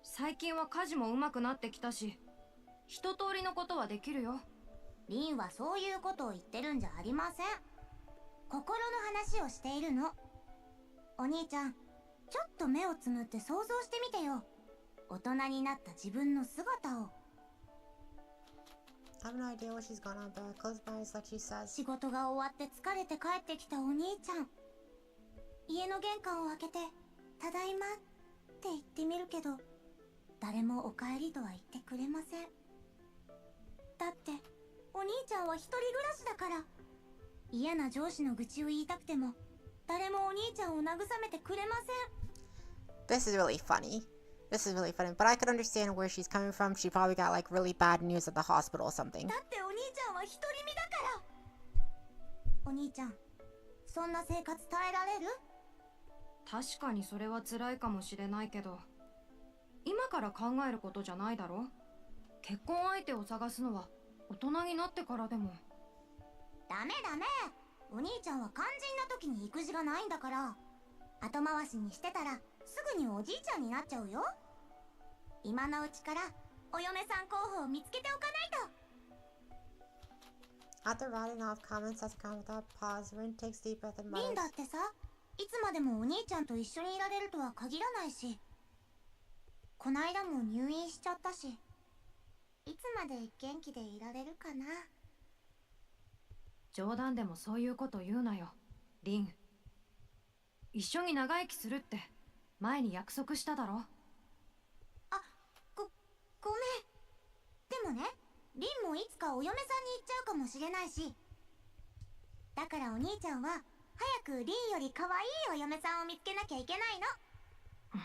最近は家事も上手くなってきたし、一通りのことはできるよ。リンはそういうことを言ってるんじゃありません。心の話をしているの。お兄ちゃん、ちょっと目をつむって想像してみてよ。大人になった自分の姿を。I have no idea what she's gone on, but I close my eyes like she says. 仕事が終わって疲れて帰ってきたお兄ちゃん。家の玄関を開けて、ただいまって言ってみるけど、誰もお帰りとは言ってくれません。だって、お兄ちゃんは一人暮らしだから。嫌な上司の愚痴を言いたくても、誰もお兄ちゃんを慰めてくれません。This is really funny. This is really funny, but I could understand where she's coming from. She probably got like really bad news at the hospital or something. だってお兄ちゃんは独り身だから。お兄ちゃん、そんな生活耐えられる？確かにそれは辛いかもしれないけど、今から考えることじゃないだろ。結婚相手を探すのは大人になってからでも。ダメダメ。お兄ちゃんは肝心な時に育児がないんだから。後回しにしてたらすぐにおじいちゃんになっちゃうよ。今のうちからお嫁さん候補を見つけておかないと。 After writing off comments as a comment without pause, Rin takes deep breath and リン mutters. だってさ、いつまでもお兄ちゃんと一緒にいられるとは限らないし、こないだも入院しちゃったし、いつまで元気でいられるかな。冗談でもそういうこと言うなよ、リン。一緒に長生きするって前に約束しただろ。ごめん。でもね、リンもいつかお嫁さんに行っちゃうかもしれないし、だからお兄ちゃんは早くリンより可愛いお嫁さんを見つけなきゃいけないの。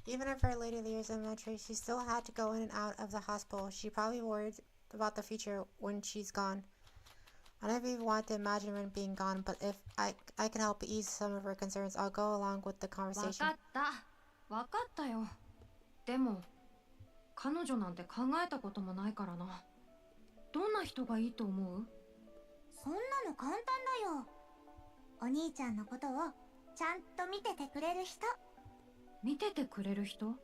Even after her later years in elementary, she still had to go in and out of the hospital. She probably worried about the future when she's gone. I never even wanted to imagine Rin being gone, but if I can help ease some of her concerns, I'll go along with the わ conversation. かった。わかったよ。でも、彼女なんて考えたこともないからな。どんな人がいいと思う？そんなの簡単だよ。お兄ちゃんのことをちゃんと見ててくれる人。見ててくれる人？うん。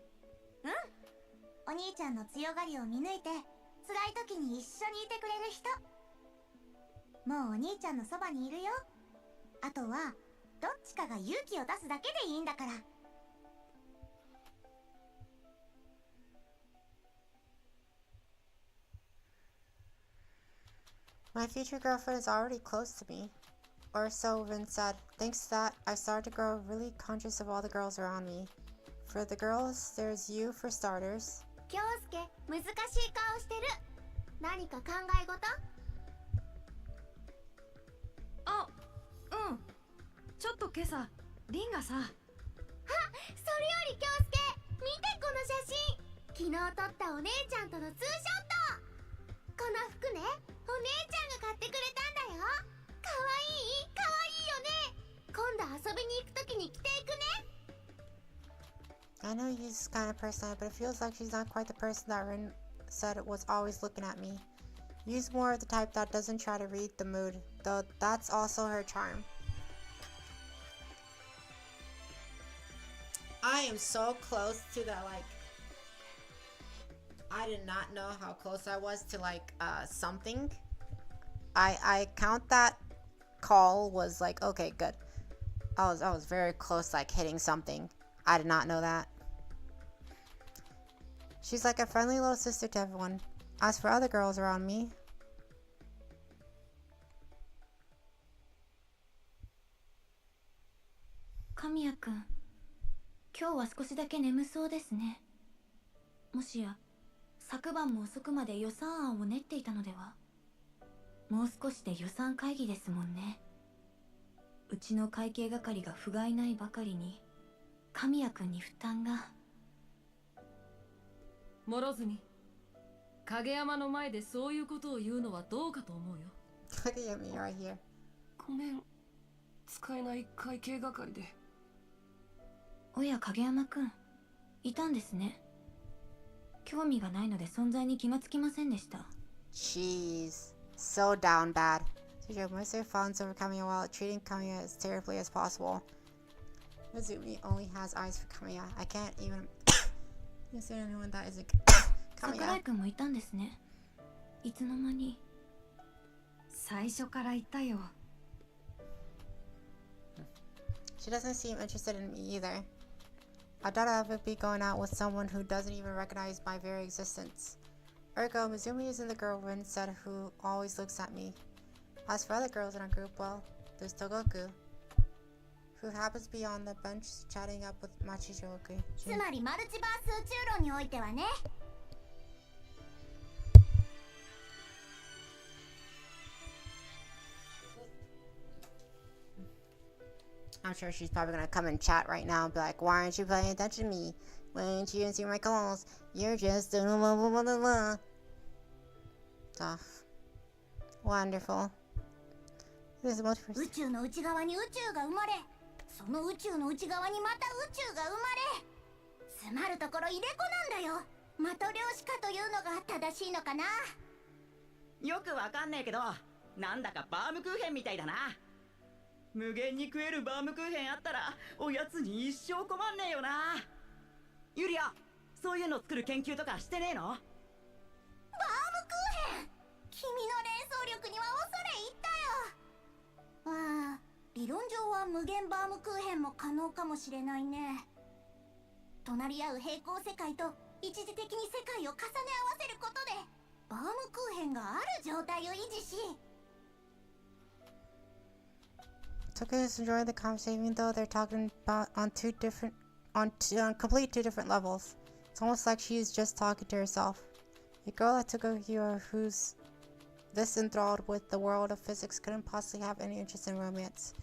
お兄ちゃんの強がりを見抜いて、辛い時に一緒にいてくれる人。もうお兄ちゃんのそばにいるよ。あとはどっちかが勇気を出すだけでいいんだから。My future girlfriend is already close to me. Or so Rin said. Thanks to that, I started to grow really conscious of all the girls around me. For the girls, there's you for starters. 京介、難しい顔してる。何か考え事？あ、うん。ちょっと今朝、リンがさ。あ、それより京介、見てこの写真。昨日撮ったお姉ちゃんとのツーショット。この服ね、お姉ちゃんが買ってくれたんだよ。かわいい、かわいいよね。今度遊びに行くときに着ていくね。I know he's kind of person, but it feels like she's not quite the person that Rin said was always looking at me. Yu's more of the type that doesn't try to read the mood, though that's also her charm. I am so close to that, like, I did not know how close I was to, like, something. I count that call was like, okay, good. I was very close, like, hitting something. I did not know that. She's like a friendly little sister to everyone. As for other girls around me, 神谷くん、今日は少しだけ眠そうですね。もしや昨晩も遅くまで予算案を練っていたのでは？もう少しで予算会議ですもんね。うちの会計係が不甲斐ないばかりに神谷くんに負担が。諸角、影山の前でそういうことを言うのはどうかと思うよ。 look at me right here. ごめん、使えない会計係で。おや影山くん、いたんですね。興味がないので存在に気がつきませんでした。 Jeez, so down bad. Teacher, most of fawns over Kamiya while treating Kamiya as terribly as possible. Mizumi only has eyes for Kamiya. I can't even understand anyone that isn't 桜井 Kamiya. 君もいたんですね。いつの間に。最初からいたよ。 She doesn't seem interested in me either. I doubt I'll ever be going out with someone who doesn't even recognize my very existence. Ergo, Mizumi isn't the girl Rin said who always looks at me. As for other girls in our group, well, there's Togoku, who happens to be on the bench chatting up with Machijoku. つまりマルチバース宇宙論においてはね。 I'm sure she's probably gonna come and chat right now and be like, why aren't you paying attention to me? Why aren't you answering my calls? You're just blah blah blah blah blah. Oh, wonderful. This is the most 宇宙の内側に宇宙が生まれ、その宇宙の内側にまた宇宙が生まれ。つまるところ入れ子なんだよ。的漁師かというのが正しいのかな。よくわかんねえけど、なんだかバームクーヘンみたいだな。無限に食えるバームクーヘンあったらおやつに一生困んねえよな。ユリア、そういうの作る研究とかしてねえの？バームクーヘン、君の連想力には恐れ入ったよ。ああ、理論上は無限バームクーヘンも可能かもしれないね。隣り合う平行世界と一時的に世界を重ね合わせることでバームクーヘンがある状態を維持し。Toku is enjoying the conversation even though they're talking about on complete two different levels. It's almost like she's just talking to herself. A girl like Togoku who's this enthralled with the world of physics couldn't possibly have any interest in romance.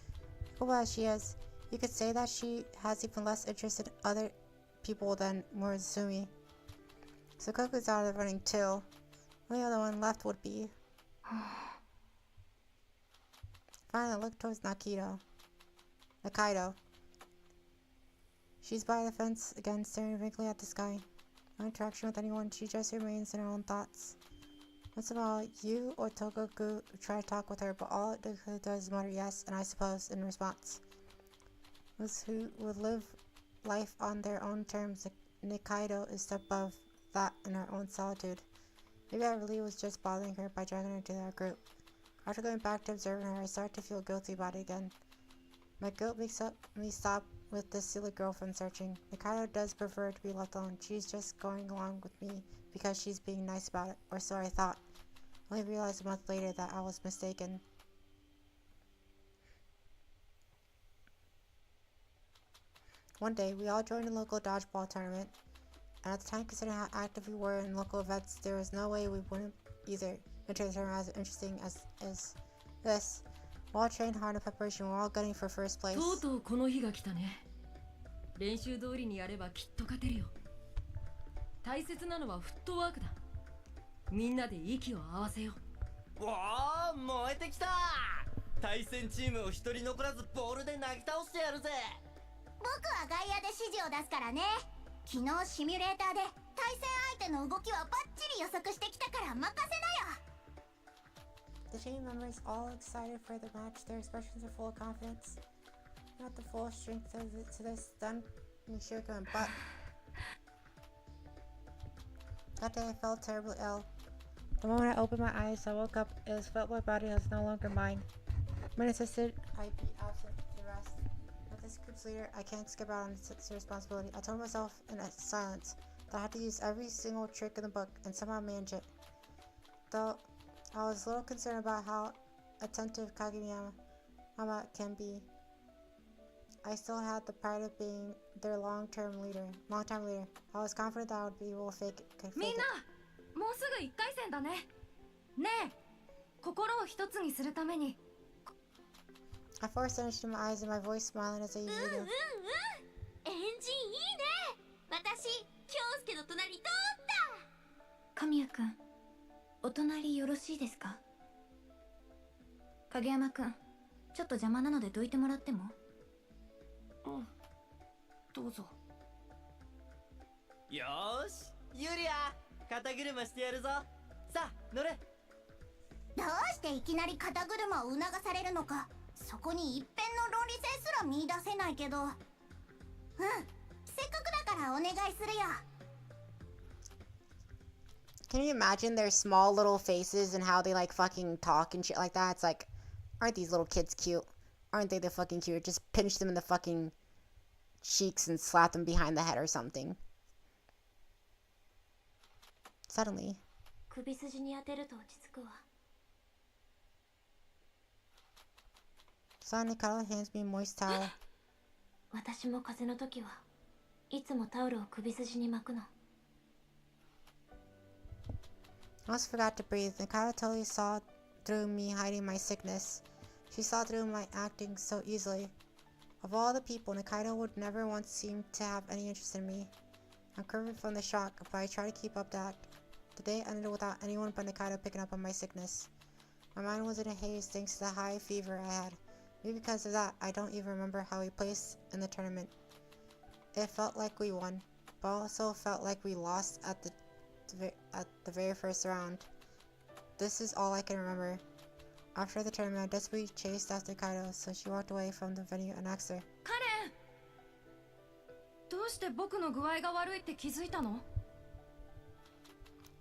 Cool as she is, you could say that she has even less interest in other people than Murasumi. So Koku's out of the running too. The only other one left would be... Finally, look towards Nakaido. She's by the fence again, staring frankly at the sky. No interaction with anyone, she just remains in her own thoughts. Once in a while, you or Togoku try to talk with her, but all Togoku does is mutter yes, and I suppose, in response. Those who would live life on their own terms, Nikaido is above that in her own solitude. Maybe I really was just bothering her by dragging her into our group. After going back to observing her, I start to feel guilty about it again. My guilt makes me stop with this silly girlfriend searching. Nikaido does prefer to be left alone. She's just going along with me because she's being nice about it, or so I thought. I only realized a month later that I was mistaken. One day, we all joined a local dodgeball tournament, and at the time, considering how active we were in local events, there was no way we wouldn't either enter the tournament as interesting as this. We all trained hard in preparation. We're all gunning for first place. とうとうこの日が来たね。練習通りにやればきっと勝てるよ。大切なのはフットワークだ。みんなで息を合わせよう。わあ、燃えてきた。対戦チームを一人残らずボールでなぎ倒してやるぜ。僕は外野で指示を出すからね。昨日シミュレーターで対戦相手の動きはバッチリ予測してきたから任せなよ。The team members all excited for the match. Their expressions are full of confidence. Not the full strength of it to this done me sure going, but that day I felt terribly ill. The moment I opened my eyes, I woke up. It was felt my body was no longer mine. When I insisted I'd be absent to rest. As this group's leader, I can't skip out on this responsibility. I told myself in silence that I had to use every single trick in the book and somehow manage it. Though I was a little concerned about how attentive Kageyama can be. I still had the pride of being their long-time leader. I was confident that I would be able to fake it. みんな、もうすぐ1回戦だね。ねえ、心を一つにするために。I forced energy to my eyes and my voice smiling as I usually do. エンジンいいね。私、京介の隣通った。神谷くん、お隣よろしいですか？影山くん、ちょっと邪魔なのでどいてもらっても？うん、どうぞ。よーしユリア肩車してやるぞ。さあ乗れ。どうしていきなり肩車を促されるのか、そこに一辺の論理性すら見出せないけど、せっかくだからお願いするよ。 Can you imagine their small little faces and how they like fucking talk and shit like that? It's like, aren't these little kids cute? Aren't they the fucking cute? Just pinch them in the fucking cheeks and slap them behind the head or something. Suddenly. 首筋に当てると落ち着くわ。 Suddenly, Kyle hands me a moist towel. 私も風邪の時はいつもタオルを首筋に巻くの。 I almost forgot to breathe, and Kyle totally saw through me hiding my sickness. She saw through my acting so easily. Of all the people, Nikaido would never once seem to have any interest in me. I'm quivering from the shock, but I try to keep up the act. The day ended without anyone but Nikaido picking up on my sickness. My mind was in a haze thanks to the high fever I had. Maybe because of that, I don't even remember how we placed in the tournament. It felt like we won, but also felt like we lost at the very first round. This is all I can remember. After the tournament, I desperately chased after Kaido, so she walked away from the venue and asked her, カレン、どうして僕の具合が悪いって気づいたの？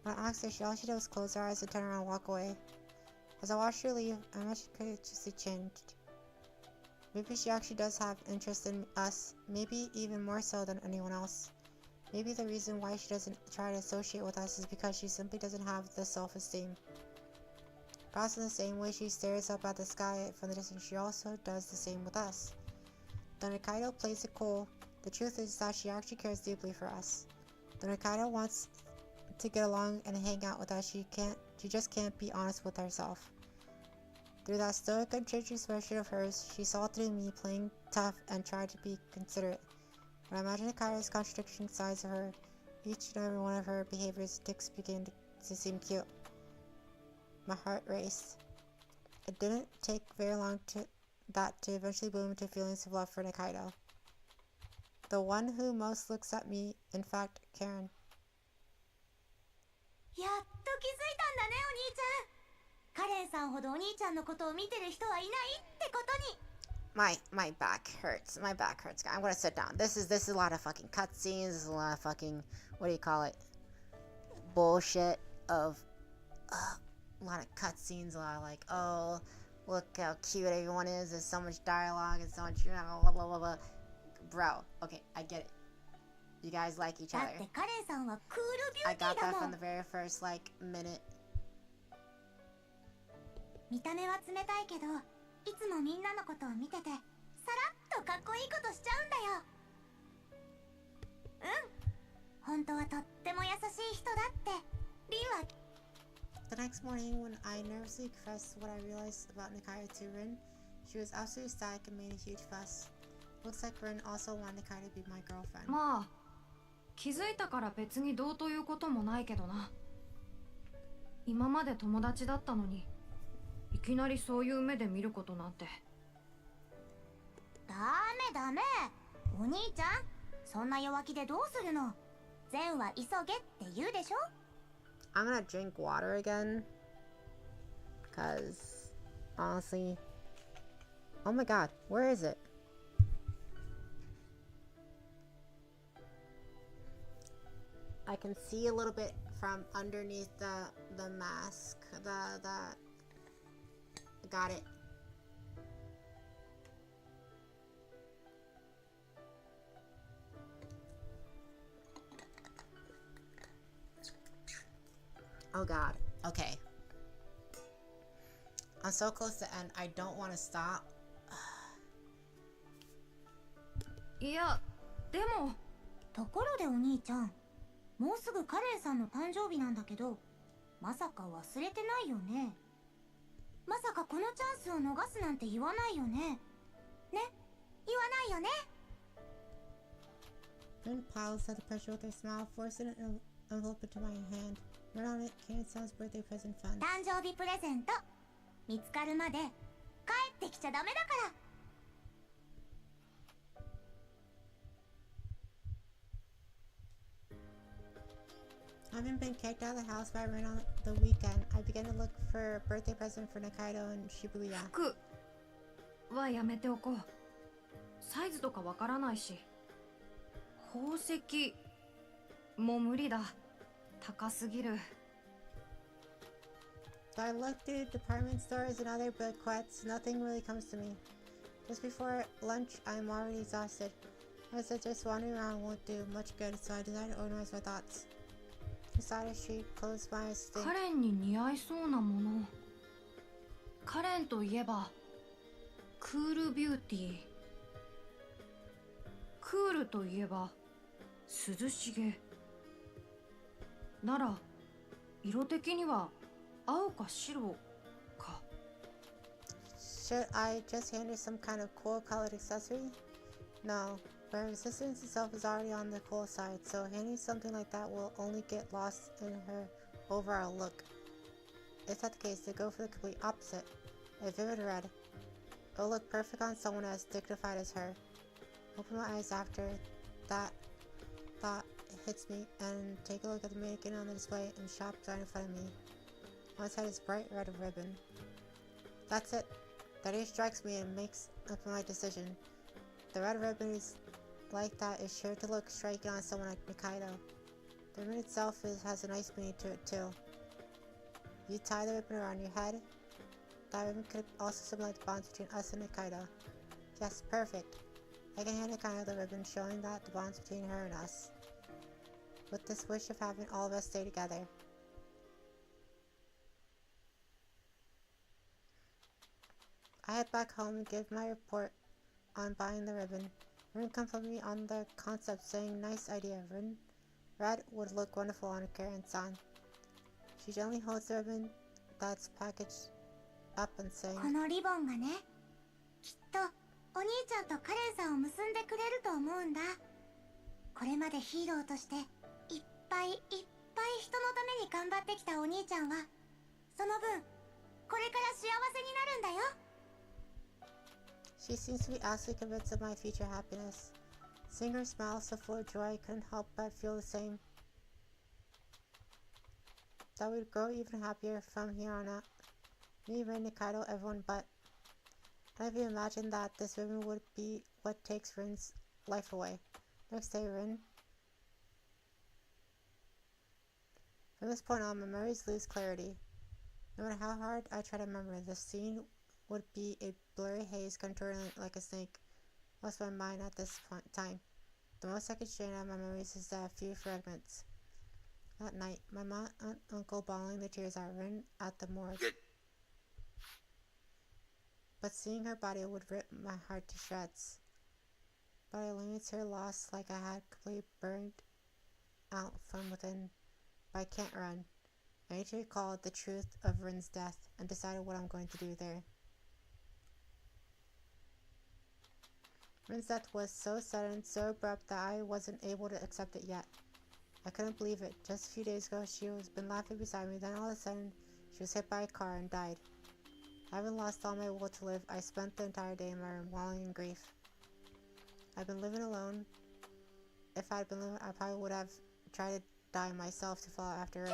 When I asked her, all she did was close her eyes and turn around and walk away. As I watched her leave, I imagined she could changed. Maybe she actually does have interest in us, maybe even more so than anyone else. Maybe the reason why she doesn't try to associate with us is because she simply doesn't have the self-esteem. Perhaps in the same way she stares up at the sky from the distance, she also does the same with us. Though Nikaido plays it cool, the truth is that she actually cares deeply for us. Though Nikaido wants to get along and hang out with us, she just can't be honest with herself. Through that stoic and changing expression of hers, she saw through me playing tough and tried to be considerate. When I imagined Nikaido's contradicting sides of her, each and every one of her behaviors ticks began to seem cute. My heart raced. It didn't take very long to eventually bloom into feelings of love for Nikaido. The one who most looks at me, in fact, Karen. やっと気づいたんだね、お兄ちゃん。カレンさんほどお兄ちゃんのことを見てる人はいないってことに。My back hurts. My back hurts. I'm gonna sit down. This is a lot of fucking cutscenes. This is a lot of fucking, what do you call it? Bullshit of a lot of cutscenes. A lot of like, oh, look how cute everyone is. There's so much dialogue and so much blah blah blah blah. Bro, okay, I get it. You guys like each だ other. ってカレンさんはクールビュ I ーティ got ーだ that も from ん the。very first like minute. 見た目は冷たいけど、いつもみんなのことを見てて、さらっとかっこいいことしちゃうんだよ。本当はとっても優しい人だって、リンは。The next morning, when I nervously confessed what I realized about Nikaido to Rin, she was absolutely ecstatic and made a huge fuss. Looks like Rin also wanted Nikaido to be my girlfriend. まあ、気づいたから別にどうということもないけどな。今まで友達だったのに、いきなりそういう目で見ることなんて。ダメダメ、お兄ちゃん、そんな弱気でどうするの。善は急げって言うでしょ。I'm gonna drink water again. Because, honestly... Oh my god, where is it? I can see a little bit from underneath the mask. Got it. Oh god. Okay. I'm so close to the end. I don't want to stop. いや、でも。ところでお兄ちゃん、もうすぐカレンさんの誕生日なんだけど、まさか忘れてないよね。まさかこのチャンスを逃すなんて言わないよね。ね、言わないよね。Then piles at the pressure with her smile, forced an envelope into my hand. Right on it, Kane-san's birthday present fund. 誕生日プレゼント見つかるまで帰ってきちゃダメだから。Having been kicked out of the house by Rin on the weekend, I began to look for a birthday present for Nakaido and Shibuya. 服はやめておこう。サイズとかわからないし。宝石もう無理だ。高すぎる。So I looked through department stores and other bouquets. Nothing really comes to me. Just before lunch, I'm already exhausted. I said just wandering around won't do much good, so I decided to organize my thoughts. Beside a street, close by a stake. カレンに似合いそうなもの。カレンといえばクールビューティー。クールといえば涼しげ。なら色的には青か白か。Should I just hand her some kind of cool colored accessory? No, her resistance itself is already on the cool side, so handing something like that will only get lost in her overall look. If that's the case, then go for the complete opposite. A vivid red. It'll look perfect on someone as dignified as her. Open my eyes after that thought hits me and take a look at the mannequin on the display in the shop right in front of me. On its head is bright red ribbon. That's it. That here strikes me and makes up my decision. The red ribbon is like that is sure to look striking on someone like Nikaido. The ribbon itself has a nice meaning to it too. You tie the ribbon around your head. That ribbon could also symbolize the bonds between us and Nikaido. Yes, perfect. I can hand Nikaido the ribbon showing that the bonds between her and us. With this wish of having all of us stay together. I head back home and give my report on buying the ribbon. Rin complimented me on the concept, saying, "Nice idea, Rin. Red would look wonderful on a Karen-san." She gently holds the ribbon that's packaged up and saying, このリボンがね、きっとお兄ちゃんとカレンさんを結んでくれると思うんだ。これまでヒーローとしていっぱいいっぱい人のために頑張ってきたお兄ちゃんは、その分これから幸せになるんだよ。 She seems to be absolutely convinced of my future happiness. Seeing her smile so full of joy, I couldn't help but feel the same. That we'd grow even happier from here on out. Me, Rin, Nikaido, everyone but. I never even imagined that this ribbon would be what takes Rin's life away. Next day, Rin. From this point on, my memories lose clarity. No matter how hard I try to remember, the scene would be a blurry haze contorting like a snake. Lost my mind at this point time. The most I could strain out of my memories is a few fragments. That night, my mom and uncle bawling their tears out, Rin at the morgue. But seeing her body would rip my heart to shreds. But I leaned to her loss like I had completely burned out from within. But I can't run. I need to recall the truth of Rin's death and decide what I'm going to do there. Rin's death was so sudden, so abrupt that I wasn't able to accept it yet. I couldn't believe it. Just a few days ago, she was been laughing beside me, then all of a sudden, she was hit by a car and died. Having lost all my will to live, I spent the entire day in my room wallowing in grief. I've been living alone. If I'd been living, I probably would have tried to die myself to follow after Rin.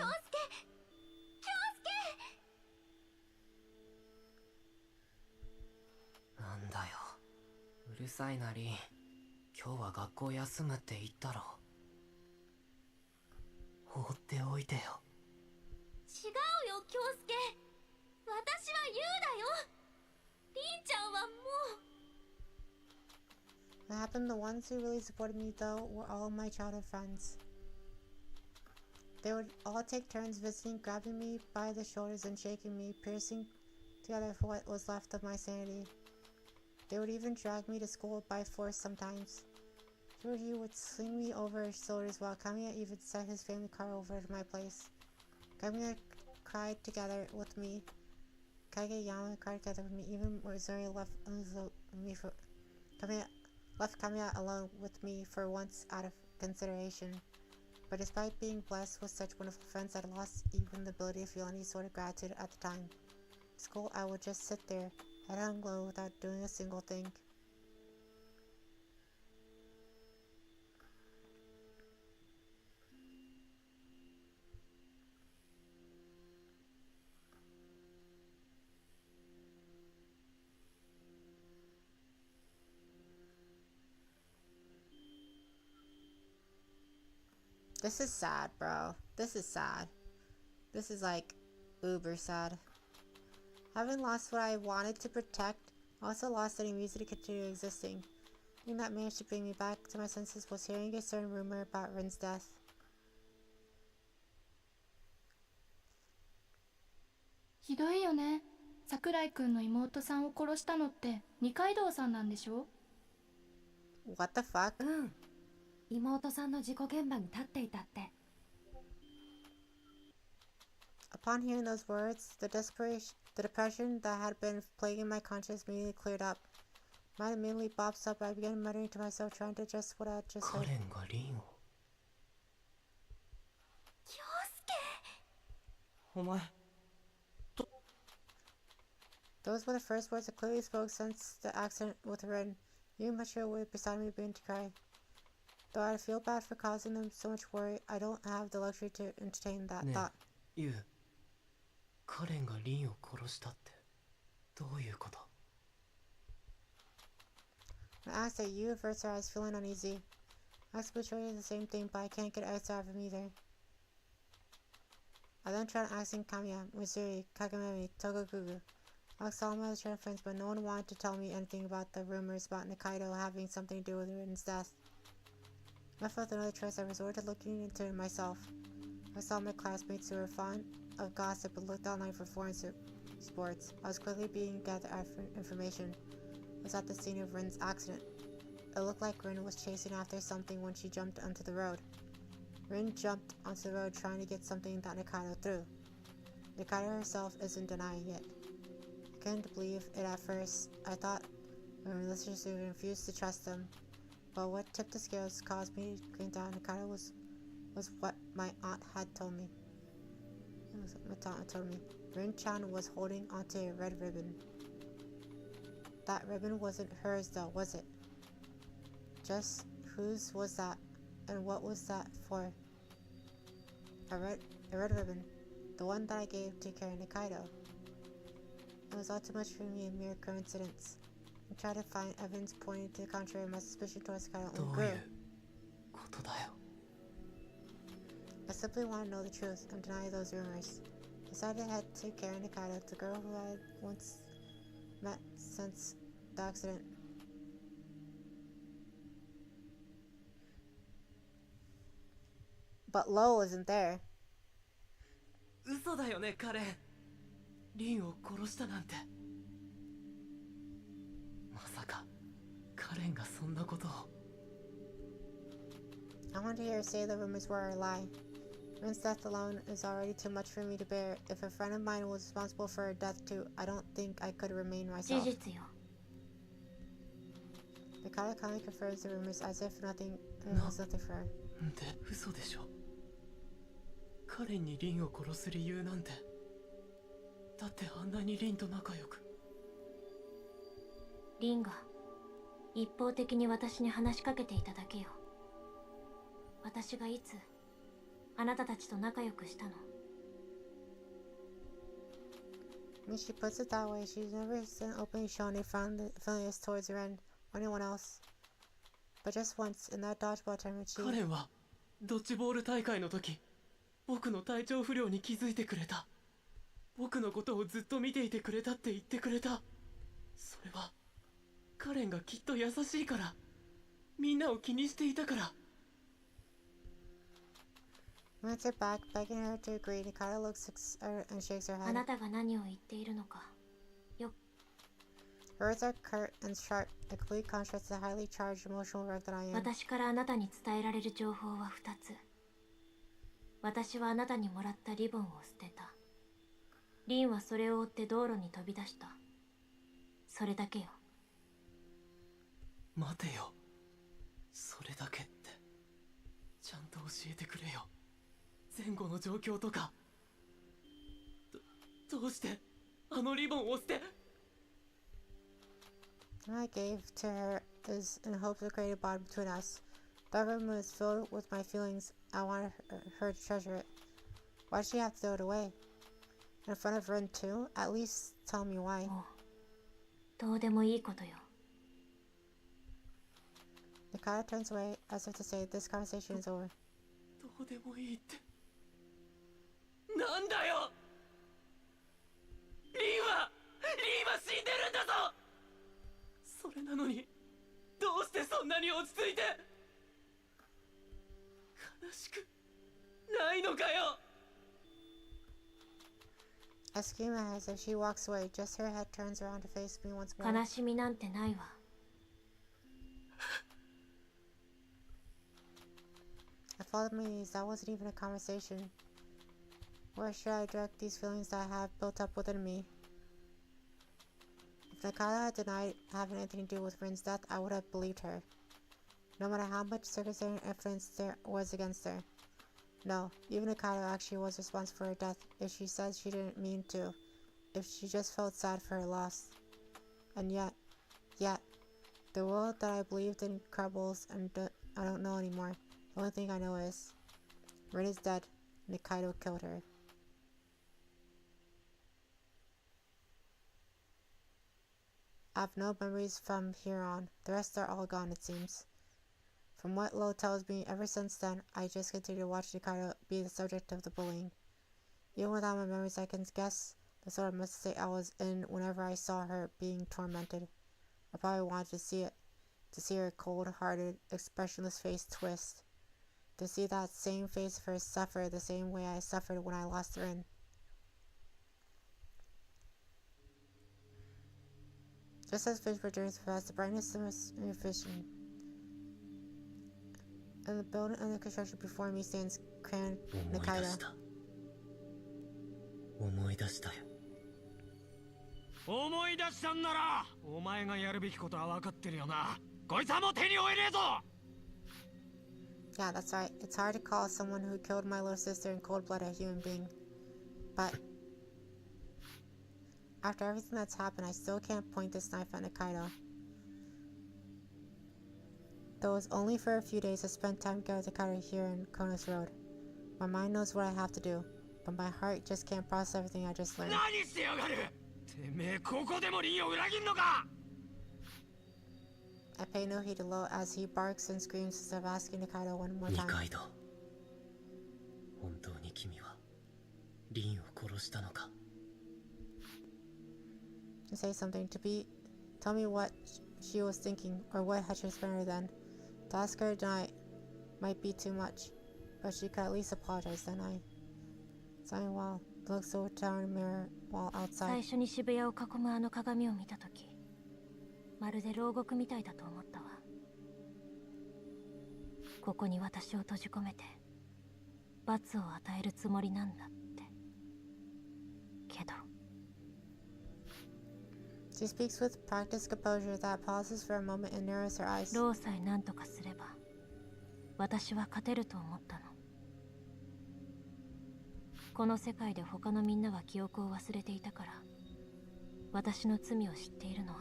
なんだよ、うるさいなリン。今日は学校休むって言ったろ。放っておいてよ。違うよ京介、私はユウだよ。リンちゃんはもう。 What happened, the ones who really supported me though were all my childhood friends. They would all take turns visiting, grabbing me by the shoulders and shaking me, piercing together for what was left of my sanity. They would even drag me to school by force sometimes. Georgie would sling me over his shoulders while Kamiya even sent his family car over to my place. Kamiya cried together with me. Kageyama cried together with me, even Mizuri left Kamiya alone with me for once out of consideration. But despite being blessed with such wonderful friends, I lost even the ability to feel any sort of gratitude at the time. At school, I would just sit there, head hung low without doing a single thing. This is sad, bro. This is sad. This is like uber sad. Having lost what I wanted to protect, I also lost any reason to continue existing. The thing that managed to bring me back to my senses was hearing a certain rumor about Rin's death. ひどいよね。桜井くんの妹さんを殺したのって二階堂さんなんでしょ？ What the fuck? うん。妹さんの事故現場に立っていたって。Upon hearing those words, the depression that had been plaguing my conscience immediately cleared up. My mind immediately bops up. I began muttering to myself, trying to digest what I had just カ heard. レンがリンを。京介。お前 Those were the first words I clearly spoke since the accident with Rin. You much away beside me began to cry. Though I feel bad for causing them so much worry, I don't have the luxury to entertain that thought. ユウ、カレンがリンを殺したってどういうこと？ When I asked that, you averts her eyes, feeling uneasy. I asked Yuria the same thing, but I can't get an answer out of him either. I then tried asking Kamiya, Missouri, Kagamemi, Togoku. I asked all my other friends, but no one wanted to tell me anything about the rumors about Nikaido having something to do with Rin's death. I felt another choice. I resorted to looking into it myself. I saw my classmates who were fond of gossip and looked online for foreign sports. I was quickly being gathered information. I was at the scene of Rin's accident. It looked like Rin was chasing after something when she jumped onto the road. Rin jumped onto the road trying to get something that Nikaido threw. Nikaido herself isn't denying it. I couldn't believe it at first. I thought when listeners refused to trust them. But what tipped the scales caused me to cling down Nikaido was what my aunt had told me. It was what my aunt told me. Rin-chan was holding onto a red ribbon. That ribbon wasn't hers though, was it? Just whose was that? And what was that for? A red ribbon. The one that I gave to Karen Nikaido. It was all too much for me, a mere coincidence. I tried to find evidence pointing to the contrary. My suspicion towards Nikaido only grew. I simply want to know the truth and deny those rumors. I decided to head to Karen Nikaido, the girl who I had once met since the accident. But Lowell isn't there. 嘘だよね、カレン。リンを殺したなんて。まさか、カレンがそんなことを。I want to hear her say the rumors were a lie. Rin's death alone is already too much for me to bear. If a friend of mine was responsible for her death too, I don't think I could remain myself. 事実よ。Mikado kindly confirms the rumors as if nothing was nothing for her. で、嘘でしょ。カレンにリンを殺す理由なんて。だってあんなにリンと仲良く。リンが一方的に私に話しかけていただけよ。私がいつあなたたちと仲良くしたの？ When she puts it that way, she's never openly shown a friendliness towards Ren or anyone else. But just once, in that dodgeball tournament, she... カレンはドッジボール大会の時、僕の体調不良に気づいてくれた。僕のことをずっと見ていてくれたって言ってくれた。それはカレンがきっと優しいから、みんなを気にしていたから。When it's her back, begging her to agree, Nikata looks at her and shakes her あ head. なたが何を言っているのか。 Her words are curt and sharp, a complete contrast to the highly charged emotional wreck that I am. 私からあなたに伝えられる情報は2つ。私はあなたにもらったリボンを捨てた。リンはそれを追って道路に飛び出した。それだけよ。待てよ。それだけって。ちゃんと教えてくれよ。前後の状況とか。どうしてあのリボンを捨て。What I gave to her is in hopes of creating a bond between us. That room was filled with my feelings. I wanted her to treasure it. Why did she have to throw it away? In front of Ren too? At least tell me why. どうでもいいことよ。Nikata turns away as if to say this conversation is over. どどうでもいいってなんだよ。リンは死んでるんだぞ。それなのにどうしてそんなに落ち着いて悲しくないのかよ。 I scream at her as if she walks away, just her head turns around to face me once more. 悲しみなんてないわ。 I followed my knees. That wasn't even a conversation. Where should I direct these feelings that I have built up within me? If Nakata had denied having anything to do with Rin's death, I would have believed her, no matter how much circumstantial evidence there was against her. No, even Nakata actually was responsible for her death if she said she didn't mean to, if she just felt sad for her loss. And yet, the world that I believed in crumbles and I don't know anymore. The only thing I know is, Rin is dead, Nikaido killed her. I have no memories from here on. The rest are all gone, it seems. From what Lo tells me, ever since then, I just continue to watch Nikaido be the subject of the bullying. Even without my memories, I can guess the sort of mental state I was in whenever I saw her being tormented. I probably wanted to see it, to see her cold-hearted, expressionless face twist, to see that same face of hers suffer the same way I suffered when I lost Rin. Just as fish returns fast, the brightness of fishing. And the building and the construction before me stands Cran Nikaido. 思い出したよ。思い出したんならお前がやるべきことは分かってるよな。こいつはもう手に負えねえぞ。 Yeah, that's right. It's hard to call someone who killed my little sister in cold blood a human being. But after everything that's happened, I still can't point this knife at Nikaido. Though it was only for a few days, I spent time together with Nikaido here in Chronos Road. My mind knows what I have to do, but my heart just can't process everything I just learned. 何してやがる。てめえここでもリンを裏切んのか。 I pay no heed to Lo as he barks and screams instead of asking Nikaido one more 二 time. 階堂、本当に君はリンを殺したのか。 To say something, tell me what she was thinking or what had transpired then. To ask her to deny might be too much, but she could at least apologize, then sighing while looks over down the mirror while 最 outside. 初に渋谷を囲むあの鏡を見たとき、まるで牢獄みたいだと思ったわ。ここに私を閉じ込めて罰を与えるつもりなんだって。けど She speaks with practiced composure that pauses for a moment and narrows her eyes. ローさえ何とかすれば私は勝てると思ったの。この世界で他のみんなは記憶を忘れていたから、私の罪を知っているのは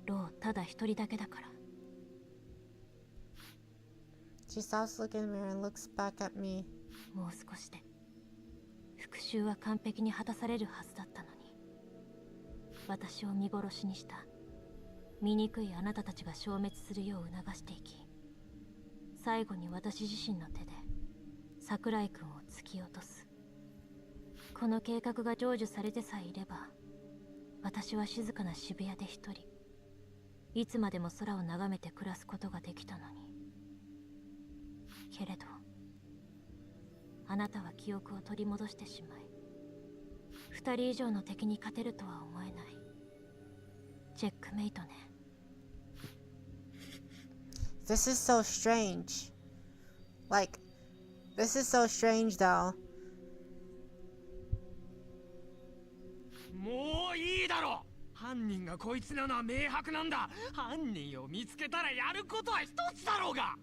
ローただ一人だけだから。 She stops looking in the mirror and looks back at me. もう少しで復讐は完璧に果たされるはずだったのに、私を見殺しにした醜いあなたたちが消滅するよう促していき、最後に私自身の手で桜井君を突き落とす。この計画が成就されてさえいれば、私は静かな渋谷で一人いつまでも空を眺めて暮らすことができたのに。けれどあなたは記憶を取り戻してしまい、二人以上の敵に勝てるとは思えない。チェックメイトね。 This is so strange. Like, this is so strange though. もういいだろ。犯人がこいつなのは明白なんだ。犯人を見つけたらやることは一つだろうが。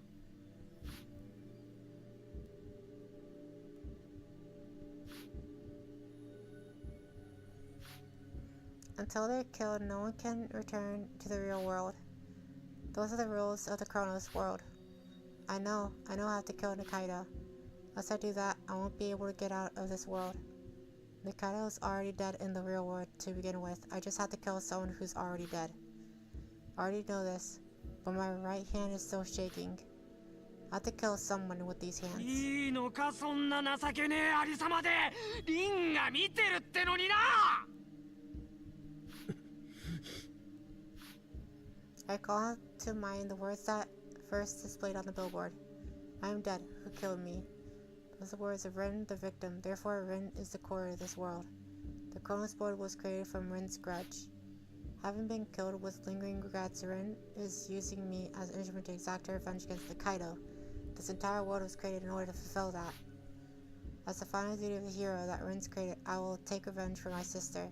Until they're killed, no one can return to the real world. Those are the rules of the Chronos world. I know I have to kill Nikaido. Unless I do that, I won't be able to get out of this world. Nikaido is already dead in the real world to begin with. I just have to kill someone who's already dead. I already know this, but my right hand is still shaking. I have to kill someone with these hands. いいのかそんな情けねえありさまでリンが見てるってのにな。I call to mind the words that first displayed on the billboard. I am dead. Who killed me? Those are the words of Rin, the victim. Therefore, Rin is the core of this world. The Chronos board was created from Rin's grudge. Having been killed with lingering regrets, Rin is using me as an instrument to exact her revenge against the Kaido. This entire world was created in order to fulfill that. As the final duty of a hero that Rin's created, I will take revenge for my sister.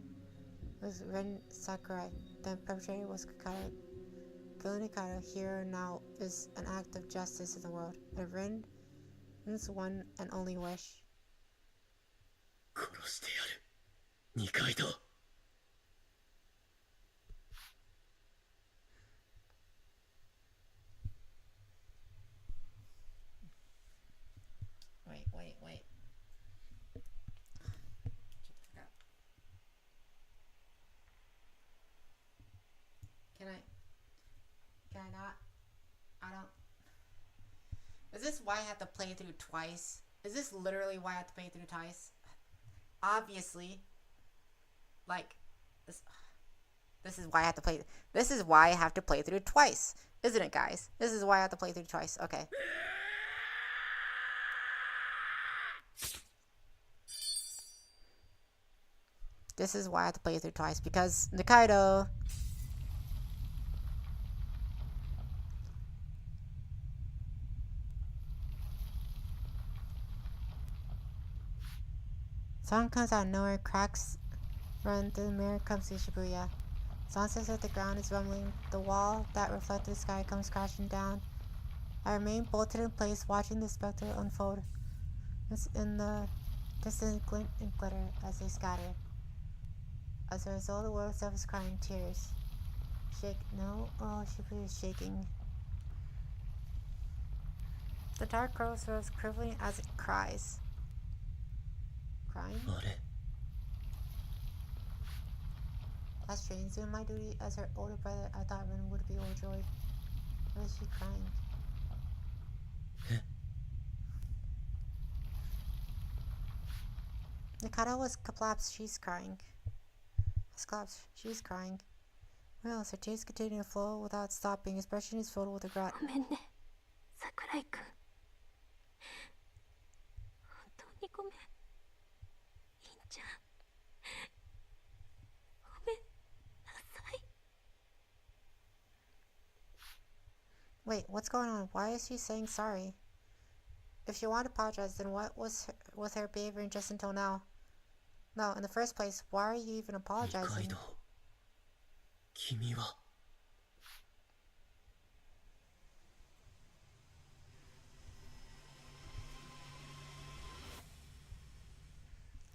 It was Rin Sakurai. The perpetrator was Kakato. Killing a Kaido here now is an act of justice in the world. And Rin's one and only wish. 殺してやる二階堂。Wait. Can I not? I don't. Is this why I have to play through twice? Is this literally why I have to play through twice? Obviously. Like, this is why I have to play. This is why I have to play through twice. Isn't it, guys? This is why I have to play through twice. Okay. This is why I have to play through twice, because Nikaido. Sun comes out of nowhere, cracks run through the mirror, comes to Shibuya. Sun says that the ground is rumbling. The wall that reflected the sky comes crashing down. I remain bolted in place, watching the spectacle unfold. It's in the distant glint and glitter as they scatter. As a result, the world itself is crying tears. Shake. No. Oh, Shibuya is shaking. The dark Chronos is quivering as it cries. Crying? That's strange. Doing my duty as her older brother, I thought Rin would be overjoyed. Why is she crying? Nikata was collapsed. She's crying. She's crying. Well, her tears continue to flow without stopping. His expression is filled with regret. ごめんね、桜井くん。本当にごめん。いんちゃん。ごめんなさい。Wait, what's going on? Why is she saying sorry? If she wanted to apologize, then what was with her behavior just until now? No, in the first place, why are you even apologizing? 君は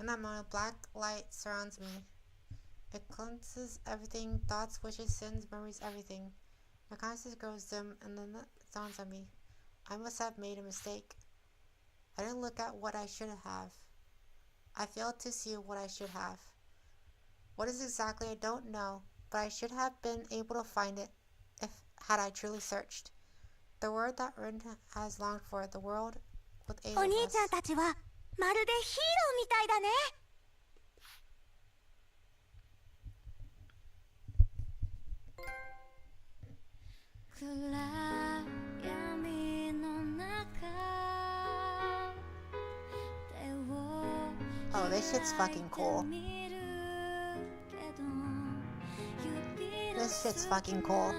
In that moment, black light surrounds me. It cleanses everything, thoughts, wishes, sins, memories, everything. My consciousness grows dim, and then it dawns on me. I must have made a mistake. I didn't look at what I should have. I failed to see what I should have. What is exactly, I don't know, but I should have been able to find it had I truly searched. The word that Rin has longed for, the world with aid of us. お兄ちゃんたちはまるでヒーローみたいだね。Oh, this shit's fucking cool. This shit's fucking cool.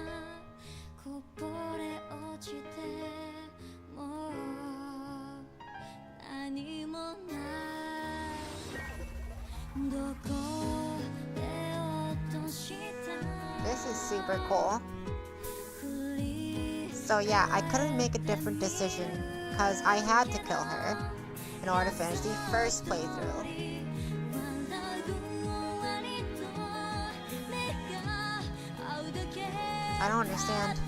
This is super cool. So yeah, I couldn't make a different decision because I had to kill her in order to finish the first playthrough. I don't understand.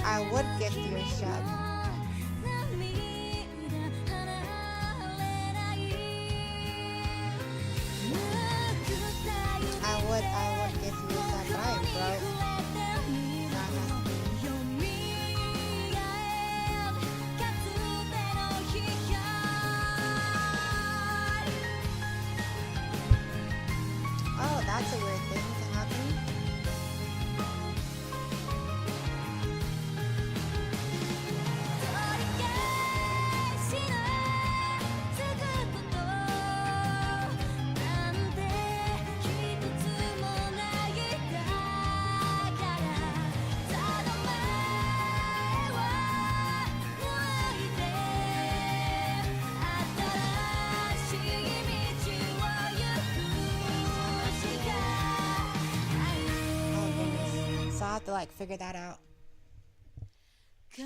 I would gift you a shot. I would gift you a shot, but I am broke. Oh, that's a weird thing to happen. So I have to like figure that out. So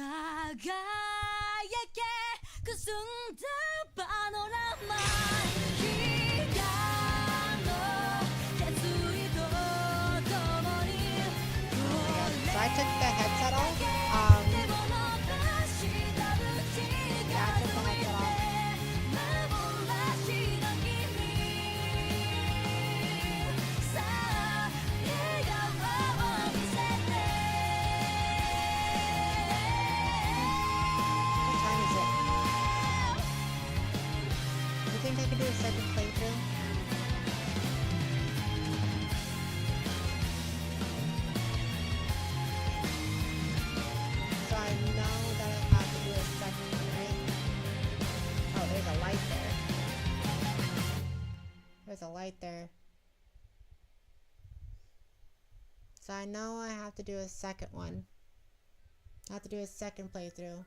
I took the headset off. Yeah, I took the headset off. What time is it? You think I could do a second playthrough? So I know that I have to do a second one, right? Oh, there's a light there. There's a light there. So I know I have to do a second one. I have to do a second playthrough.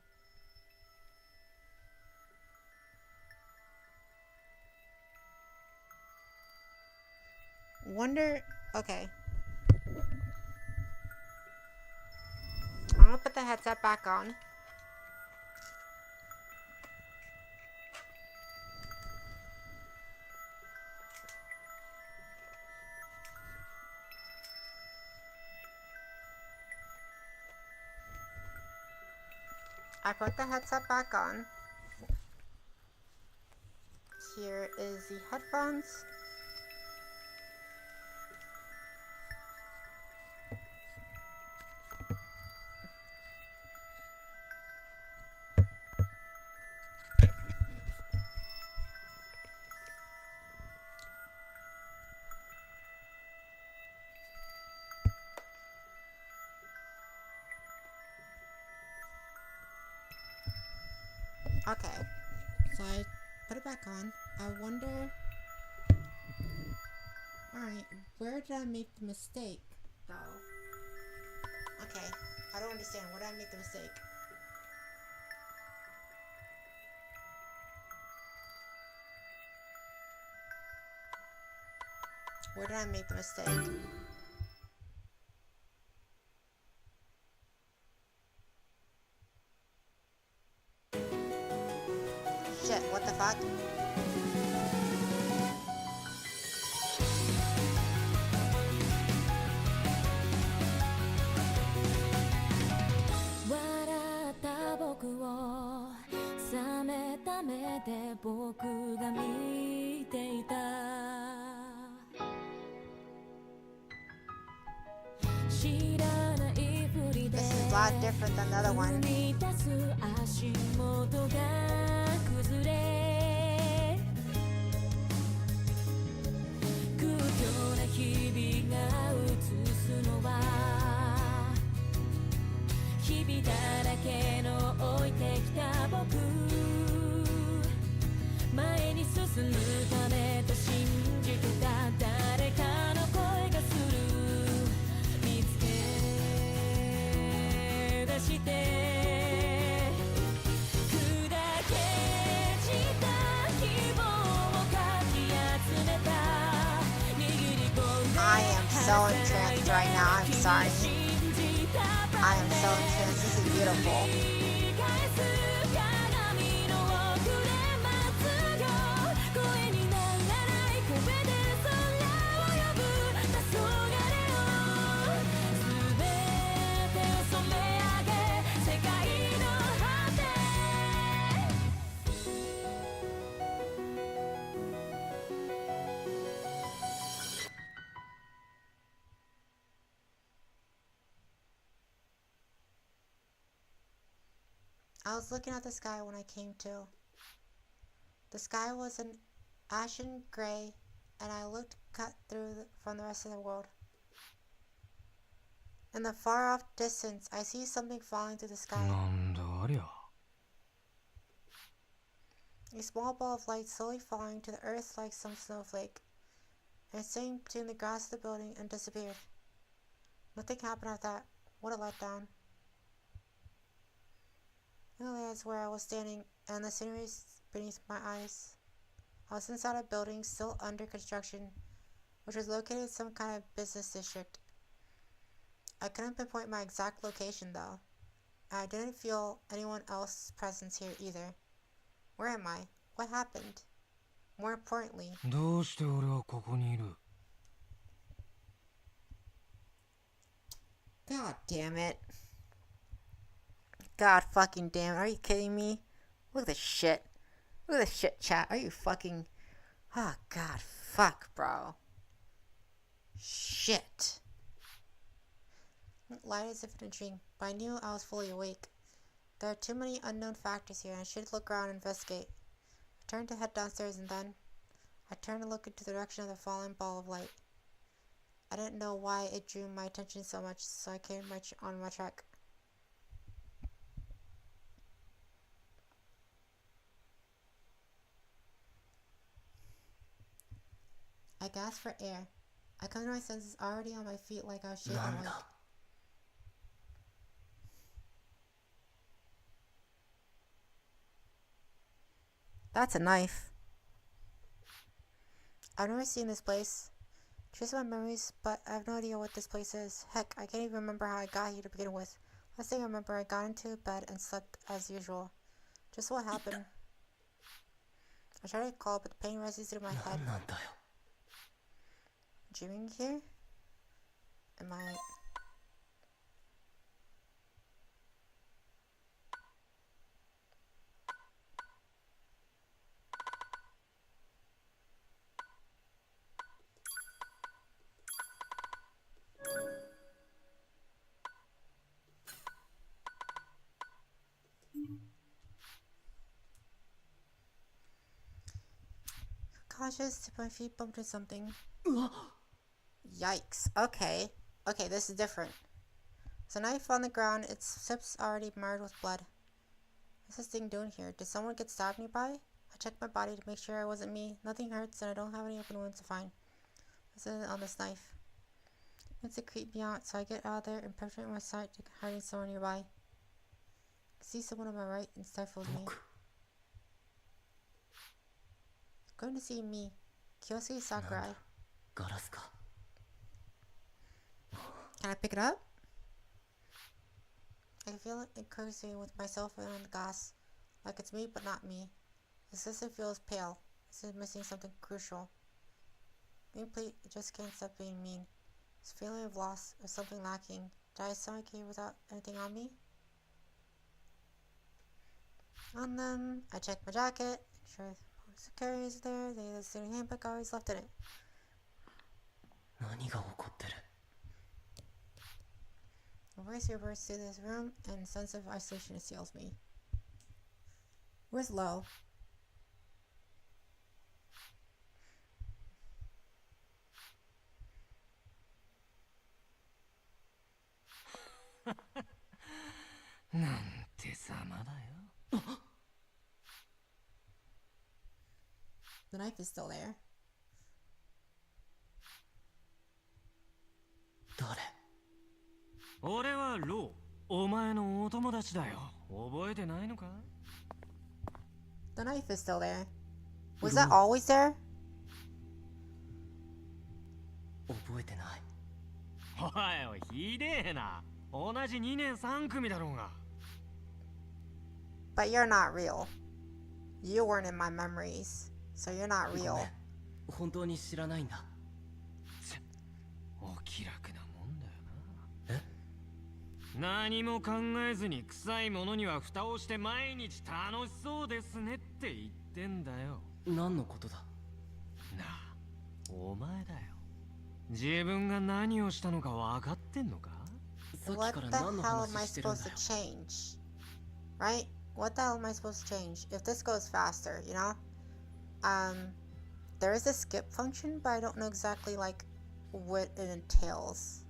Wonder... Okay. I'm gonna put the headset back on. I put the headset back on. Here is the headphones. Okay, so I put it back on. I wonder... Alright, where did I make the mistake, though? Okay, I don't understand. Where did I make the mistake? Where did I make the mistake? Shit, what the fuck? This is a lot different than the other one. I am so entranced right now, I'm sorry. I am so entranced, this is beautiful. I was looking at the sky when I came to. The sky was an ashen gray, and I looked cut through from the rest of the world. In the far-off distance, I see something falling through the sky. A small ball of light slowly falling to the earth like some snowflake. It sank between the grass of the building and disappeared. Nothing happened after that. What a letdown. That's where I was standing, and the scenery beneath my eyes. I was inside a building still under construction, which was located in some kind of business district. I couldn't pinpoint my exact location though. I didn't feel anyone else's presence here either. Where am I? What happened? More importantly, God damn it. God fucking damn it. Are you kidding me? Look at this shit. Look at this shit, chat. Are you fucking... Oh, God. Fuck, bro. Shit. It light as if in a dream, but I knew I was fully awake. There are too many unknown factors here, and I should look around and investigate. I turned to head downstairs, and then I turned to look into the direction of the falling ball of light. I didn't know why it drew my attention so much, so I came on my track. I gasped for air. I come to my senses already on my feet like I was shaking awake. That's a knife. I've never seen this place. Trace my memories, but I have no idea what this place is. Heck, I can't even remember how I got here to begin with. Last thing I remember, I got into bed and slept as usual. Just what happened. I tried to recall, but the pain races through my head. Dreaming here? Am I... Cautious, tip my feet bumped into something. Yikes. Okay. Okay, this is different. There's a knife on the ground. Its tips already marred with blood. What's this thing doing here? Did someone get stabbed nearby? I checked my body to make sure it wasn't me. Nothing hurts and I don't have any open wounds to find. What's it on this knife? It's to creep me out, so I get out of there and penetrate my sight to hiding somewhere nearby. I see someone on my right and stifles me. Going to see me, Kyosuke Sakurai. Can I pick it up? I can feel it encouraging with myself on the glass, like it's me but not me. The system feels pale. This is missing something crucial. Being complete, it just can't stop being mean. This feeling of loss or something lacking. Did I stomach here without anything on me? On them, I check my jacket, ensure the carrier is there. The student handbook I always left in it. A voice reverberates through this room, and a sense of isolation assails me. Where's Lo? The knife is still there. The knife is still there. Was that always there? But you're not real. You weren't in my memories, so you're not real. What the hell am I supposed to change? Right? what the hell am I supposed to change? If this goes faster, you know? There is a skip function, but I don't know exactly like what it entails.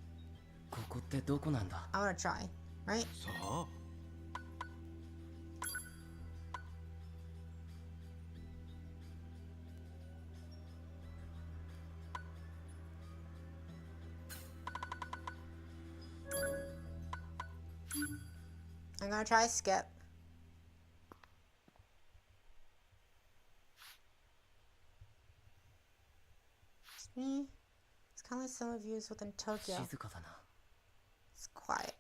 ここってどこなんだ I wanna try, right? さあ I'm gonna try skip. It's me. It's kind of like some reviews within Tokyo. 静かだな It's quiet.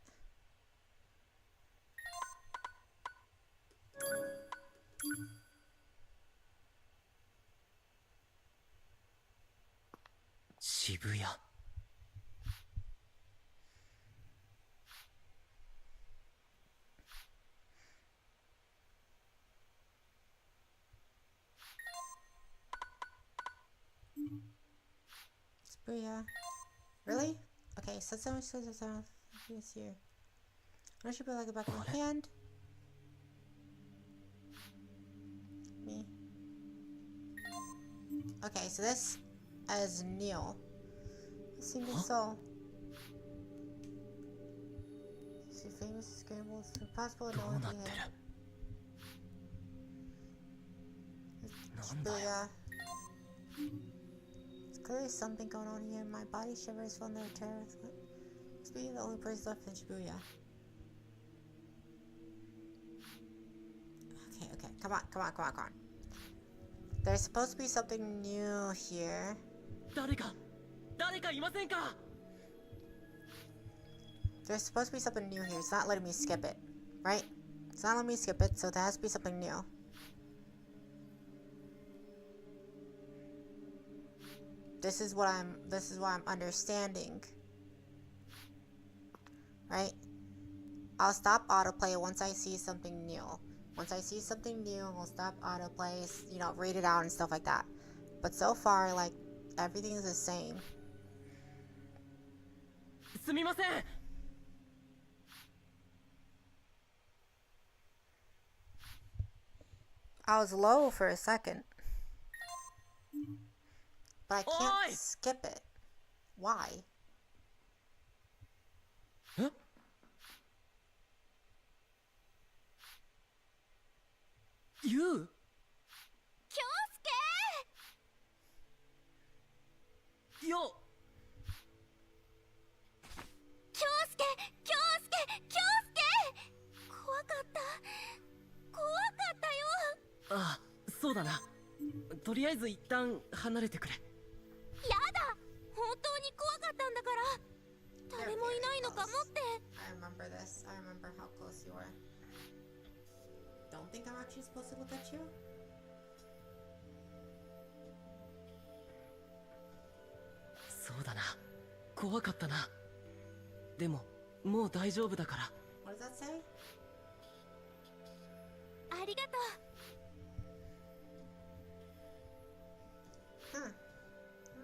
Shibuya. Shibuya. Really? Okay, so so much so this here. I should be like the back of my hand. Me. Okay, so this as Neil. Single soul. See famous scrambles. It's impossible to know what he had. Shibuya. There's clearly something going on here. My body shivers from the terror. Must be the only place left in Shibuya. Okay, come on. There's supposed to be something new here. 誰かいませんか There's supposed to be something new here. It's not letting me skip it, right? It's not letting me skip it, so there has to be something new. This is what I'm understanding. Right? I'll stop autoplay once I see something new. Once I see something new, we'll stop autoplay, you know, read it out and stuff like that. But so far, like, everything's the same. すみません I was low for a second. But I can't skip it. Why? Huh? You? 京介 よ 京介怖かったよああ、そうだな。とりあえず一旦離れてくれ。やだ本当に怖かったんだから誰もいないのかもって I remember this. I remember how close you were. Don't think I'm actually supposed to look at you? そうだな。怖かったな。でも、もう大丈夫だから。What does that say? ありがとう Huh.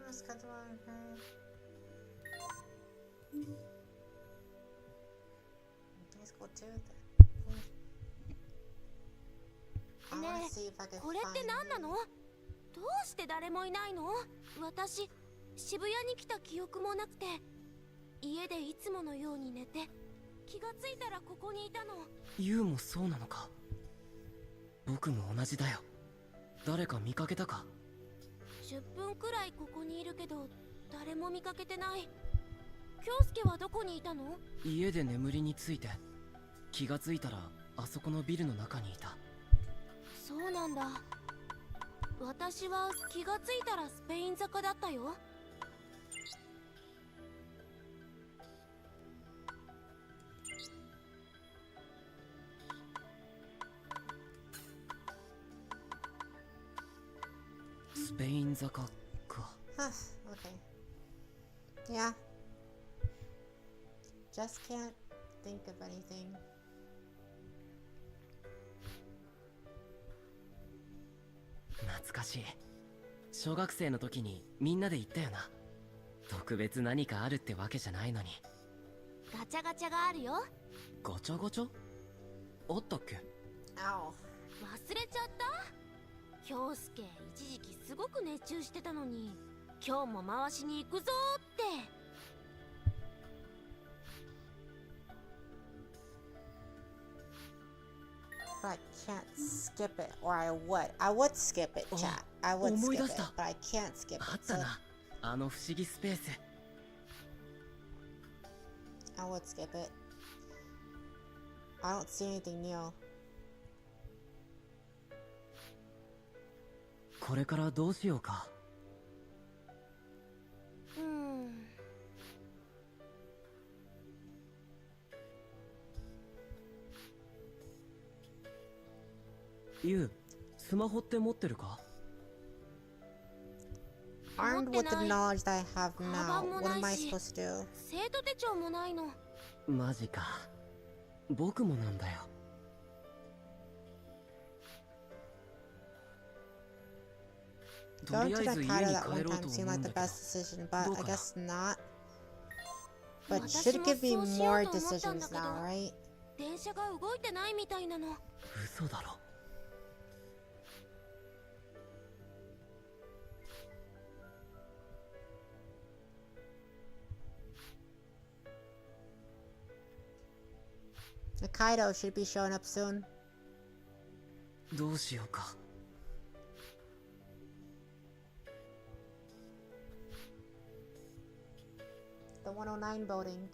Let's cut the wrong part. Let's go to it. I ね wanna see if I え can これって find 何な you. のどうして誰もいないの私渋谷に来た記憶もなくて家でいつものように寝て気がついたらここにいたのユウもそうなのか。僕も同じだよ。誰か見かけたか。10分くらいここにいるけど誰も見かけてない京介はどこにいたの家で眠りについて気がついたらあそこのビルの中にいた。そうなんだ私は気がついたらスペイン坂だったよスペイン坂か。Huh, okay. Yeah. Just can't think of anything. 懐かしい。小学生の時にみんなで行ったよな。特別何かあるってわけじゃないのに。ガチャガチャがあるよガチャガチャあったっけ。Ow. 忘れちゃった？京介一時期すごく熱中してたのに、今日も回しに行くぞーって。But I can't skip it, or I would. I would skip it, chat. I would skip it, but I can't skip あっ it. た So な、あの不思議スペース。 I would skip it. I don't see anything new. これからどうしようか。ユウ、スマホって持ってるか？ Armed with the knowledge that I have now, what am I supposed to do? 生徒手帳もないの。マジか。僕もなんだよ。と Going りあ to え the ず家に Kaido 帰 that ろ one うと time seemed 思うん like だ the けど。 best decision, but どう I かな？ guess not. But it should give me more decisions now, right? 電車が動いてないみたいなの。嘘だろ。The Kaido should be showing up soon. どうしようか。The 109 building.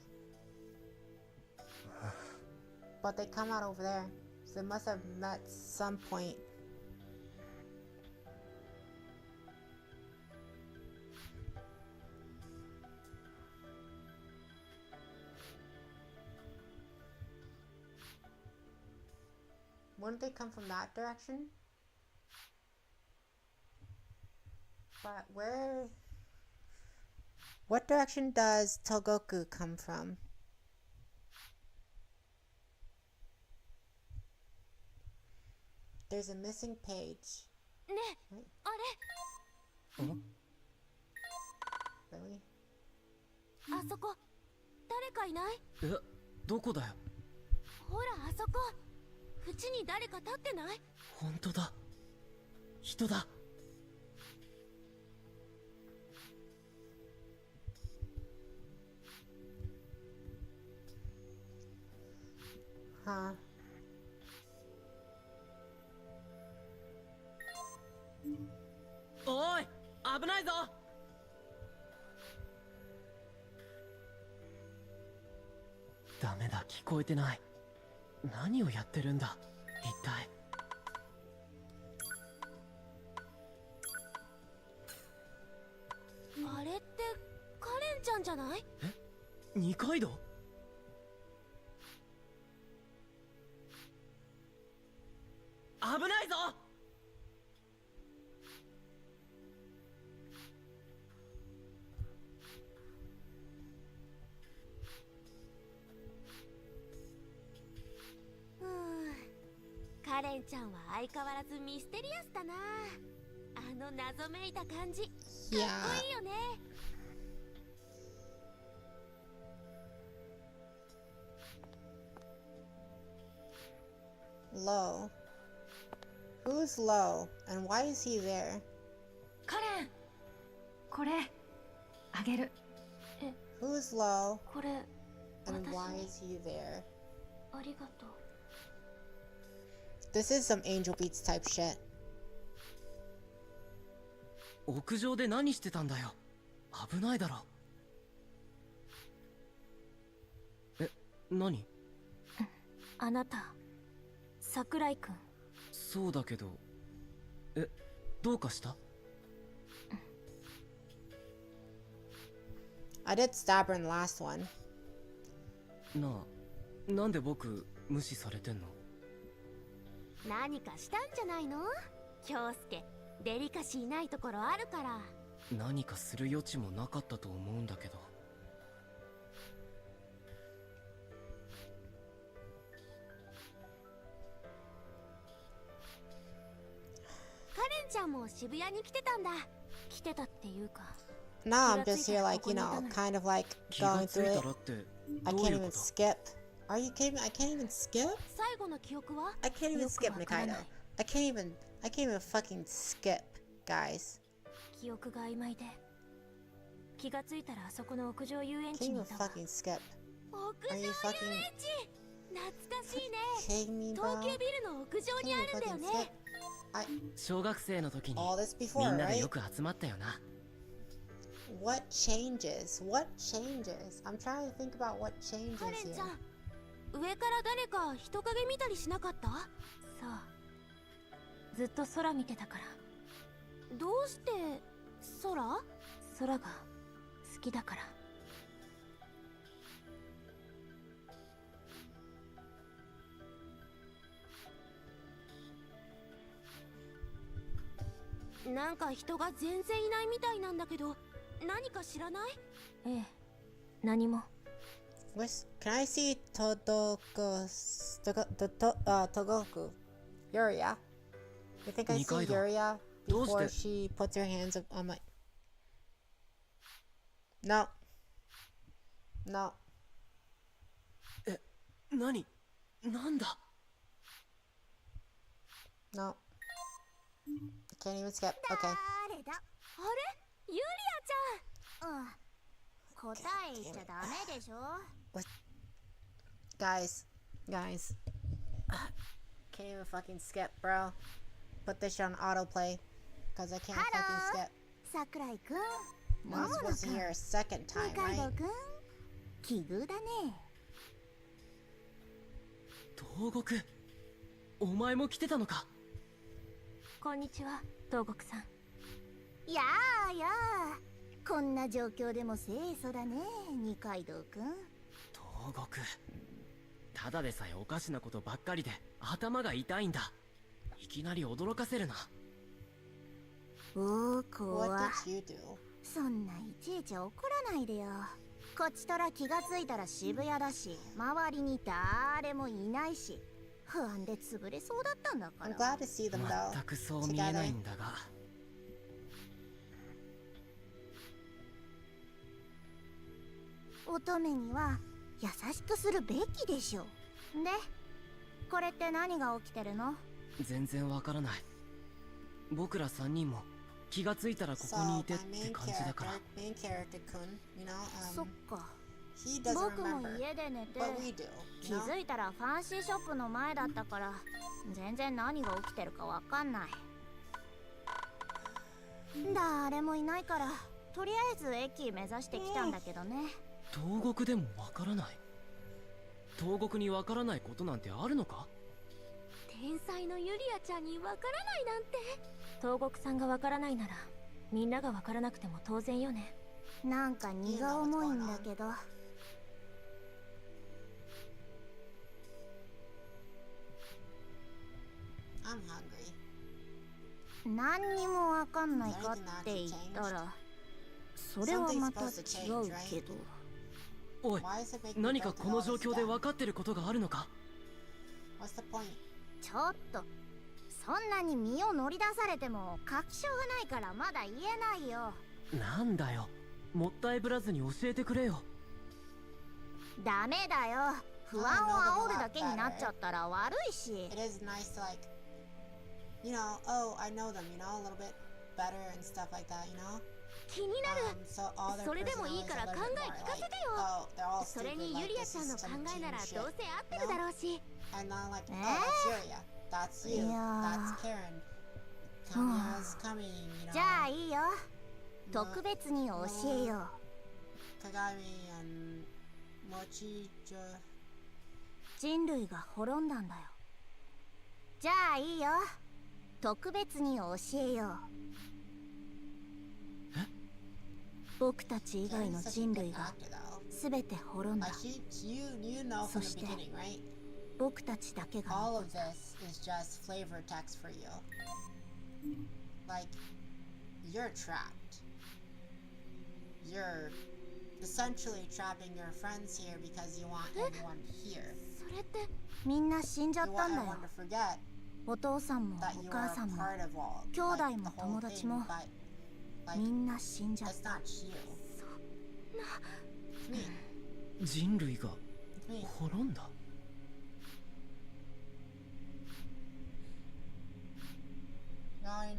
But they come out over there, so they must have met some point. Wouldn't they come from that direction? But where... What direction does Togoku come from? There's a missing page. ねえ、あれ？ Really? あそこ、誰かいない？え、どこだよ。ほら、あそこ。縁に誰か立ってない？本当だ。人だ。Huh. おい、危ないぞ。ダメだ、聞こえてない。何をやってるんだ、一体。あれってカレンちゃんじゃない？え、二階堂？危ないぞ。カレンちゃんは相変わらずミステリアスだな。あの謎めいた感じ、かっこいいよね。Low. Who's Low? And why is he there? カレン、これあげる。Who's Low? これ And why is he there? ありがとう。 This is some Angel Beats type shit. 屋上で何してたんだよ。危ないだろ。え、何？あなた、桜井くん。そうだけど。え、どうかした？ I did stab her in the last one. なあ、なんで僕無視されてんの？何かしたんじゃないの？京介、デリカシーないところあるから。何かする余地もなかったと思うんだけど。カレンちゃんも渋谷に来てたんだ。来てたっていうか。 No, I'm just here like, you know, kind of like going through it. I can't even skip Are you kidding me? I can't even skip? 最後の記憶は I can't even skip よくわからない Nikaido. I can't even fucking skip, guys. 記憶が曖昧で気がついたらあそこの屋上遊園 Can't 地に even いたわ。 fucking skip. 屋 Are 上 you 遊 fucking 園地懐かしいね。 kidding me, bro? 東急ビルの屋上 Can't にあ even るんだよ fucking ね。 skip. I 小学生の時に all this み before, んなで right? よく集まったよな。 What changes? What changes? I'm trying to think about what changes カレン here. ちゃん、上から誰か人影見たりしなかった？そう、ずっと空見てたから。どうして空？空が好きだから。なんか人が全然いないみたいなんだけど、何か知らない？ええ、何も。Can I see Togoku? Yuria? You think I see Nikaido. Yuria before どうして？ she puts her hands up on my... No. No. なんだ？ No. Can't even skip. Okay. 誰だ？あれ？ユリアちゃん。うん。答え言っちゃダメでしょ。Guys. Can't even fucking skip, bro. Put this shit on autoplay. Because I can't fucking skip. 桜井くん。 No, this wasn't here a second time, 二階 right? 堂くん。奇遇だね。東国、お前も来てたのか。こんにちは、東国さん。やあやあ。こんな状況でも清楚だね、二階堂くん。東国、ただでさえおかしなことばっかりで頭が痛いんだ。いきなり驚かせるな。おお、怖 What っ。 did you do? そんないちいち怒らないでよ。こっちとら気がついたら渋谷だし、周りに誰もいないし、不安で潰れそうだったんだか I'm ら。 glad to see them though. 全くそう見えないんだが。乙女には優しくするべきでしょ。で、これって何が起きてるの？全然わからない。僕ら3人も気がついたらここにいてって感じだから。 main character kun, you know, そっか。 he doesn't 僕も remember, 家で寝て but we do, 気 you know? づいたらファンシーショップの前だったから全然何が起きてるかわかんない。誰もいないからとりあえず駅目指してきたんだけどね。東国でもわからない。東国にわからないことなんてあるのか？天才のユリアちゃんにわからないなんて。東国さんがわからないなら、みんながわからなくても当然よね。なんか荷が重いんだけど。I'm hungry. 何にもわかんないかって言ったらそれはまた違うけど。おい、 Why is it making me 何 go か through この all 状 this 況で again? 分かってることがあるのか？ What's the point? ちょっとそんなに身を乗り出されても確証がないからまだ言えないよ。なんだよ、もったいぶらずに教えてくれよ。ダメだよ。不安を煽るだけになっちゃったら悪いし。 It is nice to like, you know, oh, I know them, you know, a little bit better and stuff like that, you know? 気になる。 So all their それでもいい personalities から are a 考 little え bit more 聞かせ like, てよ。 oh, they're all それ stupid, に like ユリア this ちゃん is の考 some えな teen ら shit, どうせ合って you るだ know? ろうし。 And I'm like, oh, that's Yuria, that's you, that's Karen. Kamiya's coming, you know? じゃあいいよ。特別に教えよう。 Kagami and Mochijo. 人類が滅んだんだよ。じゃあいいよ。特別に教えよう。僕たち以外の人類が全て滅んだ。 You know そ from the して beginning, right? 僕たちだけが All 残 of った。 this is just flavor text for you. Like, you're trapped. You're essentially trapping your friends here because you want everyone here. それって。みんな死んじゃ You ったん want だよ。 everyone to forget お父さんも that お you 母 are さ a んも part of all. 兄弟 Like, も the whole 友達 thing, も but like, みんな死んじゃっ it's た。 not you. It's me. 人類が It's me. 滅んだ？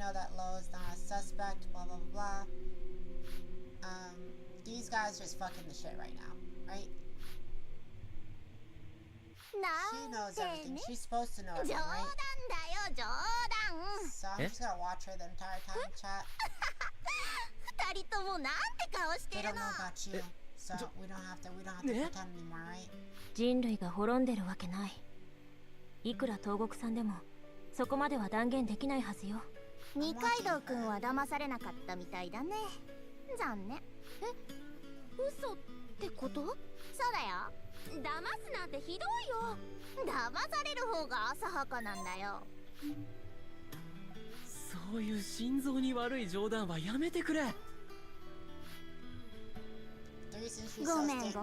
know that Lo is not a suspect, blah blah blah. These guys just fucking the shit right now, right? She knows everything. She's supposed to know everything, right? So I'm just gonna watch her the entire time, chat. They don't know about you, so we don't have to pretend anymore, right? 人類が滅んでるわけない。いくら東国さんでもそこまでは断言できないはずよ。二階堂くんは騙されなかったみたいだね。残念。嘘ってこと？そうだよ。騙すなんてひどいよ。騙される方が浅はかなんだよ。そういう心臓に悪い冗談はやめてくれ。ごめんごめん。でも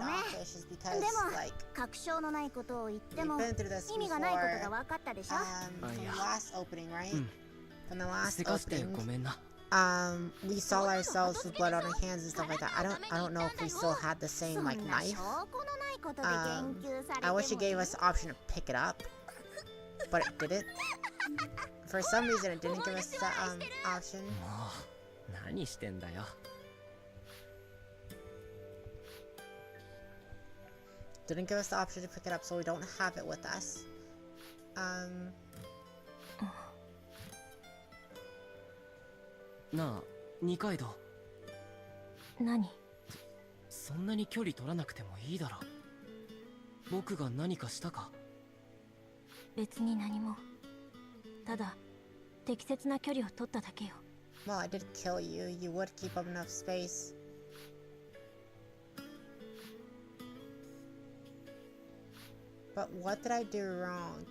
確証のないことを言っても意味がないことが分かったでしょ。せかしてごめんな。We saw ourselves with blood on our hands and stuff like that. I don't know if we still had the same like knife. I wish it gave us the option to pick it up, but it didn't. For some reason, it didn't give us that option. もう何してんだよ。Didn't give us the option to pick it up, so we don't have it with us. なあ、二階堂。何？そんなに距離取らなくてもいいだろ。僕が何かしたか？別に何も。ただ適切な距離を取っただけよ。Well, I did kill you. You would keep up enough space. But what did I do wrong?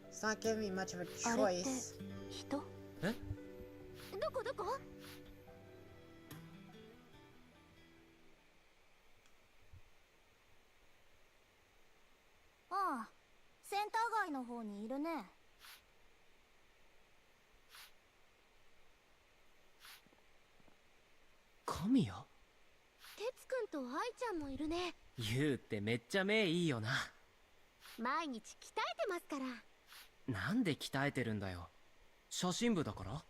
It's not giving me much of a choice. 人？え？どこどこ？ああ、センター街の方にいるね。神谷？哲くんと愛ちゃんもいるね。ユウってめっちゃ目いいよな。毎日鍛えてますから。なんで鍛えてるんだよ。写真部だから？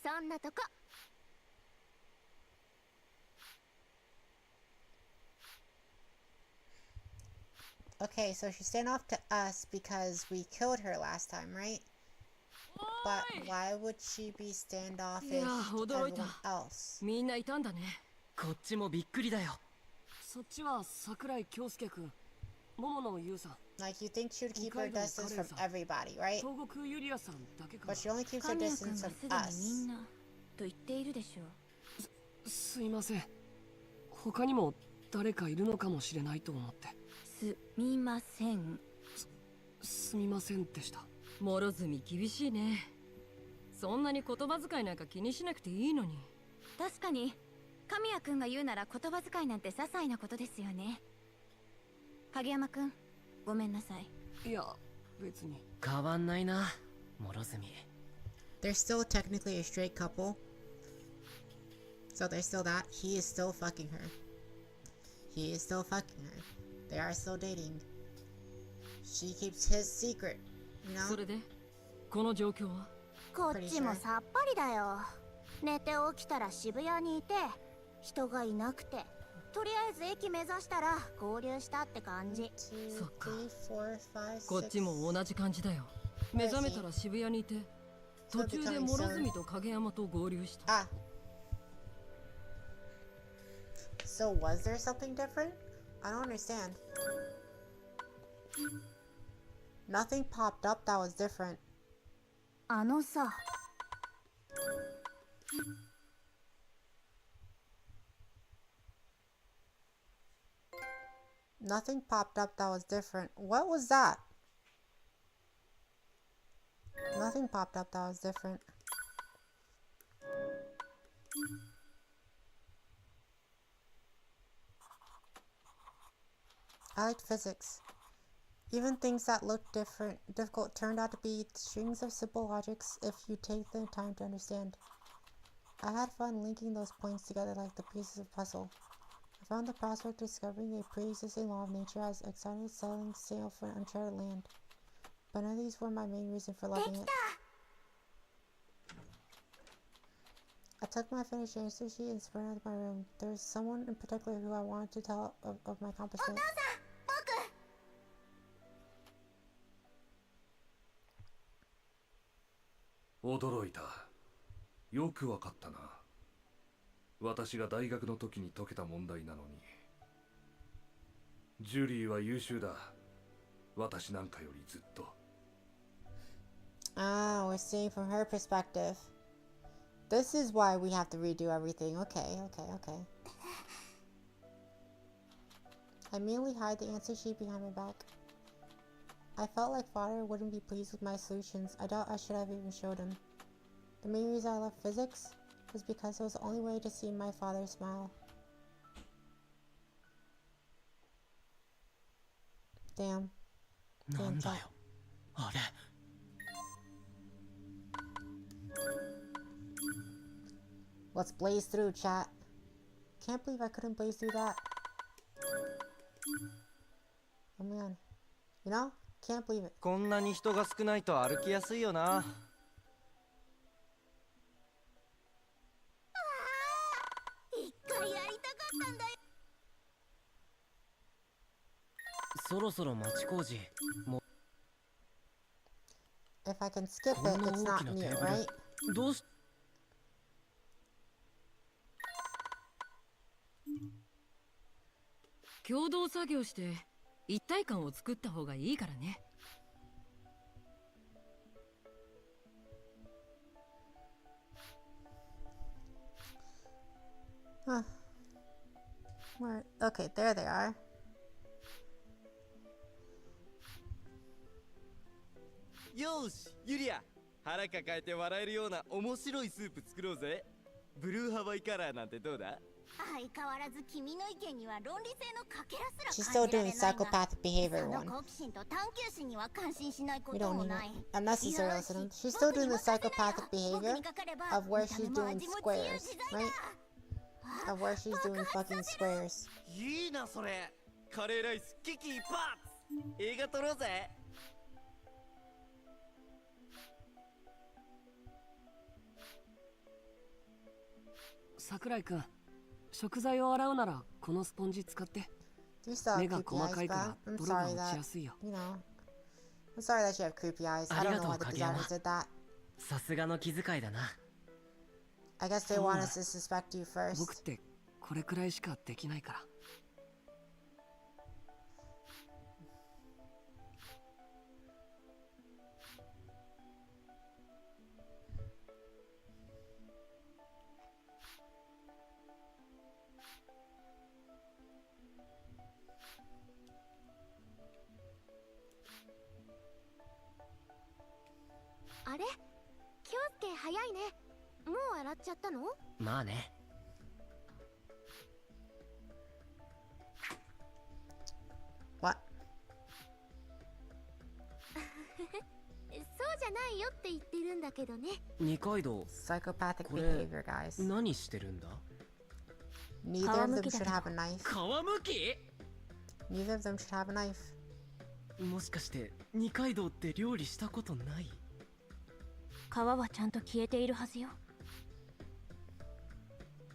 そんなとこ。Okay, so she stand off to us because we killed her last time, right? But why would she be standoffish to everyone else? みんないたんだね。こっちもびっくりだよ。そっちは桜井京介君、桃野優さん。Like you think she would keep her distance from everybody, right? 東国ユリアさんだけか。But she only keeps her distance from us. と言っているでしょう。すいません。他にも誰かいるのかもしれないと思って。すみません。すみませんでした。諸角厳しいね。そんなに言葉遣いなんか気にしなくていいのに。確かに神谷くんが言うなら言葉遣いなんて些細なことですよね。影山くん、ごめんなさい。いや、別に。変わんないな、諸角。They're still technically a straight couple. So there's still that. He is still fucking her. He is still fucking her. They are still dating. She keeps his secret, you know? それでこの状況は？こっちもさっぱりだよ。寝て起きたら渋谷にいて、人がいなくて、とりあえず駅目指したら合流したって感じ。そっか。こっちも同じ感じだよ。目覚めたら渋谷にいて、途中で諸角と影山と合流した。So was there something different? I don't understand. Nothing popped up that was different. あのさ。Nothing popped up that was different. What was that? Nothing popped up that was different. I liked physics. Even things that looked difficult turned out to be strings of simple logics if you take the time to understand. I had fun linking those points together like the pieces of a puzzle. I found the prospect of discovering a pre-existing law of nature as exciting as setting sail for an uncharted land. But none of these were my main reason for loving it. I took my finished sushi and spread out of my room. There's someone in particular who I wanted to tell of my accomplishment. 驚いた。よくわかったな。私が大学の時に解けた問題なのに。ジュリーは優秀だ。私なんかよりずっと。Ah, we're seeing from her perspective. This is why we have to redo everything. Okay. I immediately hide the answer sheet behind my back. I felt like father wouldn't be pleased with my solutions. I doubt I should have even showed him. The main reason I left physics was because it was the only way to see my father smile. Damn. なんだよ、あれ。Let's blaze through, chat. Can't believe I couldn't blaze through that. Oh man. You know? Can't believe it. こんなに人が少ないと歩きやすいよな。一回やりたかったんだよ。そろそろ町工事も If I can skip it, it's not new, right? どうし共同作業して一体感を作った方がいいからね。Huh. Okay, there they are. よーし、ユリア、腹抱えて笑えるような面白いスープ作ろうぜ。ブルーハワイカラーなんてどうだ？相変わらず君の意見には論理性のかけらす She's ら still 感じられ doing ないが、 psychopath behavior その one. 好奇心と探求心には感心しないこ We と don't も need ない。 unnecessary listening. She's still doing the psychopathic behavior of where she's doing squares, right? Of where she's doing fucking squares. いいなそれ。カレーライスキキパーツ。映画撮ろうぜ。桜井くん、食材を洗うならこのスポンジ使って。 You still have 目が creepy 細 eyes, かいか but ら I'm 泥が sorry 落ち that, やすいよ。 you know. I'm sorry that you have creepy eyes. I don't know why the designers did that. さすがの気遣いだな。 I guess they want us to suspect you 僕っ first. てこれくらいしかできないから。あれ？京介早いね。もう洗っちゃったの？まあね。What? そうじゃないよって言ってるんだけどね。二階堂、 Psychopathic これ behavior, guys. 何してるんだ？ Neither of them should have a knife. 皮むき？ Neither of them should have a knife. もしかして二階堂って料理したことない？皮はちゃんと消えているはずよ。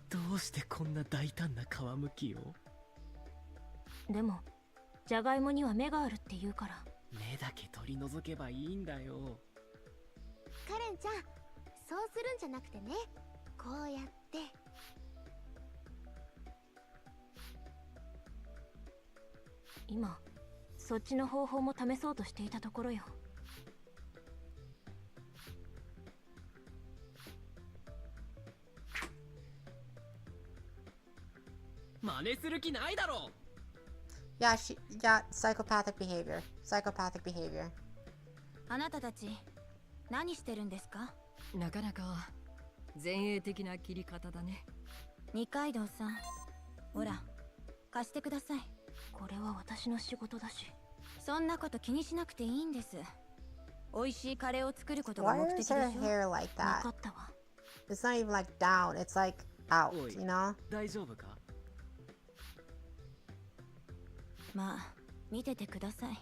どうしてこんな大胆な皮むきを？でもじゃがいもには目があるって言うから。目だけ取り除けばいいんだよ。カレンちゃん、そうするんじゃなくてね、こうやって。今そっちの方法も試そうとしていたところよ。真似する気ないだろ。 Yeah, psychopathic behavior. Psychopathic behavior. あなたたち何してるんですか？なかなか前衛的な切り方だね。二階堂さん、ほら貸してください。これは私の仕事だし。そんなこと気にしなくていいんです。美味しいカレーを作ることが Why 目的でし is ょ。 her hair like 分 that? かったわ。 It's not even like down, it's like out, you know? 大丈夫か？まあ見ててください。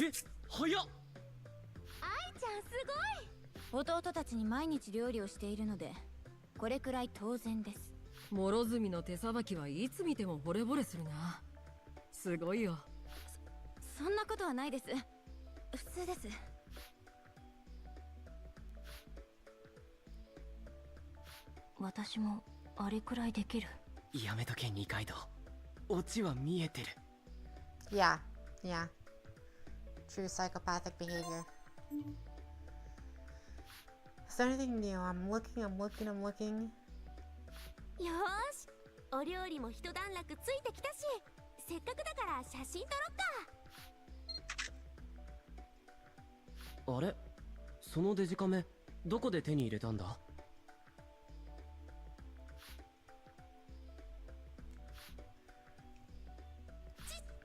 え、早っ。愛ちゃんすごい。弟たちに毎日料理をしているので、これくらい当然です。諸角の手さばきはいつ見ても惚れ惚れするな。すごいよ。そんなことはないです。普通です。私もあれくらいできる。やめとけ二階堂。オチは見えてる。 Yeah, yeah. True psychopathic behavior. Is there anything new? I'm looking. よーし、お料理も一段落ついてきたし、せっかくだから写真撮ろっか。あれ、そのデジカメどこで手に入れたんだ？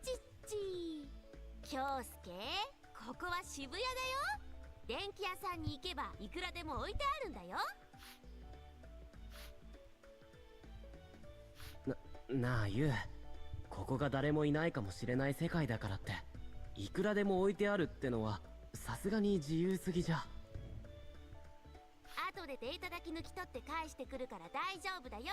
ちっち、京介、ここは渋谷だよ。電気屋さんに行けばいくらでも置いてあるんだよ。なあユウ、ここが誰もいないかもしれない世界だからっていくらでも置いてあるってのはさすがに自由すぎじゃ。後でデータだけ抜き取って返してくるから大丈夫だよ。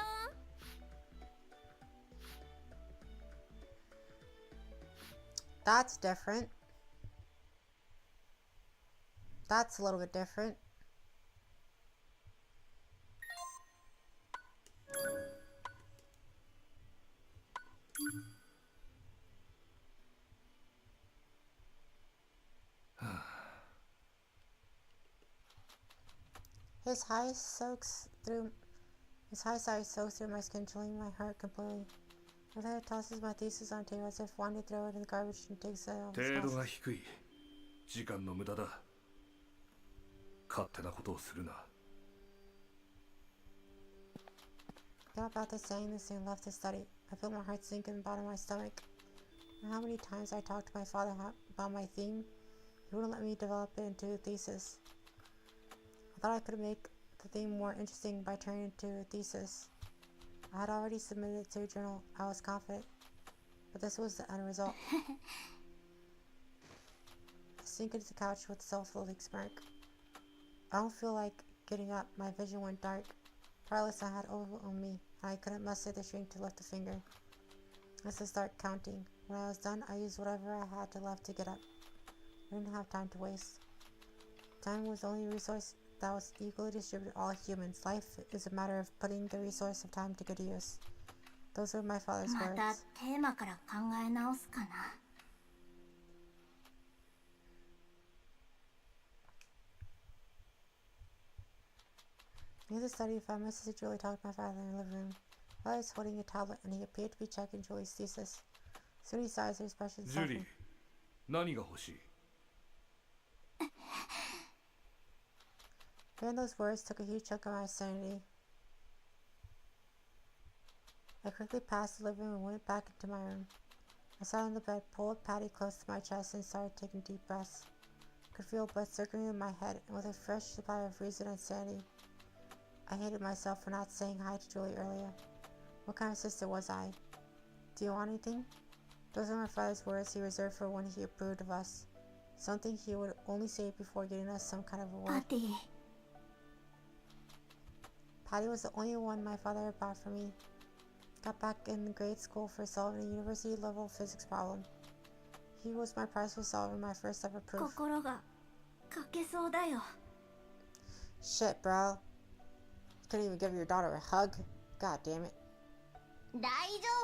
That's different. That's a little bit different. His high sigh soaks through my skin, chilling my heart completely. My father tosses my thesis on the table as if wanting to throw it in the garbage and takes it off his 程度 desk. が低い。時間の無駄だ。勝手なことをするな。Got about to saying this and left to study. I feel my heart sink in the bottom of my stomach. And how many times I talked to my father about my theme, he wouldn't let me develop it into a thesis. I thought I could make the theme more interesting by turning it into a thesis. I had already submitted it to a journal. I was confident, but this was the end result. I sink into the couch with a self-loathing smirk. I don't feel like getting up. My vision went dark. Paralysis had overwhelmed me, and I couldn't muster the strength to lift a finger. As I start counting, when I was done, I used whatever I had left to get up. I didn't have time to waste. Time was the only resource that was equally distributed to all humans. Life is a matter of putting the resource of time to good use. Those were my father's また words. テーマから考え直すかな。Near the study, I found my sister Julie talking to my father in the living room. Father was holding a tablet, and he appeared to be checking Julie's thesis. Soon he saw his expression ジュリー soften. 何が欲しい？ Hearing those words took a huge chunk of my sanity. I quickly passed the living room and went back into my room. I sat on the bed, pulled Patty close to my chest, and started taking deep breaths. I could feel blood circling in my head, and with a fresh supply of reason and sanity, I hated myself for not saying hi to Julie earlier. What kind of sister was I? Do you want anything? Those were my father's words he reserved for when he approved of us. Something he would only say before getting us some kind of reward. パティ、 Patty was the only one my father had bought for me. Got back in grade school for solving a university-level physics problem. He was my prize for solving my first ever proof. 心がかけそうだよ。 Shit, bro. Couldn't even give your daughter a hug. God damn it. 大丈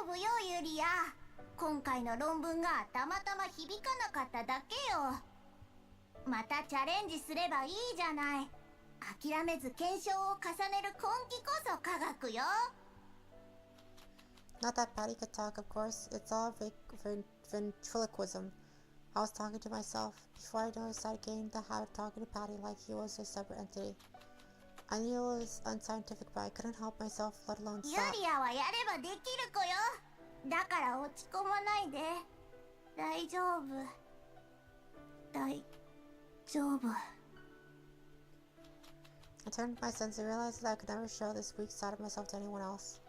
夫よ、ユリア。今回の論文がたまたま響かなかっただけよ。またチャレンジすればいいじゃない。諦めず検証を重ねる根気こそ科学よ。 Not that Patty could talk, of course. It's all ventriloquism. I was talking to myself. Before I noticed, I gained the habit of talking to Patty like he was a separate entity. I knew it was unscientific, but I couldn't help myself, let alone ユ stop. リアはやればできる子よ。だから落ち込まないで。大丈夫。大丈夫。 I turned to my senses and realized that I could never show this weak side of myself to anyone else.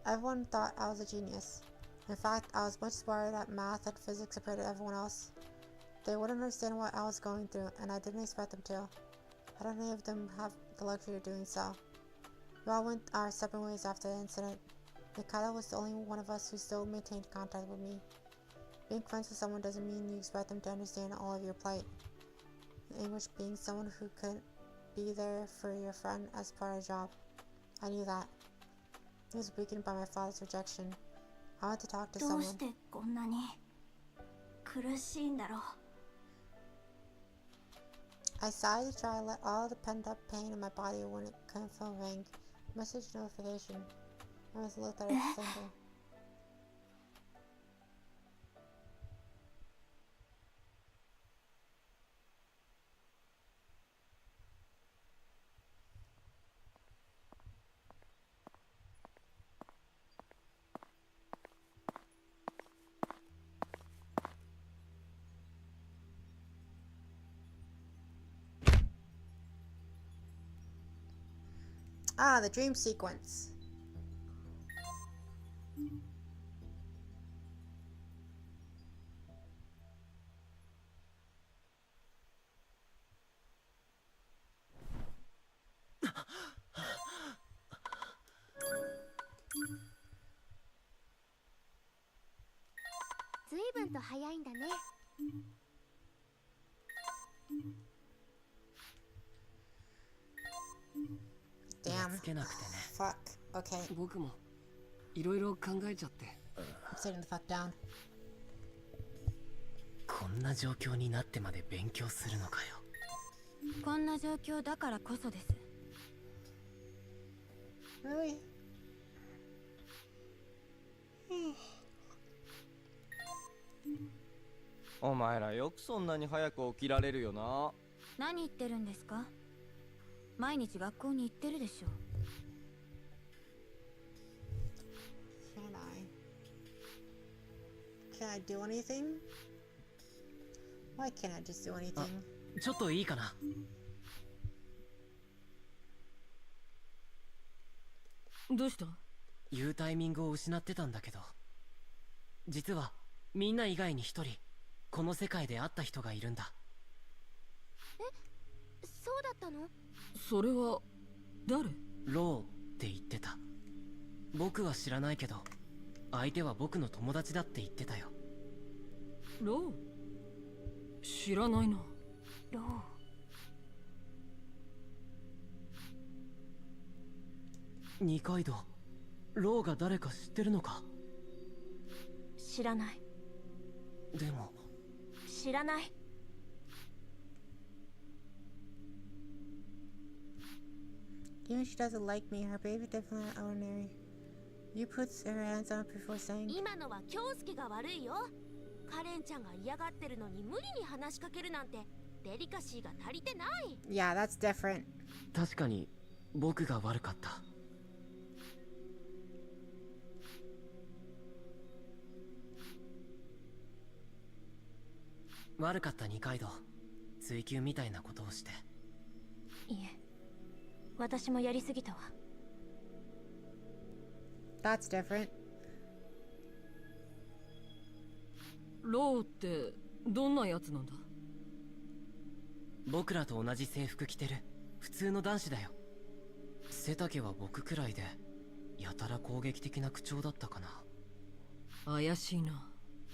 Everyone thought I was a genius. In fact, I was much smarter at math and physics compared to everyone else. They wouldn't understand what I was going through, and I didn't expect them to. I don't any of them have the luxury of doing so. We all went our separate ways after the incident. Mikado was the only one of us who still maintained contact with me. Being friends with someone doesn't mean you expect them to understand all of your plight. In English, being someone who could be there for your friend as part of the job. I knew that. I was weakened by my father's rejection. I wanted to talk to どう someone. してこんなに苦しいんだろう。 I sighed to try to let all the pent-up pain in my body when it couldn't phone rang. Message notification. I was looked at it Sunday. Ah, the dream sequence. Damn. Fuck. Okay. 僕もいろいろ考えちゃって。I'm sitting the fuck down. こんな状況になってまで勉強するのかよ。こんな状況だからこそです。Really? お前らよくそんなに早く起きられるよな。何言ってるんですか？毎日学校に行ってるでしょ。Can I do anything? Why can't I just do anything? ちょっといいかな。どうした？言うタイミングを失ってたんだけど、実はみんな以外に一人この世界で会った人がいるんだ。え、そうだったの？それは誰？ローって言ってた。僕は知らないけど、相手は僕の友達だって言ってたよ。ロー？知らないな。ロー。二階堂、ローが誰か知ってるのか？知らない。でも知らない。Even if she doesn't like me, her behavior definitely not ordinary. You put her hands on before saying. 今のは京介が悪いよ。カレンちゃんが嫌がってるのに無理に話しかけるなんてデリカシーが足りてない。Yeah, that's different. 確かに僕が悪かった。悪かった二階堂。追求みたいなことをして。いえ、私もやりすぎたわ。That's different. ローってどんなやつなんだ？僕らと同じ制服着てる普通の男子だよ。背丈は僕くらいで、やたら攻撃的な口調だったかな。怪しいな。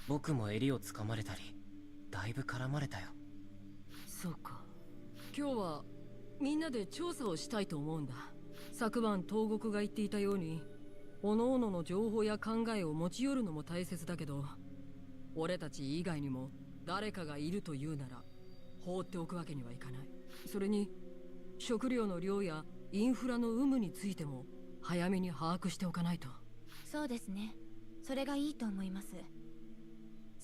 僕も襟を掴まれたり、だいぶ絡まれたよ。そうか。今日はみんなで調査をしたいと思うんだ。昨晩東国が言っていたように、各々の情報や考えを持ち寄るのも大切だけど、俺たち以外にも誰かがいるというなら放っておくわけにはいかない。それに食料の量やインフラの有無についても早めに把握しておかないと。そうですね。それがいいと思います。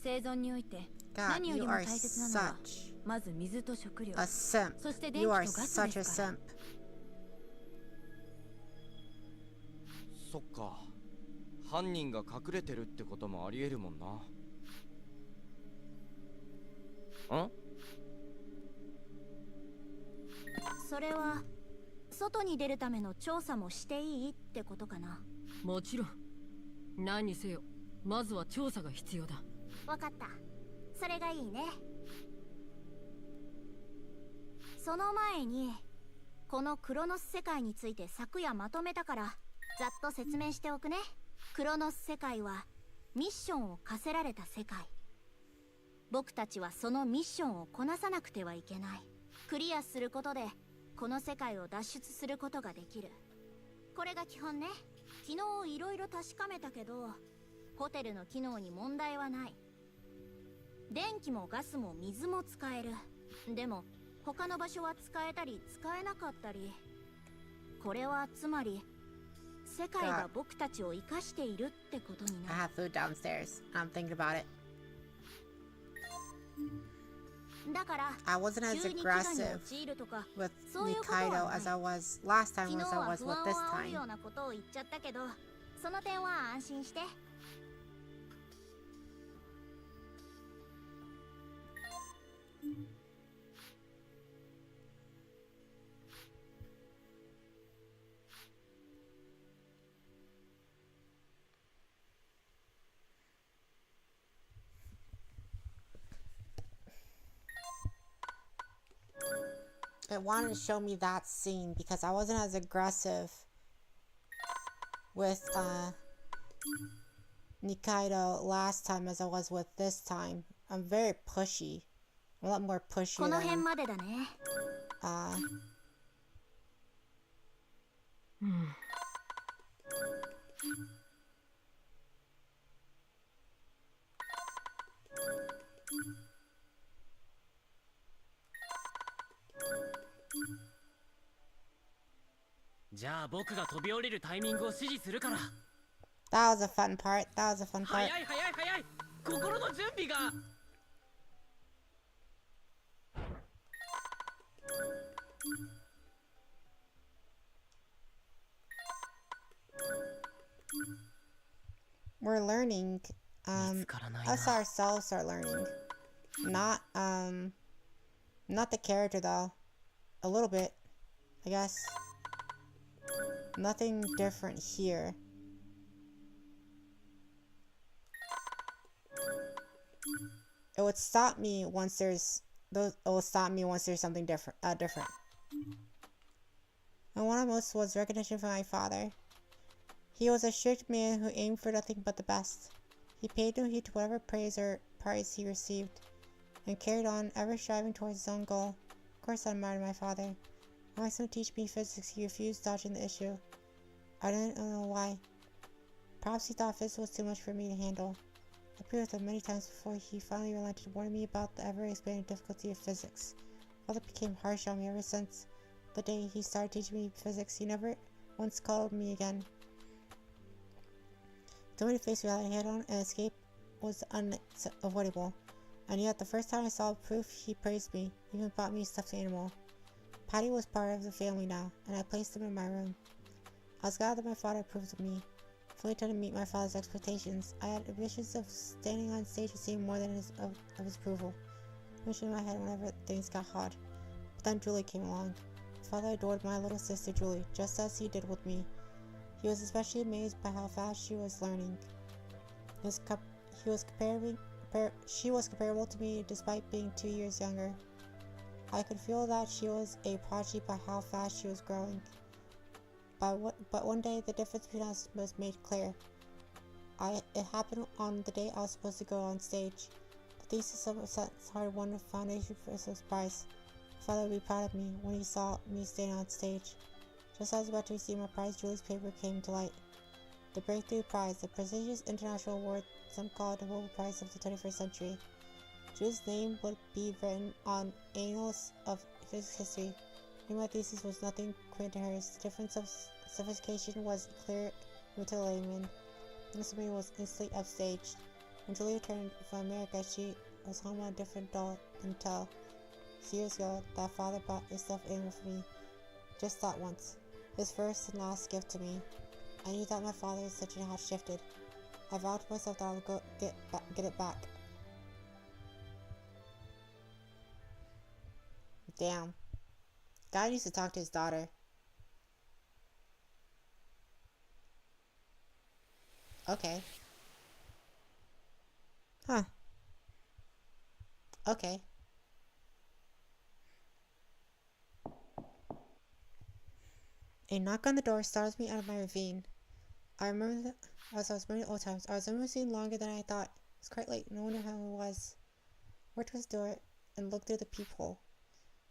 生存において God, 何より you も are 大切なのは such まず水と食料、 a simp. そして電気 You と are ガス such で a すから。 simp. そっか。犯人が隠れてるってこともありえるもんな。ん？それは外に出るための調査もしていいってことかな。もちろん。何にせよ、まずは調査が必要だ。わかった。それがいいね。その前にこのクロノス世界について昨夜まとめたから、ざっと説明しておくね。クロノス世界はミッションを課せられた世界。僕たちはそのミッションをこなさなくてはいけない。クリアすることでこの世界を脱出することができる。これが基本ね。昨日いろいろ確かめたけど、ホテルの機能に問題はない。電気もガスも水も使える。でも他の場所は使えたり使えなかったり。これはつまり世界が僕たちを生かしているってことになる。 I have food downstairs. I'm thinking about it. だから I wasn't as 急に飢餓に aggressive 陥るとか with そういうことは Nikaido ない。 as I was last time 昨 as 日 I は was 不 with 安 this を煽る time. ようなことを言っちゃったけど、その点は安心して。It wanted to show me that scene because I wasn't as aggressive with Nikaido last time as I was with this time. I'm very pushy. I'm a lot more pushy この辺 than までだね。じゃあ僕が飛び降りるタイミングを指示するから。 That was a fun part. That was a fun 早 part. い早い早い。心の準備が。We're learning. Us ourselves are learning. Not the character though. A little bit, I guess. Nothing different here. It would stop me once there's those. It will stop me once there's something different. And one of most was recognition from my father. He was a strict man who aimed for nothing but the best. He paid no heed to whatever praise or prize he received, and carried on, ever striving towards his own goal. Of course I admired my father. When I asked him to teach me physics, he refused, dodging the issue. I didn't know why. Perhaps he thought physics was too much for me to handle. I prayed with him many times before he finally relented, warning me about the ever-expanding difficulty of physics. Father became harsh on me ever since the day he started teaching me physics. He never once called me again. Coming to face reality head-on and escape was unavoidable. I knew that the first time I saw proof, he praised me, even bought me a stuffed animal. Patty was part of the family now, and I placed him in my room. I was glad that my father approved of me, fully trying to meet my father's expectations. I had ambitions of standing on stage and seeing more than his approval, wishing in my head whenever things got hard. But then Julie came along. Father adored my little sister Julie, just as he did with me. He was especially amazed by how fast she was learning. She was comparable to me despite being 2 years younger. I could feel that she was a prodigy by how fast she was growing. But one day the difference between us was made clear. It happened on the day I was supposed to go on stage. The thesis of hard won a foundation for his prize. My father would be proud of me when he saw me standing on stage. Just as I was about to receive my prize, Julie's paper came to light. The Breakthrough Prize, the prestigious international award some call the Nobel Prize of the 21st century. Julie's name would be written on annals of physics history. My thesis was nothing compared to hers. The difference of sophistication was clear to the layman. Mr. May was instantly upstaged. When Julie returned from America, she was home on a different doll until 6 years ago that father bought a stuffed animal for me. Just that once. His first and last gift to me. I knew that my father's situation had shifted. I vowed to myself that I would go get it back. Damn. Guy needs to talk to his daughter. Okay. Huh. Okay. A knock on the door startled me out of my ravine. I remember as I was remembering old times. I was almost longer than I thought. It was quite late. No wonder how it was. Went to his door and looked through the peephole.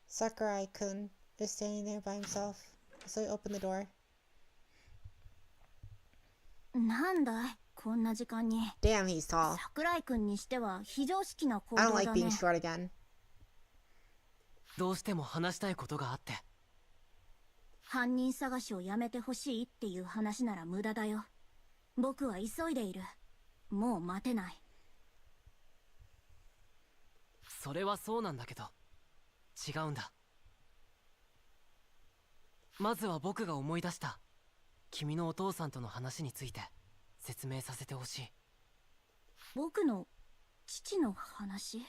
Sakurai-kun is standing there by himself. So I opened the door. なんだいこんな時間に。 Damn, he's tall. 桜井くんにしては非常識な行 I 動 don't だ like ね。 being short again. どうしても話したいことがあって。犯人探しをやめてほしいっていう話なら無駄だよ。僕は急いでいる。もう待てない。それはそうなんだけど、違うんだ。まずは僕が思い出した君のお父さんとの話について説明させてほしい。僕の父の話？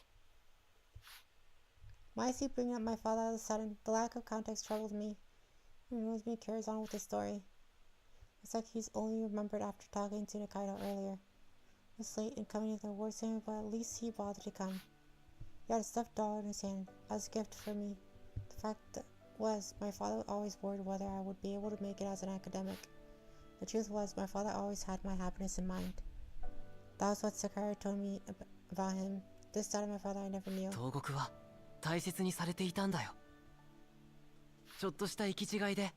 Why is he bringing up my father all of a sudden? The lack of context troubles me. He knows me carries on with the story. It's like he's only remembered after talking to Nikaido earlier. It was late and coming to the worst thing, but at least he bothered to come. He had a stuffed doll in his hand as a gift for me. The fact that was, my father always worried whether I would be able to make it as an academic. The truth was, my father always had my happiness in mind. That was what Sakurai told me about him. This side of my father I never knew. 東国は大切にされていたんだよ。ちょっとした行き違いで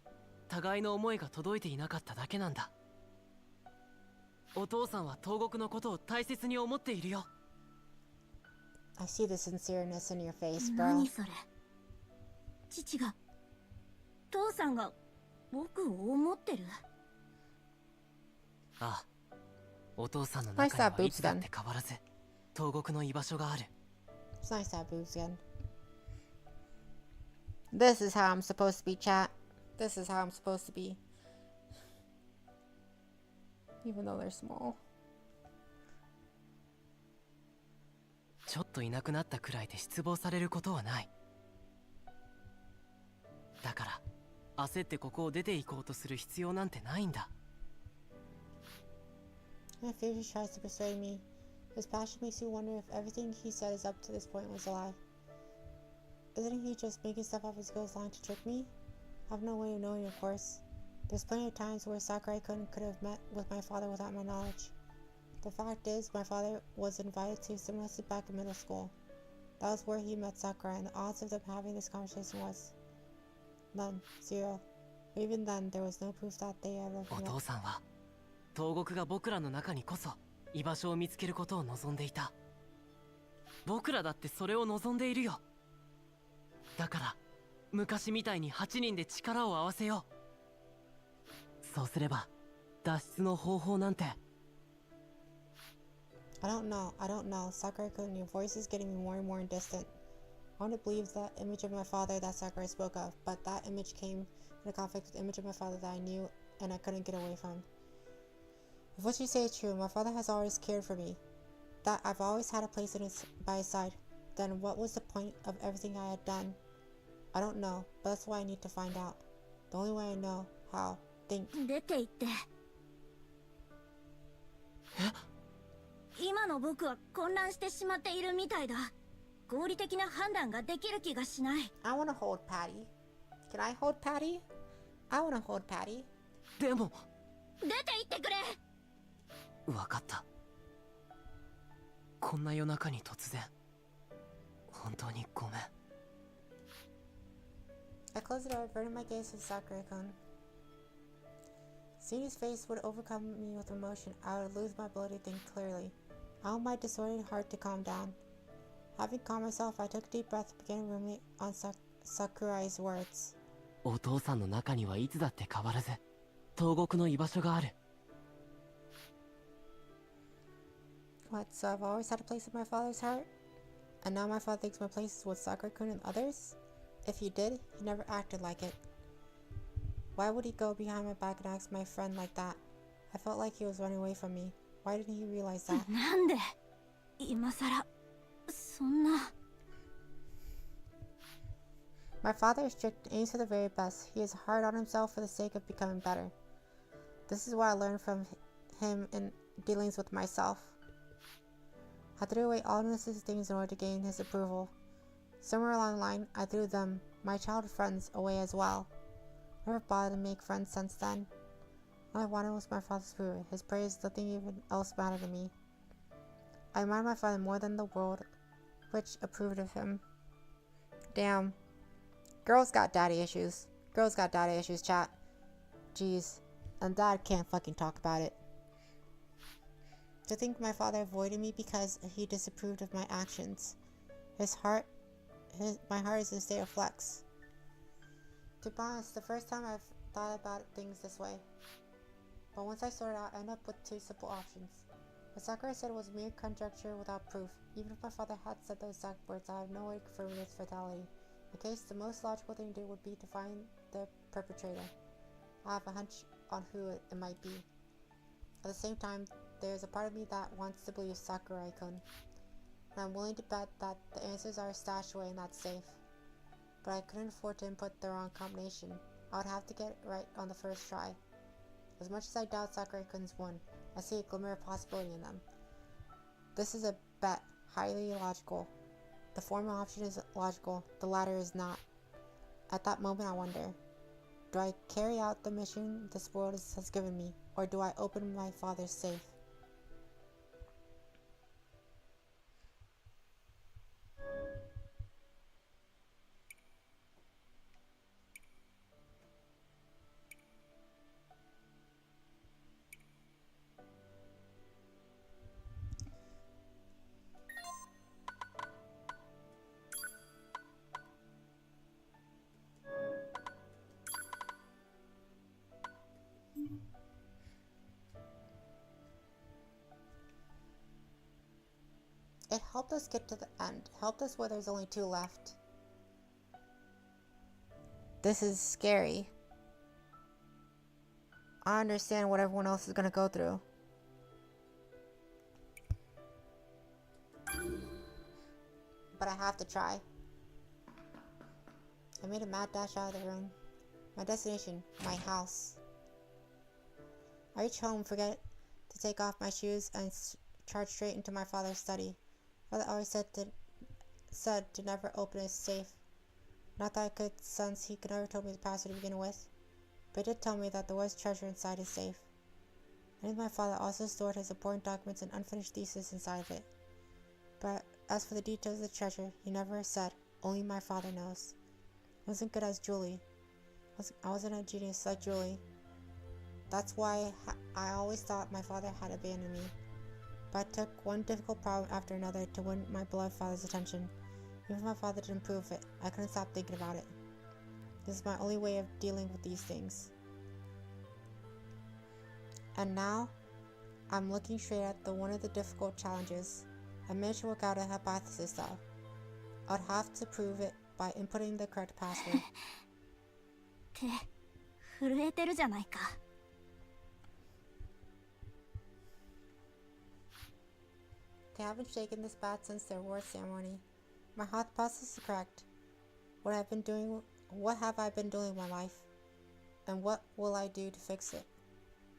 互いの思いが届いていなかっただけなんだ。お父さんは東国のことを大切に思っているよ。I see the sincereness in your face, bro. 何それ？父が、父さんが僕を思ってる？ああ、お父さんの中にはいつだって変わらず東国の居場所がある。It's nice to have boobs again. This is how I'm supposed to be, chat. This is how I'm supposed to be. Even though they're small. ちょっといなくなったくらいで失望されることはない。だから焦ってここを出て行こうとする必要なんてないんだ。My favorite tries to persuade me. His passion makes me wonder if everything he said is up to this point was a lie. Isn't he just making stuff up as goes along to trick me? I have no way of knowing, of course. There's plenty of times where Sakurai-kun could have met with my father without my knowledge. The fact is, my father was invited to some lesson back in middle school. That was where he met Sakurai, and the odds of them having this conversation was none, 0. But even then, there was no proof that they ever met. お父さんは東国が僕らの中にこそ居場所を見つけることを望んでいた。僕らだってそれを望んでいるよ。だから昔みたいに8人で力を合わせよう。そうすれば脱出の方法なんて。I don't know. Sakurai-kun, your voice is getting me more and more distant. I want to believe that image of my father that Sakurai spoke of, but that image came in a conflict with the image of my father that I knew and I couldn't get away from. If what you say is true, my father has always cared for me, that I've always had a place by his side, then what was the point of everything I had done? I don't know, but that's why I need to find out. The only way I know how. Think. 出て行って。今の僕は混乱してしまっているみたいだ。合理的な判断ができる気がしない。I wanna hold Patty. Can I hold Patty? I wanna hold Patty. でも出て行ってくれ。分かった。こんな夜中に突然本当にごめん。I closed the door, averted my gaze to Sakurai-kun. Seeing his face would overcome me with emotion. I would lose my ability to think clearly. I want my disordered heart to calm down. Having calmed myself, I took a deep breath and began to ruminate on Sakurai's words. お父さんの中にはいつだって変わらず東国の居場所がある。What, so I've always had a place in my father's heart? And now my father thinks my place is with Sakurai-kun and others? If he did, he never acted like it. Why would he go behind my back and ask my friend like that? I felt like he was running away from me. Why didn't he realize that? なんで今さらそんな。 My father is strict and aims for the very best. He is hard on himself for the sake of becoming better. This is what I learned from him in dealings with myself. I threw away all unnecessary things in order to gain his approval. Somewhere along the line, I threw them, my childhood friends, away as well. Never bothered to make friends since then. All I wanted was my father's food. His praise, nothing even else mattered to me. I admired my father more than the world, which approved of him. Damn. Girls got daddy issues. Girls got daddy issues, chat. Jeez. And dad can't fucking talk about it. To think my father avoided me because he disapproved of my actions. My heart is in a state of flux. To be honest, the first time I've thought about things this way. But once I sorted out, I ended up with two simple options. What Sakura said was mere conjecture without proof. Even if my father had said those exact words, I have no way to confirm its fatality. In case, the most logical thing to do would be to find the perpetrator. I have a hunch on who it might be. At the same time, there's a part of me that wants to believe Sakurai-kun. And I'm willing to bet that the answers are stashed away in that safe. But I couldn't afford to input the wrong combination. I would have to get it right on the first try. As much as I doubt Sakurai-kun's one, I see a glimmer of possibility in them. This is a bet, highly illogical. The former option is logical, the latter is not. At that moment I wonder, do I carry out the mission this world has given me, or do I open my father's safe? It helped us get to the end. Helped us where there's only two left. This is scary. I understand what everyone else is gonna go through. But I have to try. I made a mad dash out of the room. My destination, my house. I reach home, forget to take off my shoes, and charge straight into my father's study. Father always said to never open his safe. Not that I could sense he could never told me the password to begin with, but he did tell me that there was treasure inside his safe. I knew my father also stored his important documents and unfinished thesis inside of it. But as for the details of the treasure, he never said. Only my father knows. I wasn't good as Julie. I wasn't a genius like Julie. That's why I always thought my father had abandoned me. But I took one difficult problem after another to win my beloved father's attention. Even if my father didn't prove it, I couldn't stop thinking about it. This is my only way of dealing with these things. And now, I'm looking straight at one of the difficult challenges. I managed to work out a hypothesis though. I'd have to prove it by inputting the correct password. 手震えてるじゃないか。They haven't shaken this bad since their award ceremony. My hypothesis is correct. What have I been doing in my life? And what will I do to fix it?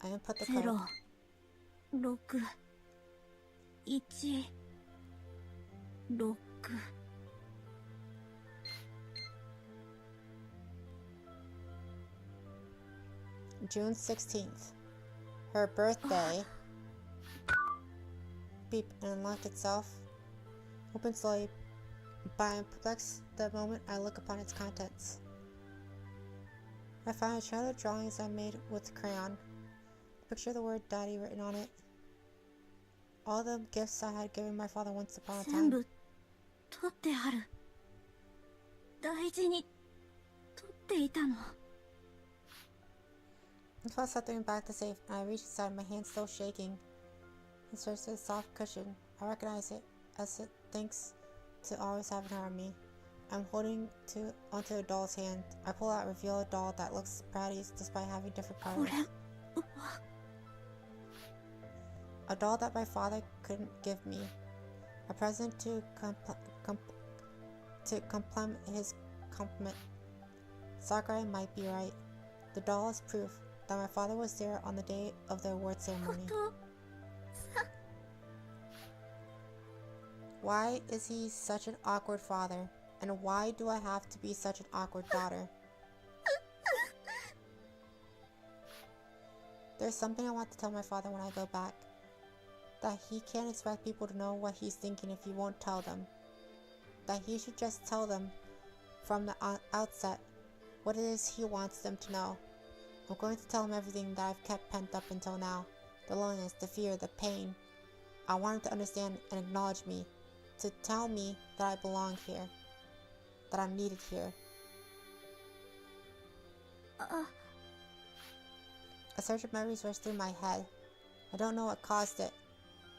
I input the code. 0、6、1、6。June 16th. Her birthday. Beep and unlocked itself. Open slowly, but I am perplexed the moment I look upon its contents. I find a childhood drawings I made with crayon. Picture the word daddy written on it. All the gifts I had given my father once upon a time. 全部取ってある。大事に取っていたの。I felt something back the safe, and I reached inside, my hand still shaking. It starts to a soft cushion. I recognize it, as it thinks to always having her on me. I'm holding onto a doll's hand. I pull out and reveal a doll that looks bratty despite having different colors. A doll that my father couldn't give me. A present to complement his compliment. Sakurai might be right. The doll is proof that my father was there on the day of the award ceremony. Why is he such an awkward father? And why do I have to be such an awkward daughter? There's something I want to tell my father when I go back. That he can't expect people to know what he's thinking if he won't tell them. That he should just tell them from the outset what it is he wants them to know. I'm going to tell him everything that I've kept pent up until now. The loneliness, the fear, the pain. I want him to understand and acknowledge me. To tell me that I belong here. That I'm needed here. A surge of memories rushed through my head. I don't know what caused it,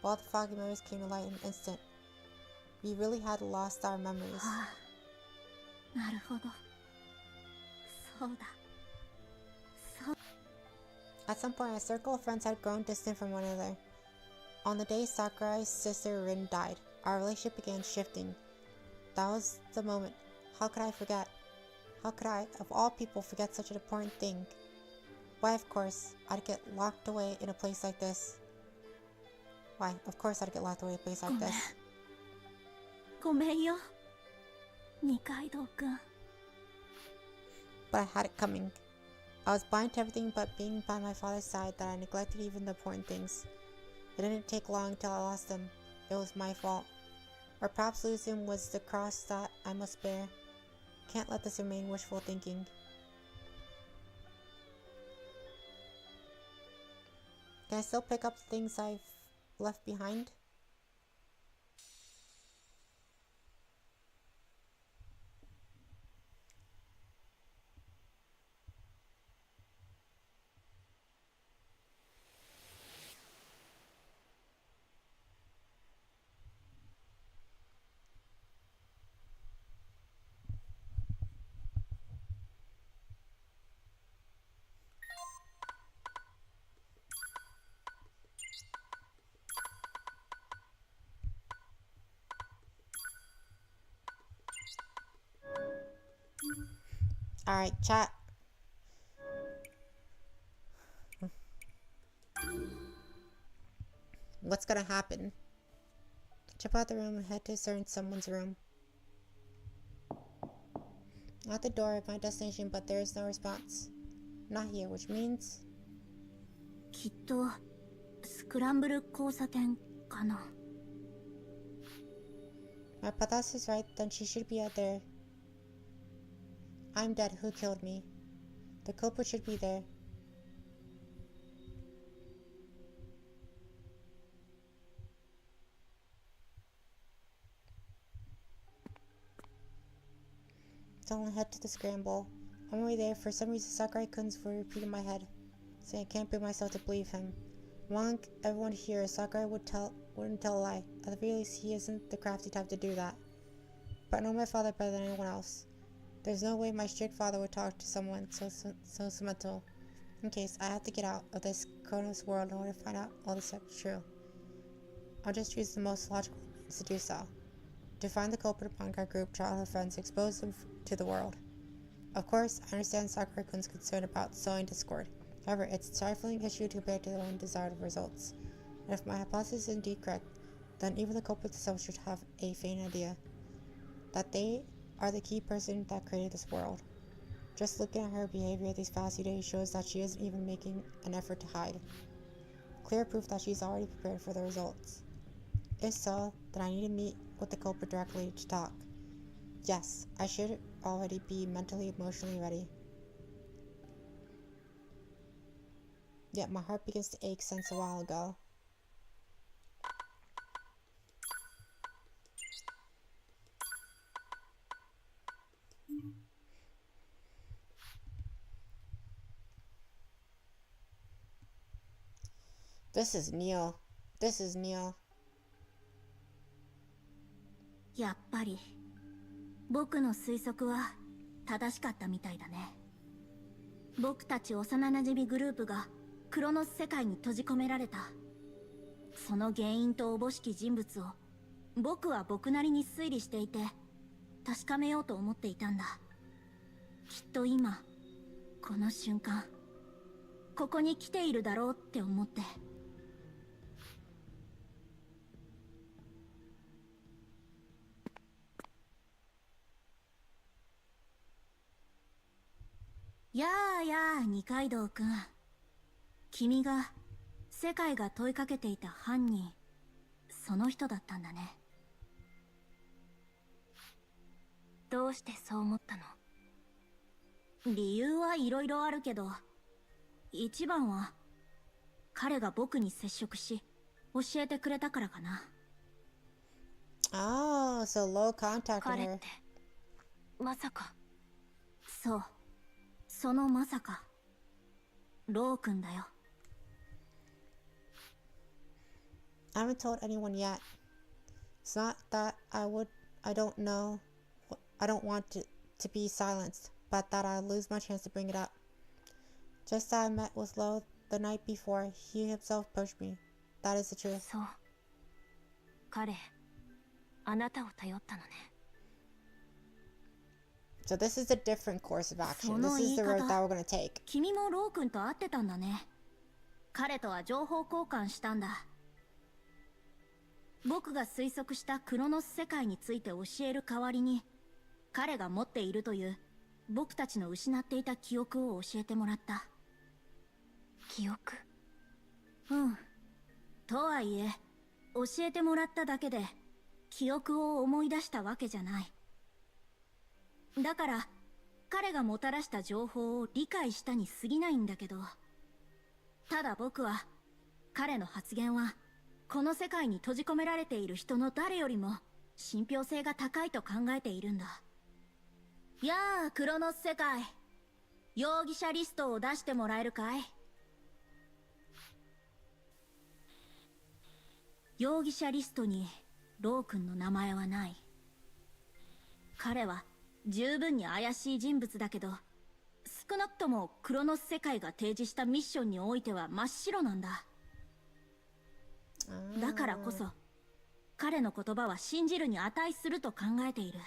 but all the foggy memories came to light in an instant. We really had lost our memories. なるほど。そうだ。そう。 At some point, a circle of friends had grown distant from one another. On the day Sakurai's sister Rin died, our relationship began shifting. That was the moment. How could I forget? How could I, of all people, forget such an important thing? Why, of course, I'd get locked away in a place like this. Why, of course I'd get locked away in a place like this. ごめんよ、二階堂くん。 But I had it coming. I was blind to everything but being by my father's side that I neglected even the important things. It didn't take long till I lost him. It was my fault. Or perhaps losing him was the cross that I must bear. Can't let this remain wishful thinking. Can I still pick up the things I've left behind? Alright, chat. What's gonna happen? Jump out the room and head to someone's room. At the door of my destination, but there is no response. Not here, which means... きっとスクランブル交差点かな。 My patas is right, then she should be out there. I'm dead. Who killed me? The culprit should be there. So I'll head to the scramble. On my way there, for some reason Sakurai-kun's were repeating in my head, saying I can't bring myself to believe him. Among everyone here, Sakurai wouldn't tell a lie. At the very least, he isn't the crafty type to do that. But I know my father better than anyone else. There's no way my strict father would talk to someone so sentimental. In case, I have to get out of this Chronos world in order to find out all this is true. I'll just choose the most logical means to do so. To find the culprit among our group, childhood friends, expose them to the world. Of course, I understand Sakurai-kun's concern about sowing discord. However, it's a trifling issue compared to their own desired results. And if my hypothesis is indeed correct, then even the culprit themselves should have a faint idea that they are the key person that created this world. Just looking at her behavior these past few days shows that she isn't even making an effort to hide. Clear proof that she's already prepared for the results. If so, then I need to meet with the culprit directly to talk. Yes, I should already be mentally, emotionally ready. Yet my heart begins to ache since a while ago. This is Neil. This is Neil. やっぱり僕の推測は正しかったみたいだね。僕たち幼馴染グループがクロノス世界に閉じ込められた。その原因とおぼしき人物を僕は僕なりに推理していて確かめようと思っていたんだ。きっと今この瞬間ここに来ているだろうって思って。やあやあ二階堂くん、君が世界が問いかけていた犯人、その人だったんだね。どうしてそう思ったの？理由はいろいろあるけど、一番は彼が僕に接触し教えてくれたからかな。Oh, so Lo contacted 彼っ her. てまさか。そう、そのまさかロー君だよ。 I haven't told anyone yet. It's not that I don't know, I don't want to be silenced, but that I'll lose my chance to bring it up. Just as I met with Lo the night before, he himself approached me. That is the truth. そう、彼、あなたを頼ったのね。 So this is a different course of action. その This 言 is い the route 方、 that we're gonna take. 君もロー君と会ってたんだね。彼とは情報交換したんだ。僕が推測したクロノス世界について教える代わりに、彼が持っているという僕たちの失っていた記憶を教えてもらった。記憶？うん。とはいえ、教えてもらっただけで記憶を思い出したわけじゃない。だから彼がもたらした情報を理解したに過ぎないんだけど、ただ僕は彼の発言はこの世界に閉じ込められている人の誰よりも信憑性が高いと考えているんだ。やあ、クロノス世界、容疑者リストを出してもらえるかい？容疑者リストにロー君の名前はない。彼は十分に怪しい人物だけど、少なくともクロノス世界が提示したミッションにおいては真っ白なんだ。だからこそ彼の言葉は信じるに値すると考えている。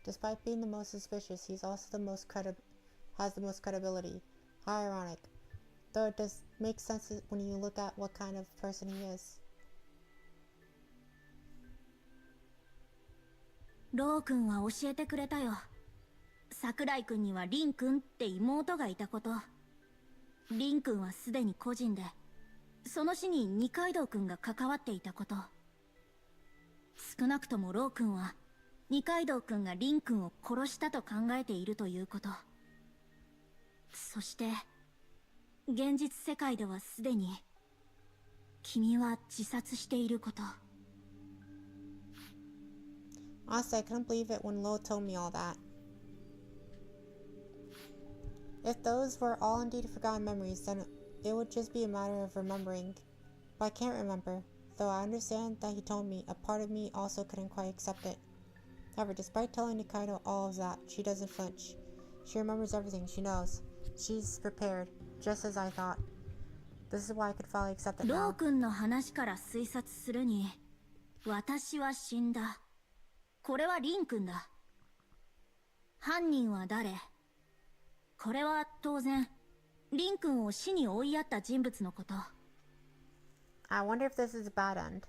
Despite being the most suspicious, he's also has the most credibility. How ironic. Though it does make sense when you look at what kind of person he is. ロー君は教えてくれたよ。桜井君にはリン君って妹がいたこと。リン君はすでに個人で、その死に二階堂君が関わっていたこと。少なくともロー君は二階堂君がリン君を殺したと考えているということ。そして現実世界ではすでに君は自殺していること。 Honestly, I couldn't believe it when Lo told me all that. If those were all indeed forgotten memories, then it would just be a matter of remembering. But I can't remember, though I understand that he told me. A part of me also couldn't quite accept it. However, despite telling Nikaido all of that, she doesn't flinch. She remembers everything, she knows. She's prepared, just as I thought. This is why I could finally accept it ロ now. ー君の話から推察するに、私は死んだ。これはリン君だ。犯人は誰？これは当然、リン君を死に追いやった人物のこと。I wonder if this is a bad end.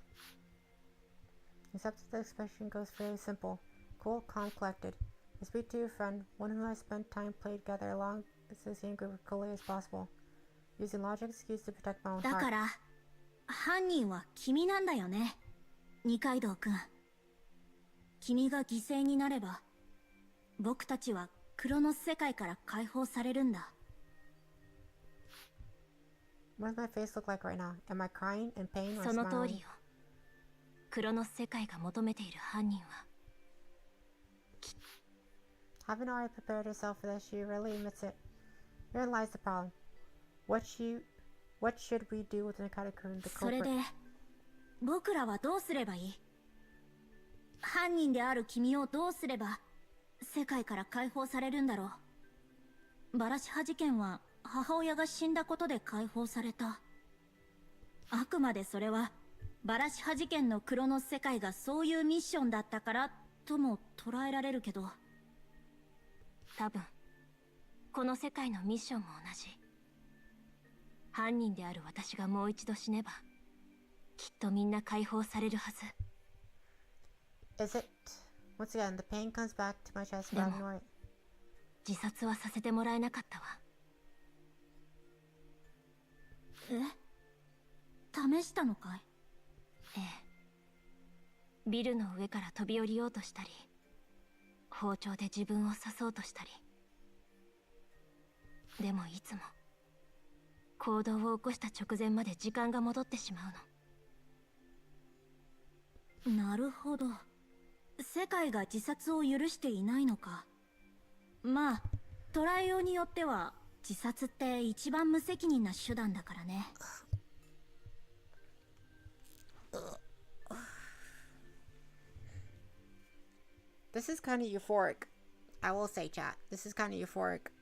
Except that the expression goes fairly simple. Cool, calm, collected. I speak to your friend, one who I spent time playing together along the same group as clearly as possible. Using logic excuse to protect my own だか heart. ら、犯人は君なんだよね、二階堂君。君が犠牲になれば、僕たちはクロノス世界から解放されるんだ。What does my face look like right now? Am I crying in pain or その通り smiling? よ。クロノス世界が求めている犯人は、 Haven't already prepared herself for this, she really admits it. Herein lies the problem. What should we do with Nikaido-kun, the それ culprit? で、僕らはどうすればいい？犯人である君をどうすれば世界から解放されるんだろう。バラシハ事件は母親が死んだことで解放された。あくまでそれはバラシハ事件のクロノス世界がそういうミッションだったからとも捉えられるけど、多分この世界のミッションも同じ。犯人である私がもう一度死ねば、きっとみんな解放されるはず。 Is it? Once again, the pain comes back to my chest, but I ignore it. 自殺はさせてもらえなかったわ。試したのかい？ええ。ビルの上から飛び降りようとしたり、包丁で自分を刺そうとしたり。でもいつも行動を起こした直前まで時間が戻ってしまうの。なるほど。世界が自殺を許していないのか。まあ捉えようによっては自殺って一番無責任な手段だからね。This is kind of euphoric. I will say, chat. This is kind of euphoric.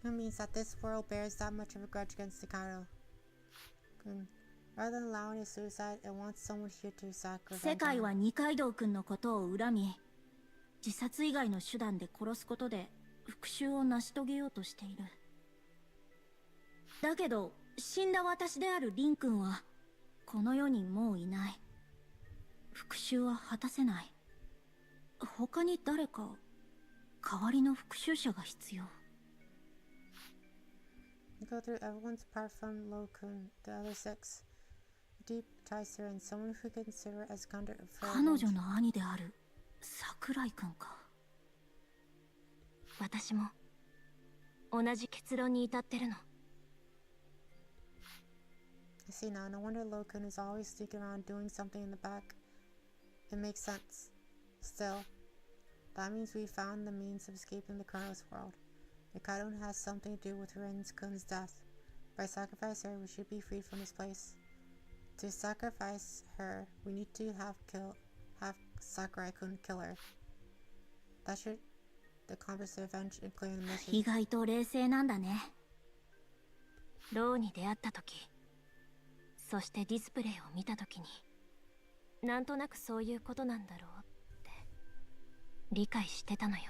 It means that this world bears that much of a grudge against Nikaido. Rather than allowing a suicide, it wants someone here to sacrifice. 世界は二階堂くんのことを恨み、自殺以外の手段で殺すことで復讐を成し遂げようとしている。だけど死んだ私であるリンくんはこの世にもういない。復讐は果たせない。他に誰か代わりの復讐者が必要。You go through everyone's apart from Lokun, the other six. Deep ties her and someone who consider as conduct for 彼女の兄である桜井くんか。私も同じ結論に至ってるの。I see now. No wonder Lokun is always sneaking around doing something in the back. It makes sense. Still, that means we found the means of escaping the Chronos world. Nikaido has something to do with Rin-kun's death. By sacrificing her, we should be freed from this place. To sacrifice her, we need to have Sakurai-kun kill her. That should accomplish the revenge and clear the mission. 意外と冷静なんだね。ローに出会った時、そしてディスプレイを見た時に、なんとなくそういうことなんだろうって理解してたのよ。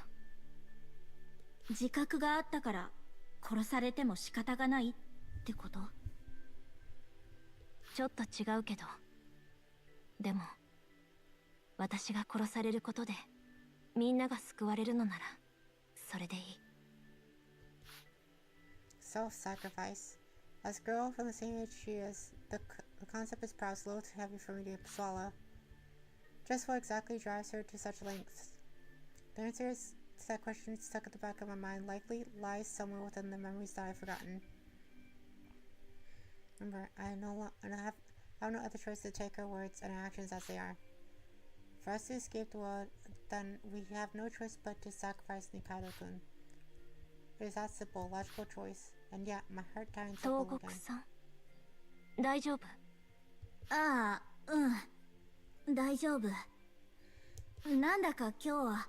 自覚があったから殺されても仕方がないってこと？ちょっと違うけど、でも私が殺されることでみんなが救われるのならそれでいい。 Self-sacrifice. As a girl from the same age she is, the concept is perhaps a little too heavy for me to swallow. Just what exactly drives her to such lengths? The answer is to that question stuck at the back of my mind likely lies somewhere within the memories that I've forgotten. Remember, I have no other choice to take her words and her actions as they are. For us to escape the world, then we have no choice but to sacrifice Nikaido-kun. It is that simple, logical choice, and yet my heart tightens up all again. 東国さん、大丈夫？ああ、うん、大丈夫。なんだか今日は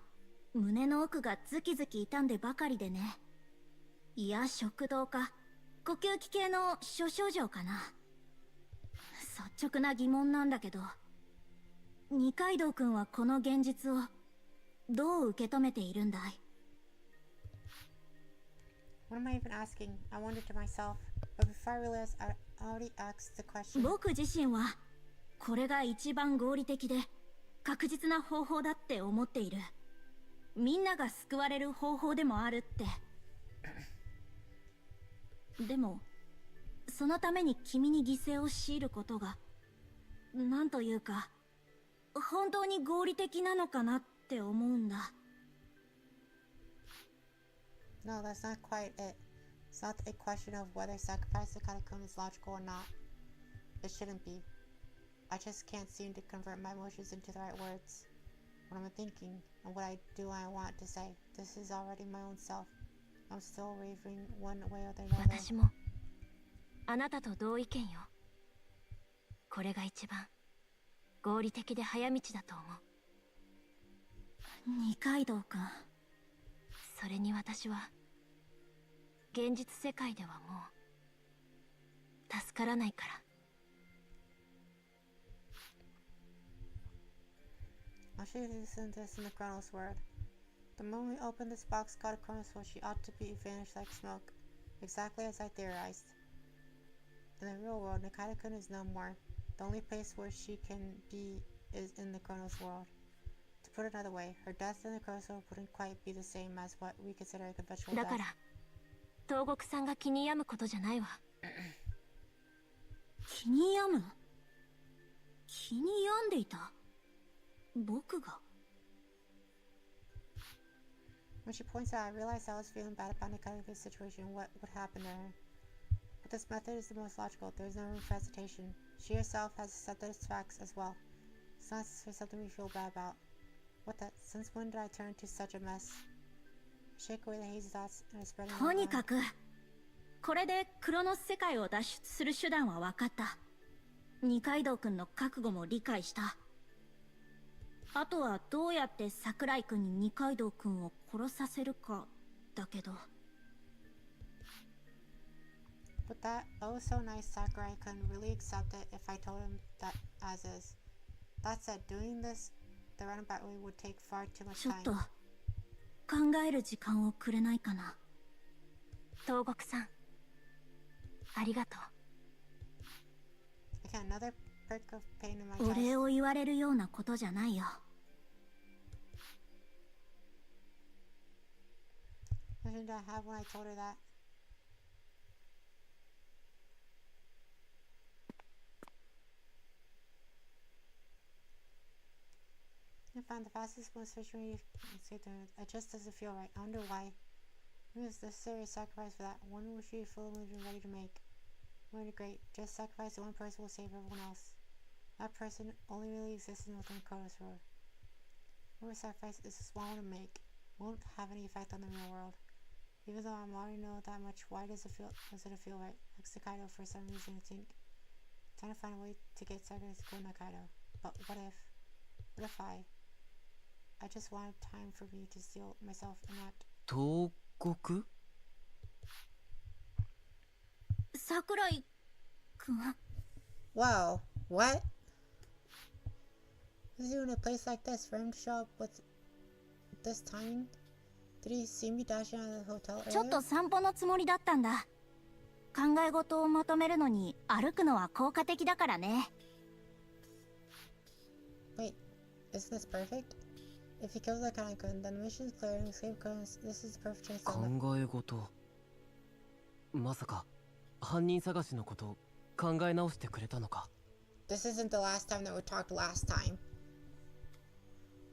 胸の奥がズキズキ痛んでばかりでね。いや、食道か呼吸器系の諸症状かな。率直な疑問なんだけど、二階堂くんはこの現実をどう受け止めているんだい？ What am I even asking? I wondered to myself, but before I realized I already asked the question. 僕自身はこれが一番合理的で確実な方法だって思っている。みんなが救われる方法でもあるって。でもそのために君に犠牲を強いることがなんというか本当に合理的なのかなって思うんだ。No, that's not quite it. It's not a question of whether sacrifice the Katakun is logical or not. It shouldn't be. I just can't seem to convert my emotions into the right words. What am I thinking? And what I want to say? This is already my own self. I'm still wavering one way or the other. 私もあなたと同意見よ。これが一番合理的で早道だと思う。二階堂くん。それに私は現実世界ではもう助からないから。I should listen to this in the Chronos world. The moment we opened this box called Chronos world, she ought to be vanished like smoke, exactly as I theorized. In the real world, Nikaido-kun is no more. The only place where she can be is in the Chronos world. To put it another way, her death in the Chronos wouldn't quite be the same as what we consider a conventional だ death. から東国さんが気に病むことじゃないわ。気に病む？気に病んでいた？僕が？ When she points out, I realized I was feeling bad about Nikaido's situation and what would happen to her. But this method is the most logical. There is no room for hesitation. She herself has accepted its facts as well. It's not necessarily something we feel bad about. What the? Since when did I turn into such a mess? Shake away the hazy thoughts and I spread them とに out. かくこれでクロノス世界を脱出する手段は分かった。二階堂くんの覚悟も理解した。あとはどうやって桜井くんに二階堂くんを殺させるかだけど。But that oh so nice Sakurai couldn't really accept it if I told him that as is. That said, doing this the roundabout way would take far too much ちょっ time. と考える時間をくれないかな。東国さん、ありがとう。Again, another prick of pain in my お chest. 礼を言われるようなことじゃないよ。What did I have when I told her that? I found the fastest, most efficient way to escape the It just doesn't feel right. I wonder why. It was necessary sacrifice for that. One which we fully been ready to make. Really great. Just sacrifice one person will save everyone else. That person only really exists within Chronos Roar. Whatever sacrifice is a small one to make. Won't have any effect on the real world. Even though I already know that much, why doesn't it feel right? Next to Kaido for some reason I think. Trying to find a way to get Sakurai to go Kaido. But what if I just wanted time for me to steel myself and not 東国？桜井くん。 Whoa, what? Was he in a place like this for him to show up with this timing? Did he see me dashing out of the hotel ちょっ earlier? と散歩のつもりだったんだ。考え事をまとめるのに歩くのは効果的だからね。Wait, isn't this perfect? If he kills the Kanekun, then the mission is clear and escape Chronos. This is the perfect chance to 考え事。まさか犯人探しのこと考え直してくれたのか？ This isn't the last time that we talked last time.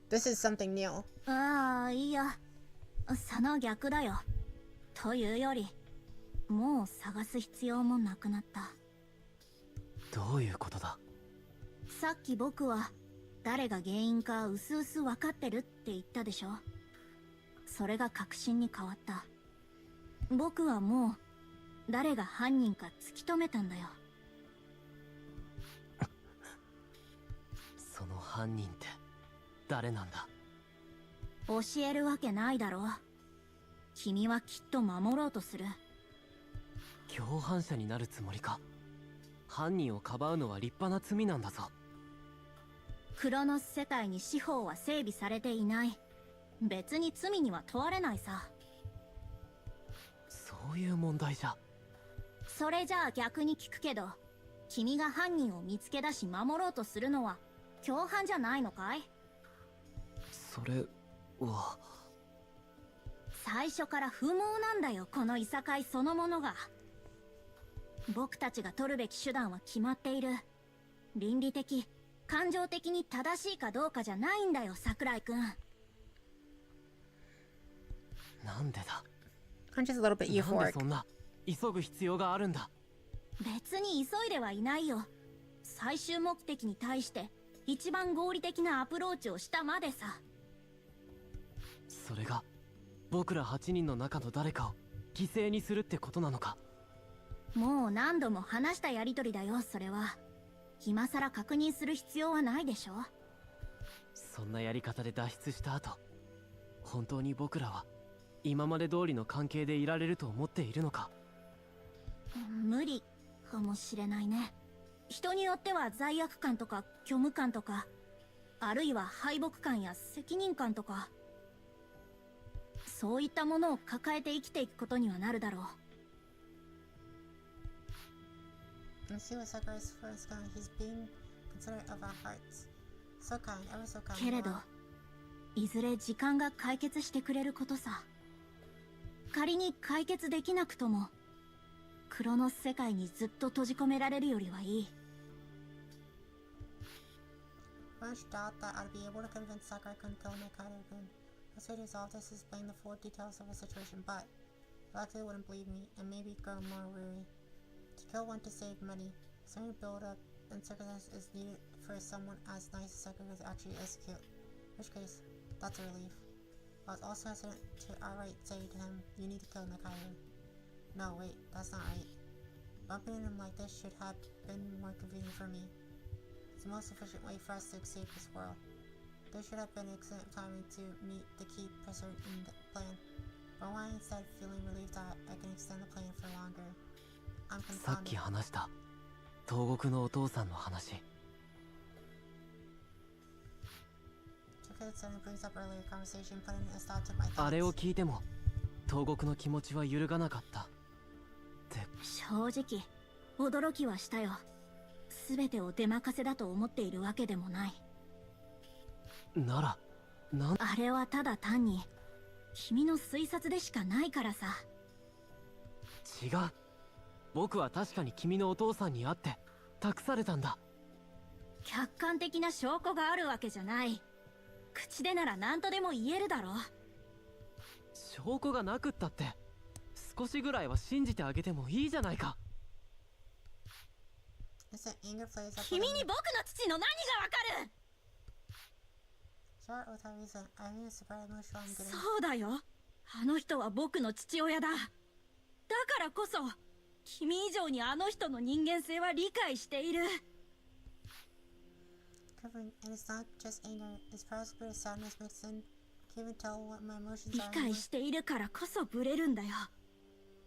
This is something new. ああ、いいや。その逆だよ。というより、もう探す必要もなくなった。どういうことだ？さっき僕は誰が原因かうすうす分かってるって言ったでしょ。それが確信に変わった。僕はもう誰が犯人か突き止めたんだよ。その犯人って誰なんだ？教えるわけないだろう。君はきっと守ろうとする。共犯者になるつもりか？犯人をかばうのは立派な罪なんだぞ。クロノス世界に司法は整備されていない。別に罪には問われないさ。そういう問題じゃ。それじゃあ逆に聞くけど、君が犯人を見つけ出し守ろうとするのは共犯じゃないのかい？それは最初から不毛なんだよ、このいさかいそのものが。僕たちが取るべき手段は決まっている。倫理的、感情的に正しいかどうかじゃないんだよ、桜井くん。なんでだ？ I'm just a little bit なんで euphoric. そんな急ぐ必要があるんだ？別に急いではいないよ。最終目的に対して一番合理的なアプローチをしたまでさ。それが僕ら8人の中の誰かを犠牲にするってことなのか？もう何度も話したやりとりだよ、それは。今さら確認する必要はないでしょ。そんなやり方で脱出した後、本当に僕らは今まで通りの関係でいられると思っているのか？無理かもしれないね。人によっては罪悪感とか虚無感とか、あるいは敗北感や責任感とか、そういったものを抱えて生きていくことにはなるだろう。And see what Sakurai's first kind. He's being considerate of our hearts. So kind, ever so kind. けれどいずれ時間が解決してくれることさ。仮に解決できなくともクロノス世界にずっと閉じ込められるよりはいい。 Much doubt that I'd be able to convince Sakurai-kun to kill Nikaido-kun. Best way to resolve this is explain the full details of the situation, but likely wouldn't believe me and maybe grow more weary. To kill one to save many, certain build-up and circumstance is needed for someone as nice as Sakurai to actually execute. In which case, that's a relief. I was also hesitant to outright say to him, you need to kill Nikaido. No, wait, that's not right. Bumping into him like this should have been more convenient for me. It's the most efficient way for us to escape this world. There should have been excellent timing to meet the key person in the plan. But why instead feeling relieved that I can extend the plan for longer? I'm さっ confounded. き話した東国のお父さんの話。 Chika suddenly brings up earlier conversation, putting a stop to my あれを thoughts. 聞いても東国の気持ちは揺るがなかった。正直驚きはしたよ。全てを出任せだと思っているわけでもない。ならあれはただ単に君の推察でしかないからさ。違う。僕は確かに君のお父さんに会って託されたんだ。客観的な証拠があるわけじゃない。口でなら何とでも言えるだろ。証拠がなくったって少しぐらいは信じてあげてもいいじゃないか。 Listen, anger plays up 君に僕の父の何がわかる。 Short without reason. I mean, it's surprised how much I'm getting. そうだよ。あの人は僕の父親だ。だからこそ君以上にあの人の人間性は理解している。 Covering, and it's not just anger. It's perhaps a bit of sadness mixed in. Can't even tell what my emotions 理 are 解 anymore. しているからこそブレるんだよ。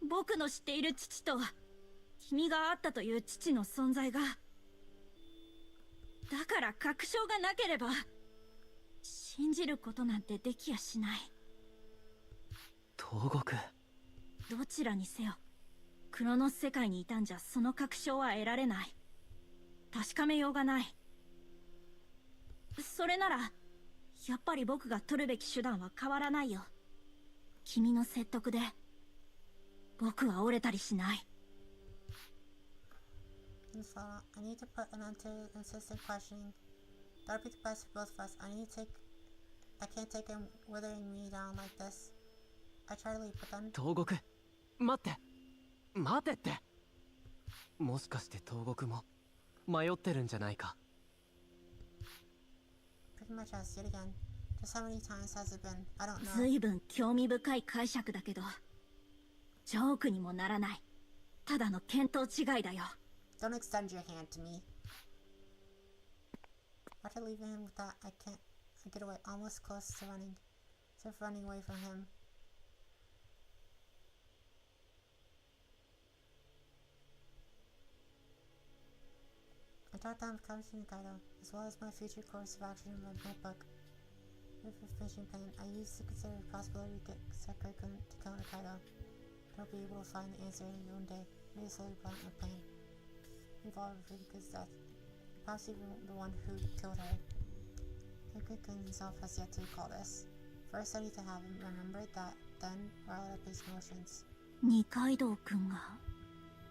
僕の知っている父と君があったという父の存在が。だから確証がなければ信じることなんてできやしない。東国。どちらにせよクロノス世界にいたんじゃその確証は得られない。確かめようがない。それならやっぱり僕が取るべき手段は変わらないよ。君の説得で僕は折れたりしない。 I need to put an end to insistent questioning. That'll be the best for both of us. I can't take him withering me down like this. I try to leave, but then 東国、待って待てって。もしかして東国も迷ってるんじゃないか。 pricking my chest yet again. Just how many times has it been? I don't know. 随分興味深い解釈だけどジョークにもならない。ただの見当違いだよ。 Don't extend your hand to me. After leaving him with that, I get away almost close to running. As if running away from him. I jot down the Kabushi Nikaido, as well as my future course of action in my notebook. With information pen, I used to consider the possibility to get Sakurai-kun to kill Nikaido. I'll be able to find the answer in one day. Maybe slowly plan my plan. Involved Riku's death. Perhaps even the one who killed her. Sakurai-kun himself has yet to recall this. First, I need to have him remember that, then rile up his emotions. 二階堂くんが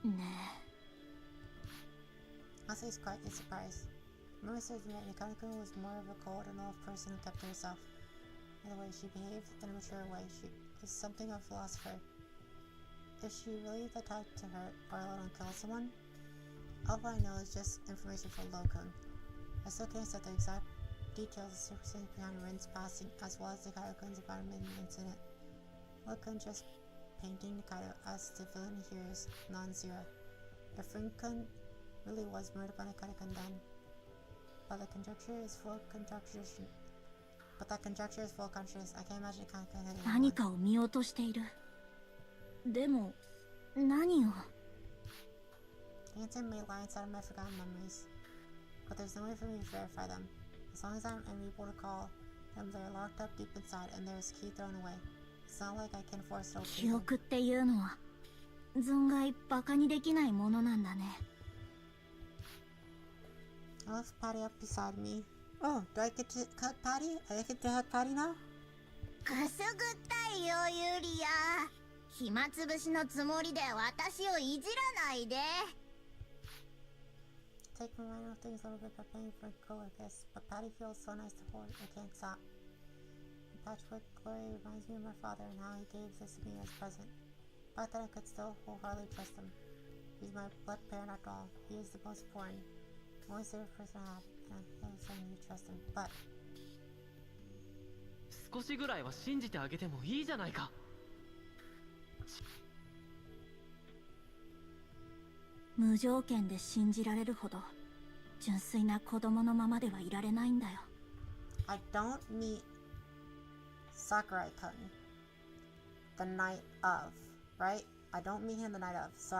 ね Honestly, it's quite a surprise. Remember says that Nikaido-kun was more of a cold and off person who kept to herself. In the way she behaved in a mature way, she is something of a philosopher. Is she really the type to hurt or let him kill someone? All I know is just information from Lokun. I still can't set the exact details of the circumstances behind Rin's passing, as well as Nikaido-kun's environment incident. Lokun just painting Nikaido as the villain here is non-zero. If Rin-kun really was murdered by Nikaido-kun then, but the conjecture is full of contradiction. But that conjecture is full of contradictions. I can't imagine Nikaido-kun hitting 何 anyone. かを見落としている。でも何を。 The answer may lie inside of my forgotten memories, but there's no way for me to verify them. As long as I'm unable to call them, they're locked up deep inside, and there's a key thrown away. It's not like I can force it open. 記憶っていうのは存外バカにできないものなんだね。 I left Patty up beside me. Oh, do I get to hug Patty? I get to hug Patty now? くすぐったいよユリア。暇つぶしのつもりで私をいじらないで。Take my mind off things a little bit by paying for a cool like this, but Patty feels so nice to hold, I can't stop. The patchwork glory reminds me of my father and how he gave this to me as a present. But that I could still wholeheartedly trust him. He's my blood parent after all. He is the most important, only safe person I have, and I certainly trust him. But 少しぐらいは信じてあげてもいいじゃないか。無条件で信じられるほど純粋な子供のままではいられないんだよ。I don't meet Sakurai-kun the night of, right? I don't meet him the night of, so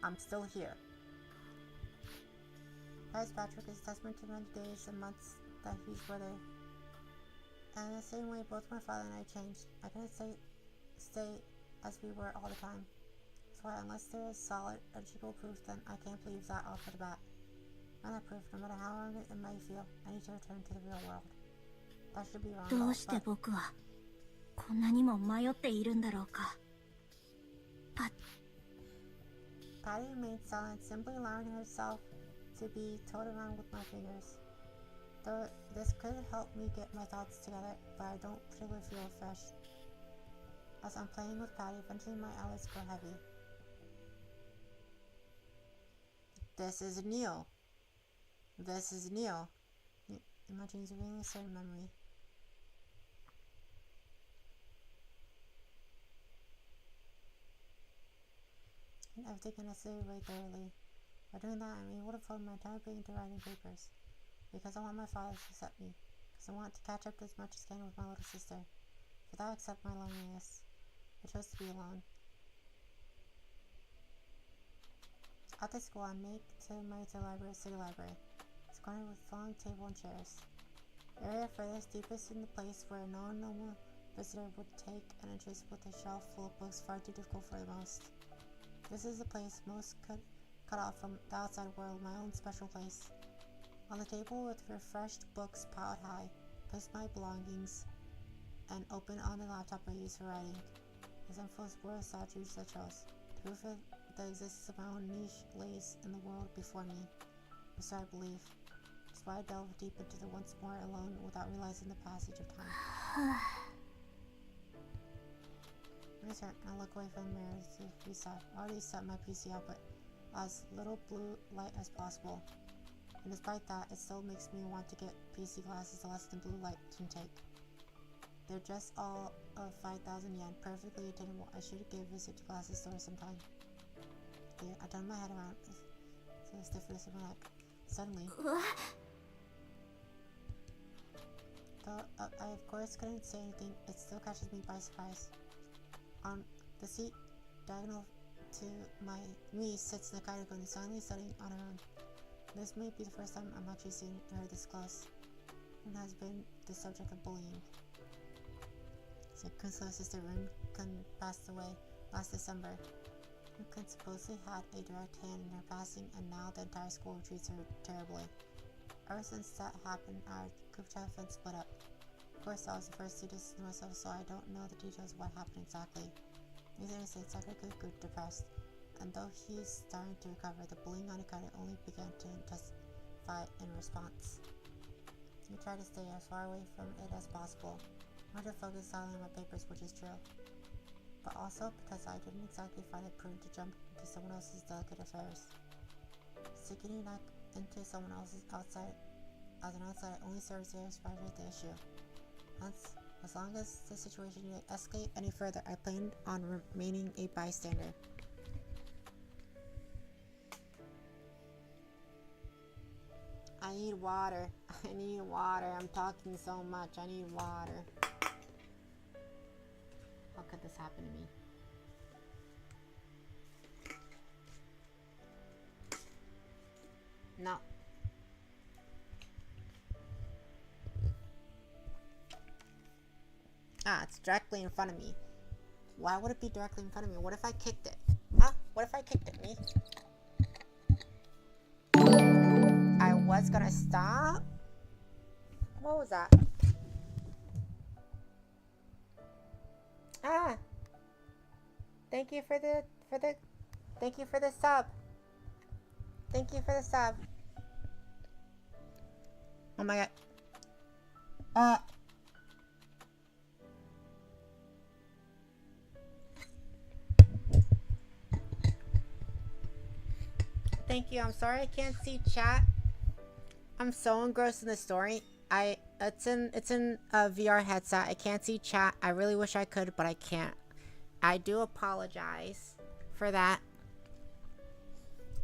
I'm still here. As Patrick is a testament to many days and months that he's brother. And in the same way, both my father and I changed. I couldn't stay as we were all the time. So unless there is solid, logical proof, then I can't believe that off the bat. And that proof, no matter how wrong it might feel, I need to return to the real world. That should be wrong. どうして僕はこんなにも迷っているんだろうか。Patty remained silent, simply allowing herself to be told around with my fingers. Though this could help me get my thoughts together, but I don't particularly feel fresh. As I'm playing with Patty, eventually my eyelids grow heavy. This is Neo. This is Neo. My dreams are revealing a certain memory. I've taken a silly way thoroughly. By doing that, I'm able to devote my entire being to writing papers. Because I want my father to accept me. Because I want to catch up as much as I can with my little sister. For that, I accept my loneliness. I chose to be alone. After school, I make my way to the library, city library. It's cornered with a long table and chairs. The area furthest deepest in the place where no normal visitor would take an interest with a shelf full of books far too difficult for the most. This is the place most cut off from the outside world, my own special place. On the table with refreshed books piled high, place my belongings and open on the laptop I use for writing. As I'm full of spoiled statues I chose. The proof of the existence of my own niche lays in the world before me. Or so I believe. That's why I delve deep into the once more alone without realizing the passage of time. I turn and look away from the mirror to reset. I already set my PC output as little blue light as possible. And despite that, it still makes me want to get PC glasses to lessen the blue light intake. They're just all of 5,000 yen, perfectly attainable. I should give a visit to glasses store sometime. Yeah, I turned my head around, so the stiffness of my neck. Suddenly, though I of course couldn't say anything, it still catches me by surprise. On the seat diagonal to me sits Nakaido-kun, silently studying on her own. This may be the first time I'm actually seeing her this close, and has been the subject of bullying. So Kun's little sister Rin-kun passed away last December. Rin-kun supposedly had a direct hand in her passing, and now the entire school treats her terribly. Ever since that happened, our group chat had split up. Of course, I was the first to distance myself, so I don't know the details of what happened exactly. Needless to say, Sakurai grew depressed, and though he's starting to recover, the bullying on Akane only began to intensify in response. We tried to stay as far away from it as possible. I wanted to focus solely on my papers, which is true, but also because I didn't exactly find it prudent to jump into someone else's delicate affairs. Sticking your neck into someone else's as an outsider only serves to exacerbate the issue. Hence, as long as the situation didn't escalate any further, I planned on remaining a bystander. I need water. I need water. I'm talking so much. I need water. How could this happen to me? No. Ah, it's directly in front of me. Why would it be directly in front of me? What if I kicked it? Huh? What if I kicked it, me? I was gonna stop, What was that? Ah. Thank you for the thank you for the sub. Thank you for the sub. Oh my god. Thank you. I'm sorry I can't see chat. I'm so engrossed in the story. It's in a VR headset. I can't see chat. I really wish I could, but I can't. I do apologize for that.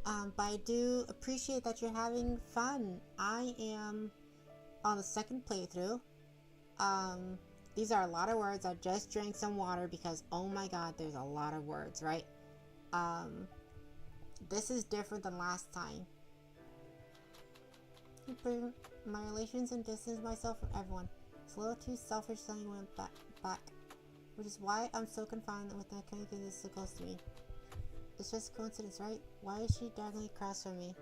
But I do appreciate that you're having fun. I am on the second playthrough. These are a lot of words. I just drank some water because, oh my god, there's a lot of words, right? This is different than last time. Improve my relations and distance myself from everyone. It's a little too selfish telling anyone back. Which is why I'm so confounded with that kind of getting this so close to me. It's just a coincidence, right? Why is she diagonally across from me?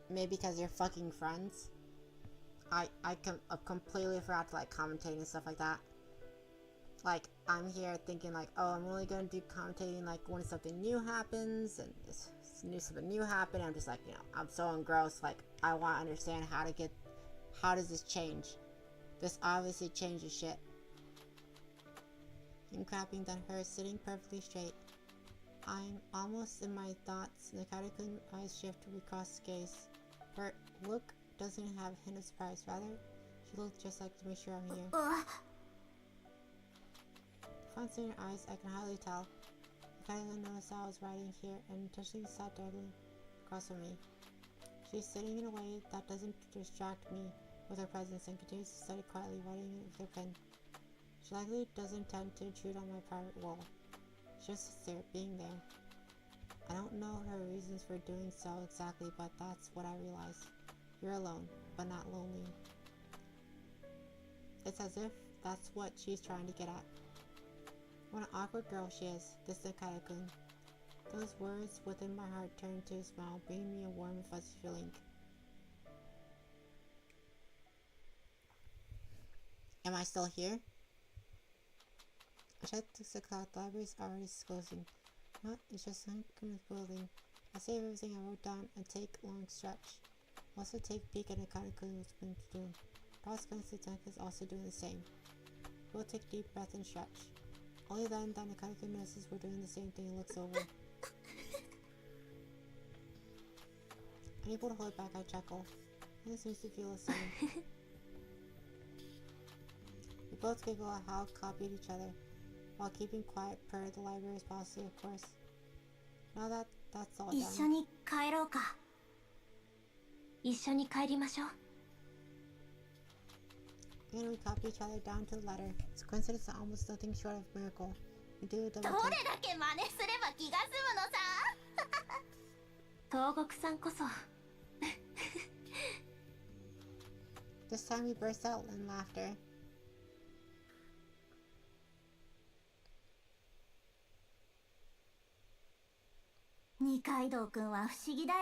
Maybe because you're fucking friends. I completely forgot to like commentate and stuff like that. Like, I'm here thinking like, oh, I'm only gonna do commentating like when something new happens, and something new happened. I'm just like, you know, I'm so engrossed. Like, I want to understand how does this change? This obviously changes shit. I'm clapping than her, sitting perfectly straight. I'm almost in my thoughts. The cataclysm eyes shift to recross gaze. Her look doesn't have a hint of surprise. Rather, she looks just like to make sure I'm here. Fancy in her eyes, I can hardly tell. I finally noticed I was riding here and intentionally sat directly across from me. She's sitting in a way that doesn't distract me with her presence and continues to study quietly, writing with her pen. She likely doesn't intend to intrude on my private world. She just sits there, being there. I don't know her reasons for doing so exactly, but that's what I realize. You're alone, but not lonely. It's as if that's what she's trying to get at. What an awkward girl she is, this Katakun. Those words within my heart turned to a smile, bringing me a warm and fuzzy feeling. Am I still here? I checked the cloud. The library's already closing. What? It's just some kind of building. I save everything I wrote down and take a long stretch. Also take a peek at the Katakun what's been doing. Cross-country tank is also doing the same. We'll take a deep breath and stretch. Only then the Katakun notices we're doing the same thing and looks over. Unable to hold back, I chuckle. He seems to feel the same. We both giggle at how copied each other, while keeping quiet per the library's policy, of course. Now that that's all done. 一緒に帰ろうか。一緒に帰りましょう。 And we copy each other down to the letter. It's a coincidence that almost nothing short of a miracle. We do a double どれだけ真似すれば気が済むのさ。東国さんこそ。This time we burst out in laughter. 二階堂くんは不思議だよ。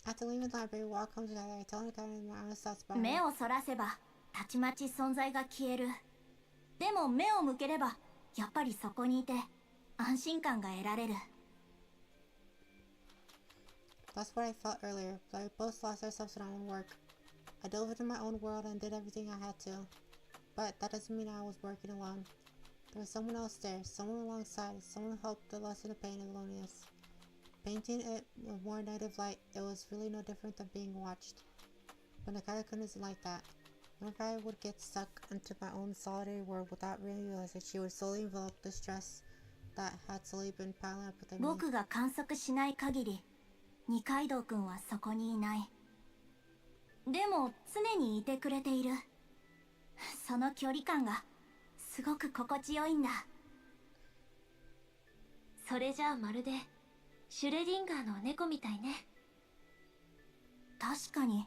After leaving the library, we walk home together. I tell her kind of my honest thoughts about her. 目をそらせばたちまち存在が消える。でも目を向ければやっぱりそこにいて安心感が得られる。 That's what I felt earlier, but we both lost ourselves in our own work. I dove into my own world and did everything I had to. But that doesn't mean I was working alone. There was someone else there, someone alongside, someone who helped to lessen the pain and loneliness. Painting it with more negative light, it was really no different than being watched. But Nakata-kun isn't like that. Whenever I would get stuck into my own solitary world without really realizing, she would slowly envelop the stress that had slowly been piling up within me. 僕が観測しない限り二階堂くんはそこにいない。でも常にいてくれている。その距離感がすごく心地よいんだ。それじゃあまるでシュレディンガーの猫みたいね。確かに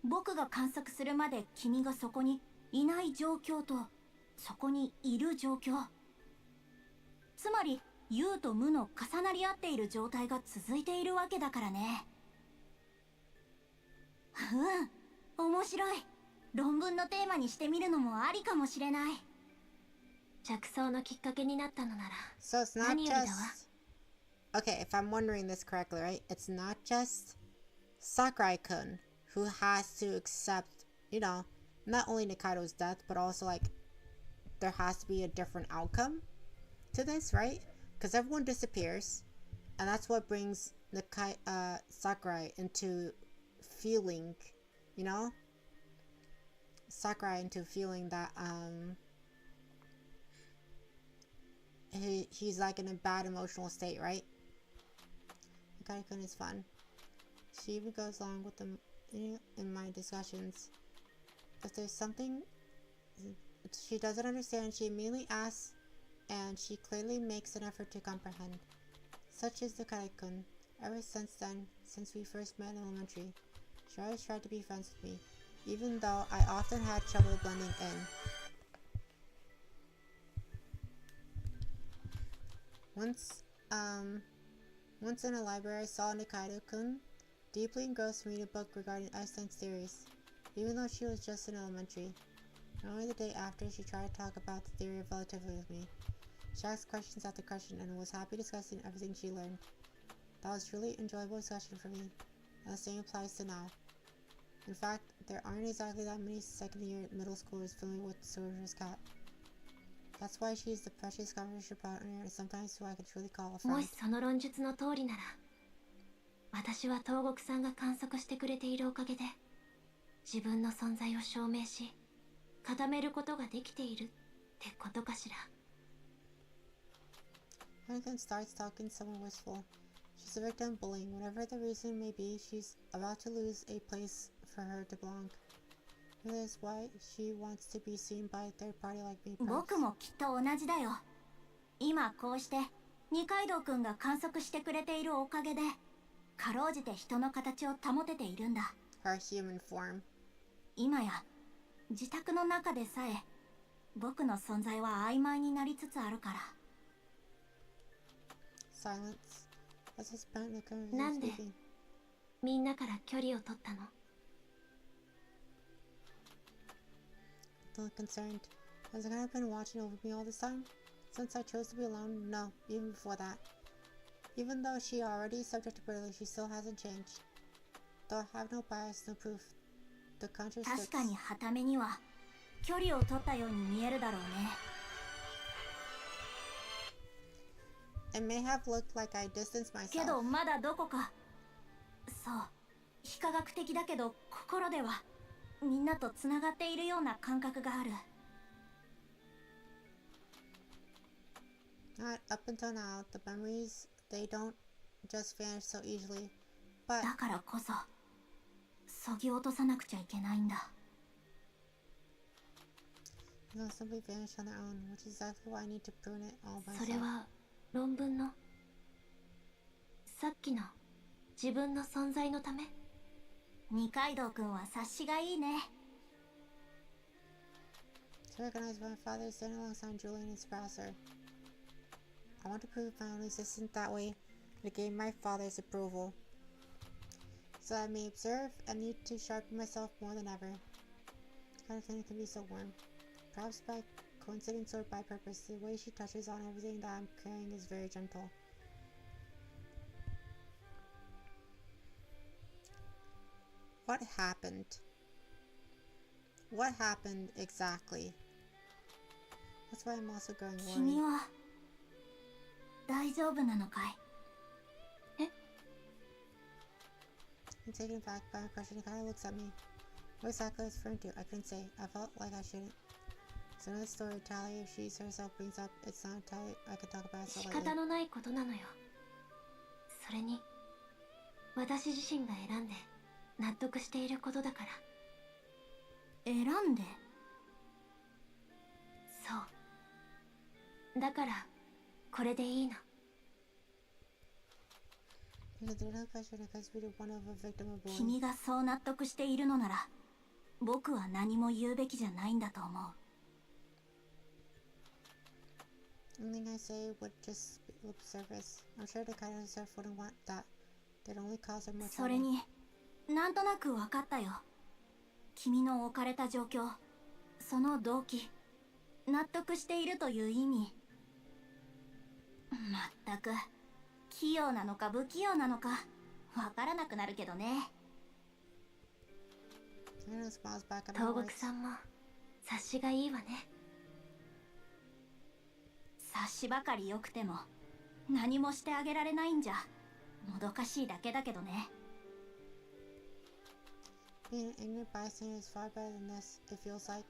僕が観測するまで君がそこにいない状況とそこにいる状況、つまり有と無の重なり合っている状態が続いているわけだからね。うん、面白い。論文のテーマにしてみるのもありかもしれない。着想のきっかけになったのなら So it's not 何よりだわ。 just... Okay, if I'm wondering this correctly, right? It's not just Sakurai-kun who has to accept, you know, not only Nikaido's death, but also, like, there has to be a different outcome to this, right? Because everyone disappears, and that's what brings Sakurai into feeling, you know? Sakurai into feeling that, he's like in a bad emotional state, right? Nikaido-kun is fun. She even goes along with them in my discussions. If there's something she doesn't understand, she immediately asks, and she clearly makes an effort to comprehend. Such is Nikaido-kun. Ever since then, since we first met in elementary, she always tried to be friends with me, even though I often had trouble blending in. Once in a library, I saw Nikaido-kun deeply engrossed in reading a book regarding Einstein's theories, even though she was just in elementary. And only the day after, she tried to talk about the theory of relativity with me. She asked questions after question and was happy discussing everything she learned. That was truly enjoyable discussion for me, and the same applies to now. In fact, there aren't exactly that many second-year middle schoolers familiar with Sorcerer's Cat. That's why she's the precious conversation partner and sometimes who I can truly call a friend. もしその論述の通りなら、私は東国さんが観測してくれているおかげで自分の存在を証明し固めることができているってことかしら。Anakin starts talking to someone wistful. She's a victim of bullying. Whatever the reason may be, she's about to lose a place for her to belong. That is why she wants to be seen by a third party like me. 僕もきっと同じだよ。今こうして二階堂くんが観測してくれているおかげでかろうじて人の形を保てているんだ。 Her human form. 今や自宅の中でさえ僕の存在は曖昧になりつつあるから。 Silence. As his parent occurs, なんでみんなから距離を取ったの？ Feeling concerned. Has the kind of been watching over me all this time? Since I chose to be alone? No, even before that. Even though she already subject to bullying, she still hasn't changed. Though I have no bias, no proof. The conscious 確かに傍目には距離を取ったように見えるだろうね。 It may have looked like I distanced myself. けどまだどこか、そう、非科学的だけど心ではみんなとつながっているような感覚がある。 Not up until now, the memories, they don't just vanish so easily. But だからこそそぎ落とさなくちゃいけないんだ。 they'll simply vanish on their own, which is exactly why I need to prune it all それ myself. は論文のさっきの自分の存在のため？二階堂くんは察しがいいね。 To recognize my father standing alongside Julian and surpass her. I want to prove my own existence that way to gain my father's approval. So I may observe and need to sharpen myself more than ever. The kind of thing can be so warm. Perhaps by coincidence or by purpose, the way she touches on everything that I'm carrying is very gentle. What happened? What happened exactly? That's why I'm also growing 君 worried. は大丈夫なのかい？ I'm taken aback by my question. He kind of looks at me. What exactly I was referring to? I couldn't say. I felt like I shouldn't. It's another story. Tally, if she herself brings up, it's not Tally. I could talk about it so 仕 lightly. 方のないことなのよ。それに私自身が選んで納得していることだから。選んで？そうだからこれでいいの。 Because there's no question because we did one of a victim of bullying. 君がそう納得しているのなら僕は何も言うべきじゃないんだと思う。 Anything I say would just be lip service. I'm sure the kind herself wouldn't want that. They'd only cause her more それ trouble. になんとなく分かったよ。君の置かれた状況、その動機、納得しているという意味。まったく器用なのか不器用なのかわからなくなるけどね。東国さんも察しがいいわね。察しばかり良くても何もしてあげられないんじゃもどかしいだけだけどね。Being an ignorant bystander is far better than this, it feels like.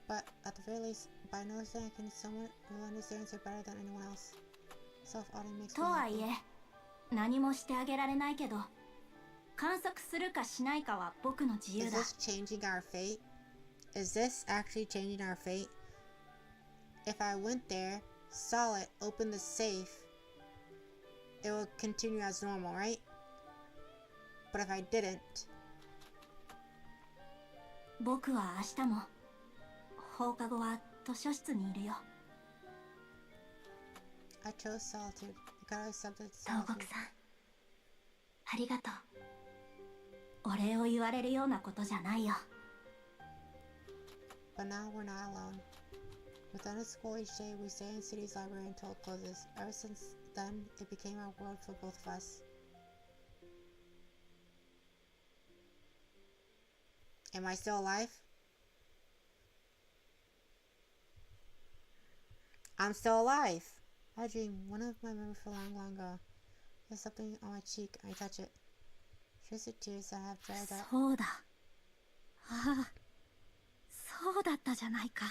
But at the very least, by noticing I can someone who understands her better than anyone else. Self-auditing makes と me はい happy. え何もしてあげられないけど、観測するかしないかは僕の自由 Is だ。 this changing our fate? Is this actually changing our fate? If I went there, saw it, opened the safe, it will continue as normal, right? But if I didn't, 僕は明日も放課後は図書室にいるよ。I chose solitude because I accepted 東 solitude. 国さん、ありがとう。お礼を言われるようなことじゃないよ。 But now we're not alone. Within a school each day, we stay in city's library until it closes. Ever since then, it became our world for both of us. Am I still alive? I'm still alive. I dream one of my memories for long ago. There's something on my cheek. I touch it. Trace of tears that have dried up. そうだ。ああ、そうだったじゃないか。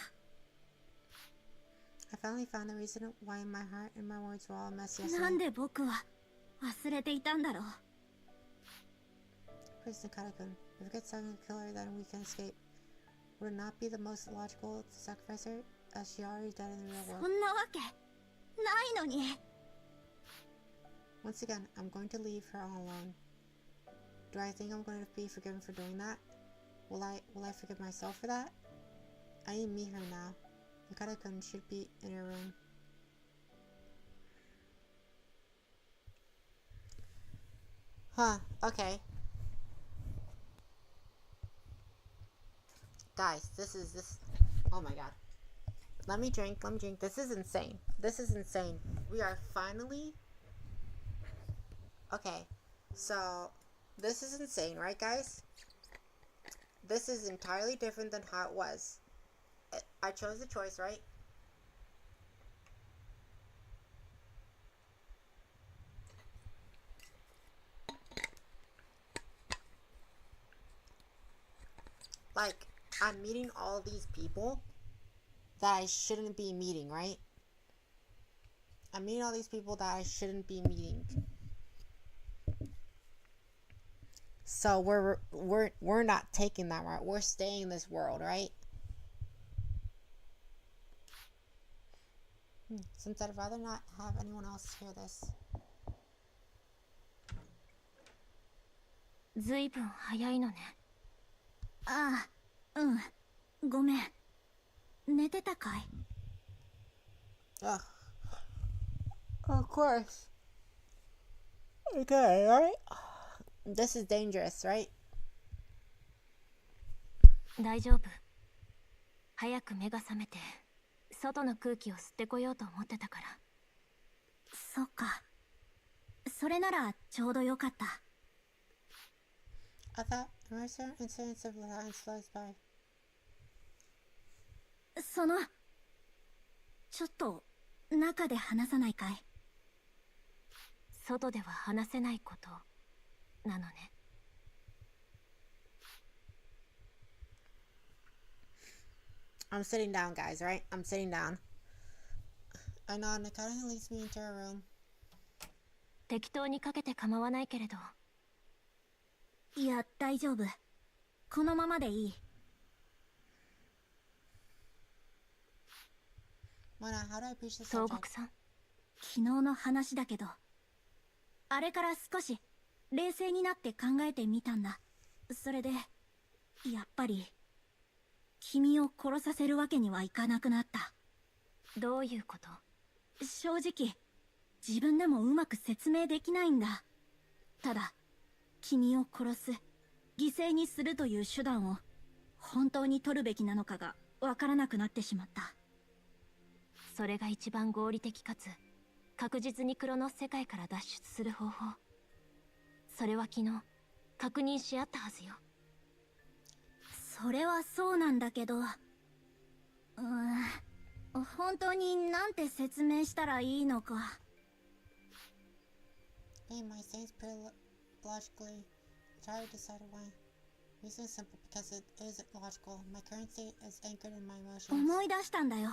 I finally found the reason why my heart and my words were all a mess yesterday. なんで僕は忘れていたんだろう。Kristen Katakun, if we get stuck in a killer, then we can escape. Would it not be the most logical to sacrifice her, as she already died in the real そ world? んなわけないのに。 Once again, I'm going to leave her all alone. Do I think I'm going to be forgiven for doing that? Will I forgive myself for that? I need to meet her now. Katakun should be in her room. Huh, okay. Guys, this. Oh my god. Let me drink. This is insane. We are finally. Okay, so this is insane, right, guys? This is entirely different than how it was. I chose the choice, right? Like, I'm meeting all these people that I shouldn't be meeting, right? I'm meeting all these people that I shouldn't be meeting. So we're not taking that route. We're staying in this world, right? Since I'd rather not have anyone else hear this. ずいぶん早いのね。ああ、うん。ごめん。寝てたかい？ Ugh. Of course. Okay, alright. This is dangerous, right? 大丈夫。早く目が覚めて外の空気を吸ってこようと思ってたから。そっか。それならちょうどよかった。I thought immersion incidents of time flies by. ちょっと中で話さないかい？外では話せないことなのね。I'm sitting down, guys, right? I'm sitting down. I know Nakata leads me into her room. 適当にかけて構わないけれど。いや、大丈夫。このままでいい。Mona, how do I approach this 東 subject? 国さん。昨日の話だけど、あれから少し冷静になって考えてみたんだ。それで、やっぱり、君を殺させるわけにはいかなくなった。どういうこと？正直、自分でもうまく説明できないんだ。ただ、君を殺す、犠牲にするという手段を本当に取るべきなのかがわからなくなってしまった。それが一番合理的かつ確実にクロノス世界から脱出する方法。それは昨日確認し合ったはずよ。それはそうなんだけど、本当になんて説明したらいいのか。Hey, my stance pretty logically. Try to decide why. Reason is simple because it is logical. My current state is anchored in my emotions. 思い出したんだよ。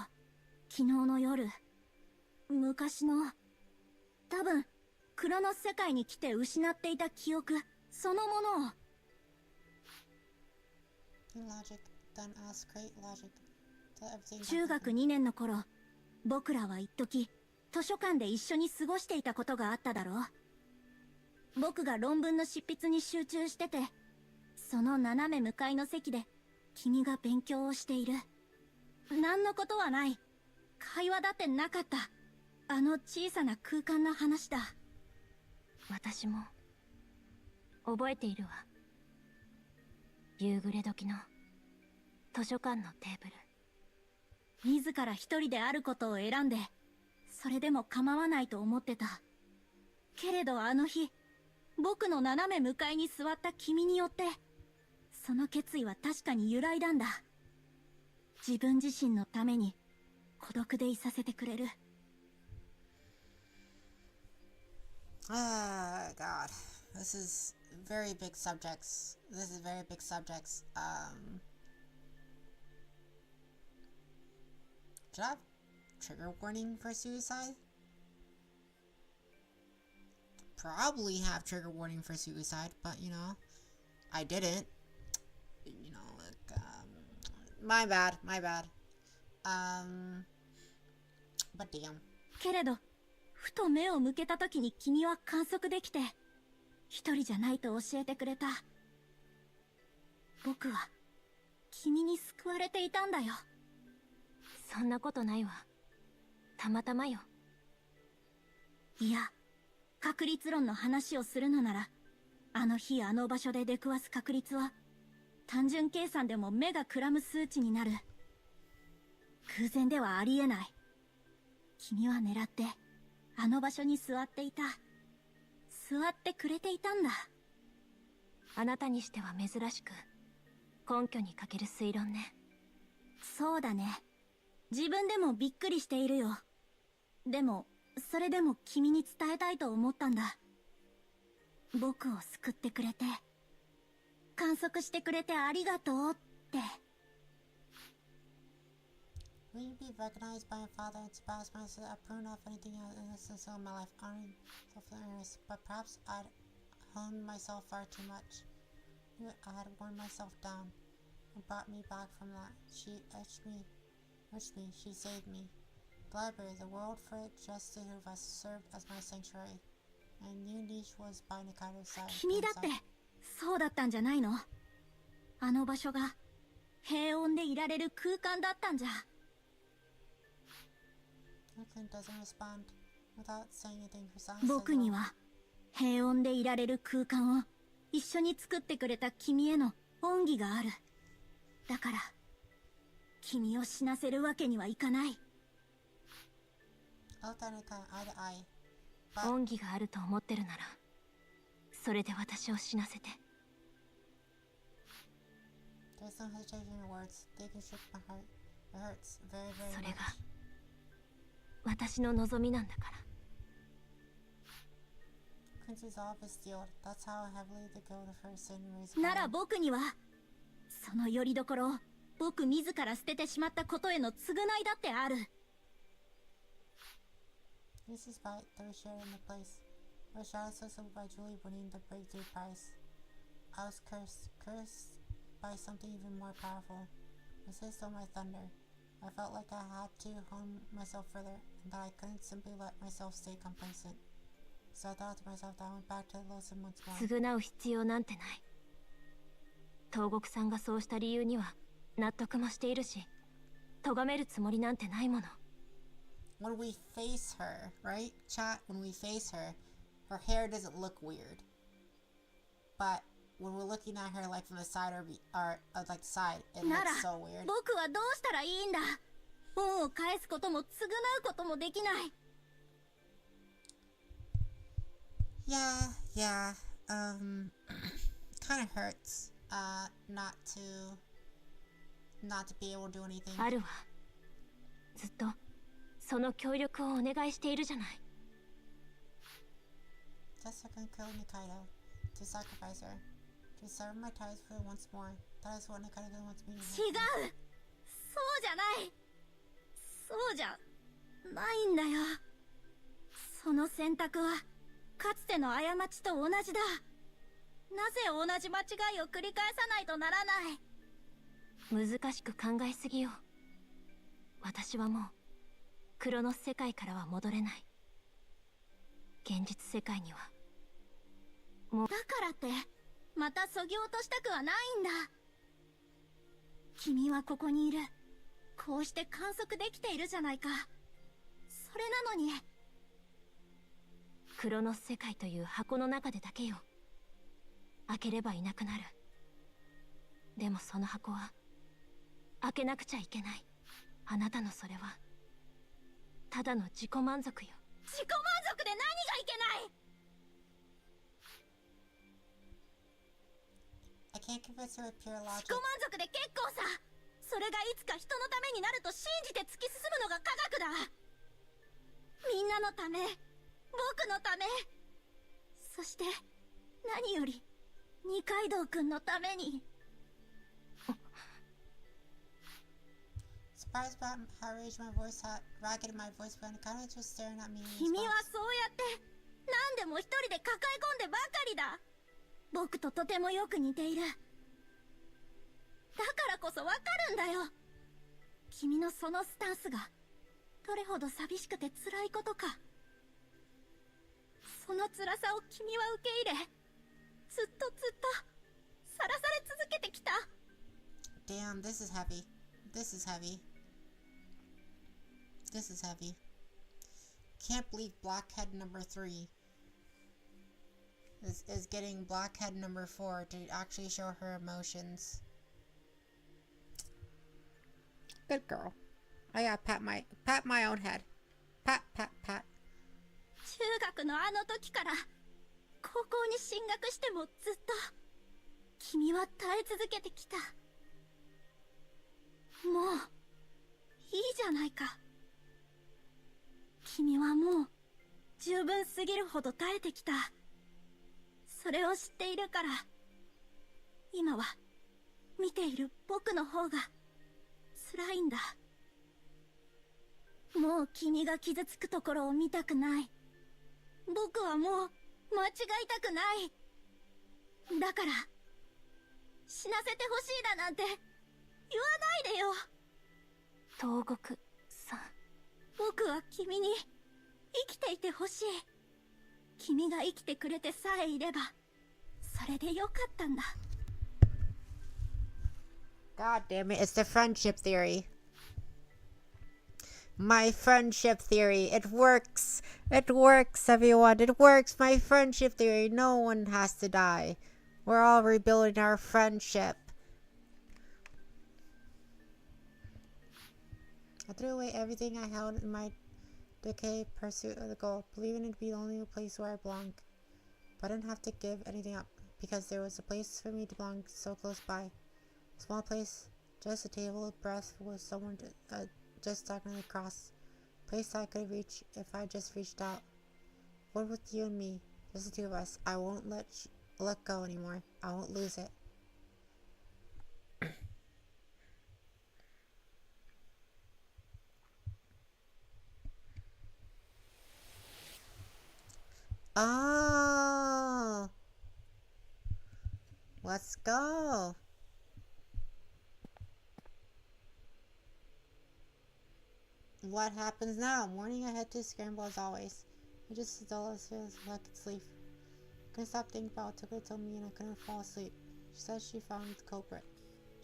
昨日の夜。昔の、多分、クロノス世界に来て失っていた記憶、そのものを。Logic, then ask great logic. Tell everything. 中学2年の頃、僕らは一時図書館で一緒に過ごしていたことがあっただろう。僕が論文の執筆に集中してて、その斜め向かいの席で君が勉強をしている。何のことはない。会話だってなかった。あの小さな空間の話だ。私も覚えているわ。夕暮れ時の図書館のテーブル。自ら一人であることを選んで、それでも構わないと思ってた。けれどあの日、僕の斜め向かいに座った君によって、その決意は確かに揺らいだんだ。自分自身のために孤独でいさせてくれる。Ah, God. This is very big subjects. This is very big subjects. Should I have trigger warning for suicide? Probably have trigger warning for suicide, but you know, I didn't. You know, like, my bad. But damn. けれど、ふと目を向けた時に君は観測できて、一人じゃないと教えてくれた。僕は、君に救われていたんだよ。そんなことないわ。たまたまよ。いや、確率論の話をするのなら、あの日あの場所で出くわす確率は、単純計算でも目がくらむ数値になる。偶然ではありえない。君は狙って、あの場所に座っていた。座ってくれていたんだ。あなたにしては珍しく、根拠に欠ける推論ね。そうだね。自分でもびっくりしているよ。でも、それでも君に伝えたいと思ったんだ。僕を救ってくれて、観測してくれてありがとうって。Will you be recognized by my father and surpass my approve of anything else in my life? Honoring self-awareness, but perhaps I'd honed myself far too much. Knew I had worn myself down, and brought me back from that. She etched me, she saved me. The library, the world for it, just who has served as my sanctuary. I knew niche was by Nakado's side. 君だって、そうだったんじゃないの？あの場所が、平穏でいられる空間だったんじゃ。僕には平穏でいられる空間を一緒に作ってくれた君への恩義がある。だから君を死なせるわけにはいかない。恩義があると思ってるなら、それで私を死なせて。それが私の望みなんだから。なら僕にはその拠り所を僕自ら捨ててしまったことへの償いだってある。This is by the share in the place. Was shot by Julie winning the breakthrough prize. I was cursed by something even more powerful. This is still my thunder. I felt like I had to hone myself further, and that I couldn't simply let myself stay complacent. So I thought to myself that I went back to the Lawson once more. 償う必要なんてない。東国さんがそうした理由には納得もしているし、咎めるつもりなんてないもの。When we face her, right? Chat, when we face her, her hair doesn't look weird. But when we're looking at her like from the side or like the side, it なら looks so weird. 僕はどうしたらいいんだ。恩を返すことも償うこともできない。Yeah, kind of hurts, not to be able to do anything. あるわ。ずっとその協力をお願いしているじゃない。Just like I'm killing Nikaido, to sacrifice her, to sever my ties with her once more. That is what Nikaido wants me to do. 違う。そうじゃない。そうじゃないんだよ。その選択はかつての過ちと同じだ。なぜ同じ間違いを繰り返さないとならない。難しく考えすぎよ。私はもうクロノス世界からは戻れない。現実世界にはもう。だからってまたそぎ落としたくはないんだ。君はここにいる。こうして観測できているじゃないか。それなのに。クロノス世界という箱の中でだけよ。開ければいなくなる。でもその箱は開けなくちゃいけない。あなたのそれはただの自己満足よ。自己満足で何がいけない。I can't convince her with pure logic. 自己満足で結構さ。それがいつか人のためになると信じて突き進むのが科学だ。みんなのため、僕のため、そして何より二階堂くんのために。Surprised about how raised my voice had rocketed my voice when Nikaido was just staring at me. 君はそうやって何でも一人で抱え込んでばかりだ。僕ととてもよく似ている。だからこそわかるんだよ。君のそのスタンスがどれほど寂しくて辛いことか。その辛さを君は受け入れ、ずっとさらされ続けてきた。Damn, this is heavy. This is heavy. This is heavy. Can't believe Blockhead number 3 is getting Blockhead number 4 to actually show her emotions. Good girl. I gotta pat my own head. Pat. 中学のあの時から高校に進学してもずっと君は耐え続けてきた。もういいじゃないか。君はもう十分すぎるほど耐えてきた。それを知っているから今は見ている僕の方が辛いんだ。もう君が傷つくところを見たくない。僕はもう間違いたくない。だから死なせてほしいだなんて言わないでよ。東国さん。僕は君に生きていてほしい。君が生きてくれてさえいればそれでよかったんだ。 God damn it, it's the friendship theory. My friendship theory. It works. It works, everyone. It works. My friendship theory. No one has to die. We're all rebuilding our friendship. I threw away everything I held in my decay pursuit of the goal, believing it'd be the only place where I belong. But I didn't have to give anything up, because there was a place for me to belong so close by. A small place, just a table of breath with someone just diagonally across. A place I could reach if I just reached out. What with you and me, just the two of us. I won't let go anymore. I won't lose it. Oh, let's go. What happens now? Morning I had to scramble as always. I just as dull as I could sleep. I couldn't stop thinking about what Togoku told me and I couldn't fall asleep. She said she found the culprit.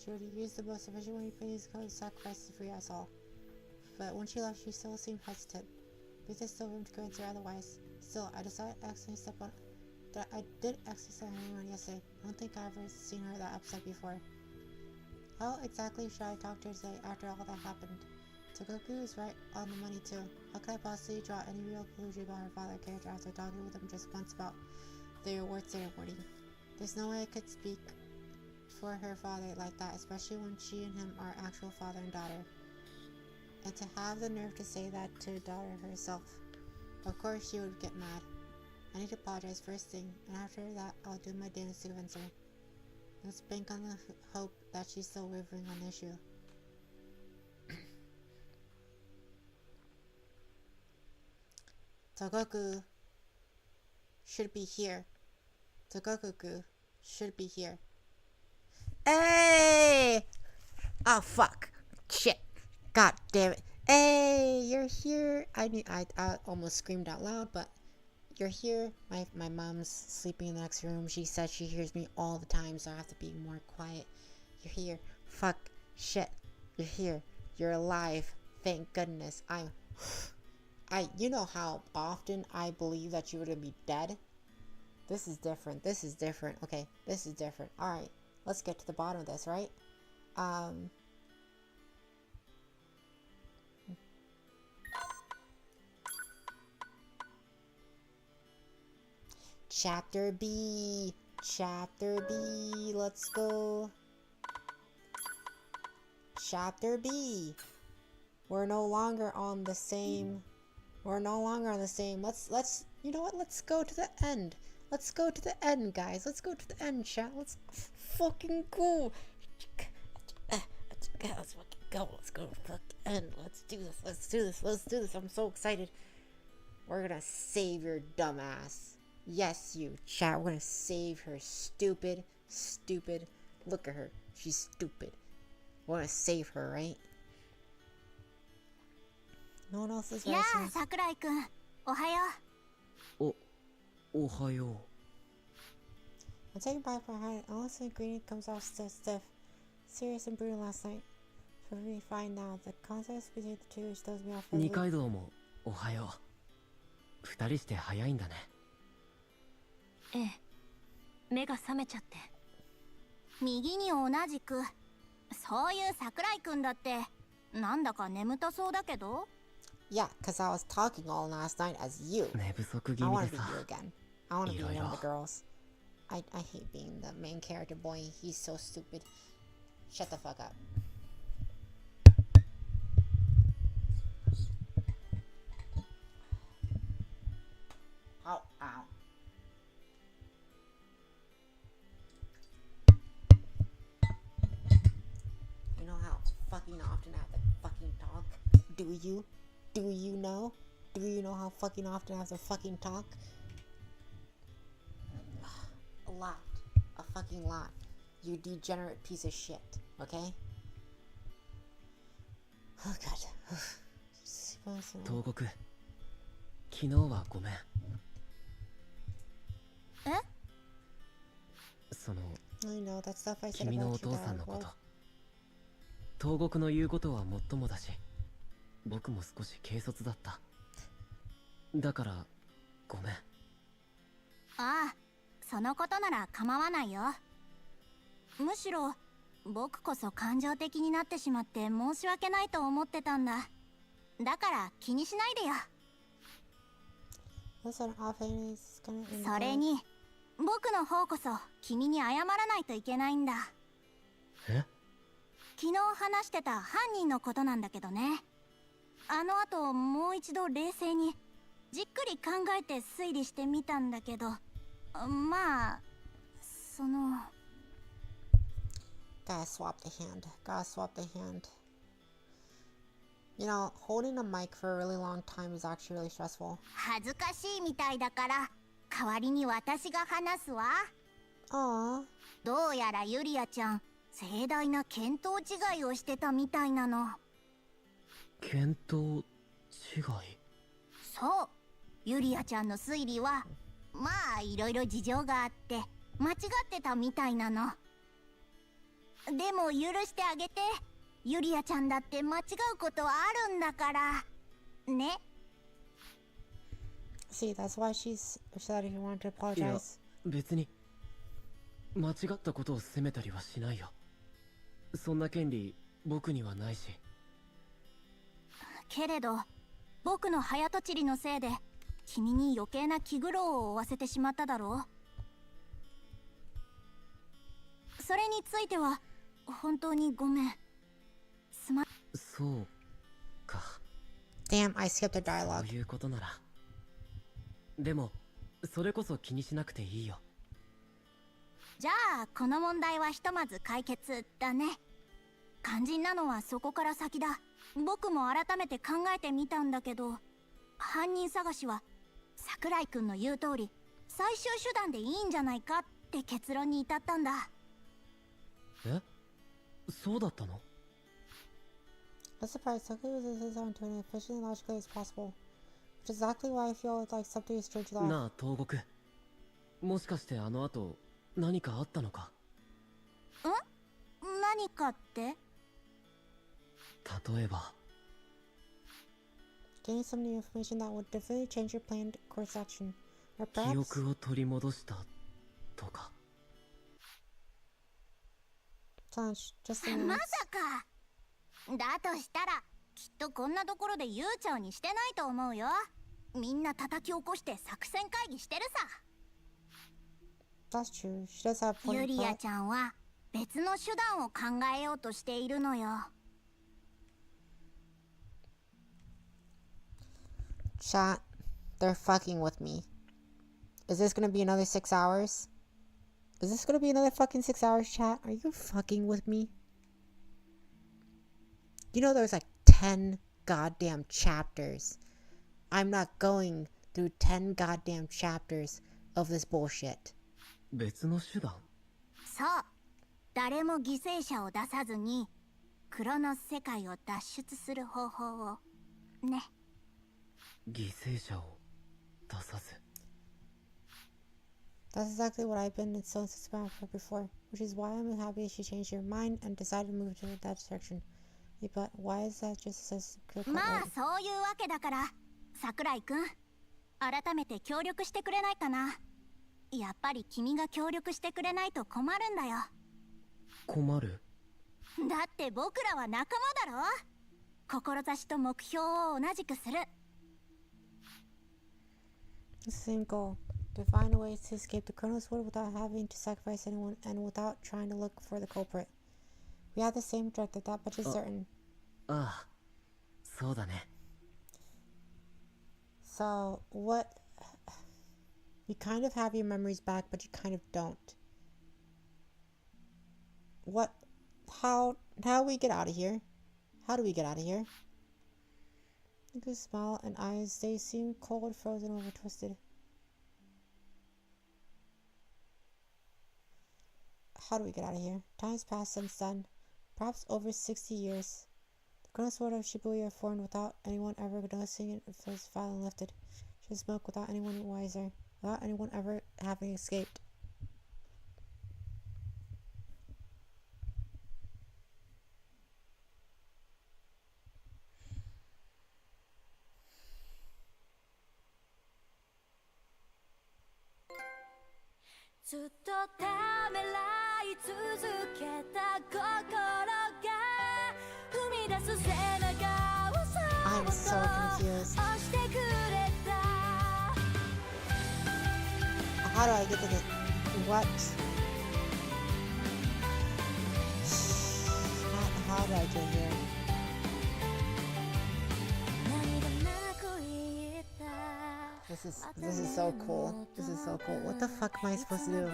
She would use the most efficient way to use code to sacrifice to free us all. But when she left, she still seemed hesitant. But there's still room to convince her otherwise. Still, I decided to accidentally step on I did exercise anyone yesterday. I don't think I've ever seen her that upset before. How exactly should I talk to her today after all that happened? Togoku is right on the money too. How could I possibly draw any real conclusion about her father character after talking with him just once about the award ceremony? There's no way I could speak for her father like that, especially when she and him are actual father and daughter. And to have the nerve to say that to her daughter herself. Of course she would get mad. I need to apologize first thing, and after that I'll do my damnedest to convince her. Let's bank on the hope that she's still wavering on the issue. Togoku should be here. Togoku should be here. Hey! Oh fuck. Shit. God damn it. Hey, you're here. I almost screamed out loud, but you're here. My mom's sleeping in the next room. She said she hears me all the time, so I have to be more quiet. You're here. Fuck. Shit. You're here. You're alive. Thank goodness. You know how often I believe that you would be dead? This is different. This is different. Okay, this is different. Alright, let's get to the bottom of this, right? Chapter B. Chapter B. Let's go. Chapter B. We're no longer on the same. Let's you know what? Let's go to the end. Let's go to the end, guys. Let's go to the end, chat. Let's fucking go. Let's fucking go. Let's go to the fucking end. Let's do this. Let's do this. Let's do this. I'm so excited. We're gonna save your dumbass. Yes, you, chat. We're gonna save her. Stupid. Look at her. She's stupid. We're gonna save her, right? No one else is right. Yeah, Sakurai-kun. Ohayo. Ohayo. I'm taking back my heart. Unless the ingredient comes off stiff. Serious and brutal last night. Perfectly fine now. The contrast between the two throws me off. 二階堂もおはよう。二人して早いんだね。ええ、目が覚めちゃって。右に同じく。そういう桜井くんだってなんだか眠たそうだけど。Yeah, cause I was talking all last night as you. 寝不足気 I 味 wanna で be さ。 you again. I wanna be one of the girls. I hate being the main character boy. He's so stupid. Shut the fuck up. Ow, ow. You know how fucking often I have to fucking talk? Do you? Do you know? Do you know how fucking often I have to fucking talk? A lot. A fucking lot. You degenerate piece of shit. Okay? Oh god. 東国、昨日はごめん。え？その、 I know that stuff I said 君の about お you 父さん that のこ was と。東国の言うことはもっともだし、僕も少し軽率だった。だから、ごめん。ああ、そのことなら構わないよ。むしろ、僕こそ感情的になってしまって申し訳ないと思ってたんだ。だから気にしないでよ。Listen, Offhand is gonna end それに、僕の方こそ君に謝らないといけないんだ。え？昨日話してた犯人のことなんだけどね。あの後もう一度冷静にじっくり考えて推理してみたんだけど、まあその Gotta swap the hand. Gotta swap the hand. You know, holding a mic for a really long time is actually really stressful. 恥ずかしいみたいだから代わりに私が話すわ。Aww. どうやらユリアちゃん盛大な見当違いをしてたみたいなの。見当違い？そう、ユリアちゃんの推理はまあいろいろ事情があって間違ってたみたいなの。でも許してあげて、ユリアちゃんだって間違うことはあるんだからね。 See, that's why she said he wanted to apologize. 別に間違ったことを責めたりはしないよ。そんな権利僕にはないし。けれど僕の早とちりのせいで君に余計な気苦労を負わせてしまっただろう。それについては本当にごめん。そうか。 Damn, I skipped the そう dialogue. いうことなら。でもそれこそ気にしなくていいよ。じゃあこの問題はひとまず解決だね。肝心なのはそこから先だ。僕も改めて考えてみたんだけど、犯人探しは桜井くんの言う通り最終手段でいいんじゃないかって結論に至ったんだ。え、そうだったの？ I'm surprised Togoku was his own to it as efficiently and logically as possible. Which is exactly why I feel like something is strange with なあ東国、もしかしてあの後何かあったのか？何かって？例えば Getting some new information that would definitely change your planned course action. Or 記 perhaps 憶を取り戻したとか。Challenge, just a ま minute. さか。だとしたらきっとこんなところで悠長にしてないと思うよ。みんな叩き起こして作戦会議してるさ。 That's true. She does have ユ point リア but ちゃんは別の手段を考えようとしているのよ。Chat, they're fucking with me. Is this gonna be another 6 hours? Is this gonna be another fucking 6 hours, chat? Are you fucking with me? You know there's like 10 goddamn chapters. I'm not going through 10 goddamn chapters of this bullshit. 別の手段？そう。誰も犠牲者を出さずにクロノス世界を脱出する方法をね。犠牲者を出さず。 That's exactly what I've been so insistent about her before, which is why I'm happy she changed her mind and decided to move in that direction. But why is that just as clear-cut? まあそういうわけだから桜井くん、改めて協力してくれないかな。やっぱり君が協力してくれないと困るんだよ。困る？だって僕らは仲間だろ。志と目標を同じくする。 The same goal. To find a way to escape the Chronos world without having to sacrifice anyone and without trying to look for the culprit. We have the same objective, that much is certain. ああ、そうだね。 So, what... You kind of have your memories back, but you kind of don't. What... How do we get out of here? How do we get out of here? Look at his smile and eyes, they seem cold, frozen, over twisted. How do we get out of here? Time's passed since then. Perhaps over 60 years. The Chronos world of Shibuya formed without anyone ever noticing it was finally lifted. She smoked without anyone wiser, without anyone ever having escaped. I'm so confused. How do I get to the... What? How do I get here? This is so cool. This is so cool. What the fuck am I supposed to do?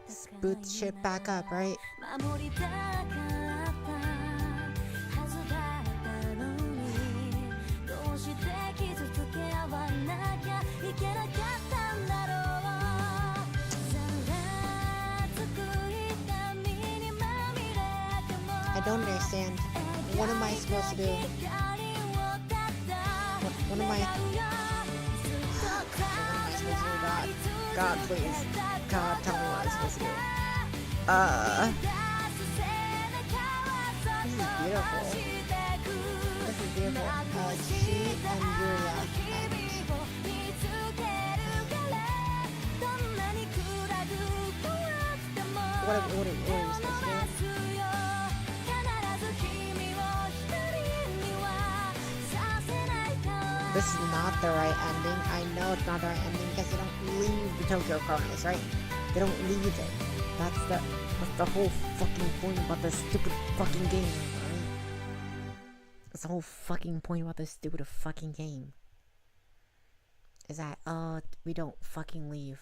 Just boot shit back up, right? I don't understand. What am I supposed to do? What am I supposed to do, God? God, please. God, tell me what I'm supposed to do. This is beautiful. This is beautiful. She and Yuria. are we supposed to do? This is not the right ending. I know it's not the right ending because they don't leave the Tokyo Chronos, right? They don't leave it. That's the whole fucking point about this stupid fucking game, right? That's the whole fucking point about this stupid fucking game. Is that, we don't fucking leave.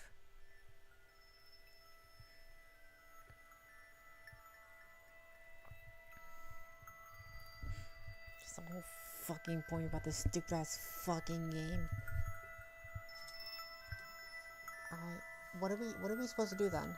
That's the whole fucking point about this stupid ass fucking game. Alright, what are we supposed to do then?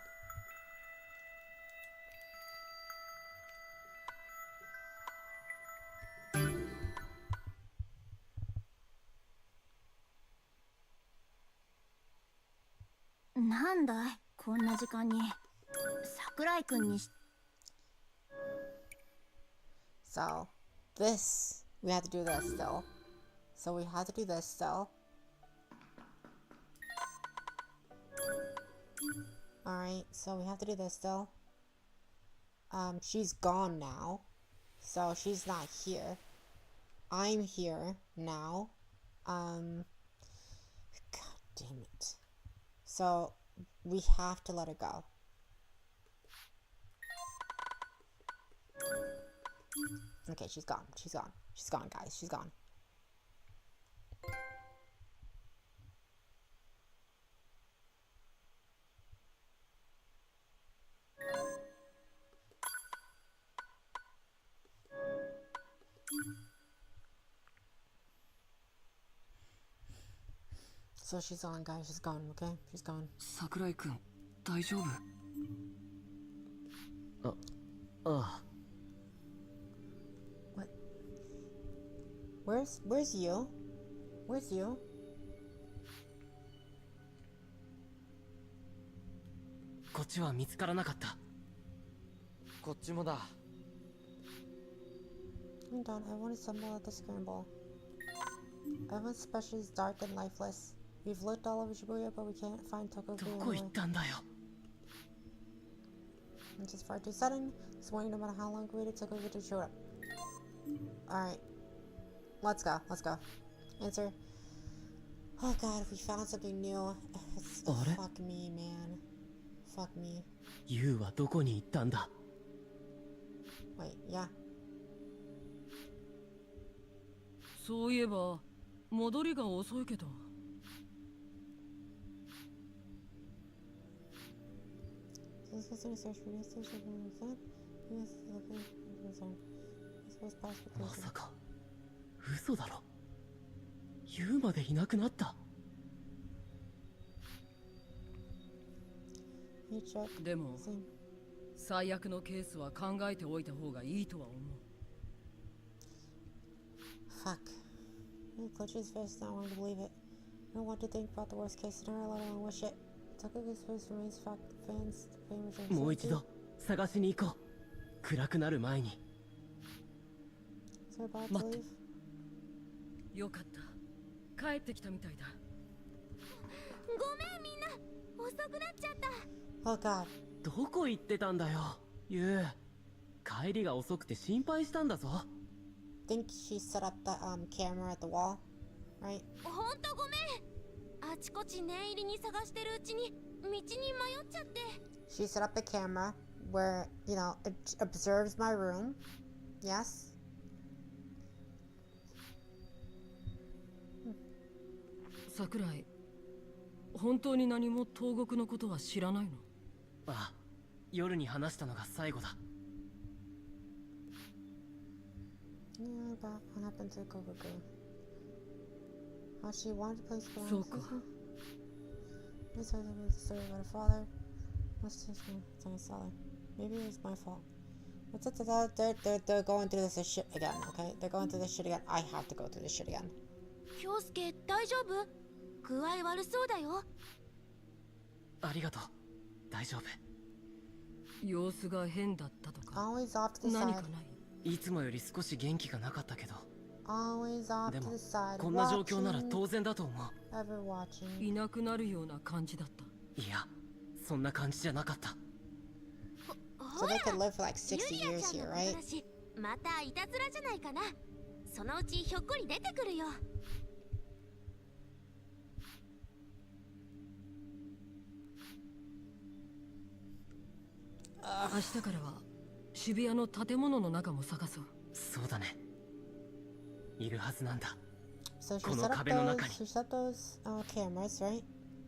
なんだいこんな時間に桜井くんにSo, this, we have to do this still. So we have to do this still. Alright, so we have to do this still. She's gone now. So she's not here. I'm here now. God damn it. So we have to let her go. Okay, she's gone. She's gone. She's gone, guys. She's gone. So she's gone, guys. She's gone, okay? She's gone. 桜井くん、大丈夫？ああ。What? Where's you? Where's you? こっちは見つからなかった。こっちもだ。Hold on, everyone assemble at the scramble. Everyone's especially is dark and lifeless. We've looked all over Shibuya, but we can't find Togoku どこ行ったんだよ。It's just far too sudden. This morning, no matter how long we waited, Togoku just showed up. Alright. Let's go. Let's go. Answer. Oh god, we found something new. Fuck me, man. Fuck me. ユウはどこに行ったんだ？ Wait, yeah. そういえば戻りが遅いけど。まさか嘘だろ。ユウまでいなくなった。でも最悪のケースは考えておいた方がいいとは思う。Fuck. He clutches his face, not wanting to believe it. I don't want to think about the worst case scenario, let alone wish it. Togoku's face remains fans. もう一度探しに行こう。暗くなる前に。待って。よかった。帰ってきたみたいだ。ごめんみんな。遅くなっちゃった。Oh god. どこ行ってたんだよ、ユウ。帰りが遅くて心配したんだぞ。Think she set up the camera at the wall, right? ほんとごめん。あちこち念入りに探してるうちに道に迷っちゃって。She set up the camera where, you know, it observes my room. Yes. 桜井、本当に何も東国のことは知らないの？ああ、夜に話したのが最後だ。Yeah, but what happened to Togoku? How she wanted to play school. そうか。This was a story about her father. Let's just tell my father. Maybe it was my fault. They're going through this shit again, okay? They're going through this shit again. I have to go through this shit again. 京介、大丈夫？具合悪そうだよ。ありがとう。大丈夫。様子が変だったとか。Always off to the side. 何かない？いつもより少し元気がなかったけど。Always off to the side. こんな状況なら当然だと思う。Ever watching. いなくなるような感じだった。いや、そんな感じじゃなかった。So they could live for like 60 years here, right? またいたずらじゃないかな。そのうちひょっこり出てくるよ。明日からは渋谷の建物の中も探そう。そうだね。いるはずなんだ。 So この壁の中に。 she set those cameras, right?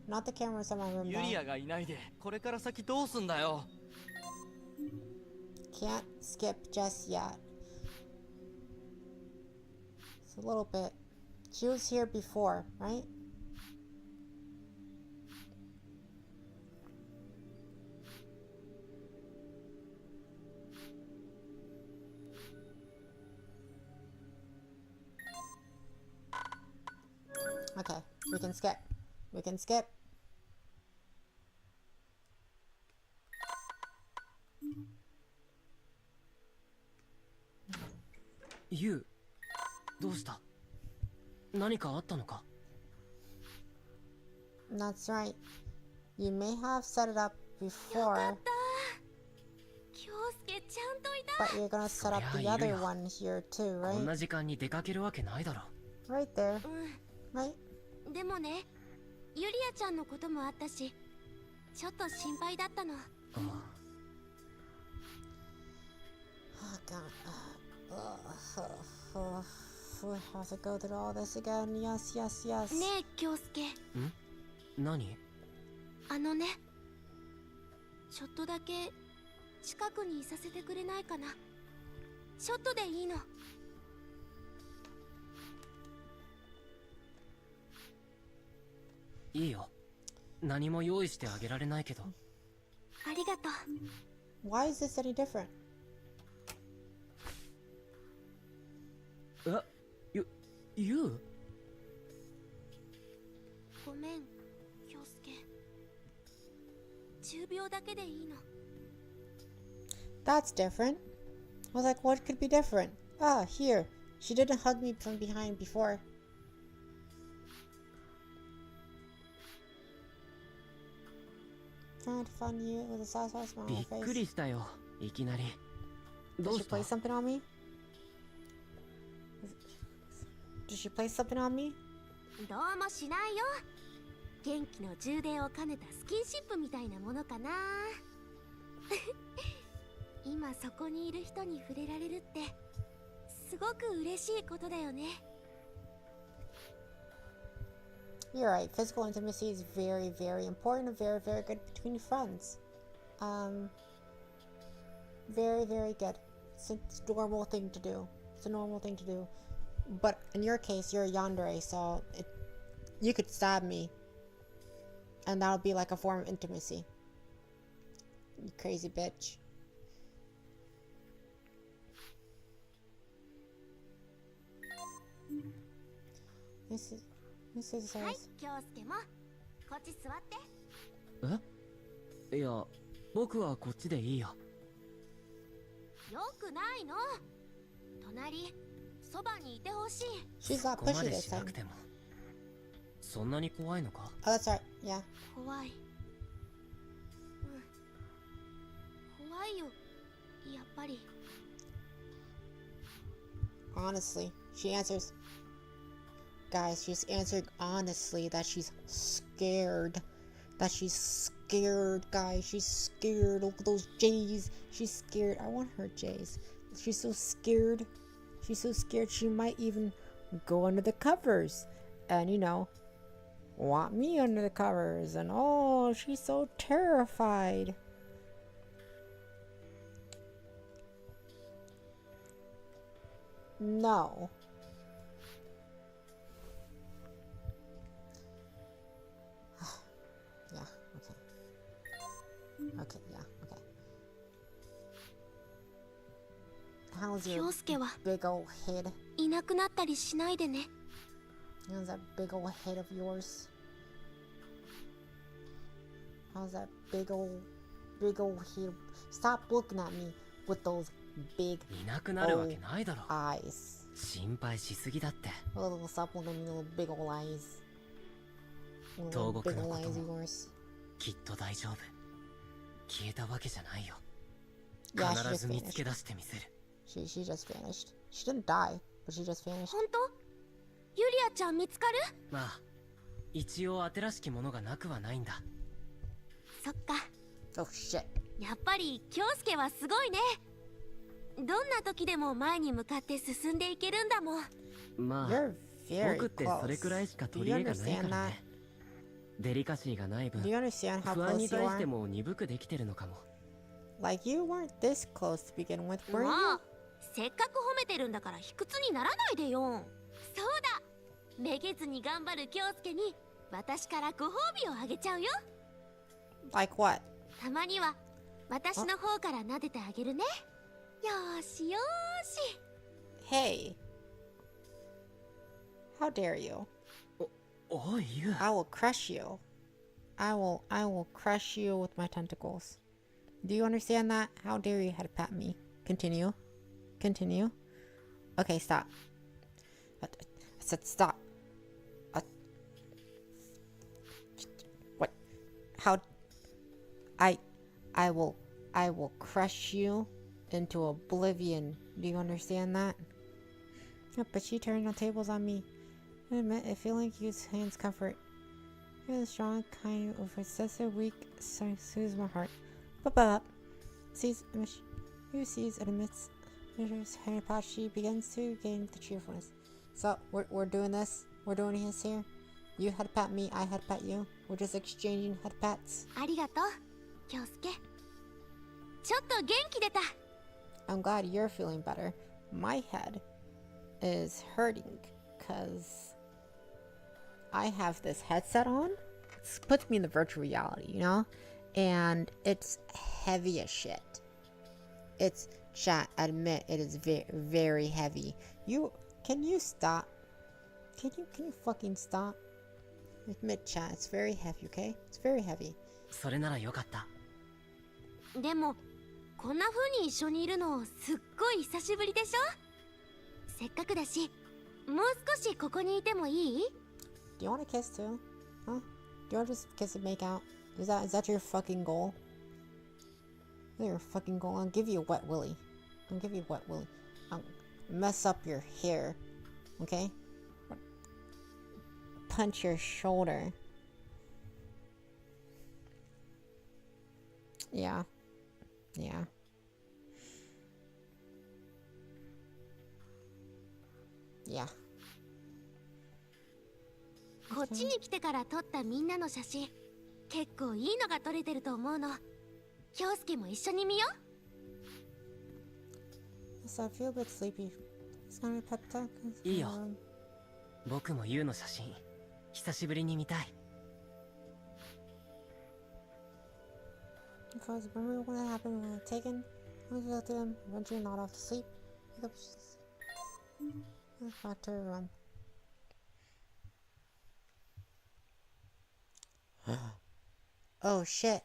Not the cameras in my room. ユリアがいないでこれから先どうすんだよ。 Can't skip just yet. It's a little bit. She was here before, right? Okay, we can skip. We can skip. You, どうした？何かあったのか？ That's right. You may have set it up before, but you're gonna set up the other one here too, こん right? な時間に出かけるわけないだろ。 Right there. Right? でもね、ユリアちゃんのこともあったし、ちょっと心配だったの。 Oh god. We have to go through all this again. Yes, yes, yes. ねえ、京介。何？あのね、ちょっとだけ近くにいさせてくれないかな。ちょっとでいいの。いいよ。何も用意してあげられないけど。ありがとう。 Why is this any different? ゆう？ごめん、京介。10秒だけでいいの。 That's different. I was like, what could be different? Ah, here. She didn't hug me from behind before. Trying to fund you with a satisfied smile on び her っ face. くりしたよ。いきなり。 Did どう she した？ play something on me? Did she play something on me? どうもしないよ。元気の充電を兼ねたスキンシップみたいなものかな。今そこにいる人に触れられるってすごく嬉しいことだよね。 You're right. Physical intimacy is very, very important and very, very good between friends. Very, very good. It's a normal thing to do. It's a normal thing to do. But in your case, you're a yandere, so you could stab me. And that would be like a form of intimacy. You crazy bitch. This is はい、京介もこっち座って。え？いや、僕はこっちでいいよ。よくないの。隣、そばにいてほしい。 She's not ここま pushy で this しな time. くても。そんなに怖いのか？ Oh, that's right. Yeah. 怖い。怖いよ。やっぱり。 Honestly, she answers. Guys, she's answered honestly that she's scared. That she's scared, guys. She's scared. Look at those J's. She's scared. I want her J's. She's so scared. She's so scared she might even go under the covers. And, you know, want me under the covers. And, oh, she's so terrified. No. Yeah, okay. Okay, yeah, okay. How's your 京介は big old head? いなくなったりしないでね。 How's that big old head of yours? How's that big old head? Stop looking at me with those big いなくなるわけないだろ。 eyes. 心配しすぎだって。 Stop looking at me with those big old eyes. 東 Little 国 big の old こと eyes of も yours. きっと大丈夫。消えたわけじゃないよ。Yeah, she 必 just ず見つけ vanished. 出してみせる。 She just vanished. She didn't die, but she just vanished. 本当？ユリアちゃん見つかる？まあ一応当てらしきものがなくはないんだ。そっか。 Oh shit. やっぱり京介はすごいね。どんな時でも前に向かって進んでいけるんだもん。まあ You're very 僕ってそれくらいしか close. 取 Do り you 柄がないか understand ら that? ね。デリカシーがない分 Do you understand how 不安 close に you 対して are? も鈍くできてるのかも。 Like you weren't this close to begin with, were も you? うせっかく褒めてるんだから卑屈にならないでよ。そうだ、めげずに頑張る京介に私からご褒美をあげちゃうよ。 Like what? たまには私の方から撫でてあげるね。よーしよーし。 Hey. How dare you? おいユウ。 I will crush you. I will crush you with my tentacles. Do you understand that? How dare you head pat me? Continue. Continue. Okay, stop. I said stop. What? How? I will crush you into oblivion. Do you understand that? Yeah, but she turned the tables on me. I admit, a feeling gives hands comfort. You're the strong kind of excessive weak soothes my heart. But sees who sees and admits her pot, she begins to gain the cheerfulness. So we're doing this. We're doing this here. You head pat me, I head pat you. We're just exchanging head pats. ありがとう、京介。ちょっと元気出た。 I'm glad you're feeling better. My head is hurting because I have this headset on. It puts me in the virtual reality, you know? And it's heavy as shit. It's, chat, admit, it is very heavy. Can you stop? Can you fucking stop? Admit, chat, it's very heavy, okay? It's very heavy. それならよかった。でもこんな風に一緒にいるのすっごい久しぶりでしょ。せっかくだしもう少しここにいてもいい？ Do you want to kiss too? Huh? Do you want to just kiss and make out? Is that your fucking goal? Is that your fucking goal? I'll give you a wet willy. I'll give you a wet willy. I'll mess up your hair. Okay? Punch your shoulder. Yeah. Yeah. Yeah. こっちに来てから撮ったみんなの写真結構いいのが撮れてると思うの。京介も一緒に見よう。 Yes, I feel a bit sleepy. It's gonna be pep talk. いいよ。僕もユウの写真久しぶりに見たい。 Because remember when that happened when I was taken? I was looked at him, eventually not off to sleep. Back to everyone. Oh shit.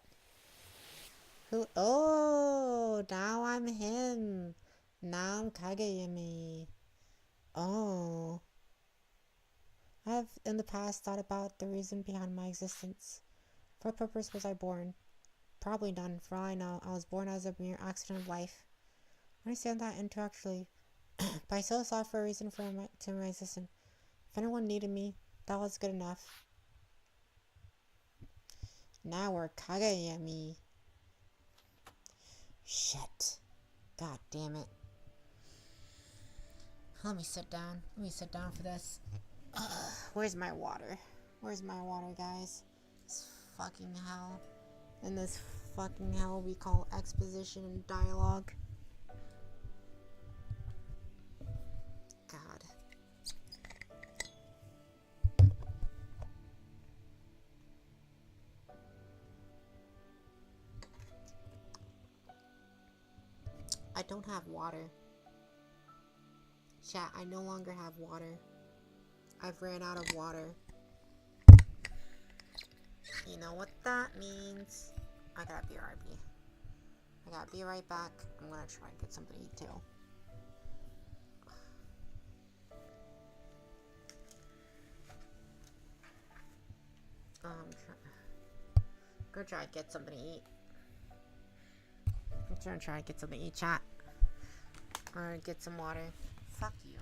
Who? Oh, now I'm him. Now I'm Kageyami. Oh. I have in the past thought about the reason behind my existence. For what purpose was I born? Probably none, for all I know. I was born as a mere accident of life. I understand that intellectually, but I still sought for a reason for my existence. If anyone needed me, that was good enough. Now we're Kageyami. Shit. God damn it. Let me sit down. Let me sit down for this. Where's my water? Where's my water, guys? This fucking hell. In this fucking hell we call exposition and dialogue. God. I don't have water. Chat, I no longer have water. I've ran out of water. You know what that means. I gotta BRB. I gotta be right back. I'm gonna try and get something to eat too. Gonna try and get something to eat. I'm gonna try to get something to eat, chat. Or get some water. Fuck you.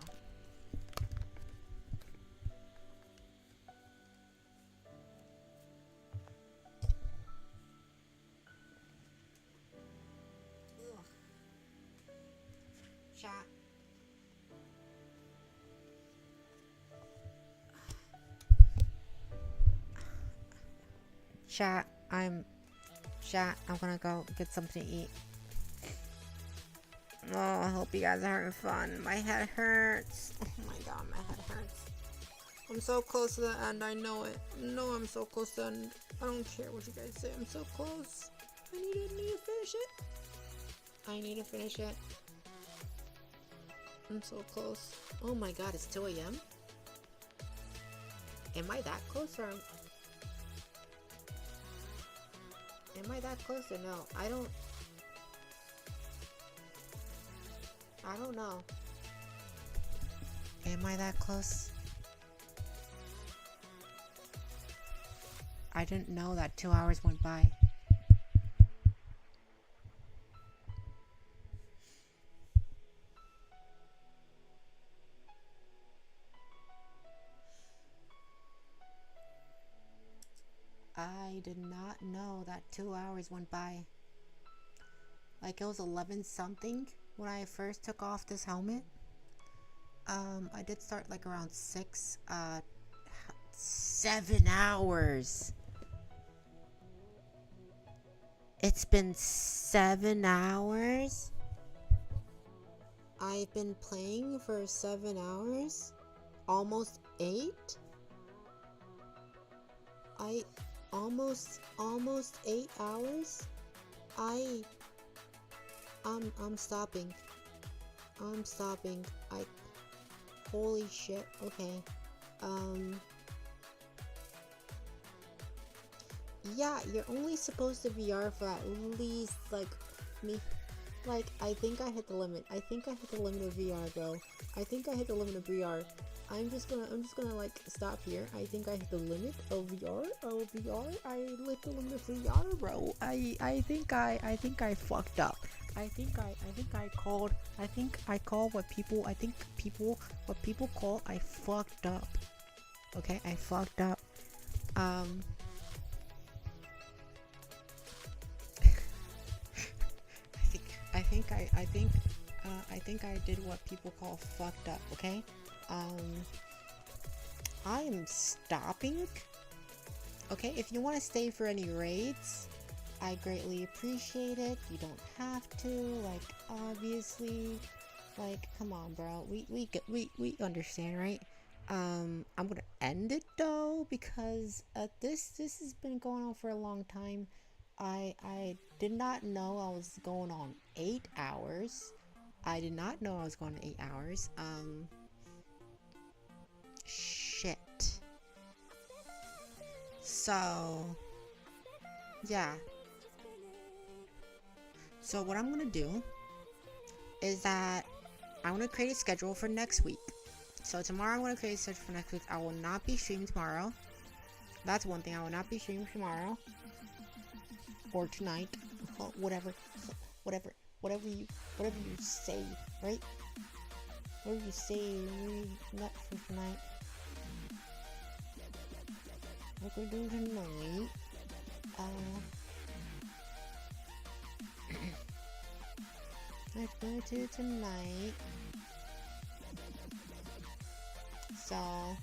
Ugh. Chat. Chat, I'm gonna go get something to eat. Oh, I hope you guys are having fun. My head hurts. Oh my god, my head hurts. I'm so close to the end, I know it. No, I'm so close to the end. I don't care what you guys say, I'm so close. I need to finish it. I need to finish it. I'm so close. Oh my god, it's 2 a.m.? Am I that close or am I that close or no? I don't know. Am I that close? I didn't know that 2 hours went by. I did not know that 2 hours went by. Like it was 11 something when I first took off this helmet. I did start like around 6. 7 hours. It's been 7 hours. I've been playing for 7 hours. Almost 8. Almost 8 hours. I'm stopping. Holy shit. Okay. Yeah, you're only supposed to VR for at least like me. Like I think I hit the limit. I think I hit the limit of VR, bro. I think I hit the limit of VR. I'm just gonna like stop here. I think I hit the limit of VR. I hit the limit of VR, bro. I think I fucked up. I think I called what people call I fucked up. Okay, I fucked up. I think I did what people call fucked up, okay? I am stopping. Okay, if you want to stay for any raids, I greatly appreciate it. You don't have to, like, obviously, like, come on, bro. We understand, right? I'm gonna end it though because this has been going on for a long time. I did not know I was going on 8 hours. I did not know I was going to 8 hours. Shit. So, yeah. So what I'm gonna do is that I'm gonna create a schedule for next week. So tomorrow I'm gonna create a schedule for next week. I will not be streaming tomorrow. That's one thing. I will not be streaming tomorrow or tonight. Whatever you say, right? Whatever you say, not for tonight. What we're doing tonight, let's go to tonight. So,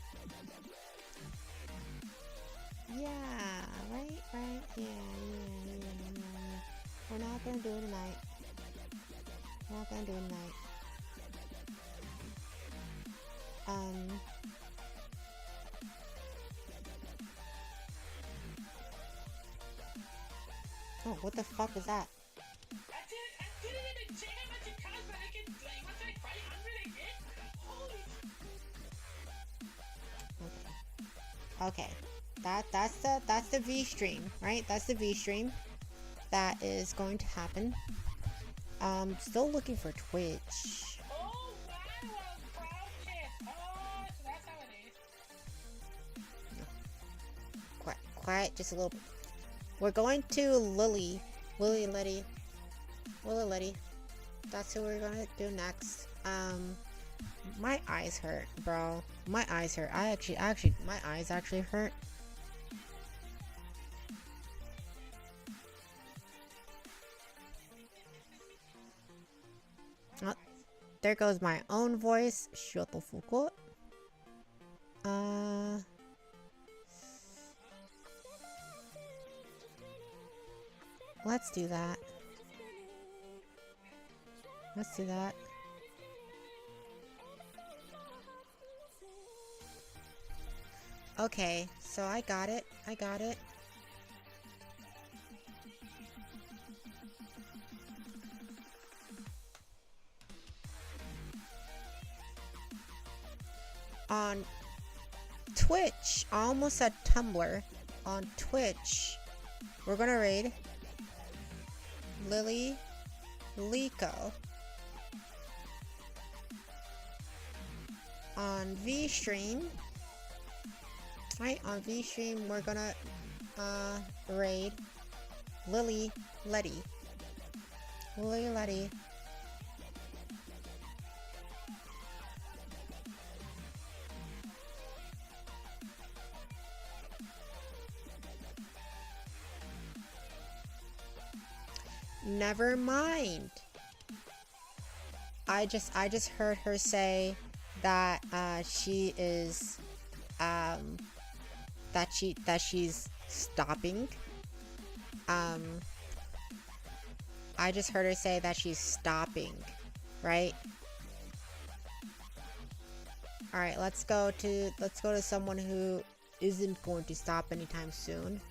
yeah, right, yeah. We're not gonna do it tonight. We're not gonna do it tonight. Oh, what the fuck is that? Okay. That's the V stream, right? That's the V stream that is going to happen. Still looking for Twitch. Quiet, just a little bit. We're going to Lily Letty. Letty. That's who we're gonna do next. My eyes hurt, bro. My eyes hurt. My eyes actually hurt. Oh, there goes my own voice. Shut the fuck up. Let's do that. Let's do that. Okay, so I got it. I got it. On Twitch, I almost said Tumblr. On Twitch, we're gonna raid Lily Lico. On VStream, right? On VStream, we're gonna raid Lily Letty. Lily Letty. Never mind. I just heard her say that she is that she's stopping. I just heard her say that she's stopping, right? All right, let's go to someone who isn't going to stop anytime soon.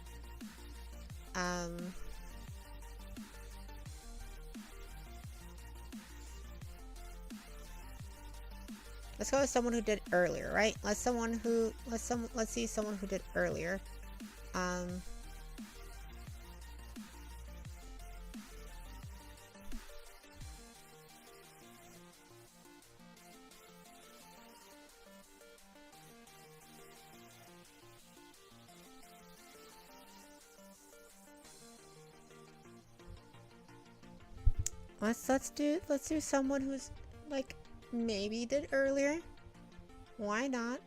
Let's go with someone who did earlier, right? Let's see someone who did earlier. Let's do someone who's like maybe did earlier. Why not?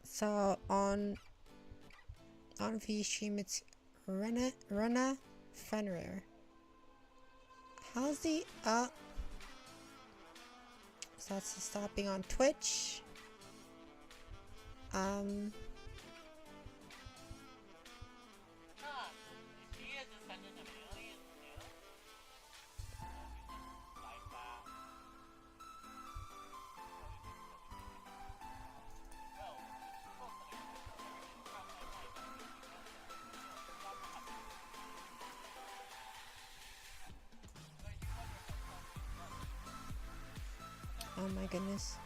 So on VStream it's Rena Fenrir. How's the so that's stopping on Twitch. Oh my goodness.